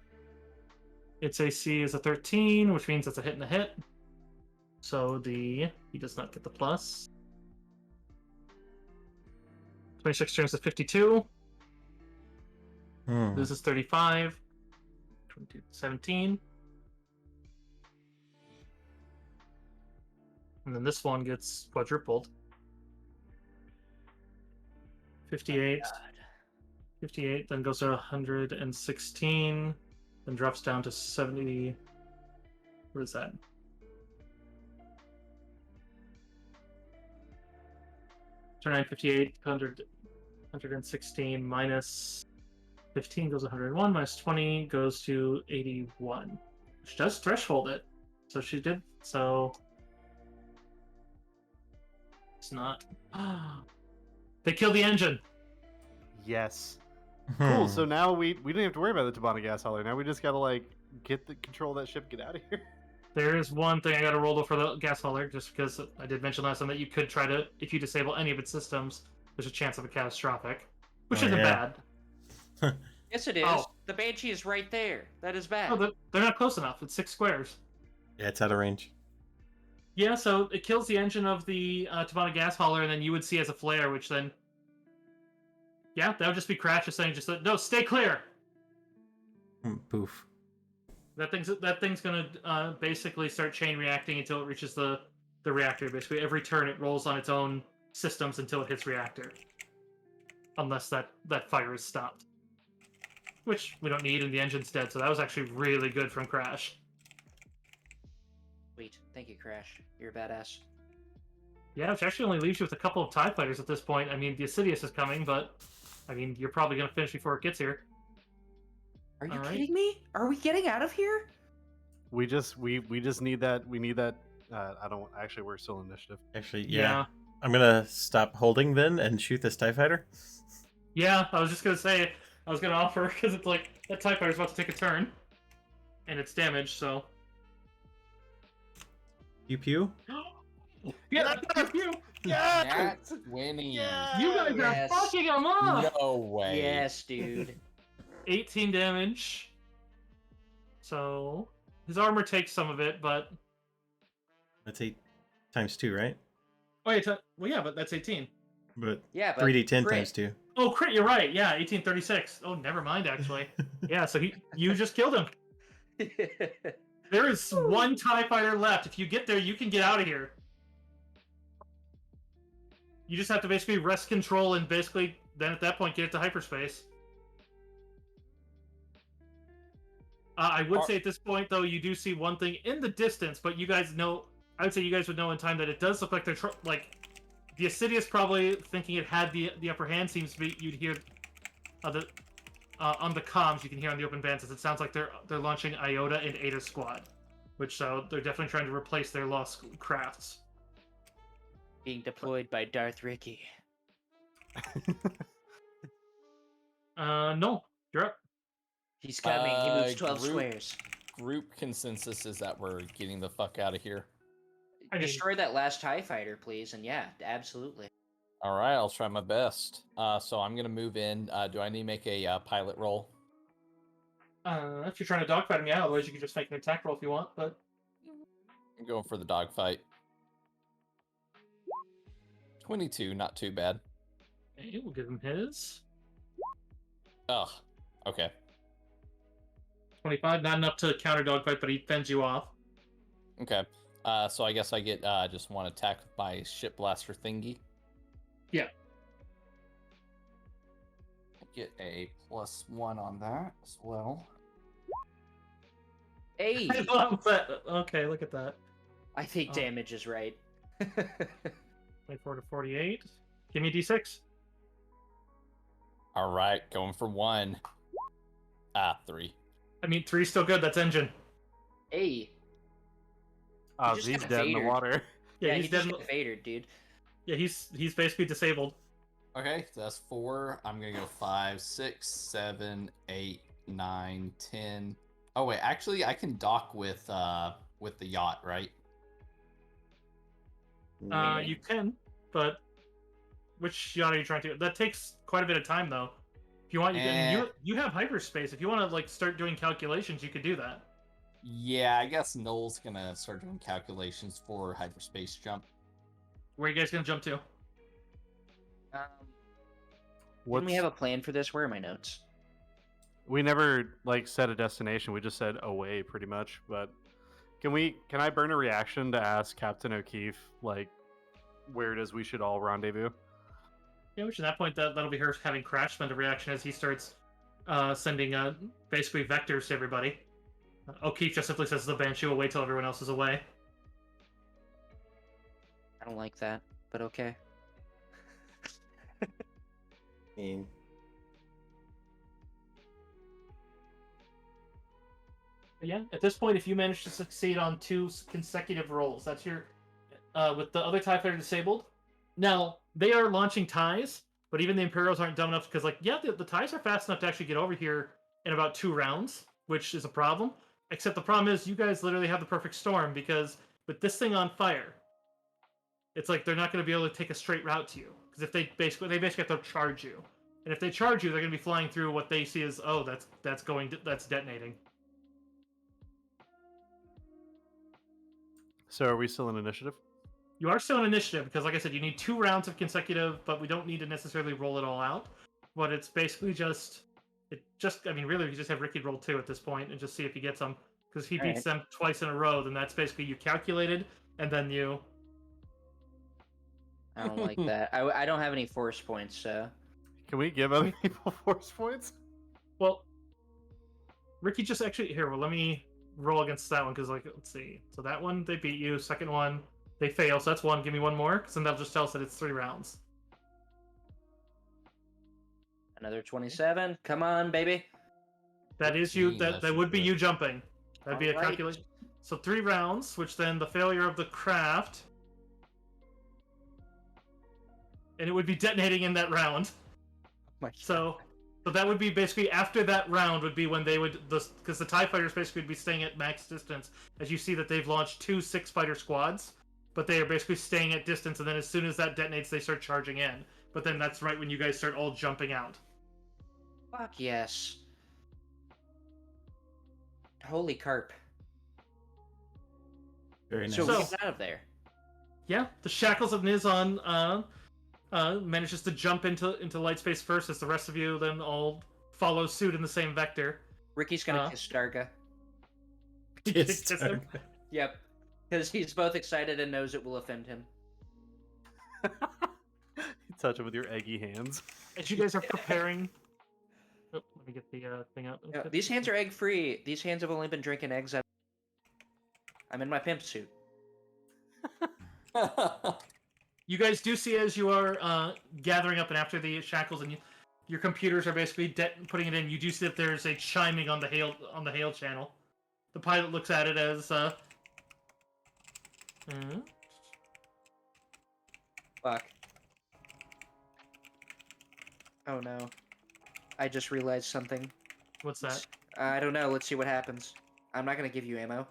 Its AC is a 13, which means it's a hit and a hit. So he does not get the plus. 26 turns to 52. Hmm. This is 35. 22, 17. And then this one gets quadrupled. 58. 58, then goes to 116, then drops down to 70. Where is that? Turn 9, 58, 116 minus 15 goes 101, minus 20 goes to 81. Which does threshold it. So she did, so... It's not... They killed the engine! Yes. Cool. Hmm. So now we don't have to worry about the Tabana gas hauler. Now we just gotta like get the control of that ship, get out of here. There is one thing I got to roll for the gas hauler, just because I did mention last time that you could try to, if you disable any of its systems, there's a chance of a catastrophic, which Oh, isn't yeah. bad. Yes, it is. Oh. The Banshee is right there. That is bad. Oh, they're not close enough. It's 6 squares. Yeah, it's out of range. Yeah, so it kills the engine of the Tabana gas hauler, and then you would see as a flare, which then... Yeah, that would just be Crash just saying, no, stay clear! Poof. That thing's gonna basically start chain reacting until it reaches the reactor. Basically, every turn it rolls on its own systems until it hits reactor. Unless that fire is stopped. Which we don't need, and the engine's dead, so that was actually really good from Crash. Sweet. Thank you, Crash. You're a badass. Yeah, which actually only leaves you with a couple of TIE fighters at this point. I mean, the Assidious is coming, but I mean, you're probably gonna finish before it gets here. Are you All right. kidding me? Are we getting out of here? We just need that. We need that. I don't actually. We're still in initiative. Actually, yeah. I'm gonna stop holding then and shoot this TIE fighter. Yeah, I was just gonna say, I was gonna offer because it's like that TIE fighter's about to take a turn, and it's damaged. So. Pew pew. Yeah, you. Yeah. That's winning. Yeah. You guys Yes. are fucking him up. No way. Yes, dude. 18 damage. So his armor takes some of it, but That's 8 times 2, right? oh yeah, well yeah, but that's 18. But Yeah, but 3d10 crit. times 2. Oh, crit, you're right. Yeah, 1836. Oh, never mind actually. Yeah, so you just killed him. There is one TIE fighter left. If you get there, you can get out of here. You just have to basically wrest control and basically then at that point get it to hyperspace. I would say at this point though, you do see one thing in the distance, but you guys know. I would say you guys would know in time that it does look like they're like the Assidious probably thinking it had the upper hand. Seems to be you'd hear on the comms you can hear on the open bands. It sounds like they're launching Iota and Ada Squad, which so they're definitely trying to replace their lost crafts. Being deployed by Darth Ricky. No, you're up. He's coming. He moves 12 group- squares. Group consensus is that we're getting the fuck out of here. I mean- Destroy that last TIE fighter, please. And yeah, absolutely. All right, I'll try my best. So I'm gonna move in. Do I need to make a pilot roll? If you're trying to dogfight him, yeah. Otherwise, you can just make an attack roll if you want. But I'm going for the dogfight. 22, not too bad. okay, we'll give him his Ugh. Okay. 25. Not enough to counter dogfight, but he fends you off. Okay. So I guess I get just one attack with my ship blaster thingy. Yeah. I get a +1 on that as well. Hey! I love that. Okay, look at that. I think Oh. damage is right. 24 to 48. Give me a d6. All right, going for 1. 3. I mean, 3's still good. That's engine. Hey! Oh, just he's got dead in the Vadered. water. Yeah, he he's dead. just got Vadered, dude. Yeah, he's basically disabled. Okay, so that's 4. I'm gonna go 5, 6, 7, 8, 9, 10. Oh wait, actually, I can dock with the yacht, right? You can, but which yacht are you trying to? That takes quite a bit of time, though. If you want, you have hyperspace. If you want to like start doing calculations, you could do that. Yeah, I guess Noel's gonna start doing calculations for hyperspace jump. Where are you guys gonna jump to? Didn't we have a plan for this? Where are my notes? We never like set a destination. We just said away, pretty much. But can I burn a reaction to ask Captain O'Keefe like where it is we should all rendezvous? Yeah, which at that point that'll be her having Crash spend a reaction as he starts sending basically vectors to everybody. O'Keefe just simply says the Banshee will wait till everyone else is away. I don't like that, but okay. I mean, But yeah, at this point, if you manage to succeed on 2 consecutive rolls, that's your with the other TIE fighter disabled. Now they are launching TIEs, but even the Imperials aren't dumb enough because, like, yeah, the TIEs are fast enough to actually get over here in about 2 rounds, which is a problem. Except the problem is you guys literally have the perfect storm because with this thing on fire, it's like they're not going to be able to take a straight route to you because if they basically have to charge you, and if they charge you, they're going to be flying through what they see as that's detonating. So are we still in initiative? You are still in initiative because, like I said, you need 2 rounds of consecutive, but we don't need to necessarily roll it all out. But it's basically I mean, really, you just have Ricky roll 2 at this point and just see if he gets them. Because if he beats them twice in a row, then that's basically you calculated, and then you... I don't like that. I don't have any force points, so... Can we give other people force points? Well, Ricky just actually... Here, well, let me roll against that one because, like, let's see. So that one they beat you. Second one they fail. So that's one. Give me one more, because then that'll just tell us that it's 3 rounds. Another 27. Come on, baby. That is you. 15, That that would should be do it. you jumping. That'd be a Alright. calculation. So 3 rounds, which then the failure of the craft, and it would be detonating in that round. My So that would be basically after that round would be when they would, because the TIE fighters basically would be staying at max distance. As you see that they've launched 2 6-fighter squads, but they are basically staying at distance, and then as soon as that detonates, they start charging in. But then that's right when you guys start all jumping out. Fuck yes. Holy carp. Very nice. So we So- get out of there. Yeah, the shackles of Nizon manages to jump into light space first, as the rest of you then all follow suit in the same vector. Ricky's gonna kiss Starga. Kiss Kiss him. Yep. Because he's both excited and knows it will offend him. You touch it with your eggy hands. As you guys are preparing. Oh, let me get the thing out. Yeah, these hands are egg free. These hands have only been drinking eggs. I'm in my pimp suit. You guys do see as you are gathering up, and after the shackles, and your computers are basically putting it in. You do see that there's a chiming on the hail channel. The pilot looks at it as Fuck. Oh no. I just realized something. what's that? I don't know. Let's see what happens. I'm not gonna give you ammo.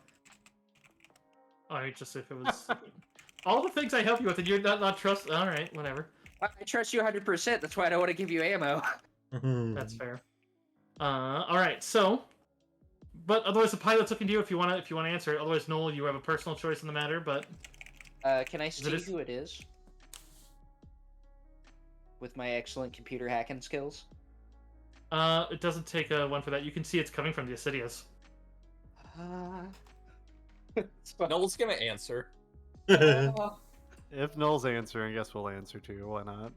Alright, just if it was all the things I help you with, and you're not trust. All right, whatever. I trust you 100%. That's why I don't want to give you ammo. That's fair. All right. So, but otherwise, the pilot's looking to you if you want to answer it. Otherwise, Noel, you have a personal choice in the matter. But Can I see who it is? With my excellent computer hacking skills. it doesn't take one for that. You can see it's coming from the Assidious. Noel's gonna answer. If Noel's answering, I guess we'll answer too. Why not?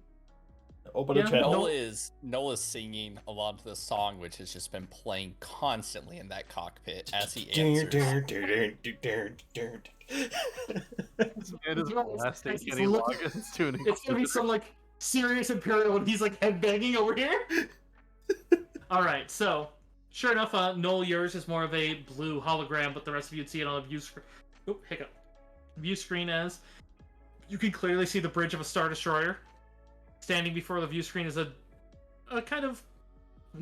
Open Yeah, a chat. no- Noel is singing along to the song, which has just been playing constantly in that cockpit as he answers. This man is blasting He's Kenny looking- Loggins to an It's gonna be some like serious Imperial, and he's like headbanging over here. All right. So, sure enough, Noel, yours is more of a blue hologram, but the rest of you'd see it on a view screen. Oop, hiccup. View screen as you can clearly see the bridge of a Star Destroyer. Standing before the view screen is a kind of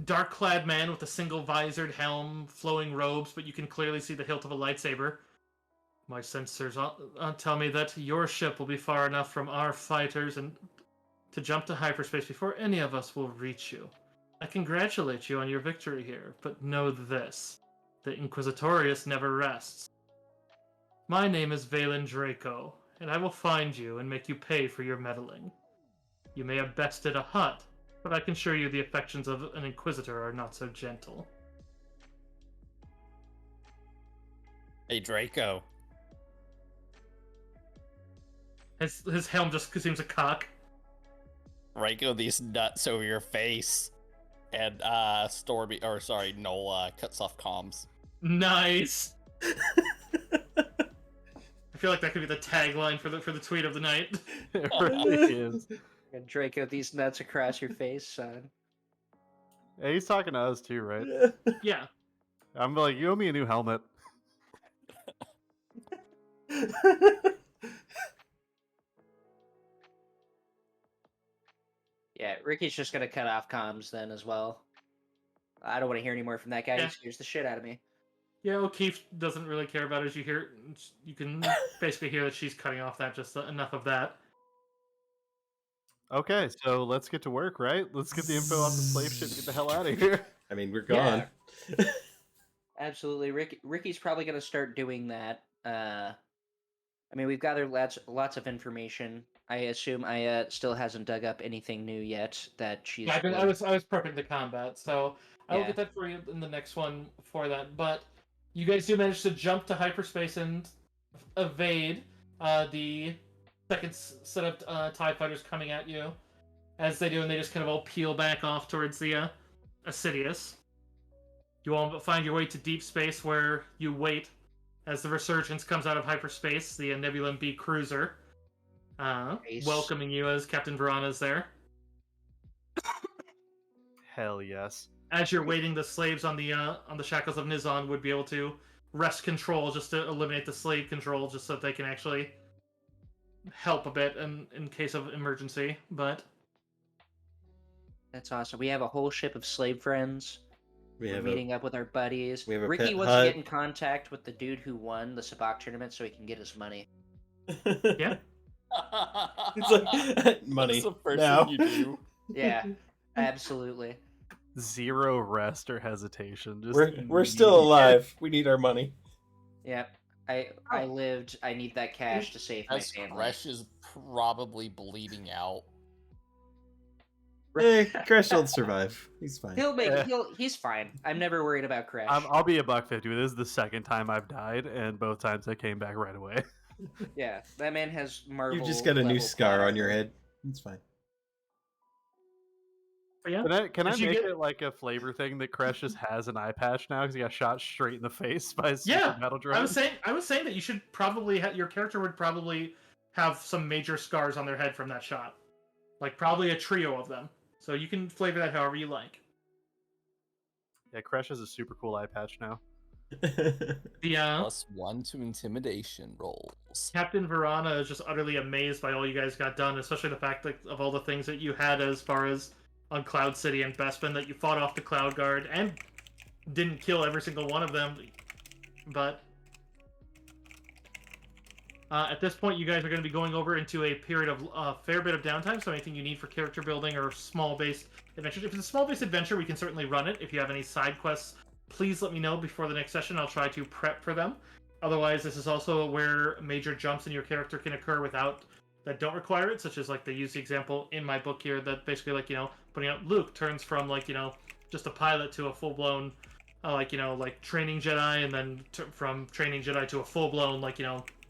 dark-clad man with a single visored helm, flowing robes, but you can clearly see the hilt of a lightsaber. My sensors tell me that your ship will be far enough from our fighters and to jump to hyperspace before any of us will reach you. I congratulate you on your victory here, but know this. The Inquisitorius never rests. My name is Valen Draco, and I will find you and make you pay for your meddling. You may have bested a Hutt, but I can assure you the affections of an Inquisitor are not so gentle. Hey Draco. His helm just seems a cock. Draco, these nuts over your face. And Noel cuts off comms. Nice. I feel like that could be the tagline for the tweet of the night. It really is. And Draco, these nuts across your face, son. Hey, he's talking to us too, right? Yeah. I'm like, you owe me a new helmet. Yeah, Ricky's just gonna cut off comms then as well. I don't want to hear any more from that guy. Yeah. He scares the shit out of me. Yeah, O'Keefe doesn't really care about it. As you can basically hear that she's cutting off that, just enough of that. Okay, so let's get to work, right? Let's get the info off the slave ship and get the hell out of here. I mean, we're gone. Absolutely, Ricky's probably gonna start doing that. I mean, we've gathered lots of information. I assume Aya still hasn't dug up anything new yet that she's. Yeah, I was prepping the combat, so I will Yeah. get that for you in the next one for that. But you guys do manage to jump to hyperspace and evade the second set of TIE fighters coming at you. As they do, and they just kind of all peel back off towards the Assidious. You all find your way to deep space, where you wait as the Resurgence comes out of hyperspace, the Nebulum B cruiser, Nice. welcoming you as Captain Verana is there. Hell yes. As you're waiting, the slaves on the shackles of Nizon would be able to wrest control just to eliminate the slave control, just so that they can actually help a bit in case of emergency. But That's awesome. We have a whole ship of slave friends. We We're have meeting up with our buddies. we have a Ricky pet wants to get hut. in contact with the dude who won the Sabak tournament so he can get his money. yeah, It's like money That's the first now. thing you do. Yeah, absolutely. Zero rest or hesitation. Just We're still alive. We need our money. Yep. I lived. I need that cash to save my As family. Crash is probably bleeding out. Crash will survive. He's fine. He'll make. Yeah. He's fine. I'm never worried about Crash. I'll be $1.50. This is the second time I've died, and both times I came back right away. Yeah, that man has Marvel. You've just got a new level scar plot on your armor. head. It's fine. but yeah. Can I Did you make get- it like a flavor thing that Crash just has an eye patch now because he got shot straight in the face by a Yeah, super metal drone? I was saying that you should probably your character would probably have some major scars on their head from that shot, like probably a trio of them. So you can flavor that however you like. Yeah, Crash has a super cool eye patch now. The +1 to intimidation rolls. Captain Verana is just utterly amazed by all you guys got done, especially the fact that of all the things that you had as far as on Cloud City and Bespin, that you fought off the Cloud Guard and didn't kill every single one of them. But at this point, you guys are going to be going over into a period of a fair bit of downtime, so anything you need for character building or small base adventures. If it's a small base adventure, we can certainly run it. If you have any side quests, please let me know before the next session. I'll try to prep for them. Otherwise, this is also where major jumps in your character can occur without that don't require it, such as like they use the example in my book here that basically like putting out Luke turns from like just a pilot to a full blown like training Jedi, and then from training Jedi to a full blown like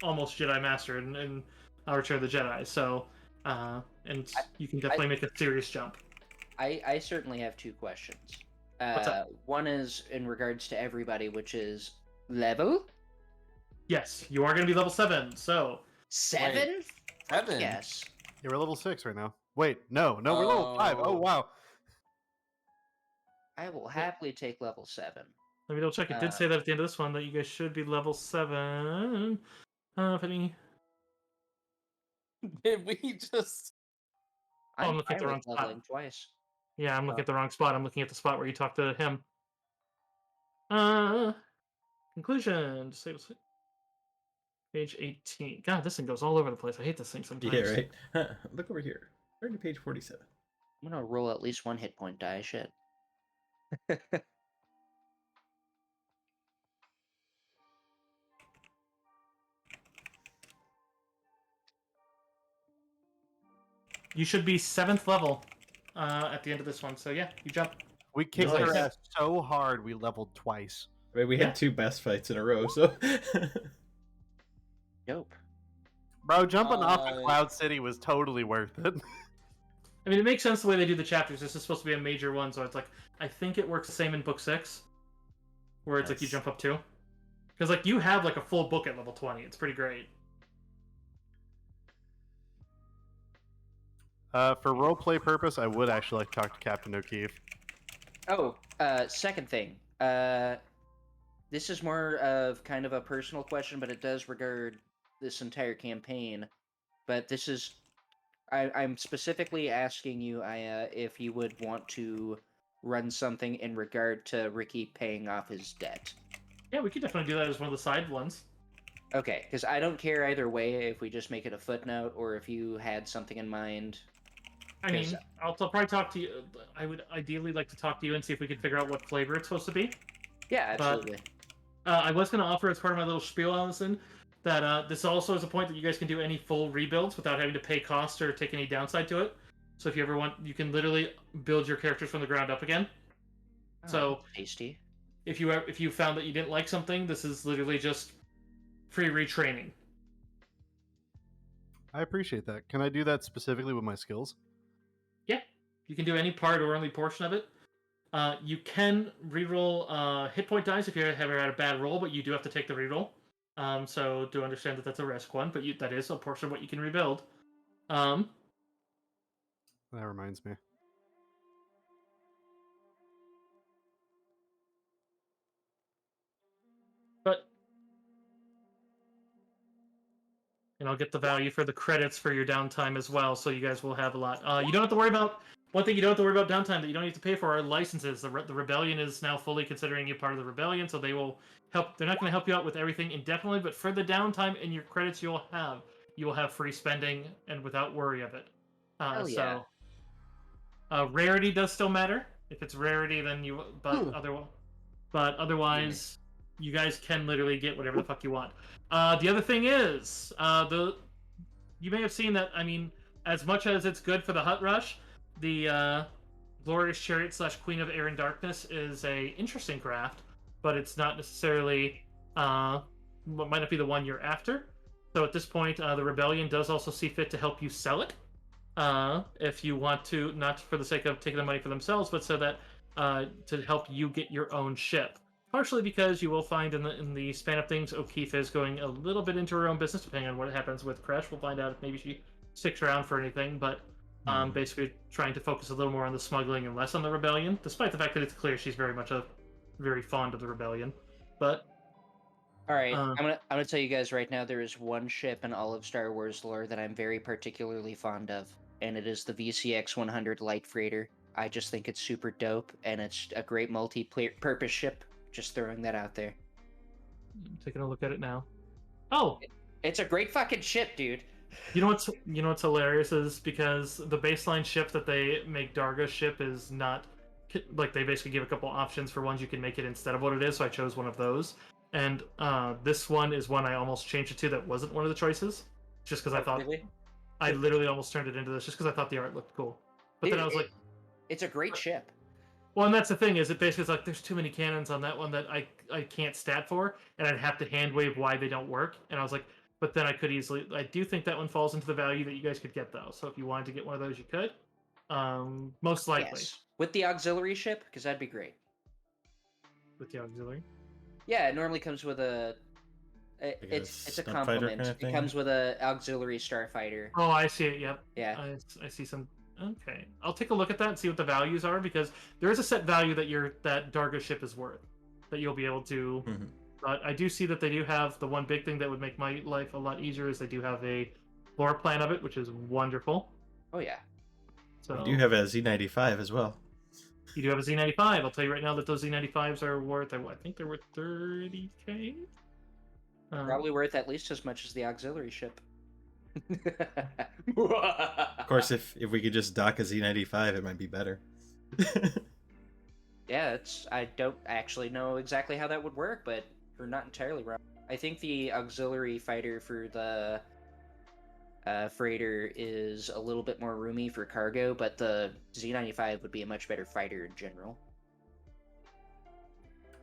almost Jedi Master in Return of the Jedi. So and you can definitely make a serious jump. I certainly have two questions. What's up? One is in regards to everybody, which is level Yes, you are going to be level 7. So 7. Fuck 7? yes. Yeah, we're level 6 right now. Wait, no, we're level 5. Oh Oh. wow. I will happily take level 7. let me double check. It did say that at the end of this one that you guys should be level 7. If any... Did we just... I'm I'm looking at the fine wrong with spot. leveling twice. Yeah, I'm looking Oh. at the wrong spot. I'm looking at the spot where you talked to him. Conclusion. Disable page 18. God, this thing goes all over the place. I hate this thing sometimes. Yeah, right. Look over here. Turn to page 47. I'm gonna roll at least one hit point die. Shit. You should be 7th level at the end of this one. So yeah, you jump. We kicked Nice. her ass so hard we leveled twice. I mean, we Yeah. had 2 best fights in a row, so Dope. Bro, jumping off of Uh, Cloud City was totally worth it. I mean, it makes sense the way they do the chapters. This is supposed to be a major one, so it's like I think it works the same in book 6, where it's like you Nice. jump up 2, because like you have like a full book at level 20. It's pretty great. For roleplay purpose, I would actually like to talk to Captain O'Keefe. Oh, second thing. This is more of kind of a personal question, but it does regard this entire campaign. But this is, I'm specifically asking you, Aya, if you would want to run something in regard to Ricky paying off his debt. Yeah, we could definitely do that as one of the side ones. Okay, because I don't care either way if we just make it a footnote or if you had something in mind. I mean, 'Cause- I'll probably talk to you. I would ideally like to talk to you and see if we could figure out what flavor it's supposed to be. Yeah, But- absolutely. I was going to offer as part of my little spiel, Allison, that this also is a point that you guys can do any full rebuilds without having to pay cost or take any downside to it. So if you ever want, you can literally build your characters from the ground up again. Oh, So tasty. if you found that you didn't like something, this is literally just free retraining. I appreciate that. Can I do that specifically with my skills? Yeah, you can do any part or only portion of it. You can reroll hit point dice if you have ever had a bad roll, but you do have to take the reroll. So do understand that that's a risk one, but that is a portion of what you can rebuild. That reminds me. But and I'll get the value for the credits for your downtime as well, so you guys will have a lot. You don't have to worry about one thing. You don't have to worry about downtime that you don't need to pay for are licenses. The rebellion is now fully considering you part of the rebellion, so they will help. They're not going to help you out with everything indefinitely, but for the downtime and your credits, you will have free spending and without worry of it. Hell yeah. So rarity does still matter. If it's rarity, then you. But otherwise, you guys can literally get whatever the fuck you want. The other thing is, you may have seen that. I mean, as much as it's good for the Hut Rush, the Glorious Chariot / Queen of Air and Darkness is a interesting craft, but it's not necessarily might not be the one you're after. So at this point, the Rebellion does also see fit to help you sell it, if you want to, not for the sake of taking the money for themselves, but so that to help you get your own ship. Partially because you will find in the span of things, O'Keefe is going a little bit into her own business, depending on what happens with Crash. We'll find out if maybe she sticks around for anything, but basically trying to focus a little more on the smuggling and less on the rebellion, despite the fact that it's clear she's very fond of the rebellion. But all right, I'm gonna tell you guys right now. There is one ship in all of Star Wars lore that I'm very particularly fond of, and it is the VCX 100 Light Freighter. I just think it's super dope, and it's a great multi-purpose ship. Just throwing that out there. I'm taking a look at it now. Oh, it's a great fucking ship, dude. You know what's hilarious is because the baseline ship that they make Darga's ship is not like they basically give a couple options for ones you can make it instead of what it is. So I chose one of those, and this one is one I almost changed it to that wasn't one of the choices, just because I thought really? I literally almost turned it into this just because I thought the art looked cool. But Dude, then I was like, it's a great ship. Well, and that's the thing is it basically is like there's too many cannons on that one that I can't stat for, and I'd have to hand wave why they don't work. And I was like, but then I could easily. I do think that one falls into the value that you guys could get though. So if you wanted to get one of those, you could. Most likely. Yes. With the auxiliary ship, because that'd be great. With the auxiliary. Yeah, it normally comes with a. It's a compliment. Kind of it comes with a auxiliary starfighter. Oh, I see it. Yep. Yeah. I see some. Okay, I'll take a look at that and see what the values are because there is a set value that Darga ship is worth that you'll be able to. Mhm. But I do see that they do have the one big thing that would make my life a lot easier is they do have a floor plan of it, which is wonderful. Oh yeah. So You do have a Z95 as well. You do have a Z95. I'll tell you right now that those Z95s are worth. I think they're worth 30K. Probably worth at least as much as the auxiliary ship. Of course, if we could just dock a Z95, it might be better. Yeah, I don't actually know exactly how that would work, but you're not entirely wrong. I think the auxiliary fighter for the freighter is a little bit more roomy for cargo, but the Z95 would be a much better fighter in general.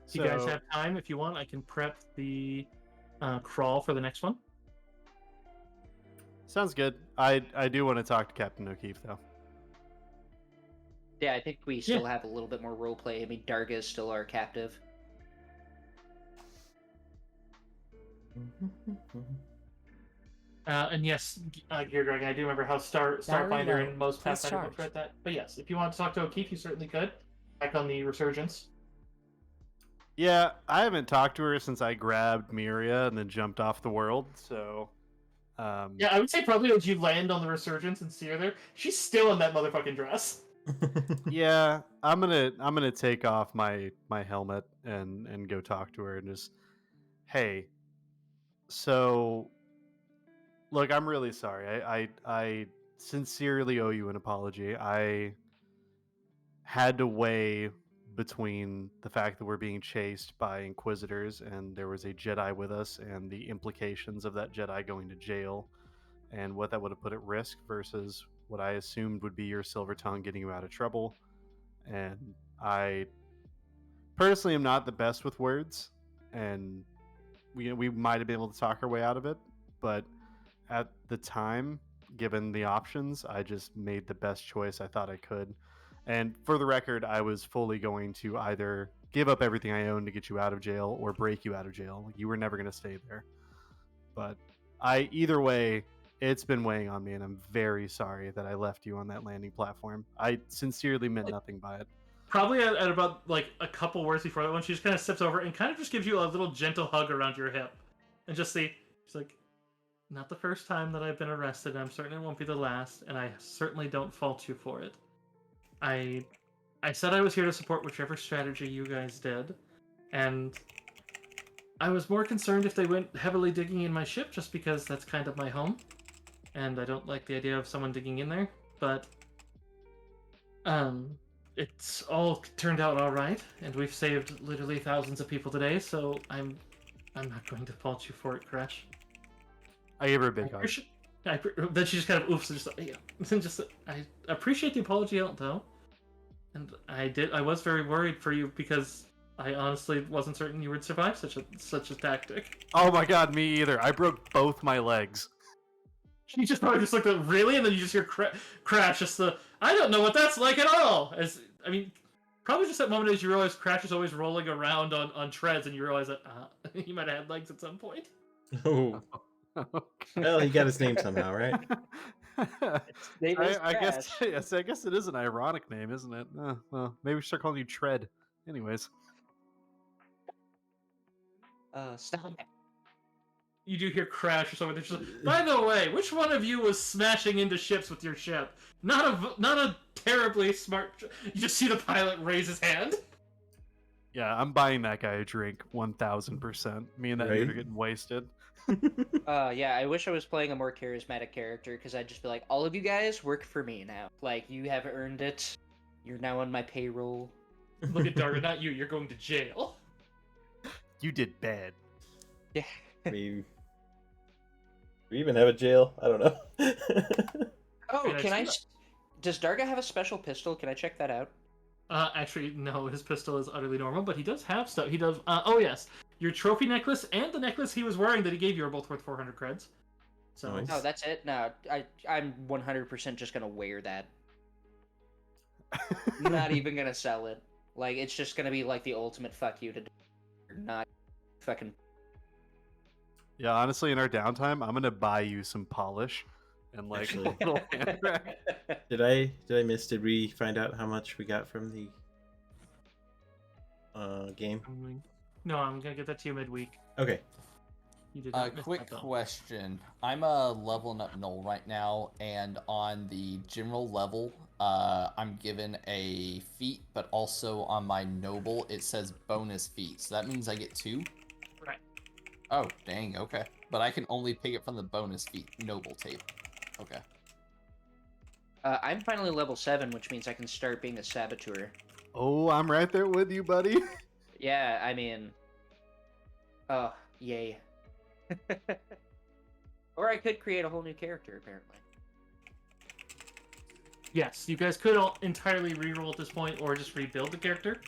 If you guys have time, if you want, I can prep the crawl for the next one. Sounds good. I do want to talk to Captain O'Keefe though. Yeah, I think we still have a little bit more roleplay. I mean, Darga is still our captive. And yes, Gear Dragon, I do remember how Starfinder and most Pathfinder books read that. But yes, if you want to talk to O'Keefe, you certainly could. Back on the Resurgence. Yeah, I haven't talked to her since I grabbed Miria and then jumped off the world, so... Yeah, I would say probably as you land on the Resurgence and see her there, she's still in that motherfucking dress. Yeah, I'm gonna take off my helmet and go talk to her and just, hey, so look, I'm really sorry. I sincerely owe you an apology. I had to weigh between the fact that we're being chased by Inquisitors and there was a Jedi with us and the implications of that Jedi going to jail and what that would have put at risk versus what I assumed would be your silver tongue getting you out of trouble. And I personally am not the best with words, and we might have been able to talk our way out of it, but at the time, given the options, I just made the best choice I thought I could. And for the record, I was fully going to either give up everything I own to get you out of jail or break you out of jail. You were never going to stay there. But either way, it's been weighing on me, and I'm very sorry that I left you on that landing platform. I sincerely meant nothing by it. Probably at about like a couple words before that one, she just kind of steps over and kind of just gives you a little gentle hug around your hip, and just she's like, "Not the first time that I've been arrested. I'm certain it won't be the last, and I certainly don't fault you for it. I said I was here to support whichever strategy you guys did, and I was more concerned if they went heavily digging in my ship, just because that's kind of my home, and I don't like the idea of someone digging in there. But it's all turned out all right, and we've saved literally thousands of people today. So I'm not going to fault you for it, Crash." I gave her a big hug. Then she just kind of oofs and I appreciate the apology, though, and I was very worried for you because I honestly wasn't certain you would survive such a tactic. Oh my god, me either. I broke both my legs. She just probably just looked at really, and then you just hear Crash. I don't know what that's like at all. Probably just that moment as you realize Crash is always rolling around on treads, and you realize that he might have had legs at some point. Oh. Well, he got his name somehow, right? I guess yes. I guess it is an ironic name, isn't it? Well, maybe we should start calling you Tread. Anyways. Stop it. You do hear Crash or something. Just like, by the way, which one of you was smashing into ships with your ship? Not a terribly smart. You just see the pilot raise his hand. Yeah, I'm buying that guy a drink, 1,000%. Me and that dude are getting wasted. Yeah, I wish I was playing a more charismatic character, because I'd just be like, all of you guys work for me now. Like, you have earned it. You're now on my payroll. Look at Darga, not you. You're going to jail. You did bad. Yeah. We even have a jail? I don't know. Oh, does Darga have a special pistol? Can I check that out? Actually, no, his pistol is utterly normal, but he does have stuff. He does, oh yes, your trophy necklace and the necklace he was wearing that he gave you are both worth 400 creds. So. Nice. Oh, that's it? No, I'm 100% just gonna wear that. Not even gonna sell it. Like, it's just gonna be like the ultimate fuck you to not fucking... Yeah, honestly, in our downtime, I'm gonna buy you some polish and like Actually. a little hand rack. Did I miss? Did we find out how much we got from the game? No, I'm gonna get that to you midweek. Okay. You did not miss Quick that, though. question. I'm leveling up Null right now, and on the general level, I'm given a feat, but also on my noble, it says bonus feat. So that means I get 2? Right. Oh, dang, okay. But I can only pick it from the bonus feat noble table. Okay. I'm finally level 7, which means I can start being a saboteur. Oh, I'm right there with you, buddy. Yeah, I mean... Oh, yay. Or I could create a whole new character, apparently. Yes, you guys could all entirely reroll at this point, or just rebuild the character.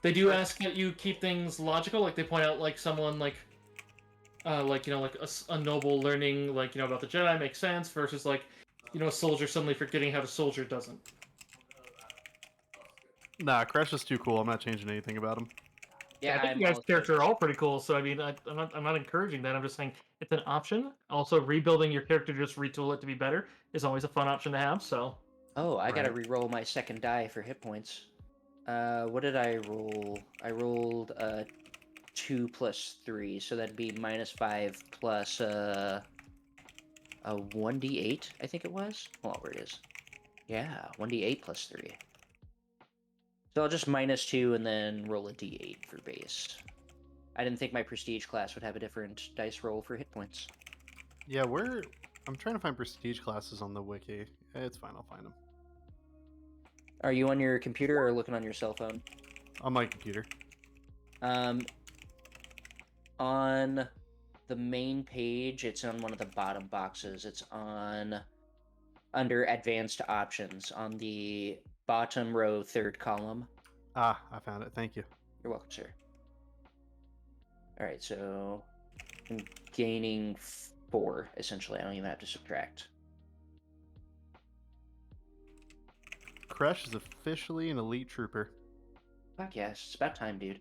They do ask that you keep things logical, like they point out, like someone like a noble learning, about the Jedi makes sense, versus a soldier suddenly forgetting how to soldier doesn't. Nah, Crash is too cool. I'm not changing anything about him. Yeah, I think you guys' character are all pretty cool. So I mean, I'm not encouraging that. I'm just saying it's an option. Also, rebuilding your character to just retool it to be better is always a fun option to have. So. Oh, I gotta re-roll my second die for hit points. What did I roll? I rolled 2 plus 3, so that'd be -5 plus a 1d8, I think it was. Hold on, where it is. Yeah, 1d8 plus 3. So I'll just -2 and then roll a d8 for base. I didn't think my prestige class would have a different dice roll for hit points. Yeah, I'm trying to find prestige classes on the wiki. It's fine, I'll find them. Are you on your computer or looking on your cell phone? On my computer. On the main page, it's on one of the bottom boxes. It's under advanced options on the bottom row, third column. Ah, I found it. Thank you. You're welcome, sir. All right, so I'm gaining 4, essentially. I don't even have to subtract. Crush is officially an elite trooper. Fuck yes, it's about time, dude.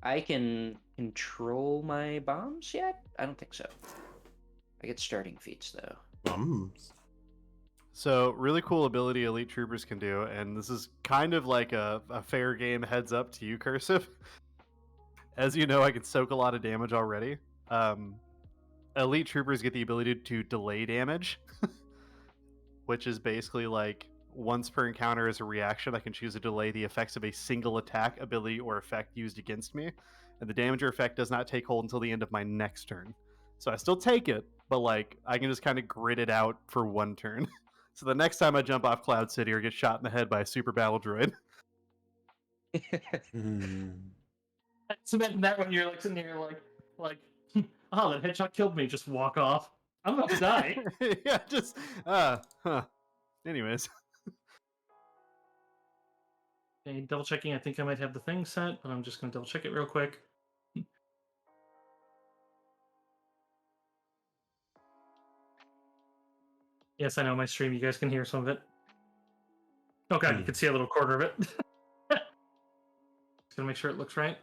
I can control my bombs yet? I don't think so. I get starting feats though. Bums. So, really cool ability elite troopers can do, and this is kind of like a fair game heads up to you, Cursive. As you know, I can soak a lot of damage already. Elite troopers get the ability to delay damage, which is basically like once per encounter as a reaction, I can choose to delay the effects of a single attack, ability, or effect used against me, and the damage or effect does not take hold until the end of my next turn. So I still take it, but like I can just kind of grid it out for one turn. So the next time I jump off Cloud City or get shot in the head by a super battle droid, Hmm. It's imagine that when you're like sitting there like, oh, that headshot killed me. Just walk off. I'm about to die. yeah, just Anyways, Okay, double checking. I think I might have the thing set, but I'm just gonna double check it real quick. Yes, I know my stream. You guys can hear some of it. Oh god, you can see a little corner of it. Just gonna make sure it looks right.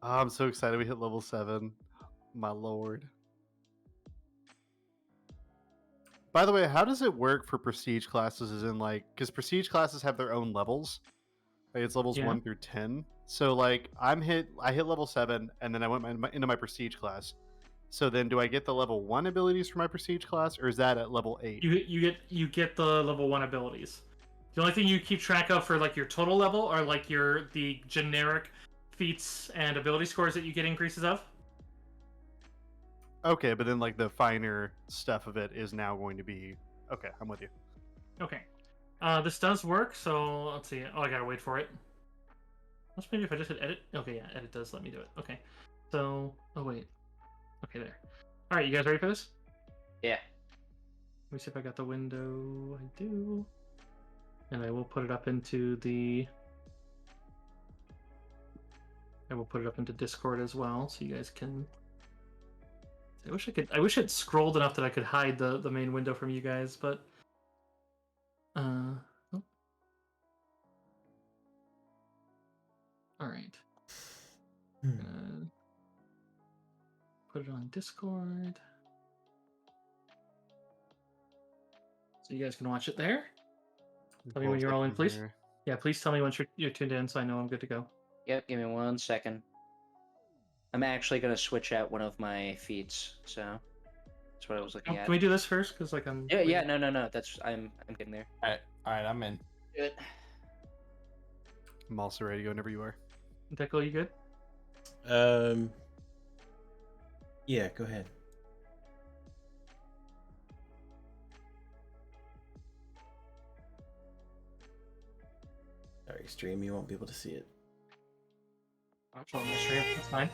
oh, I'm so excited we hit level 7. My lord. By the way, how does it work for prestige classes? Is in like, because prestige classes have their own levels. Like it's levels Yeah. 1 through 10. So like I hit level 7, and then I went into my prestige class. So then, do I get the level 1 abilities for my prestige class, or is that at level 8? You get the level 1 abilities. The only thing you keep track of for like your total level are like the generic feats and ability scores that you get increases of. Okay, but then like the finer stuff of it is now going to be okay. I'm with you. Okay. This does work, so let's see. Oh, I gotta wait for it. Let's maybe if I just hit edit. Okay, yeah, edit does let me do it. Okay. So, oh wait. Okay, there. All right, you guys ready for this? Yeah. Let me see if I got the window. I do. And I will put it up into the. I will put it up into Discord as well, so you guys can. I wish I could. I wish it scrolled enough that I could hide the main window from you guys, but. Oh. All right. Put it on Discord. So you guys can watch it there. Tell me when you're all in, please. Here. Yeah, please tell me once you're tuned in so I know I'm good to go. Yep, give me 1 second. I'm actually gonna switch out one of my feats, so that's what I was looking at. Can we do this first? Because like I'm. Yeah, no. That's I'm getting there. All right, I'm in. Do it. I'm also ready to go whenever you are. Deco, you good? Yeah, go ahead. Sorry, stream, you won't be able to see it. I'll show them the stream. That's fine.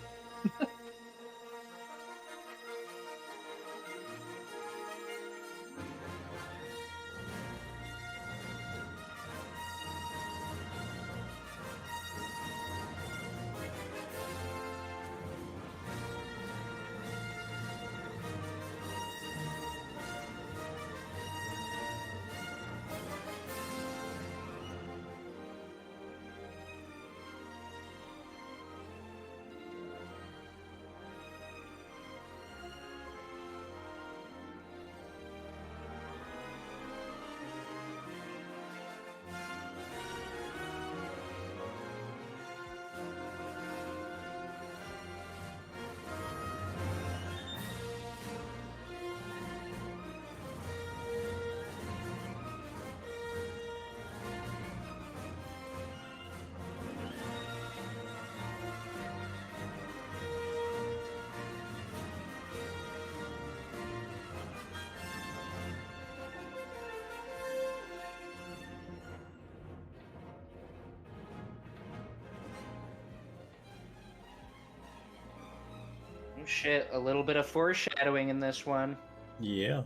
Oh, shit, a little bit of foreshadowing in this one. Yeah.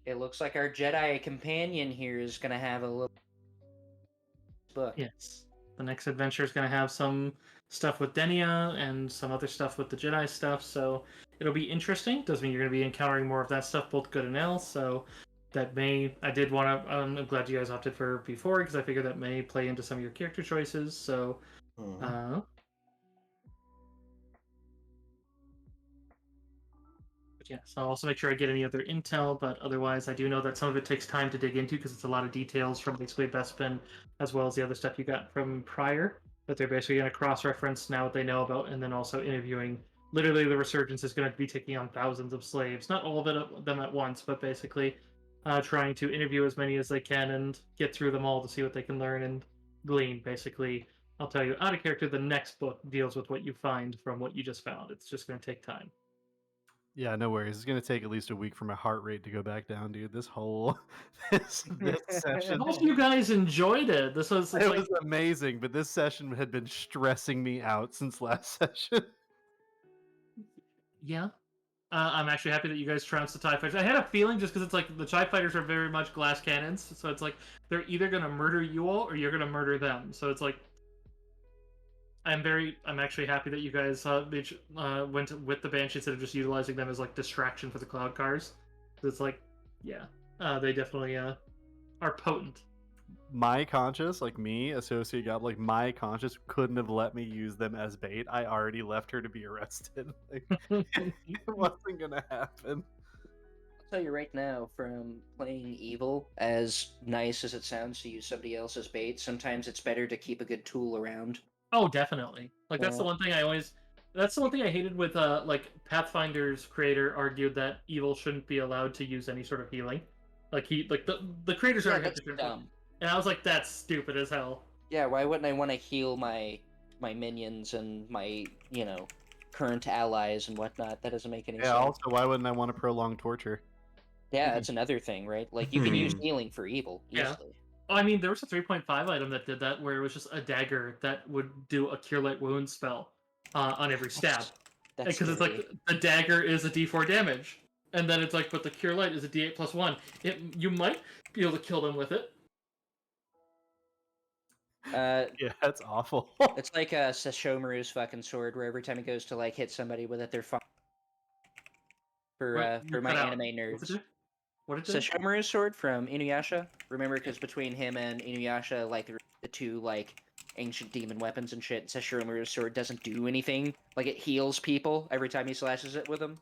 It looks like our Jedi companion here is gonna have a little book. Yes. the next adventure is going to have some stuff with Denia and some other stuff with the Jedi stuff. So it'll be interesting. Doesn't mean you're going to be encountering more of that stuff, both good and ill. So that may, I did want to, I'm glad you guys opted for B4 because I figure that may play into some of your character choices. So, but yeah, so I'll also make sure I get any other intel, but otherwise I do know that some of it takes time to dig into because it's a lot of details from basically Bespin as well as the other stuff you got from prior that they're basically going to cross-reference now what they know about, and then also interviewing. Literally, the Resurgence is going to be taking on thousands of slaves, not all of them at once, but basically trying to interview as many as they can and get through them all to see what they can learn and glean. Basically, I'll tell you, out of character, the next book deals with what you find from what you just found. It's just going to take time. Yeah, no worries. It's gonna take at least a week for my heart rate to go back down, dude. This whole this session, I hope you guys enjoyed it. This was it was amazing, but this session had been stressing me out since last session. Yeah. I'm actually happy that you guys trounced the TIE Fighters. I had a feeling just because it's like the TIE Fighters are very much glass cannons, so it's like they're either going to murder you all or you're going to murder them. So it's like I'm actually happy that you guys went with the Banshee instead of just utilizing them as like distraction for the Cloud Cars. It's like, yeah, they definitely are potent. My conscience, like me, Associate God, like my conscience couldn't have let me use them as bait. I already left her to be arrested. Like, it wasn't gonna happen. I'll tell you right now, from playing evil, as nice as it sounds to use somebody else's bait, sometimes it's better to keep a good tool around. Oh, definitely. Like that's the one thing that's the one thing I hated with like Pathfinder's creator argued that evil shouldn't be allowed to use any sort of healing. Like the creators are that's dumb. And I was like, that's stupid as hell. Yeah, why wouldn't I want to heal my minions and my, current allies and whatnot? That doesn't make any sense. Yeah, also, why wouldn't I want to prolong torture? Yeah, that's another thing, right? Like, you can use healing for evil easily. Yeah. Oh, I mean, there was a 3.5 item that did that, where it was just a dagger that would do a Cure Light Wound spell on every stab. Because it's like, the dagger is a d4 damage. And then it's like, but the Cure Light is a d8 plus 1. You might be able to kill them with it. Yeah, that's awful. It's like Sesshomaru's fucking sword, where every time he goes to, like, hit somebody with it, they're fine. For my anime nerds. What did it do? Sesshomaru's sword from Inuyasha. Remember, because between him and Inuyasha, like, the two, like, ancient demon weapons and shit, Sesshomaru's sword doesn't do anything. Like, it heals people every time he slashes it with them.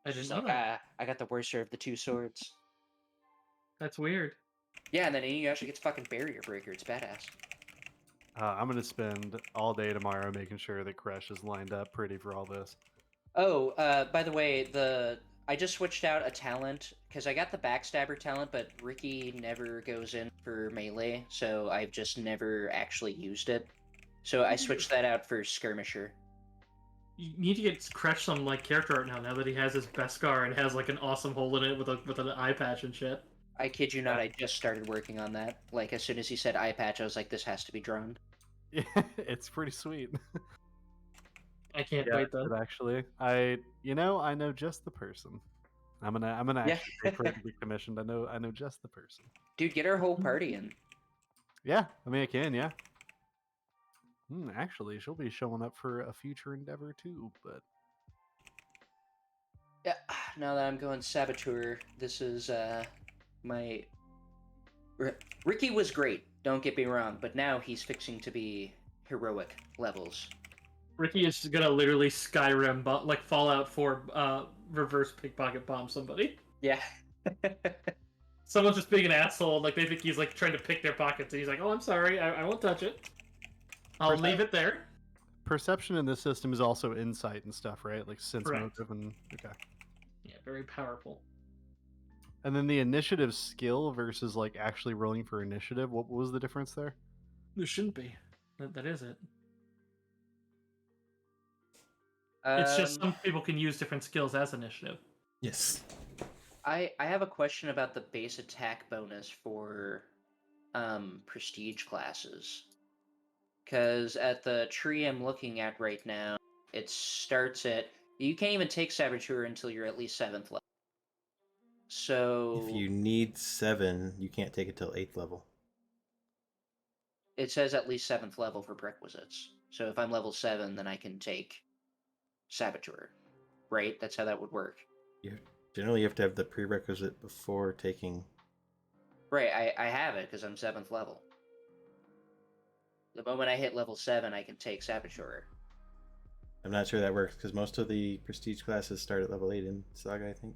I just like, I got the worser of the two swords. That's weird. Yeah, and then Inuyasha gets fucking Barrier Breaker. It's badass. I'm gonna spend all day tomorrow making sure that Kresh is lined up pretty for all this. Oh, by the way, I just switched out a talent, because I got the Backstabber talent, but Ricky never goes in for melee, so I've just never actually used it. So I switched that out for Skirmisher. You need to get Kresh some like character art now that he has his Beskar and has like an awesome hole in it with an eye patch and shit. I kid you not, I just started working on that. Like, as soon as he said eye patch, I was like, this has to be drawn. Yeah, it's pretty sweet. I can't wait though. Actually, I know just the person. I'm gonna actually pay for it to be commissioned. I know just the person. Dude, get our whole party in. Yeah, I mean I can. Yeah. Actually, she'll be showing up for a future endeavor too. But yeah, now that I'm going Saboteur, this is my. Ricky was great. Don't get me wrong, but now he's fixing to be heroic levels. Ricky is gonna literally Skyrim, like Fallout 4, reverse pickpocket bomb somebody. Yeah. Someone's just being an asshole. Like they think he's like trying to pick their pockets, and he's like, "Oh, I'm sorry, I won't touch it. I'll leave it there." Perception in this system is also insight and stuff, right? Like sense motive and okay. Yeah, very powerful. And then the initiative skill versus like actually rolling for initiative. What was the difference there? There shouldn't be. That is it. It's just some people can use different skills as initiative. Yes. I have a question about the base attack bonus for prestige classes. Because at the tree I'm looking at right now, it starts at... You can't even take Saboteur until you're at least 7th level. So... If you need 7, you can't take it till 8th level. it says at least 7th level for prerequisites. So if I'm level 7, then I can take Saboteur, right? That's how that would work. Generally, you have to have the prerequisite before taking. Right, I have it because I'm 7th level. The moment I hit level 7, I can take Saboteur. I'm not sure that works because most of the prestige classes start at level 8 in Saga, I think.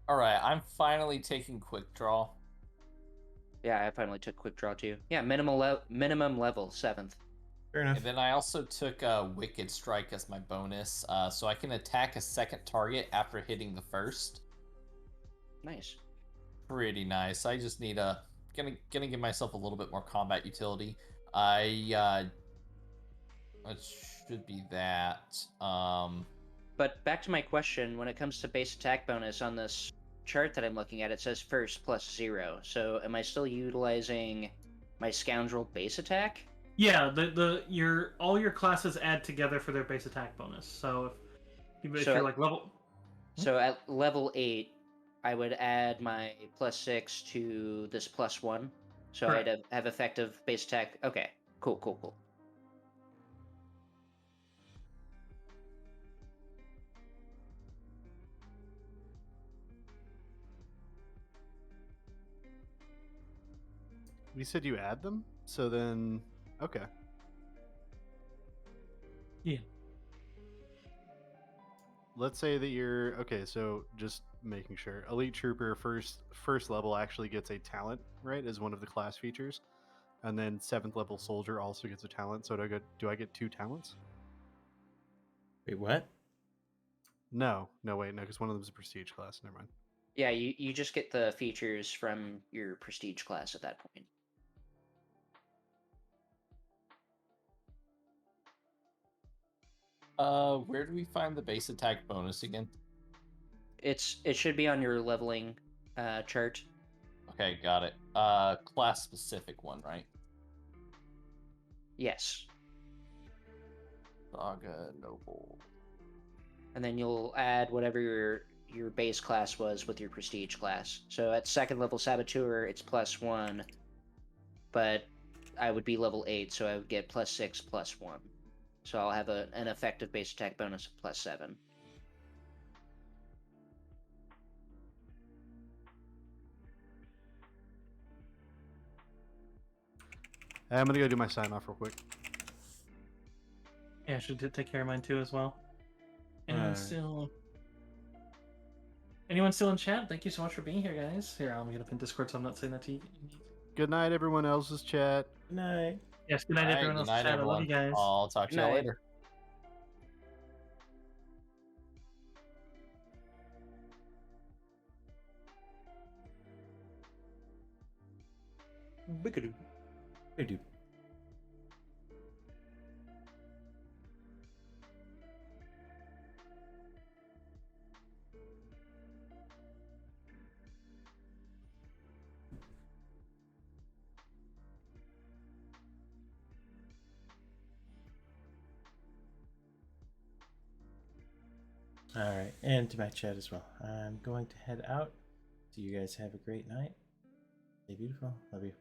All right, I'm finally taking quick draw. Yeah, I finally took Quick Draw too. Yeah, minimum level 7th. Fair enough. And then I also took Wicked Strike as my bonus, so I can attack a second target after hitting the first. Nice. Pretty nice. I just need gonna give myself a little bit more combat utility. It should be that. But back to my question, when it comes to base attack bonus on this chart that I'm looking at, it says first plus 0. So am I still utilizing my Scoundrel base attack? Yeah, all your classes add together for their base attack bonus. So if So you're at- like level, So at level 8, I would add my +6 to this +1. So Correct. I'd have effective base attack. Okay, cool. You said you add them, so then okay. Yeah. Let's say that you're okay. So just making sure, elite trooper first level actually gets a talent, right? As one of the class features, and then 7th level soldier also gets a talent. So do I get 2 talents? Wait, what? No, wait, no, because one of them is a prestige class. Never mind. Yeah, you just get the features from your prestige class at that point. Where do we find the base attack bonus again? It should be on your leveling chart. Okay, got it. Class specific one, right? Yes. Saga Noble. And then you'll add whatever your base class was with your prestige class. So at 2nd level Saboteur, it's +1, but I would be level 8, so I would get +6 +1. So I'll have an effective base attack bonus of +7. I'm gonna go do my sign off real quick. Yeah, I should take care of mine too as well. Anyone Alright. still? Anyone still in chat? Thank you so much for being here, guys. Here, I'm gonna pin Discord, so I'm not saying that to you. Good night, everyone else's chat. Good night. Yes, good night, All right, everyone good else. night, Chat. I love you everyone. guys. I'll talk to Good you night. later. Bigadoo. Hey, dude. Alright, and to my chat as well. I'm going to head out. So you guys have a great night. Stay beautiful. Love you.